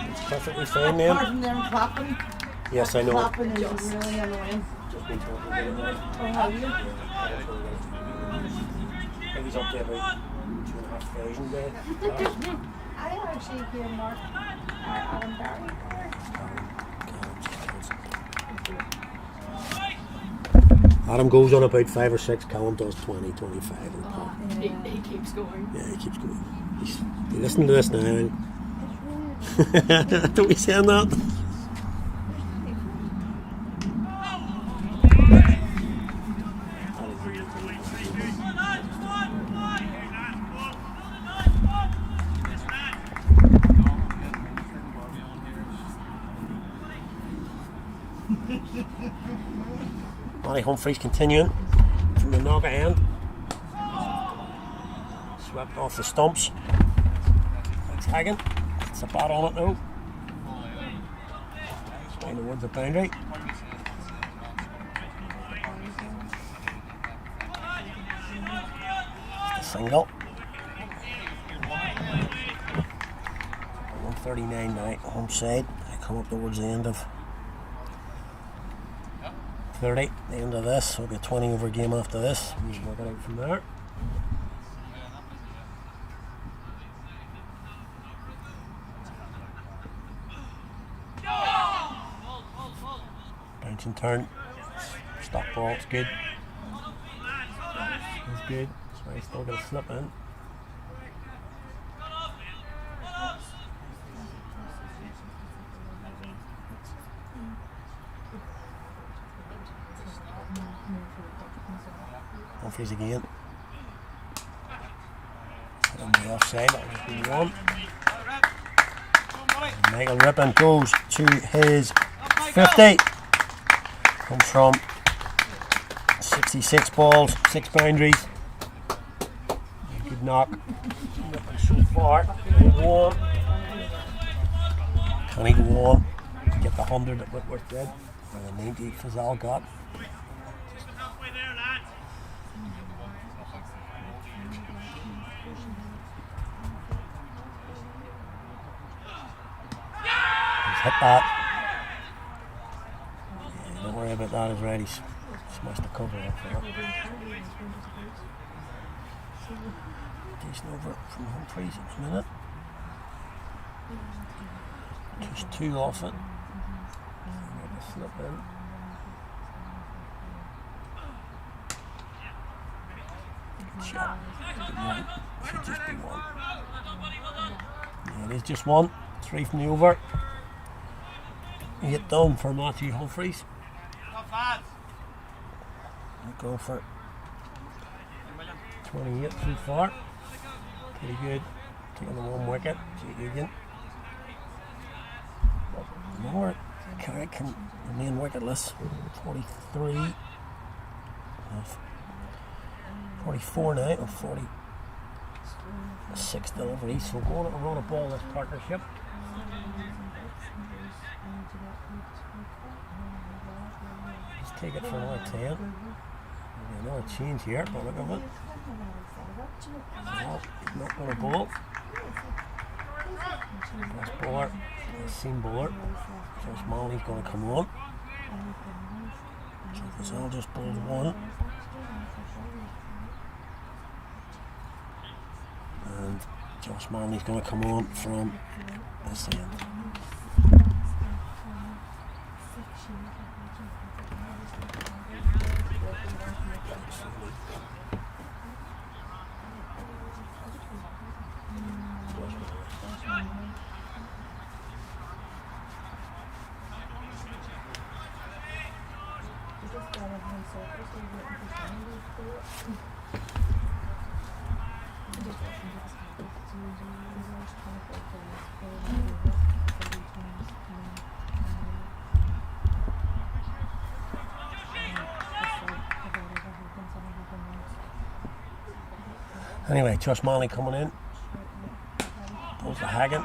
It's perfectly fine then. Apart from them clapping. Yes, I know. Clapping is really annoying. Just been talking about it. Oh, have you? I think he's up to about 2,500 there. I actually hear Mark Adam Carrickfergus. Adam goes on about 5 or 6, Callum does 20, 25 in the pub. He keeps going. Yeah, he keeps going. He's listening to this now. Don't be saying that. Matty Humphries continuing from the knocker end. Swept off the stumps. Tagging. It's a bat on it now. Swing towards the boundary. It's a single. 139 now, home side. I come up towards the end of 30, the end of this. We'll get 20 over game after this. We can work it out from there. Bounce and turn. Stop ball, it's good. It's good. So he's still got to slip in. Humphries again. On the offside, that was been one. And Michael Rippon goes to his 50. Comes from 66 balls, 6 boundaries. Good knock. Rippon so far. Can he go on? Can he go on? Get the 100 that Whitworth did. And the 90 Fazal got. Hit that. Yeah, don't worry about that, he's ready. Smashed the cover off there. Decent over from Humphries at the minute. Just 2 off it. Slip in. Good shot. Should just be 1. Yeah, it is just 1. 3 from the over. 8 done for Matthew Humphries. Go for 28 so far. Pretty good. Taking the 1 wicket. Jake Egan. More. Carrick can remain wicketless. 43. 44 now. Or 46 deliveries. So going to run a ball this partnership. Let's take it for another 10. Another change here, but look at it. No, not going to bowl. Last bowler, seam bowler. So Smalley's going to come on. So Fazal just bowled 1. And Josh Manley's going to come on from this end. Anyway, Josh Manley coming in. Pulls the Haggin.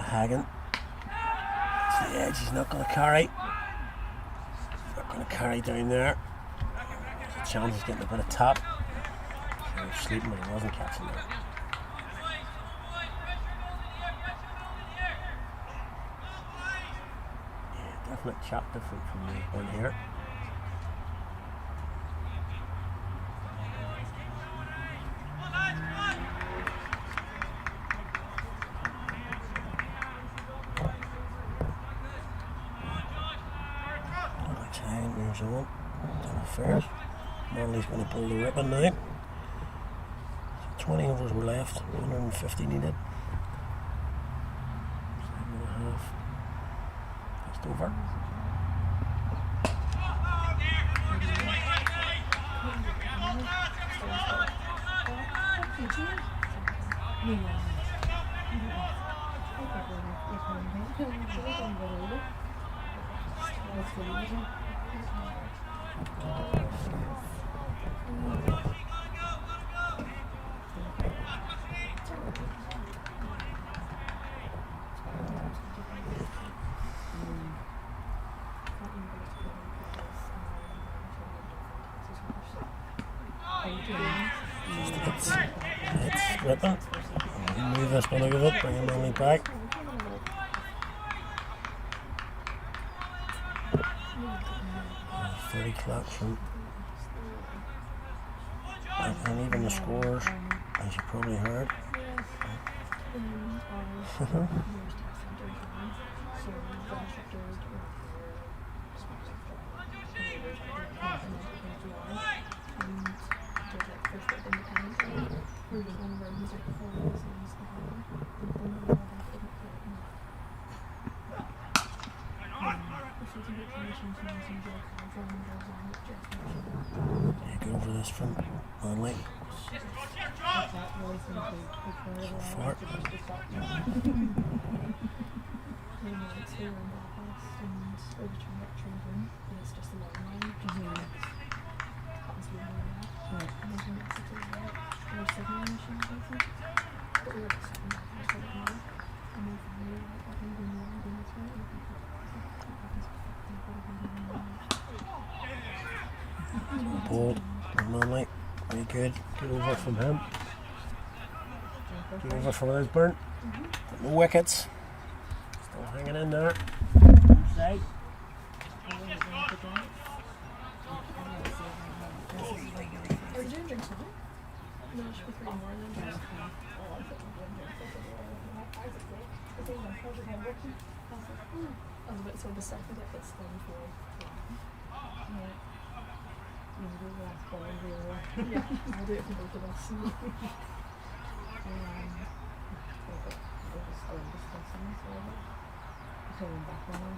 Haggin. It's the edge, he's not going to carry. Not going to carry down there. There's a chance he's getting a bit of tap. He was sleeping, but he wasn't catching that. Yeah, definite chap different from the one here. On affairs. Manley's going to pull the ribbon now. So 20 overs were left, 150 needed. 7.5. Just over. It's ripping. Move this one out of it, bring him only back. Very collection. And even the scores, as you probably heard. Yeah, go over this from Manley. So far. Bold, Manley, very good. Good over from him. Good over from Lisburn. No wickets. Still hanging in there. Side. So the second it gets done for I'll do it for both of us. Coming back on him.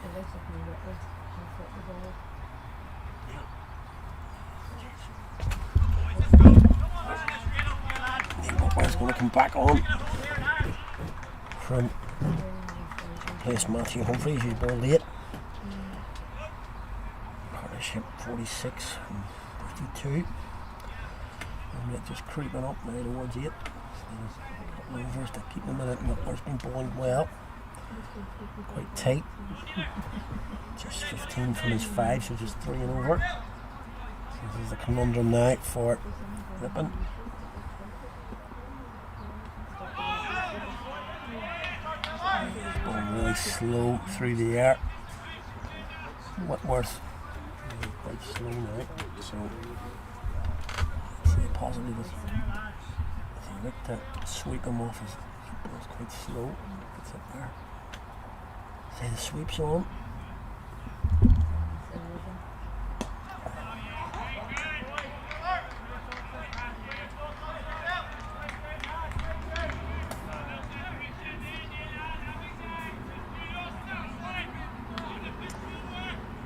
It looks like we got this. I'll flip the ball. He's going to come back on from place Matthew Humphreys, who's ball late. Partnership 46 and 52. And it's just creeping up now towards 8. So overs to keep them in it, and Upper's been bowling well. Quite tight. Just 15 from his 5, so just 3 and over. So this is a conundrum now for Ripon. Going really slow through the air. Whitworth quite slow now, so see possibly was if he looked to sweep him off his was quite slow. Gets up there. See the sweeps on.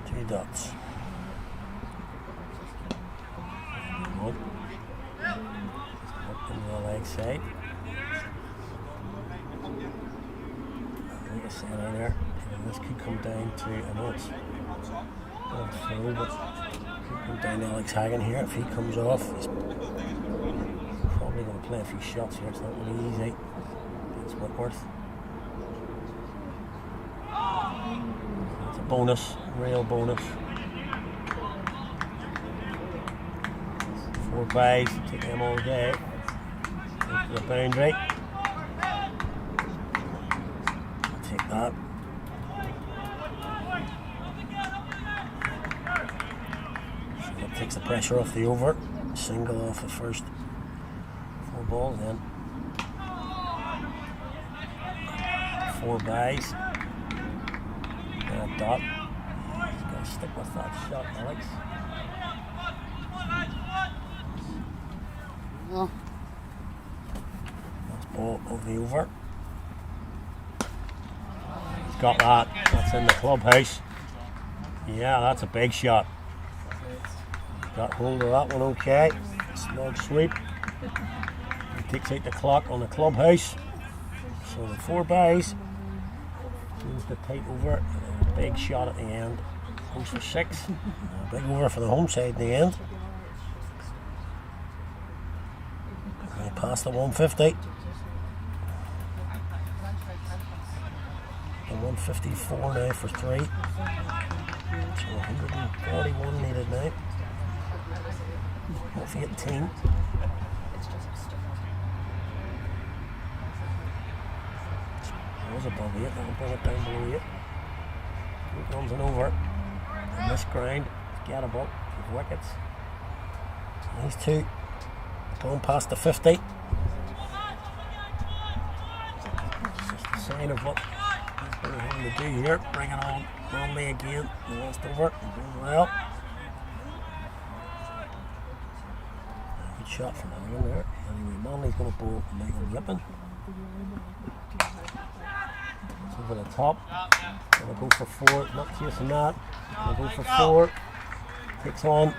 Two dots. Good. Up into the leg side. Like I said earlier, this could come down to, I know it's not full, but could come down to Alex Hagan here. If he comes off, he's probably going to play a few shots here. It's not really easy. It's Whitworth. It's a bonus, real bonus. 4 buys, take them all day. Into the boundary. Take that. So that takes the pressure off the over. Single off the first 4 balls then. 4 buys. And a dot. He's got to stick with that shot, Alex. Last ball of the over. He's got that. That's in the clubhouse. Yeah, that's a big shot. Got hold of that one okay. Snug sweep. He takes out the clock on the clubhouse. So the 4 buys. Here's the tight over. And a big shot at the end. Goes for 6. A big over for the home side in the end. And he passed the 150. And 154 now for 3. So 141 needed now. Off 18. It was above 8, I'll bring it down below 8. Here comes an over. And this ground is gettable with wickets. These two going past the 50. It's just a sign of what he's going to do here. Bring it on Manley again. The last over. Doing well. Good shot from Hagan there. Anyway, Manley's going to bowl Michael Rippon. It's over the top. Going to go for 4. Not chasing that. Going to go for 4. Takes on.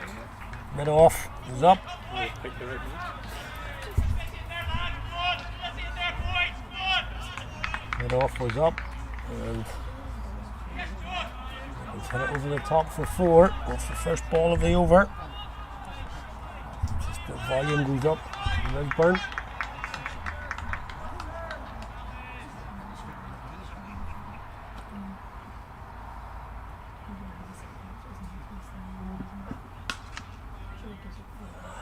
Mid off. Is up. Mid off was up. And he's hit it over the top for 4. That's the first ball of the over. Just the volume goes up in Lisburn.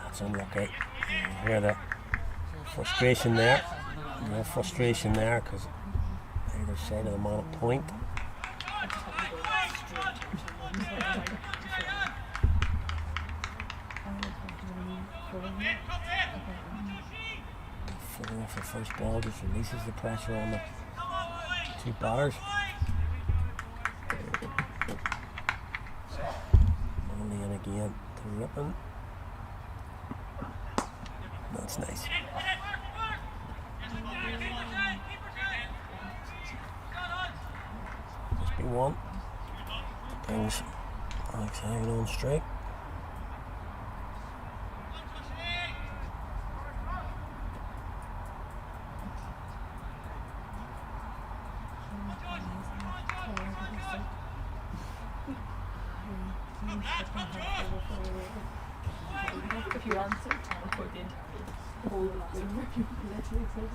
That's unlucky. You hear the frustration there. No frustration there because either side of the man at point. Four off the first ball just releases the pressure on the 2 batters. Only in again to Rippon. That's nice. Must be 1. Brings Alex Hagan on straight. If you answer, I did. All the literally said it.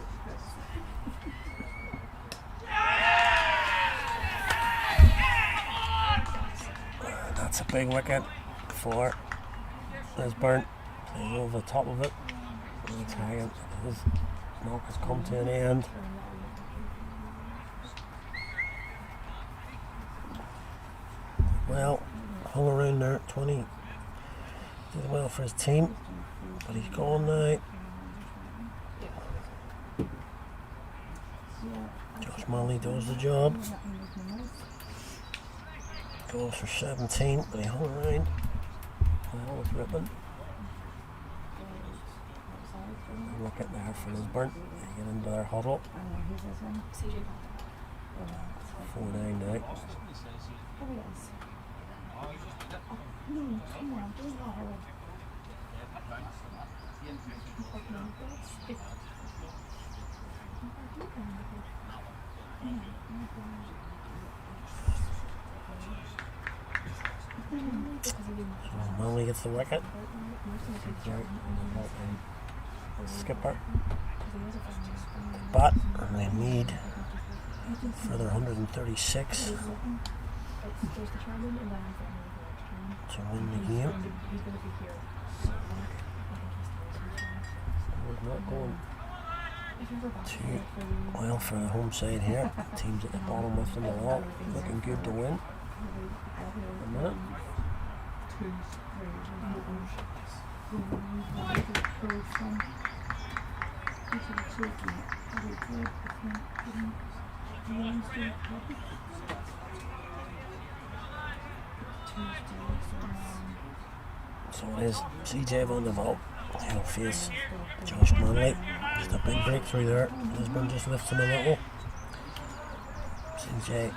That's a big wicket for Lisburn. Playing over the top of it. Alex Hagan. His knock has come to an end. Well, hung around there at 20. Did well for his team, but he's gone now. Josh Manley does the job. Goes for 17, but he hung around. Well, with Rippon. Wicket there for Lisburn. They get into their huddle. 4-9 now. So Manley gets the wicket. Skipper. But they need further 136 to win the game. We're not going too well for the home side here. Teams at the bottom with them are all looking good to win. A minute. So it is CJ Van der Vault. He'll face Josh Manley. Just a big breakthrough there. Lisburn just lifts him a little. CJ.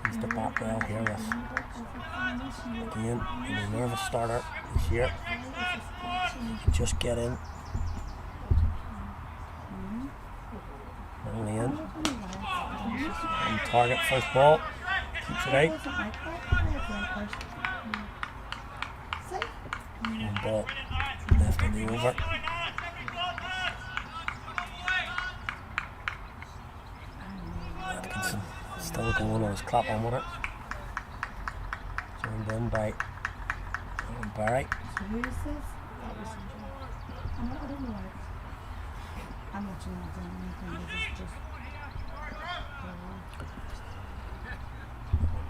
He's the bat well here with, again, he's a nervous starter this year. Just get in. Manley in. On target, first ball. Keeps it out. One ball left in the over. Atkinson still going on his clap on with it. Joined in by Barry. Who is this? I don't know. I'm not sure I've done anything. This is just.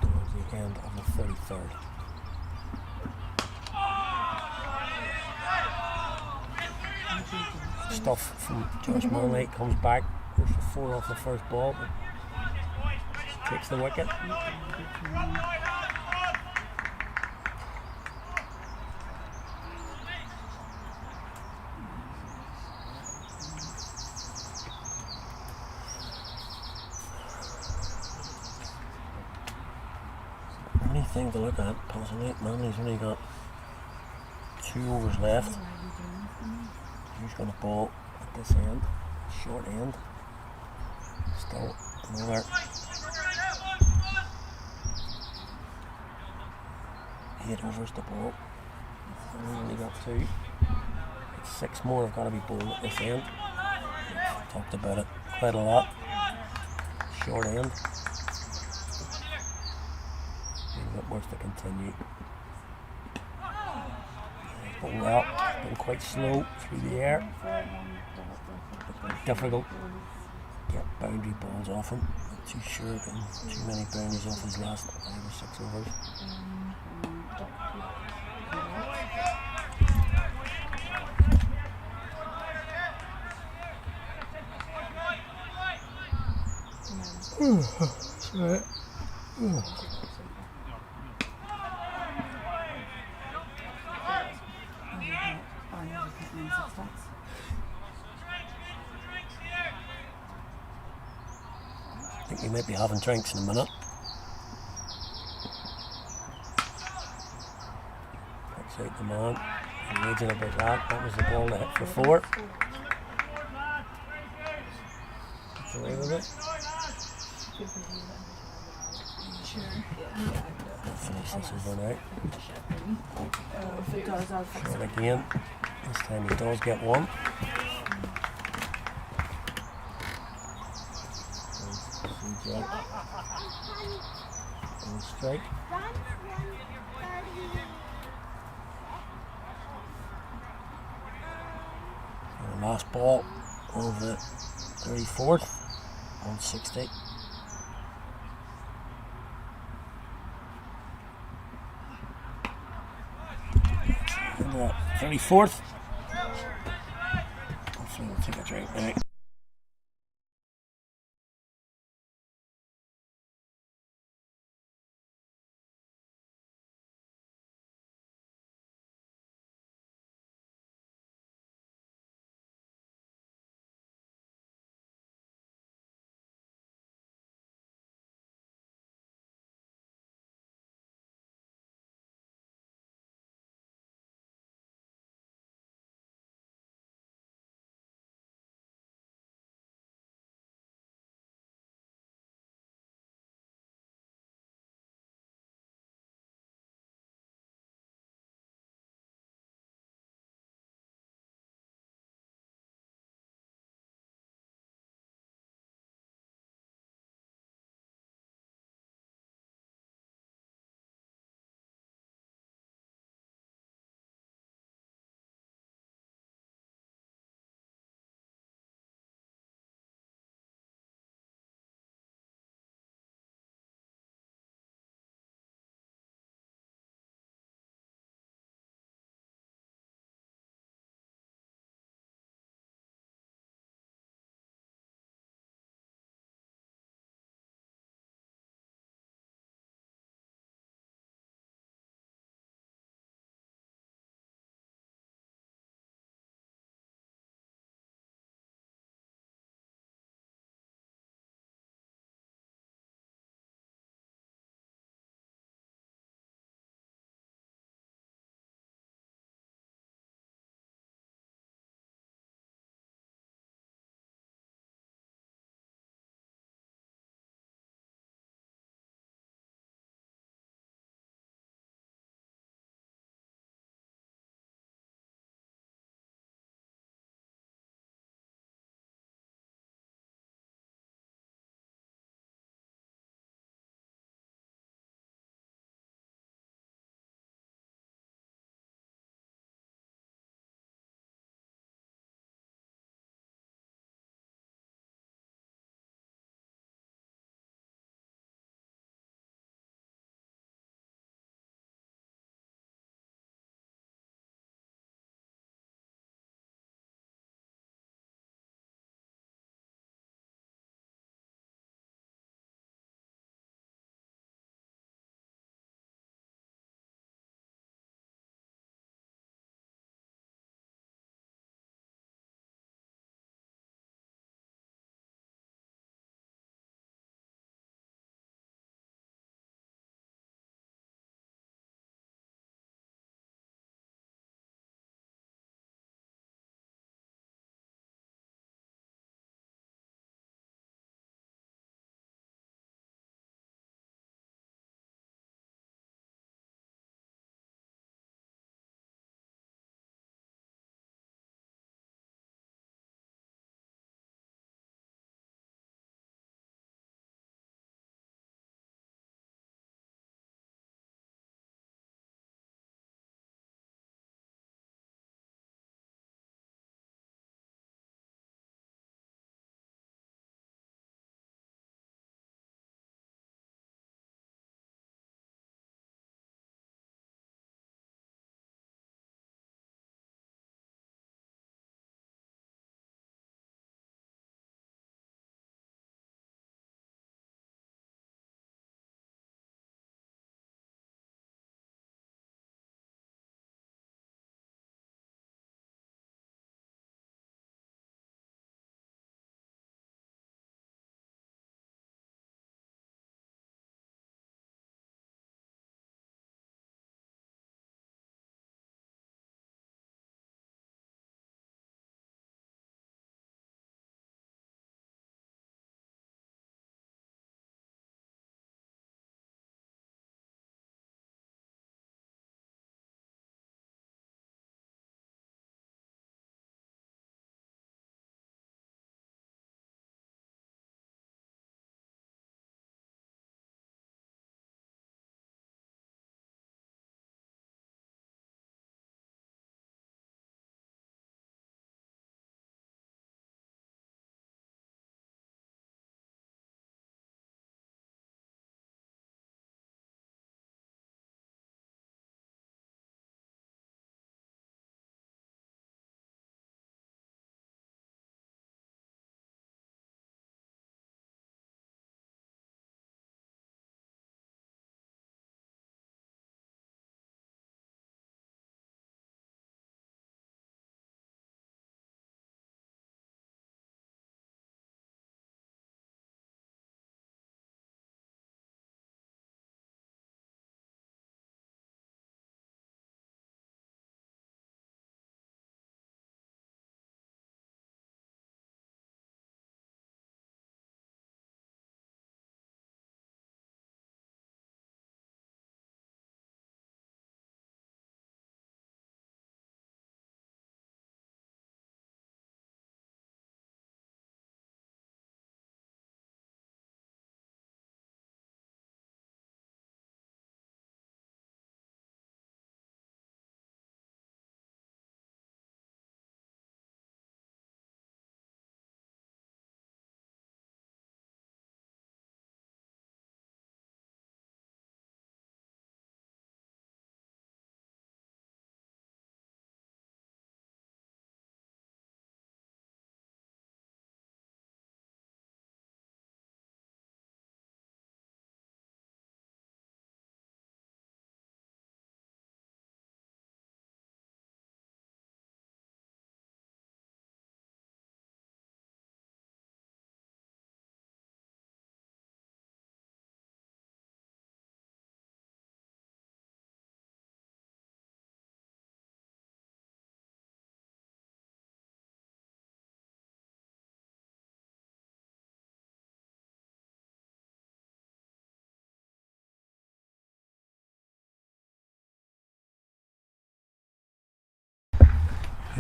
Towards the end of the 33rd. Stuff from Josh Manley comes back, goes for 4 off the first ball, but takes the wicket. Only thing to look at, possibly, Manley's only got 2 overs left. He's going to bowl at this end, short end. Still another 8 overs to bowl. Only got 2. 6 more have got to be bowled at this end. We've talked about it quite a lot. Short end. A bit worse to continue. Bowled out, been quite slow through the air. Difficult to get boundary balls off him. Not too sure, getting too many boundaries off his last 5 or 6 overs. Sorry. I think we might be having drinks in a minute. Picks out the man. Raging about that. That was the ball that hit for 4. Gets away with it. I'll finish this over now. If it does, I'll fix Short again. This time he does get 1. CJ on strike. And the last ball of the 34th, 160. 34th. Hopefully we'll take it right now.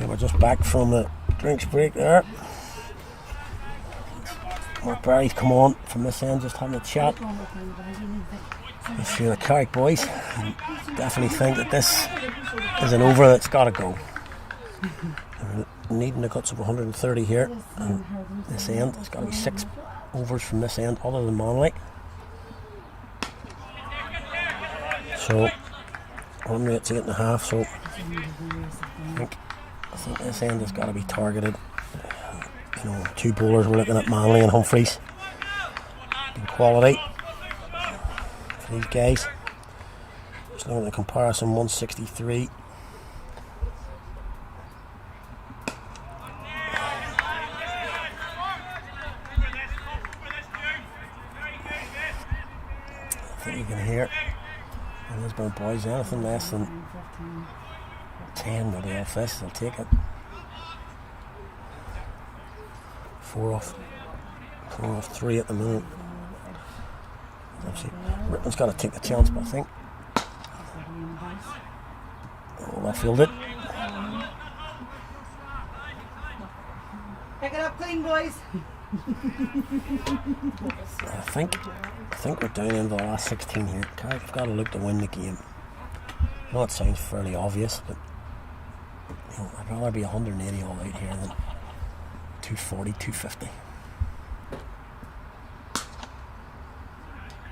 We're just back from the drinks break there. Mark Barry's come on from this end, just having a chat. You see the Carrick boys definitely think that this is an over that's got to go. They're needing the guts of 130 here, and this end, there's got to be 6 overs from this end other than Manly. So run rate's 8.5, so I think this end has got to be targeted. 2 bowlers, we're looking at Manley and Humphreys. Good quality for these guys. Just looking at the comparison, 163. I think you can hear the Lisburn boys, anything less than 10 will be off this, they'll take it. 4 off 3 at the moment. Rippon's got to take the chance, but I think left fielded. Pick it up clean, boys. I think we're down into the last 16 here. Carrick have got to look to win the game. I know it sounds fairly obvious, but I'd rather be 180 all out here than 240, 250.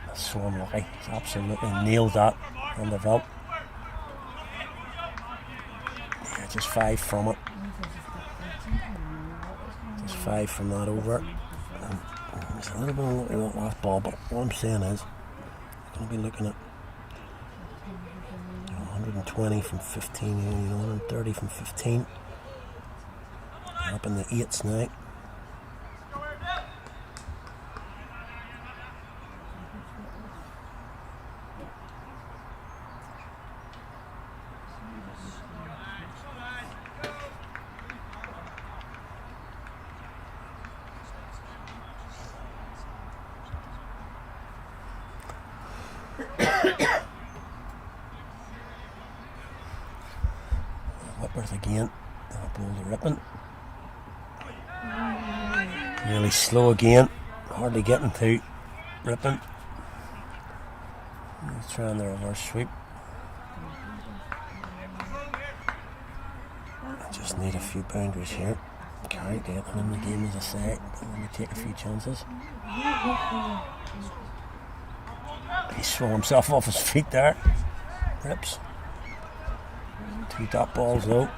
That's so unlucky. He's absolutely nailed that on the belt. Yeah, just 5 from it. Just 5 from that over. It's a little bit unlucky with that last ball, but what I'm saying is, I'm going to be looking at 120 from 15, 130 from 15. Up in the 8s now. Whitworth again. I'll bowl the Ripon. Really slow again, hardly getting to Ripon. He's trying the reverse sweep. I just need a few boundaries here. Carrick to get them in the game, as I say. Let me take a few chances. He's thrown himself off his feet there. Rips. 2 dot balls though.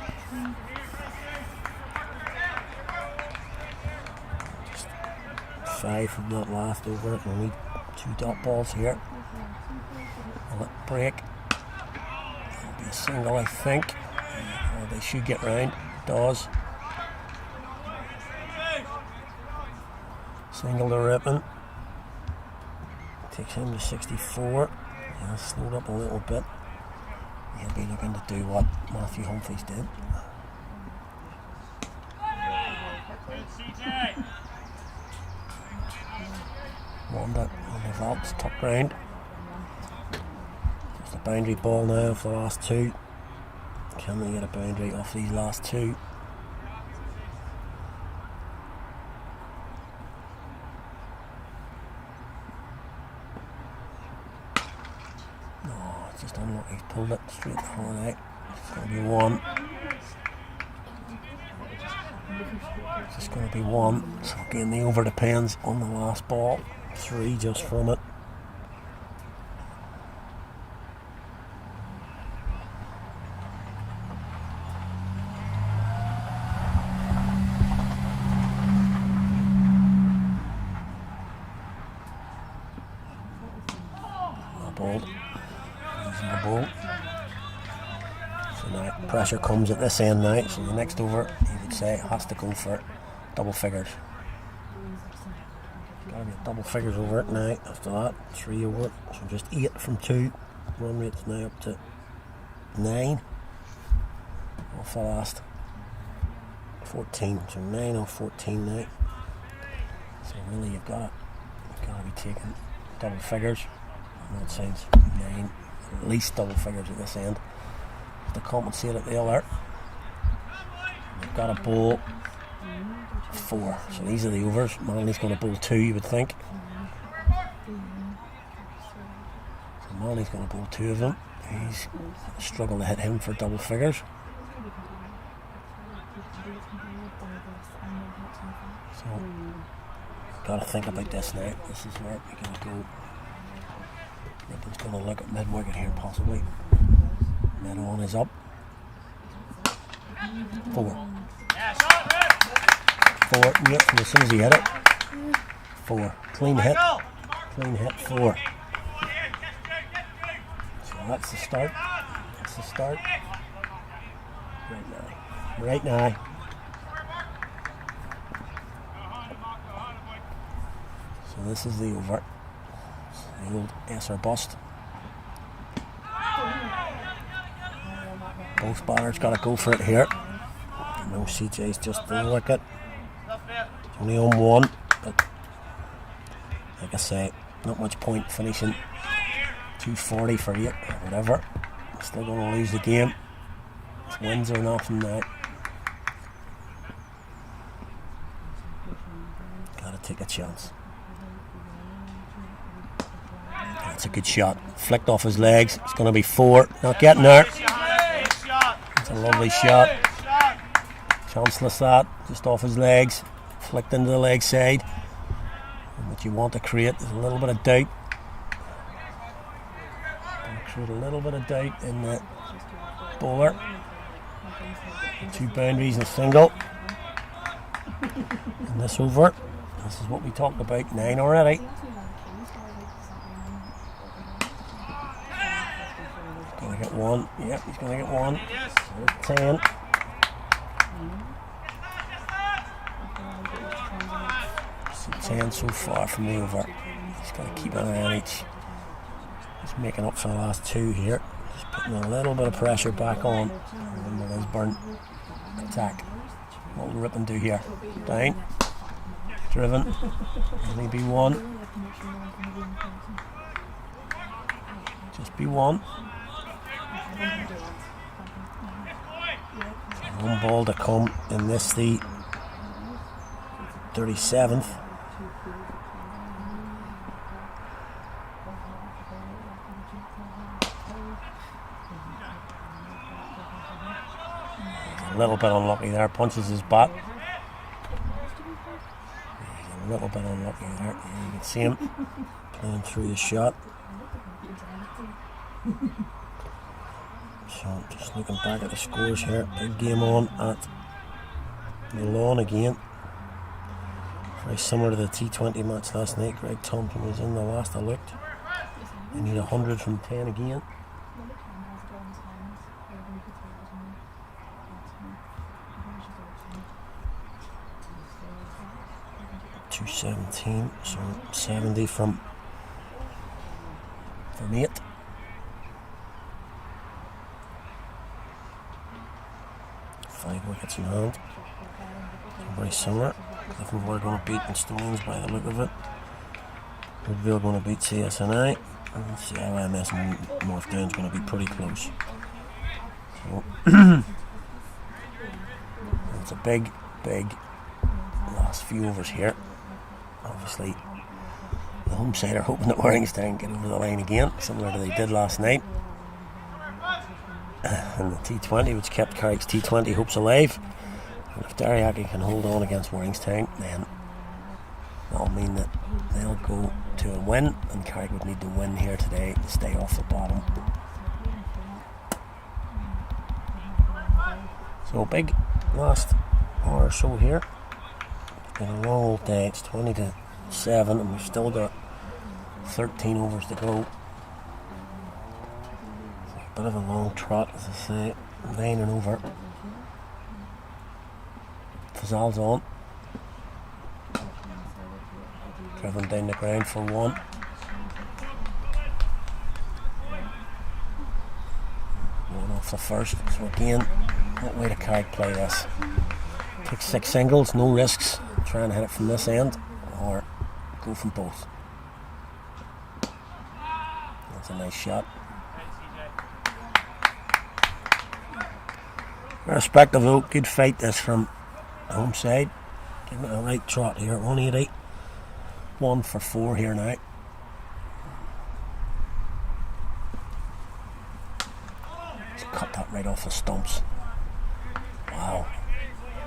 5 from that last over it. Only 2 dot balls here. Will it break? It'll be a single, I think. Or they should get round. It does. Single to Ripon. Takes him to 64. Yeah, slowed up a little bit. He'll be looking to do what Matthew Humphreys did. Wanda on the vaults, top round. Just a boundary ball now of the last 2. Can they get a boundary off these last 2? No, it's just unlucky. He's pulled it straight to horn out. It's going to be 1. It's just going to be 1. So again, the over depends on the last ball. 3 just from it. Ball. Using the ball. So now pressure comes at this end now. So the next over, you would say, has to go for double figures. Gotta be double figures over it now. After that, 3 over it. So just 8 from 2. Run rate's now up to 9. Off the last 14. So 9 off 14 now. So really you've got to be taking double figures. I know it sounds 9, at least double figures at this end to compensate at the other. They've got a bowl 4. So these are the overs. Manly's going to bowl 2, you would think. So Manly's going to bowl 2 of them. He's struggled to hit him for double figures. So, got to think about this now. This is where we're going to go. Rippon's going to look at mid-wicket here, possibly. Mid on is up. 4. 4. Yep, and as soon as he hit it. 4. Clean hit. Clean hit. 4. So that's the start. That's the start. Right now. Right now. So this is the over. The old SR bust. Both batters got to go for it here. No, CJ's just the wicket. It's only on 1, but like I say, not much point finishing 240 for 8 or whatever. Still going to lose the game. It's wins or nothing now. Got to take a chance. That's a good shot. Flicked off his legs. It's going to be 4. Not getting there. It's a lovely shot. Chanceless that. Just off his legs. Flicked into the leg side. And what you want to create is a little bit of doubt. Create a little bit of doubt in the bowler. 2 boundaries and a single. And this over. This is what we talked about. 9 already. Going to get 1. Yep, he's going to get 1. 10. So 10 so far from the over. He's got to keep an eye on each. He's making up for the last 2 here. Just putting a little bit of pressure back on. And the Lisburn attack. What will Rippon do here? Down. Driven. Only be 1. Just be 1. 1 ball to come in this, the 37th. A little bit unlucky there, punches his bat. He's a little bit unlucky there. Yeah, you can see him playing through the shot. So just looking back at the scores here. Big game on at the lawn again. Very similar to the T20 match last night. Greg Thompson was in the last I looked. They need 100 from 10 again. 217, so 70 from 8. Five wickets in hand. Very similar. Clifton are going to beat Estonians by the look of it. Woodville going to beat CSNI. And CLMS and North Down's going to be pretty close. So it's a big last few overs here. Obviously, the home side are hoping that Warringstown get over the line again, similar to they did last night. And the T20, which kept Carrick's T20 hopes alive. And if Derryhackey can hold on against Warringstown, then that'll mean that they'll go to a win, and Carrick would need to win here today to stay off the bottom. So big last hour or so here. It's been a long old day. It's 20 to 7 and we've still got 13 overs to go. Bit of a long trot, as I say. 9 and over. Fazal's on. Driven down the ground for 1. One off the first. So again, what way to Carrick play this? Take 6 singles, no risks. Try and hit it from this end, or go from both. That's a nice shot. Irrespective though, good fight this from home side. Giving it a right trot here. 180. 1 for 4 here now. He's cut that right off the stumps. Wow.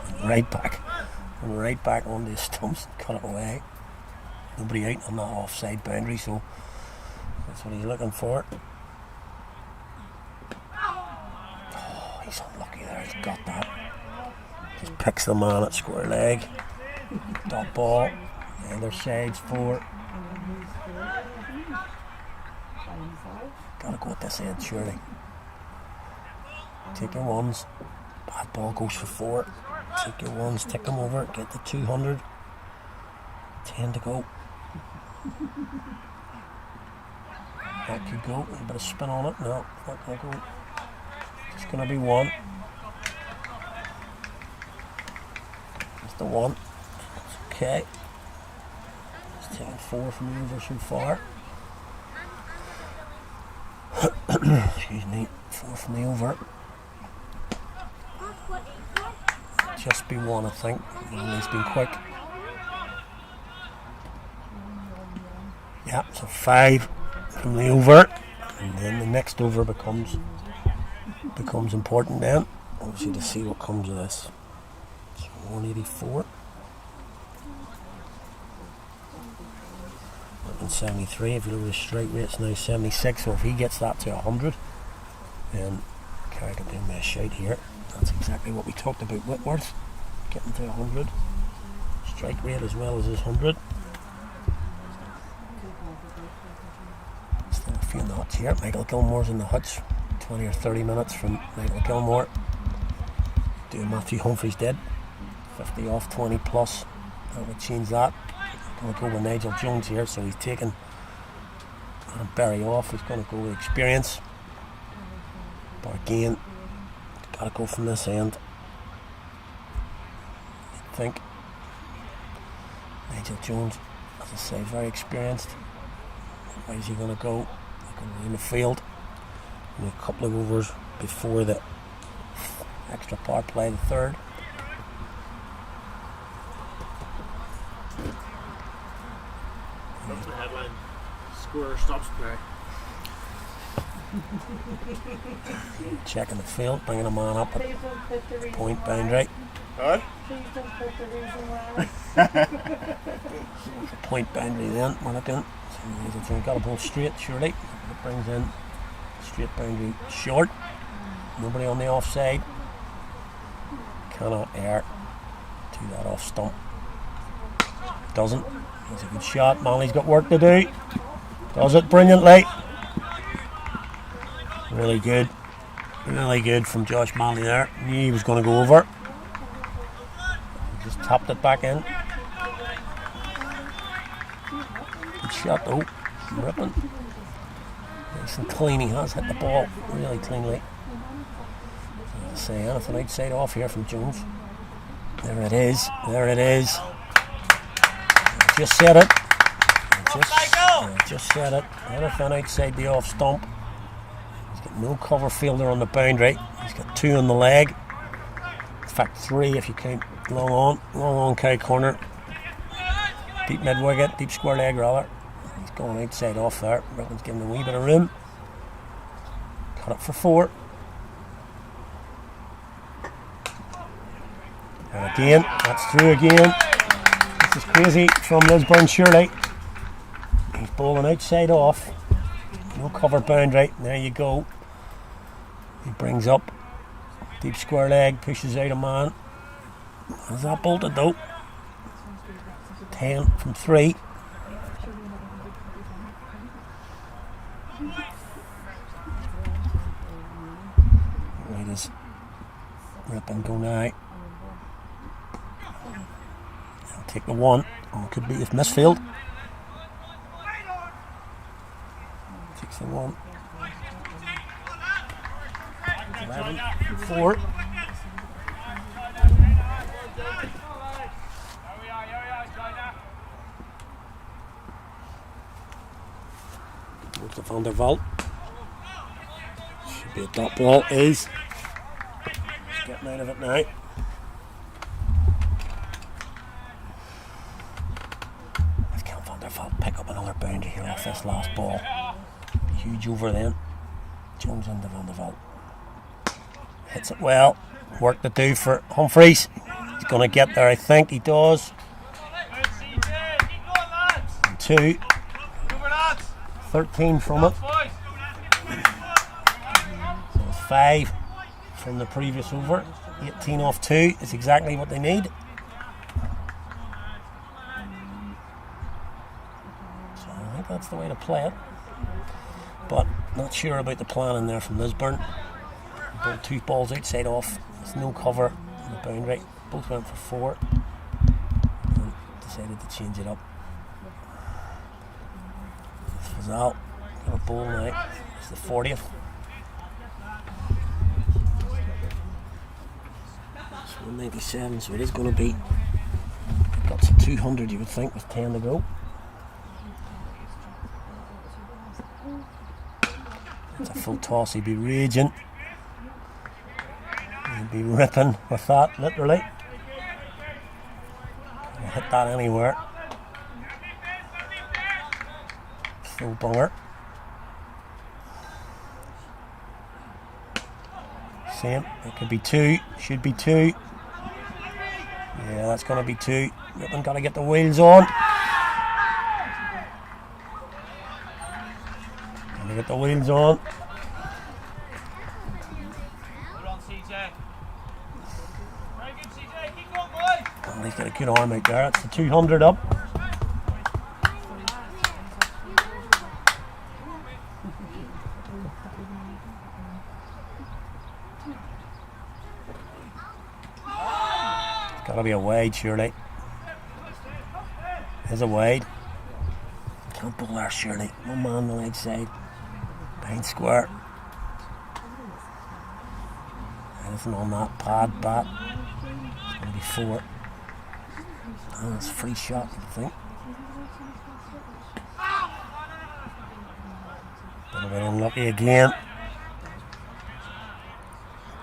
And right back. And right back on the stumps. Cut it away. Nobody out on that offside boundary, so that's what he's looking for. Oh, he's unlucky there. He's got that. Just picks the man at square leg. Dot ball. The other side's 4. Gotta go at this end, surely. Take your ones. Bad ball goes for 4. Take your ones, tick them over, get the 200. 10 to go. That could go. A bit of spin on it. No, not gonna go. It's gonna be 1. Just the 1. Okay. It's taking 4 from the over so far. Excuse me. 4 from the over. Just be 1, I think. He's been quick. Yeah, so 5 from the over, and then the next over becomes important then. Obviously to see what comes of this. So 184. And 73. If you look at the strike rate, it's now 76. So if he gets that to 100, then Carrick can do me a shout here. That's exactly what we talked about Whitworth, getting to 100. Strike rate as well as his 100. Still a few knots here. Michael Gilmore's in the hutch. 20 or 30 minutes from Michael Gilmore. Doing Matthew Humphreys did. 50 off 20 plus. That would change that. Going to go with Nigel Jones here, so he's taking Barry off. He's going to go with experience. But again, got to go from this end. I think Nigel Jones, as I say, very experienced. Where's he going to go? He's going to be in the field. Only a couple of overs before the extra power play, the 3rd. That's the headline. Scorer stops play. Checking the field, bringing a man up at point boundary. Huh? Please don't put the reason why. Point boundary then, we're looking. So he's got a ball straight, surely. It brings in straight boundary short. Nobody on the offside. Cannot air to that off stump. Doesn't. It's a good shot. Manley's got work to do. Does it brilliantly. Really good. Really good from Josh Manley there. Knew he was going to go over. Just tapped it back in. Good shot though. Ripping. Nice and clean. He has hit the ball really cleanly. I'll say anything outside off here from Jones. There it is. There it is. I just said it. I just said it. Anything outside the off stump. He's got no cover fielder on the boundary. He's got 2 on the leg. In fact, 3 if you count long on carry corner. Deep mid wicket, deep square leg rather. He's going outside off there. Rippin's giving him a wee bit of room. Cut it for 4. And again, that's through again. This is crazy from Lisburn, surely. He's bowling outside off. No cover boundary. There you go. He brings up deep square leg, pushes out a man. Is that bolted though? 10 from 3. Right as Rippin go now. I'll take the 1. Oh, could be if misfield. Takes the 1. 11, 4. Looks like Van der Vault. Should be a dot ball. Is. He's Getting out of it now. If Ken van der Veld pick up another boundary here off this last ball. Huge over then. Jones into van der Veld. Hits it well. Work to do for Humphreys. He's going to get there, I think he does. And 2. 13 from it. So it's 5 from the previous over. 18 off 2 is exactly what they need. So I think that's the way to play it. But not sure about the plan in there from Lisburn. Both 2 balls outside off. There's no cover on the boundary. Both went for 4 and decided to change it up. Fazal got a ball now. It's the 40th. It's 197, so it is going to be got to 200 you would think with 10 to go. It's a full toss, he'd be raging. He'd be ripping with that, literally. Can hit that anywhere. Full bunger. Same, it could be 2, should be 2. Yeah, that's going to be 2. Ripping got to get the wheels on. Got to get the wheels on. Well, he's got a good arm out there. It's the 200 up. It's got to be a wide, surely. There's a wide. Can't pull there, surely. One man on the leg side. Behind square. Anything on that pad, bat. It's going to be 4. Oh, it's a free shot, I think. Bit of unlucky again.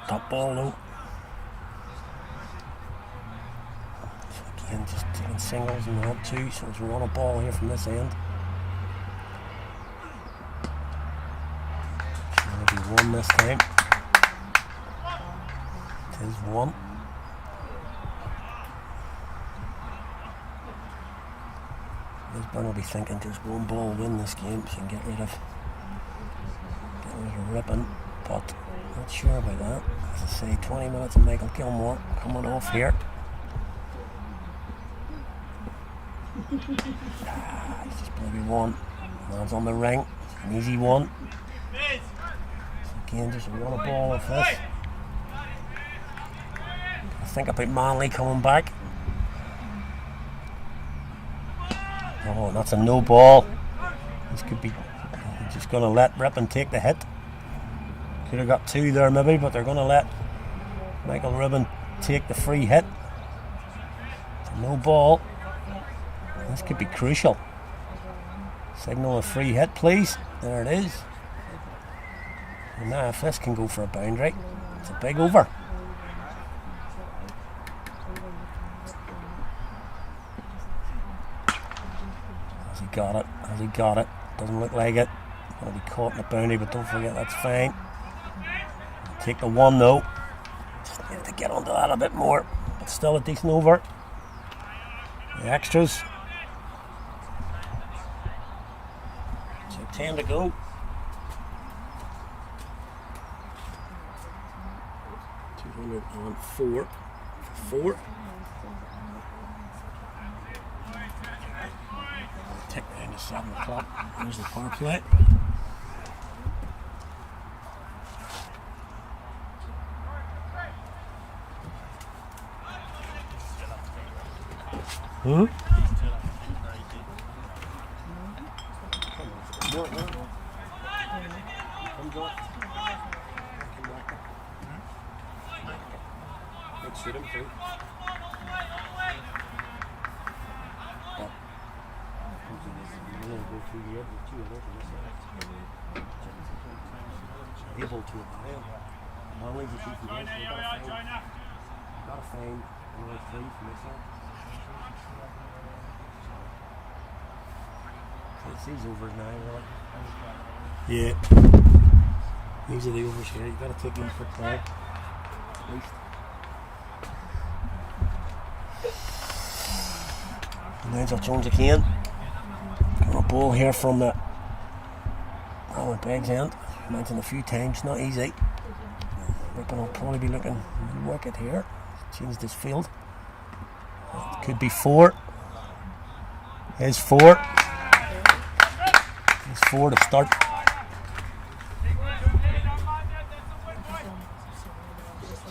Top ball though. So again, just taking singles and not 2, so it's run a ball here from this end. It's going to be 1 this time. It is 1. Lisburn will be thinking just 1 ball win this game so you can get rid of ripping, but not sure about that. As I say, 20 minutes of Michael Gilmore coming off here. He's just bloody 1. Man's on the ring. It's an easy 1. So again, just run a ball off this. I think about Manley coming back. Oh, that's a no ball. This could be just going to let Rippon take the hit. Could have got 2 there maybe, but they're going to let Michael Ribbon take the free hit. It's a no ball. This could be crucial. Signal a free hit, please. There it is. And now if this can go for a boundary, it's a big over. Has he got it? Has he got it? Doesn't look like it. Going to be caught in the boundary, but don't forget that's fine. Take the 1 though. Just need to get onto that a bit more, but still a decent over. The extras. So 10 to go. $204 for 4. Tick down to 7 o'clock. There's the power play. Able to Long leaves a 2 from this, so got a fine another 3 from this one. So it's these overs now, really. Yeah. These are the overs here. You've got to take them for play. At least. And then I'll Jones again. Got a ball here from the Alan Begg's end. Mentioned a few times, not easy. Rippon will probably be looking wicket here. Changed his field. It could be 4. There's 4. There's 4 to start.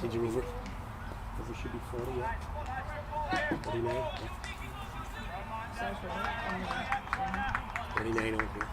Change your over. Over should be 40, yeah. 39. 39 over here.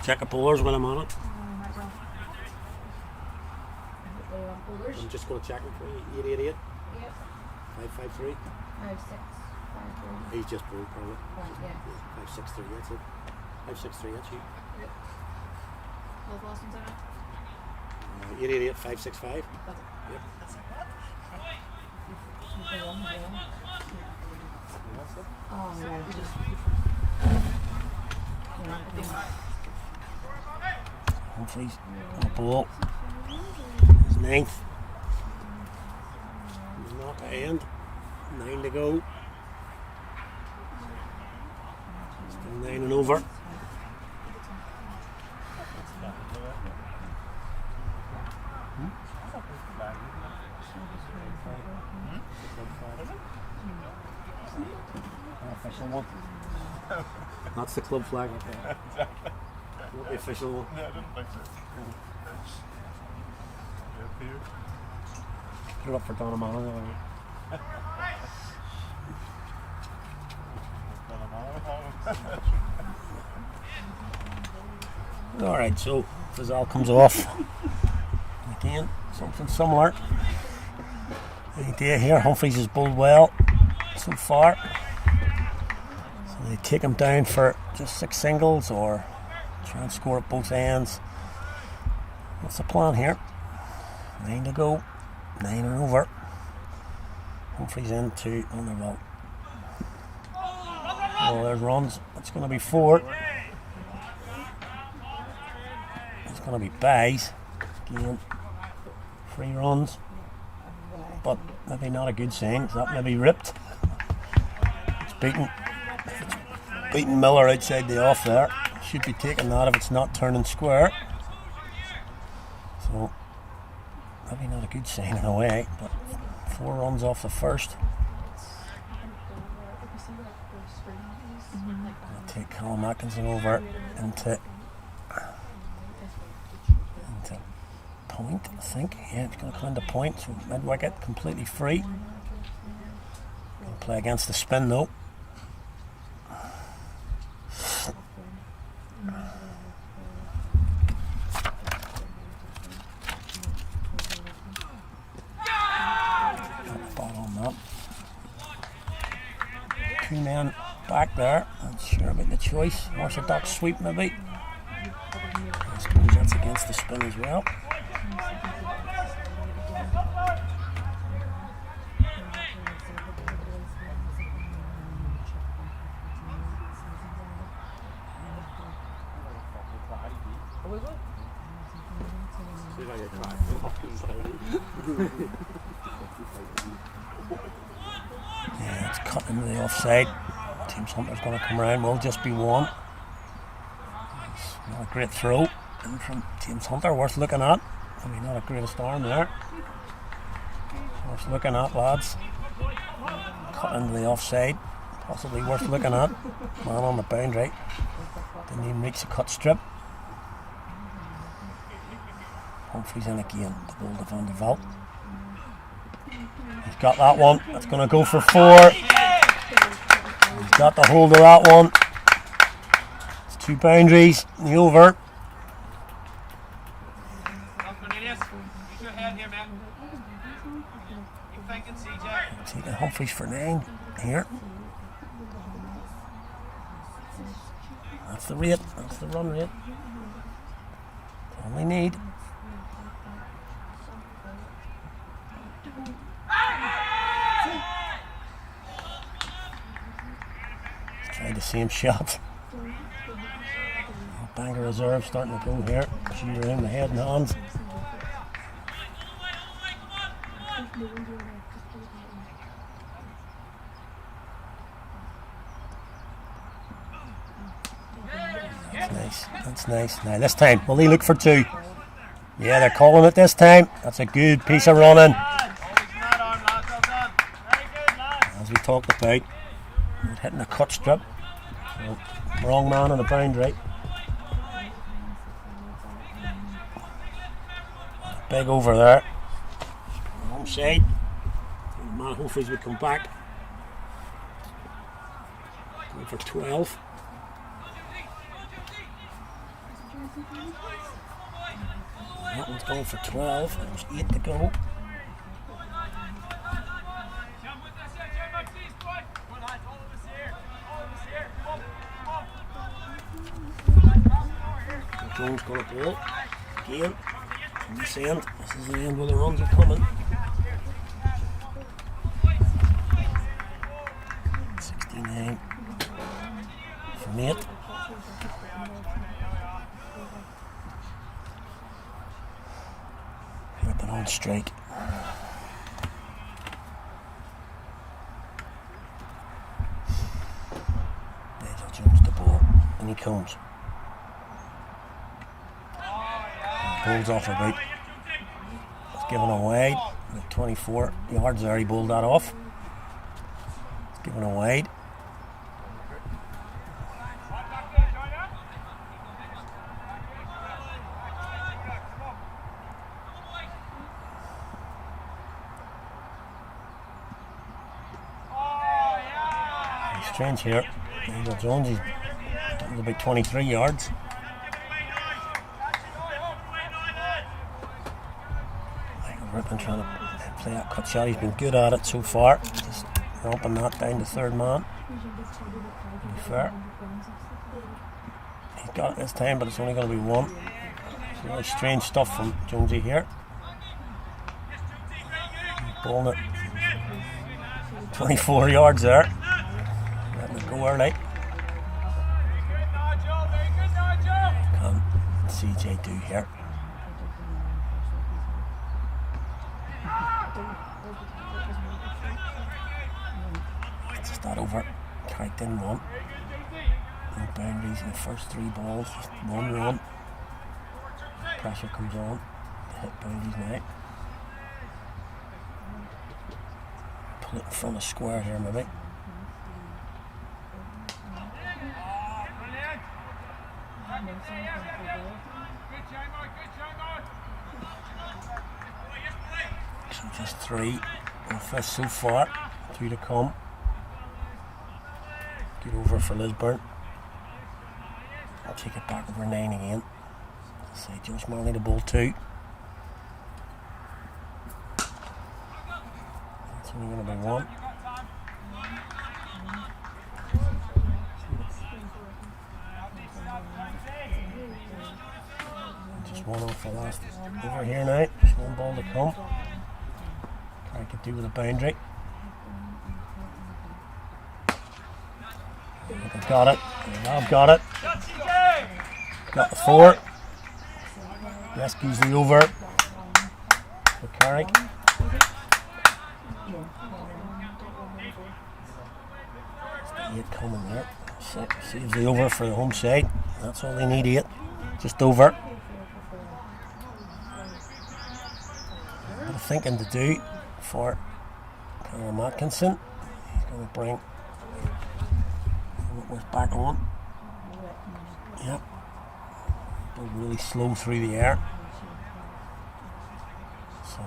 Check the bowlers while I'm on it. I'm just going to check him for you. 888. Yep. 553. 5653. He's just bowled probably. Right, yeah. 563, that's it. 563, that's you. Yep. Those last ones are 888 565. That's it. Yep. Oh, yeah. Hopefully he's on a ball. His 9th. He's not to end. 9 to go. Still 9 and over. Official one. That's the club flag. Not the official one. No, I didn't think so. Put it up for Donamano. Alright, so Fazal comes off. Again, something similar. The idea here, Humphreys has bowled well so far. So they take him down for just 6 singles or try and score at both ends. What's the plan here? 9 to go. 9 and over. Humphreys in 2 on the roll. Oh, there's runs. It's going to be 4. It's going to be buys. Again. 3 runs, but maybe not a good sign. That maybe ripped. It's beating Miller outside the off there. Should be taking that if it's not turning square. So maybe not a good sign in a way, but 4 runs off the first. I'll take Callum Atkinson over into point, I think. Yeah, it's going to come into point, so mid-wicket, completely free. Going to play against the spin though. Two men back there. Not sure about the choice. Orthodox sweep maybe. I suppose that's against the spin as well. Yeah, it's cut into the offside. James Hunter's going to come around. Will just be one. It's not a great throw in from James Hunter. Worth looking at. I mean, not a greatest arm there. Worth looking at, lads. Cut into the offside. Possibly worth looking at. Man on the boundary. Didn't even reach the cut strip. Humphreys in again. The ball to Van der Walt. He's got that one. That's going to go for 4. He's got the hold of that one. It's 2 boundaries in the over. Taking Humphreys for 9 here. That's the rate. That's the run rate. That's all they need. Try the same shot. Bangor reserve starting to go here. She around the head and hands. That's nice. That's nice. Now this time, will they look for 2? Yeah, they're calling it this time. That's a good piece of running. As we talked about, hitting a cut strip. So, wrong man on the boundary. Big over there. Wrong side. Man Humphreys would come back. Going for 12. That one's going for 12. There's 8 to go. Jones going to ball again from this end. This is the end where the runs are coming. 69 from 8. Ripping on strike. Nigel Jones the ball, and he comes. Bowls off a bit. It's given away. 24 yards there, he bowled that off. It's given away. Strange here. Nigel Jones, he's about 23 yards. Rippon trying to play that cut shot. He's been good at it so far. Just romping that down to third man. To be fair. He's got it this time, but it's only going to be 1. It's really strange stuff from Jonesy here. Bowling it 24 yards there. Letting it go early. What can CJ do here? over. Carrick didn't want. No boundaries in the first 3 balls, just 1 run. Pressure comes on. They hit boundaries now. Pull it in front of square here, maybe. So just 3 on first so far. 3 to come. Get over for Lisburn. I'll take it back over 9 again. Say Josh Marley to bowl 2. That's only going to be 1. Just 1 off the last over here now. Just 1 ball to come. Carrick could do with a boundary. They've got it. They've got it. Got the 4. Rescues the over for Carrick. It's the 8 coming there. Saves the over for the home side. That's all they need, 8. Just over. A bit of thinking to do for Conor Atkinson. He's going to bring Whitworth back on. Yep. But really slow through the air. So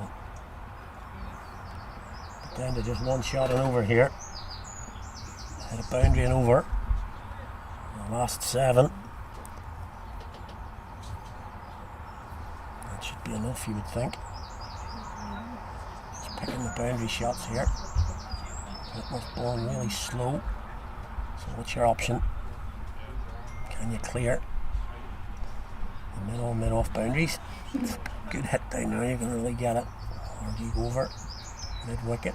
down to just 1 shot and over here. Hit a boundary and over. The last 7. That should be enough, you would think. Just picking the boundary shots here. Whitworth bowling really slow. So what's your option? Can you clear the mid-off boundaries? Good hit down there, you can really get it. Or do you go over mid-wicket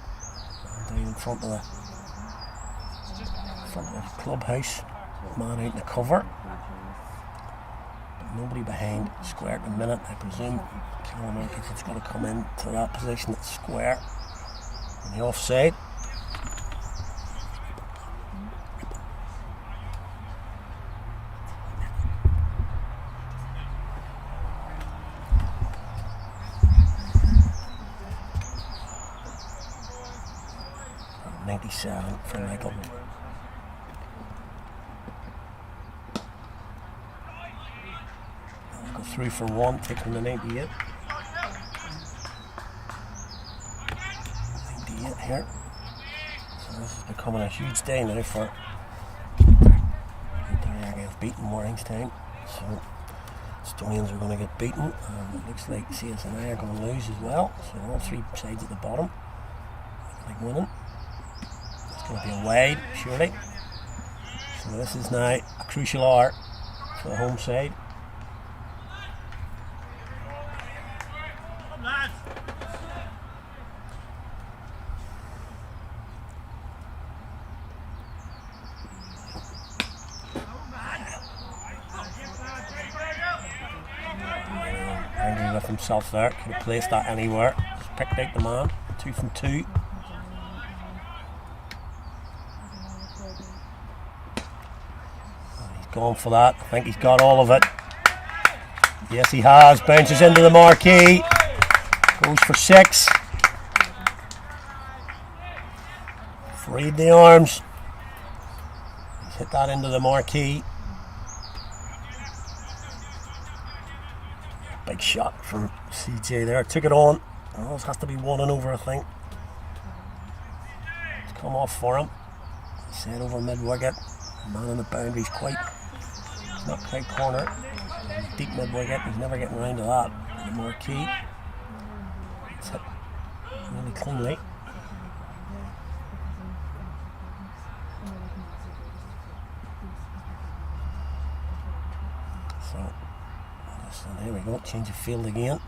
and down in front of the clubhouse? Man out in the cover. But nobody behind square at the minute. I presume Callum Atkinson's going to come into that position at square on the offside. For Michael. I'll go through for 1, taking the 98. 98 here. So this is becoming a huge day now for Derry against beaten Warringstown. So Estonians are going to get beaten, and it looks like CSNI are going to lose as well. So all 3 sides at the bottom like winning. Going to be a wide, surely. So this is now a crucial hour for the home side. Angry with himself there. Could have placed that anywhere. Just picked out the man. 2 from 2. Going for that. I think he's got all of it. Yes, he has. Bounces into the marquee. Goes for 6. Freed the arms. He's hit that into the marquee. Big shot from CJ there. Took it on. Oh, this has to be 1 and over, I think. It's come off for him. Set over mid-wicket. Man on the boundary's not quite corner. Deep mid-wicket. He's never getting around to that. The marquee. It's hit really cleanly. So there we go. Change of field again.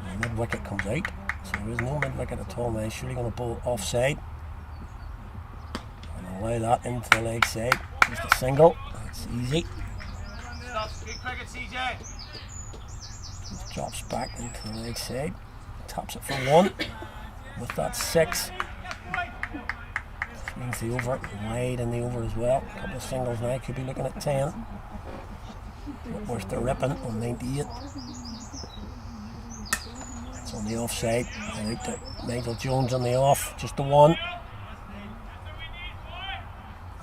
And the mid-wicket comes out. So there is no mid-wicket at all now. He's surely going to bowl offside. And allow that into the leg side. Just a single. That's easy. Just drops back into the leg side. Taps it for 1. With that 6. Screens the over, wide in the over as well. A couple of singles now, could be looking at 10. Whitworth to Rippon on 98. It's on the offside. And out to Nigel Jones on the off. Just the one.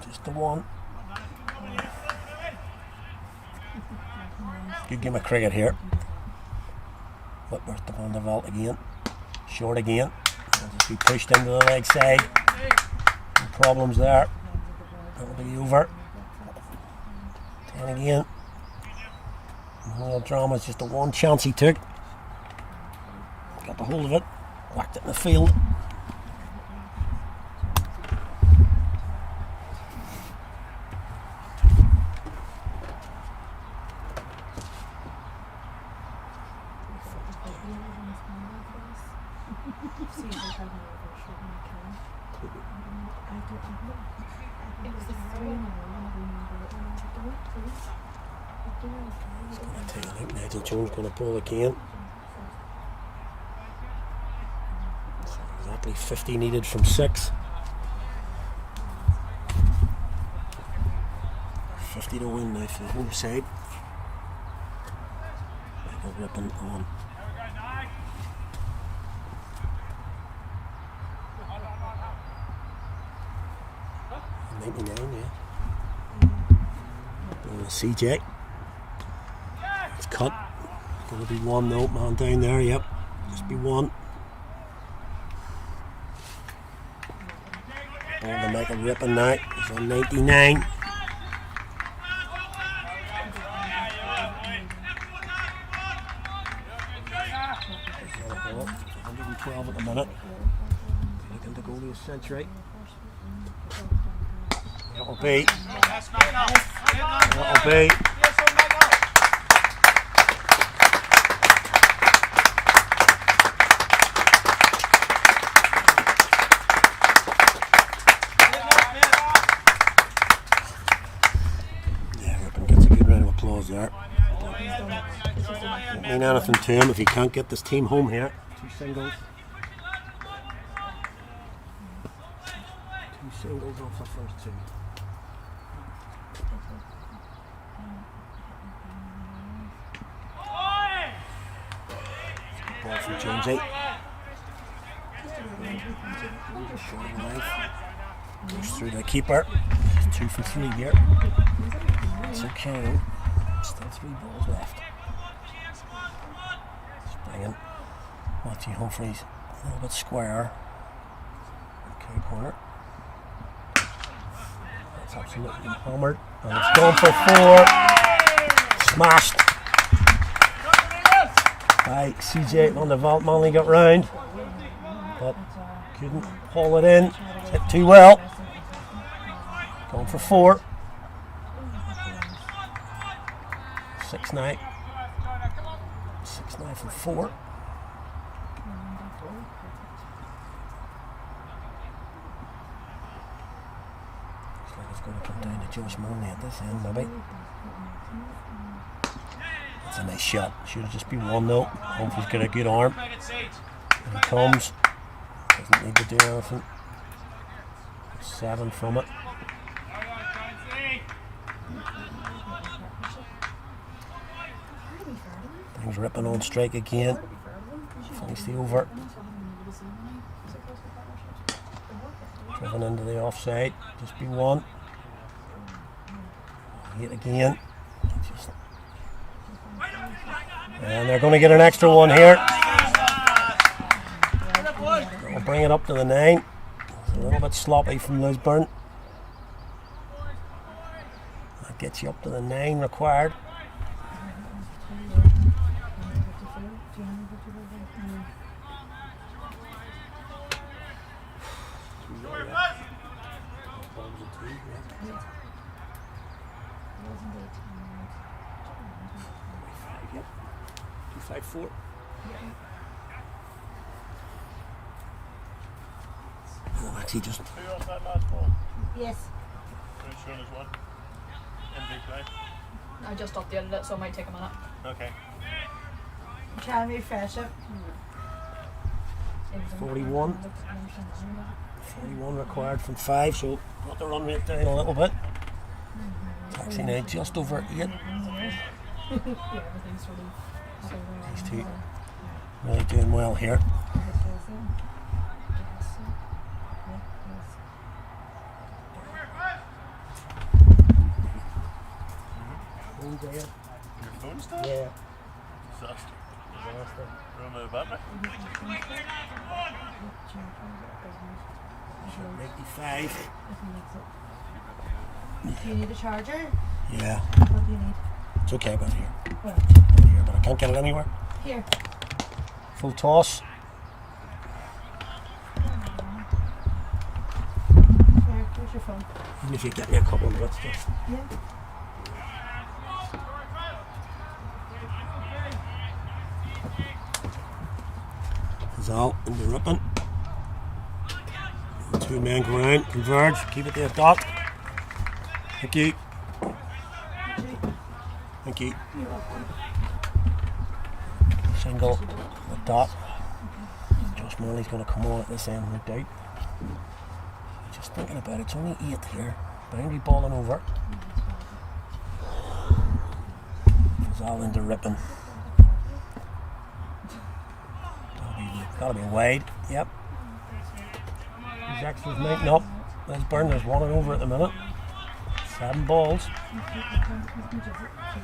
Just the one. Good game of cricket here. Whitworth to Van der Vault again. Short again. Will just be pushed into the leg side. No problems there. That'll be over. 10 again. No drama, it's just the one chance he took. Got the hold of it. Whacked it in the field. Nigel Jones going to pull again. So exactly 50 needed from 6. 50 to win now for the home side. Michael Rippon on. CJ. It's cut. Gonna be one though, man down there, yep. Just be one. Ball to Michael Rippon now. He's on 99. 112 at the minute. Looking to go to a century. That'll be. That'll be. Yeah, Rippon gets a good round of applause there. Won't mean anything to him if he can't get this team home here. 2 singles. 2 singles off the first 2. Ball from Jonesy. Short life. Goes through the keeper. It's 2 for 3 here. It's okay though. Still 3 balls left. Springing. Matthew Humphreys a little bit square. Okay, corner. That's absolutely hammered. And it's gone for 4. Smashed. By CJ Van der Vault. Manley got round, but couldn't haul it in. Hit too well. Going for 4. 6 now. 6 now for 4. Looks like it's going to come down to Josh Manley at this end, maybe. That's a nice shot. Should just be 1 though. Humphrey's got a good arm. And he comes. Doesn't need to do anything. 7 from it. Brings Rippon on strike again. Finish the over. Driven into the offside. Just be 1. Hit again. And they're going to get an extra one here. I'll bring it up to the 9. It's a little bit sloppy from Lisburn. That gets you up to the 9 required. Four. Oh, actually just. Who off that last ball? Yes. Which one is one? In big play? I just updated it, so it might take a minute. Okay. Can refresh it. 41. 41 required from 5, so brought the run rate down a little bit. It's actually now just over 8. Yeah, everything's sort of These two really doing well here. Your phone's still? Yeah. Disaster. Throw him out of battery. 85. Do you need a charger? Yeah, What do you need? it's okay, I got it here. Well, Here, but I can't get it anywhere. here. Full toss. Where's your phone? Even if you get me a couple of minutes, just. Yeah. All in the ripping. The 2 men go around, converge, keep it there, dot. Thank you. Thank you. Single, the dot. Josh Manley's going to come on at this end, no doubt. Just thinking about it, it's only 8 here. Boundary balling over. It's all in the ripping. Gotta be wide, yep. These extras mounting up. Lisburn, there's 1 over at the minute. 7 balls.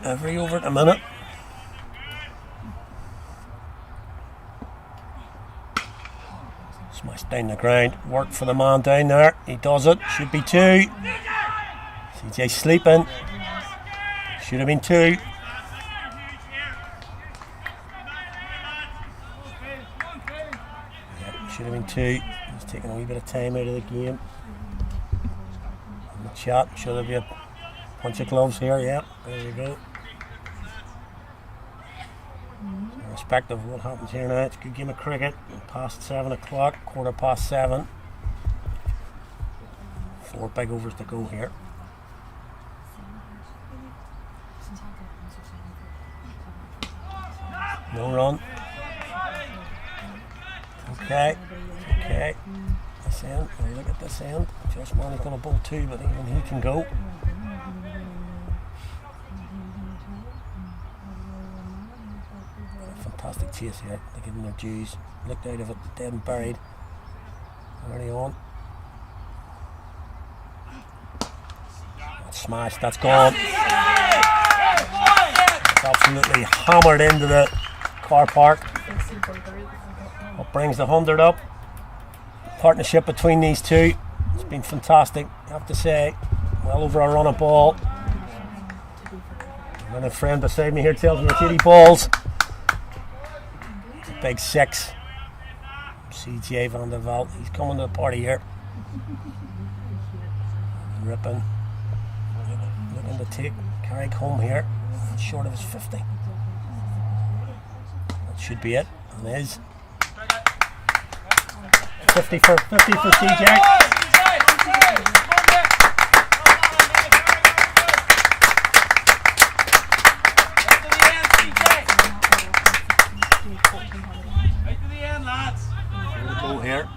Every over at the minute. Smashed down the ground. Work for the man down there. He does it. Should be 2. CJ sleeping. Should have been 2. Should have been 2. He's taking a wee bit of time out of the game. On the chat, should there be a bunch of gloves here? Yeah, there you go. So irrespective of what happens here now, it's a good game of cricket. Past 7 o'clock, 7:15. 4 big overs to go here. No run. Okay. This end, look at this end. Josh Manley's going to bowl 2, but even he can go. Fantastic chase here. They give them their dues. Looked out of it, dead and buried. Early on. That's smashed, that's gone. It's absolutely hammered into the car park. What brings the 100 up? Partnership between these two. It's been fantastic, I have to say. Well over a run of ball. And a friend beside me here tells me it's 80 balls. It's a big 6. CJ Van der Val, he's coming to the party here. Ripping. Looking to take Carrick home here. It's short of his 50. That should be it. And it is. 50 for CJ. Go here.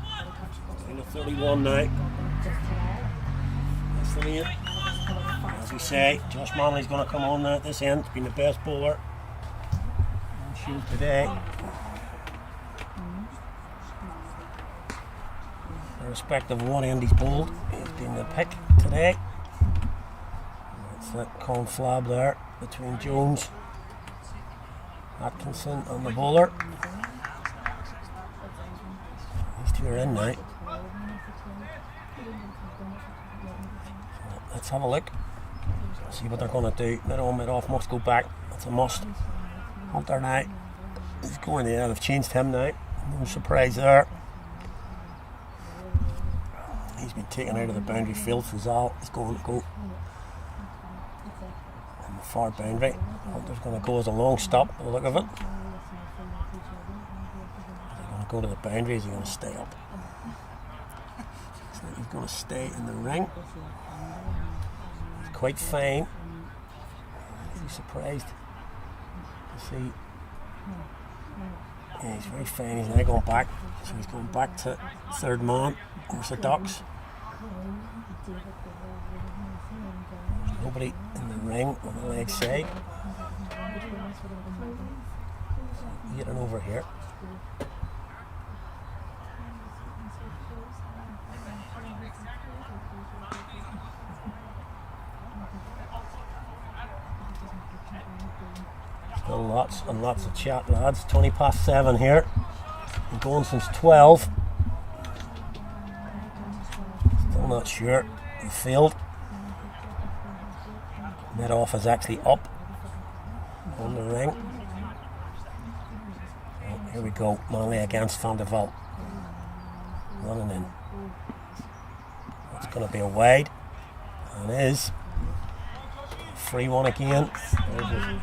Down to 31 now. That's the lead. As we say, Josh Manley's going to come on now at this end. He's been the best bowler on Shield today. Irrespective of what end he's bowled, he's been the pick today. That's that conflab there between Jones, Atkinson and the bowler. These two are in now. Let's have a look. See what they're going to do. Mid on, mid off, must go back. That's a must. Hunter now. He's going there. They've changed him now. No surprise there. He's been taken out of the boundary field. Fazal is going to go on the far boundary. Hunter's going to go as a long stop by the look of it. Is he going to go to the boundary? Is he going to stay up? So he's going to stay in the ring. He's quite fine. Is he surprised to see Yeah, he's very fine. He's now going back. So he's going back to third man. Orthodox. There's nobody in the ring on the leg side. Getting over here. Still lots and lots of chat, lads. 20 past 7 here. Been going since 12. Still not sure. The field. Net off is actually up on the ring. Oh, here we go. Manley against Van der Vault. Running in. It's going to be a wide. And it is. Free one again. There's a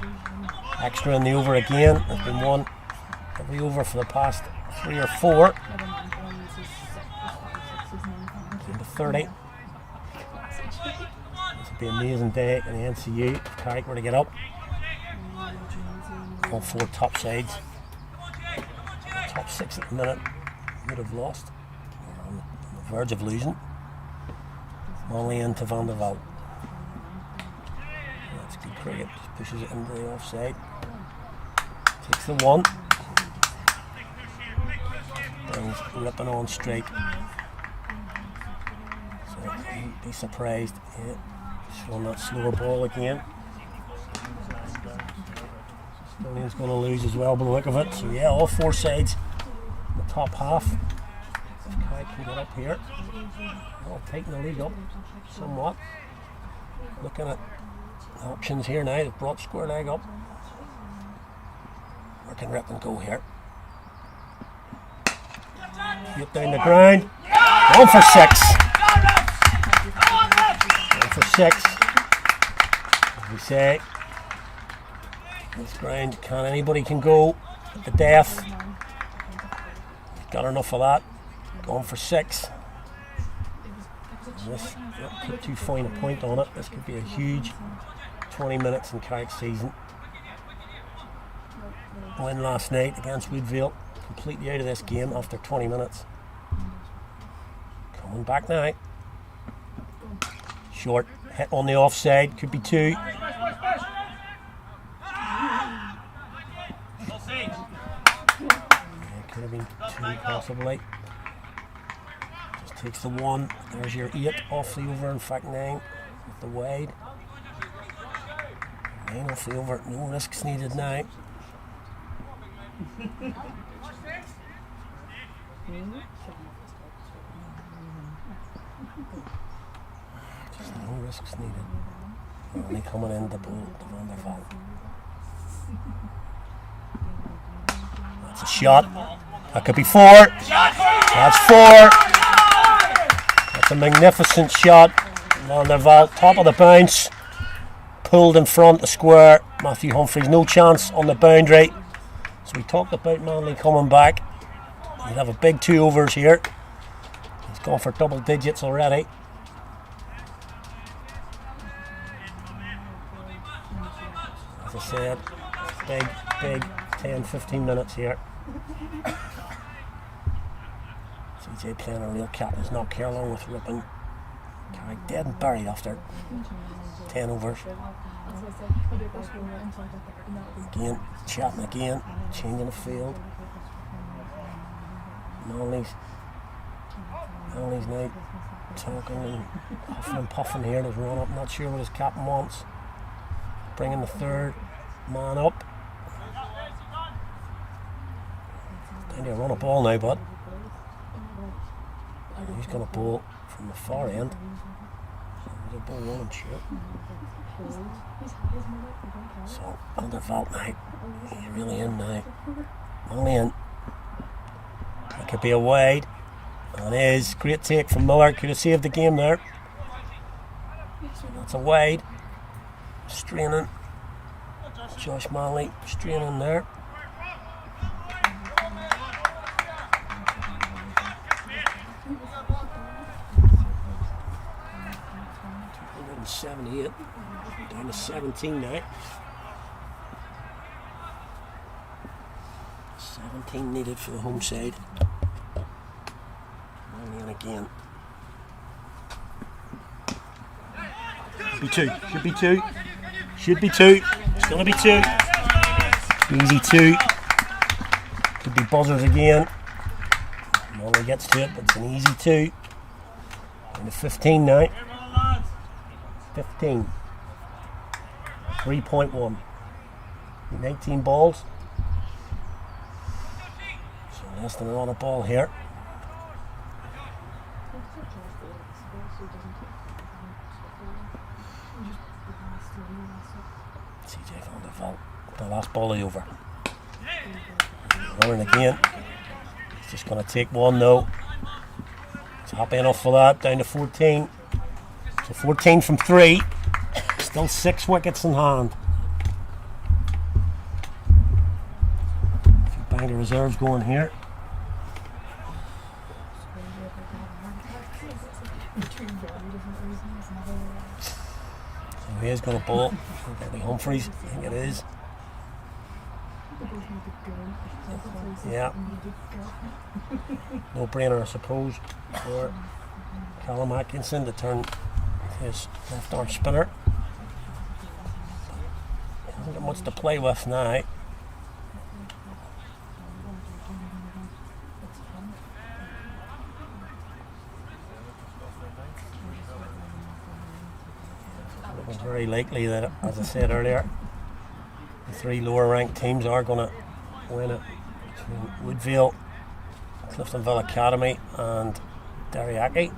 extra in the over again. There's been one every over for the past 3 or 4. Into 30. This will be an amazing day in the NCU if Carrick were to get up. All 4 top sides. The top 6 at the minute would have lost. On the verge of losing. Only into Van der Vault. That's good cricket. Just pushes it into the offside. Takes the 1. Brings ripping on straight. So don't be surprised. Yeah. Just on that slower ball again. Stonian's going to lose as well by the look of it. So yeah, all 4 sides in the top half. If Kai can get up here. Oh, taking the lead up somewhat. Looking at options here now. They've brought square leg up. Or can rip and go here. Get down the ground. Going for 6. Going for 6. As we say, this ground, anybody can go at the death. Got enough of that. Going for 6. This, not put too fine a point on it. This could be a huge 20 minutes in Carrick's season. Win last night against Woodville. Completely out of this game after 20 minutes. Coming back now. Short. Hit on the offside. Could be 2. Yeah, could have been 2 possibly. Just takes the 1. There's your 8 off the over. In fact 9 with the wide. 9 off the over. No risks needed now. Just no risks needed. Only coming in the ball to Van der Vault. That's a shot. That could be 4. That's 4. That's a magnificent shot. Van der Vault, top of the bounce. Pulled in front, the square. Matthew Humphreys, no chance on the boundary. So we talked about Manley coming back. He'd have a big 2 overs here. He's gone for double digits already. As I said, big 10-15 minutes here. CJ playing a real captain's knock here along with Rippon. Carrick dead and buried after 10 overs. Again, chatting again, changing the field. Manley's now talking and huffing and puffing here. There's run up, not sure what his captain wants. Bringing the 3rd man up. Time to run a ball now, bud. He's going to bowl from the far end. There's a ball running short. So, Van der Vault now. He's really in now. Only in. That could be a wide. And it is. Great take from Miller. Could have saved the game there. So that's a wide. Straining. Josh Manley straining there. $278. Down to 17 now. 17 needed for the home side. And then again. Should be two. Should be two. Should be two. It's going to be two. Easy two. Could be buzzers again. Only gets to it, but it's an easy two. And the 15 now. 15. 3.1. 19 balls. So less than a lot of ball here. CJ found the vault. The last ball over. Running again. He's just going to take one though. He's happy enough for that. Down to 14. So 14 from 3. Still 6 wickets in hand. A few banger reserves going here. So he is going to bowl. That'll be Humphreys. I think it is. Yeah. No brainer, I suppose, for Callum Atkinson to turn his left arm spinner. He hasn't got much to play with now. It was very likely that, as I said earlier, the 3 lower ranked teams are going to win it between Woodville, Cliftonville Academy and Derryackie.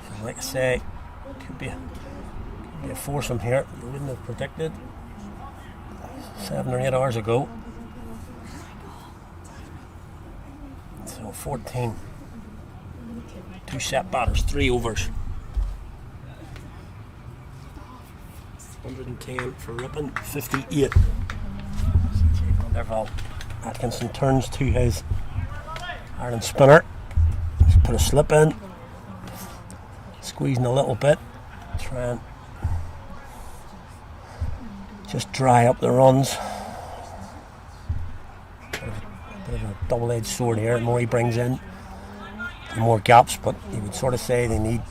So like I say, could be a foursome here. You wouldn't have predicted 7 or 8 hours ago. So 14. 2 set batters, 3 overs. 110 for Ripon, 58. CJ Atkinson turns to his iron spinner. Just put a slip in, squeezing a little bit, try and just dry up the runs. Bit of a double-edged sword here. The more he brings in, the more gaps, but you would sort of say they need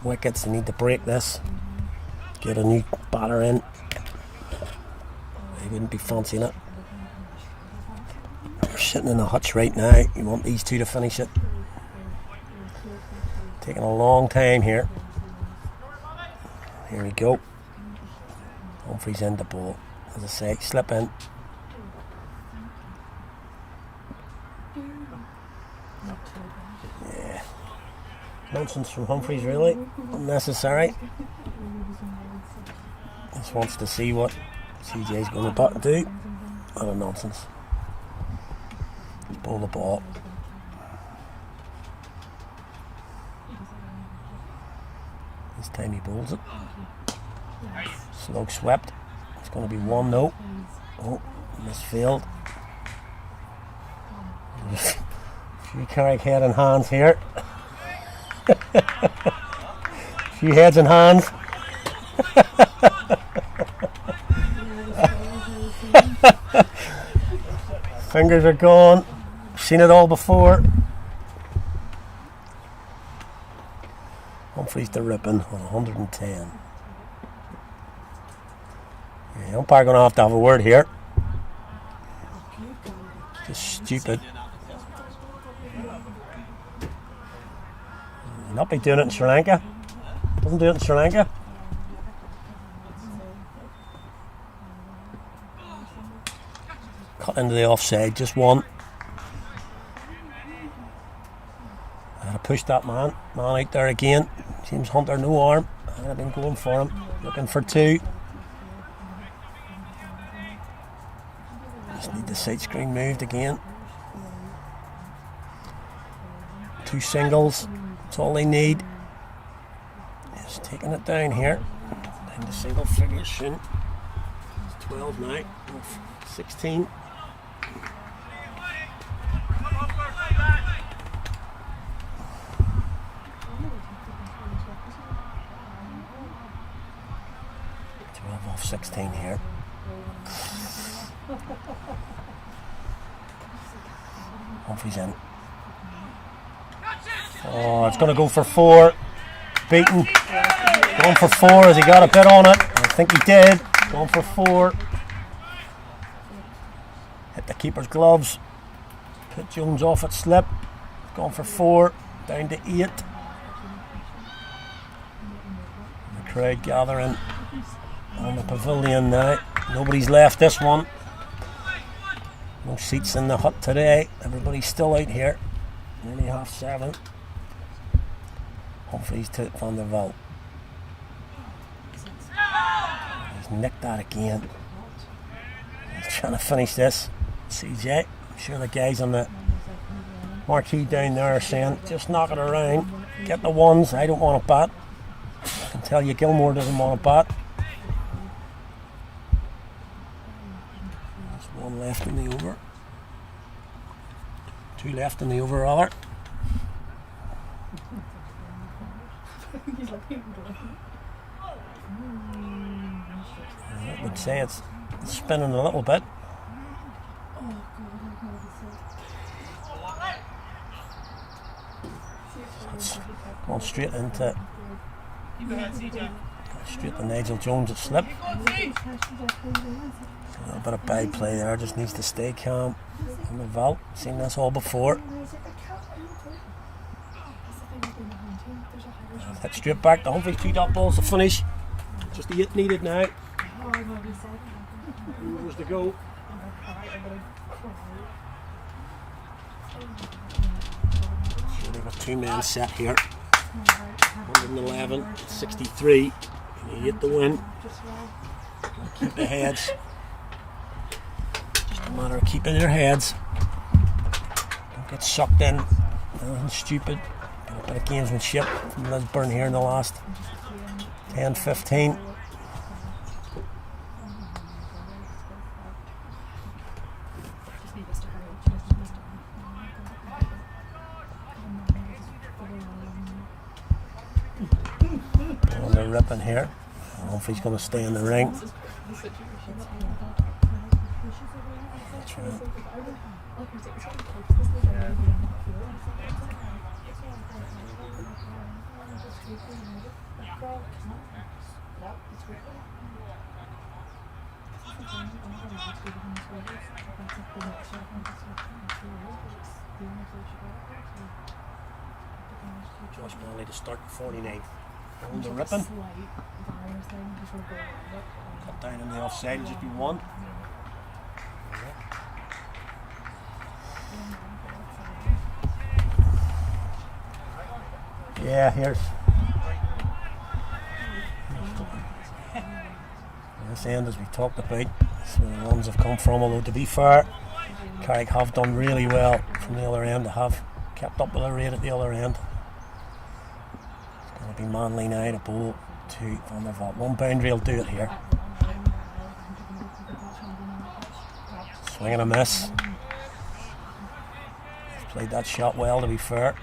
wickets, they need to break this, get a new batter in. They wouldn't be fancying it. They're sitting in a hutch right now. You want these two to finish it. Taking a long time here. Here we go. Humphreys in the ball. As I say, slip in. Yeah. Nonsense from Humphreys, really. Unnecessary. Just wants to see what CJ's going to do. What a nonsense. Just bowl the ball. This time he bowls it. Slug swept. It's going to be 1 though. Oh, misfield. A few Carrick head and hands here. A few heads and hands. Fingers are gone. Seen it all before. Humphreys to Ripon on 110. Yeah, the umpire going to have a word here. Just stupid. Not be doing it in Sri Lanka. Doesn't do it in Sri Lanka. Cut into the offside, just one. Had to push that man out there again. James Hunter, no arm. I'd have been going for him, looking for 2. Just need the side screen moved again. 2 singles, that's all they need. Just taking it down here. Down to single figures soon. It's 12 now, 16. Off 16 here. Humphrey's in. Oh, it's going to go for 4. Beaten. Going for 4. Has he got a bit on it? I think he did. Going for 4. Hit the keeper's gloves. Put Jones off at slip. Going for 4. Down to 8. The crowd gathering on the pavilion now. Nobody's left this one. No seats in the hut today. Everybody's still out here. Nearly 7:30. Humphreys to Van der Vault. He's nicked that again. He's trying to finish this. CJ. I'm sure the guys on the marquee down there are saying, just knock it around. Get the ones. I don't want a bat. I can tell you Gilmore doesn't want a bat. There's 1 left in the over. 2 left in the over, rather. I would say it's spinning a little bit. It's going straight into Nigel Jones at slip. A little bit of bad play there, just needs to stay calm. On the vault, seen this all before. Hit straight back to Humphreys, 2 dot balls to finish. Just the 8 needed now. Overs to go. So they've got 2 men set here. 111, 63. You get the win. Keep the heads. Just a matter of keeping your heads. Don't get sucked in. Nothing stupid. Got a bit of gamesmanship from Lisburn here in the last 10-15. On the ripping here. I don't know if he's going to stay in the ring. That's right. Josh Manley to start the 49th. On the ripping. Cut down on the offside, just be 1. Yeah, here's this end, as we talked about. That's where the runs have come from, although to be fair, Carrick have done really well from the other end. They have kept up with the rate at the other end. It's going to be Manley now to bowl to Van der Vault. 1 boundary will do it here. Swing and a miss. He's played that shot well, to be fair.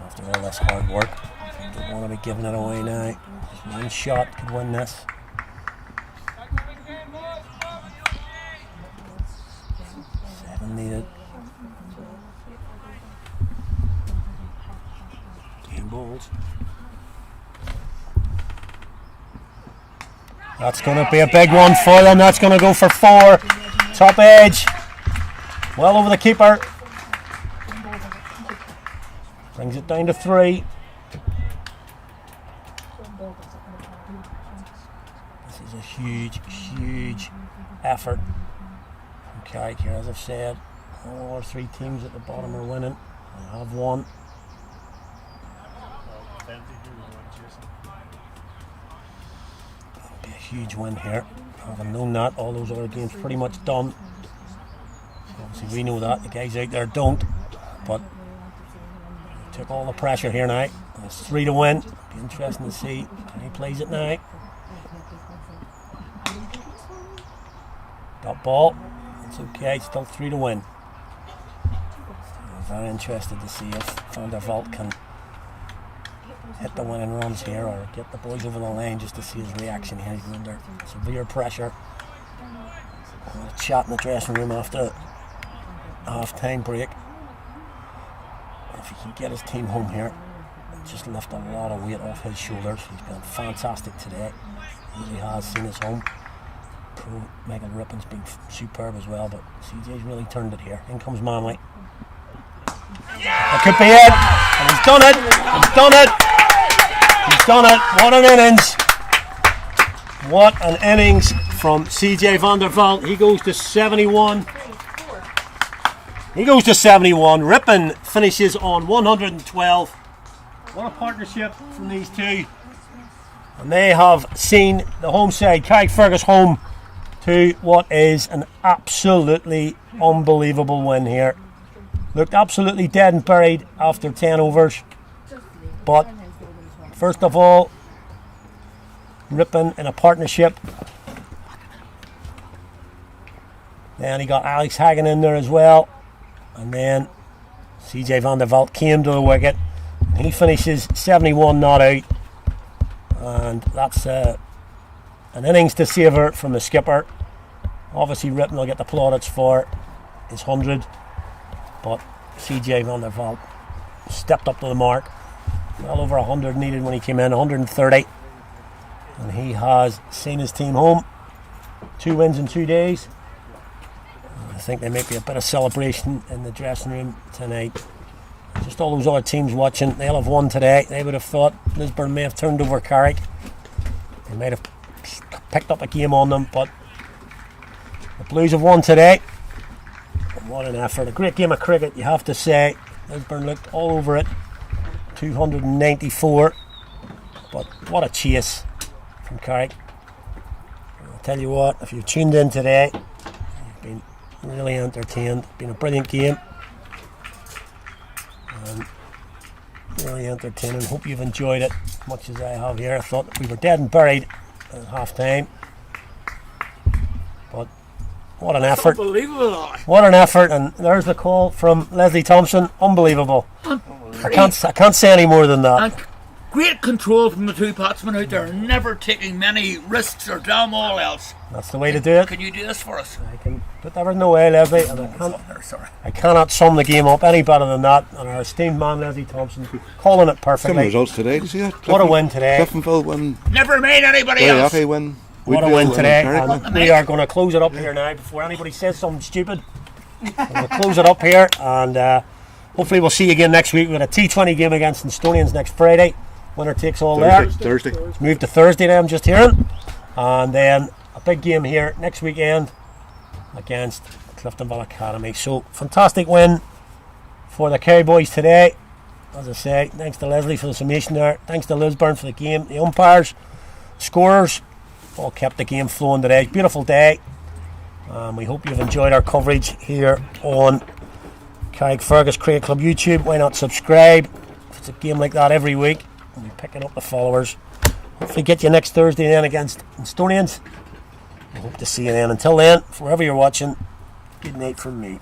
After all this hard work, don't want to be giving it away now. Just 1 shot could win this. Needed. Game balls. That's going to be a big one for them. That's going to go for 4. Top edge. Well over the keeper. Brings it down to 3. This is a huge, huge effort. Carrick here, as I've said, all our 3 teams at the bottom are winning. I have 1. That'll be a huge win here. Having known that, all those other games pretty much done. Obviously we know that, the guys out there don't, but took all the pressure here now. There's 3 to win. Be interesting to see how he plays it now. Got ball. It's okay, still 3 to win. I'm very interested to see if Van der Vault can hit the winning runs here or get the boys over the line just to see his reaction here. He's under severe pressure. A chat in the dressing room after half-time break. If he can get his team home here, just lift a lot of weight off his shoulders. He's been fantastic today. He really has seen his home. Pro Michael Rippin's been superb as well, but CJ's really turned it here. In comes Manley. It could be it, and he's done it. He's done it. He's done it. What an innings! What an innings from CJ van der Vaalt. He goes to 71. He goes to 71. Rippin finishes on 112. What a partnership from these two. And they have seen the home side, Carrickfergus, home to what is an absolutely unbelievable win here. Looked absolutely dead and buried after 10 overs. But first of all, Rippin in a partnership. Then he got Alex Hagen in there as well. And then CJ van der Vaalt came to the wicket. And he finishes 71 not out. And that's an innings to savour from the skipper. Obviously Rippin will get the plaudits for his 100. But CJ van der Vaalt stepped up to the mark. Well over 100 needed when he came in, 130. And he has seen his team home. 2 wins in 2 days. I think there might be a bit of celebration in the dressing room tonight. Just all those other teams watching, they'll have won today. They would have thought Lisburn may have turned over Carrick. They might have picked up a game on them, but the Blues have won today. And what an effort. A great game of cricket, you have to say. Lisburn looked all over it. 294. But what a chase from Carrick. I'll tell you what, if you've tuned in today, you've been really entertained. It's been a brilliant game. And really entertaining. Hope you've enjoyed it as much as I have here. I thought we were dead and buried at half time. But what an effort. Unbelievable. What an effort. And there's the call from Leslie Thompson. Unbelievable. I can't say any more than that. And great control from the two batsmen out there, never taking many risks or damn all else. That's the way to do it. Can you do this for us? I can put everything away, Leslie. And I cannot sum the game up any better than that. And our esteemed man, Leslie Thompson, calling it Some perfectly. results today, did you see that? What a win today. Cliftonville win. Never made anybody else. Ballyackie win. What a Woodville win today. Carrick. And we are going to close it up here now before anybody says something stupid. We'll close it up here, and hopefully we'll see you again next week. We've got a T20 game against Estonians next Friday. Winner takes all there. Thursday. It's moved to Thursday now, I'm just hearing. And then a big game here next weekend against Cliftonville Academy. So, fantastic win for the Kerry boys today. As I say, thanks to Leslie for the summation there. Thanks to Lisburn for the game. The umpires, scorers, all kept the game flowing today. Beautiful day. We hope you've enjoyed our coverage here on Carrickfergus Cricket Club YouTube. Why not subscribe? If it's a game like that every week, we'll be picking up the followers. Hopefully get you next Thursday then against Estonians. I hope to see you then. Until then, wherever you're watching, good night from me.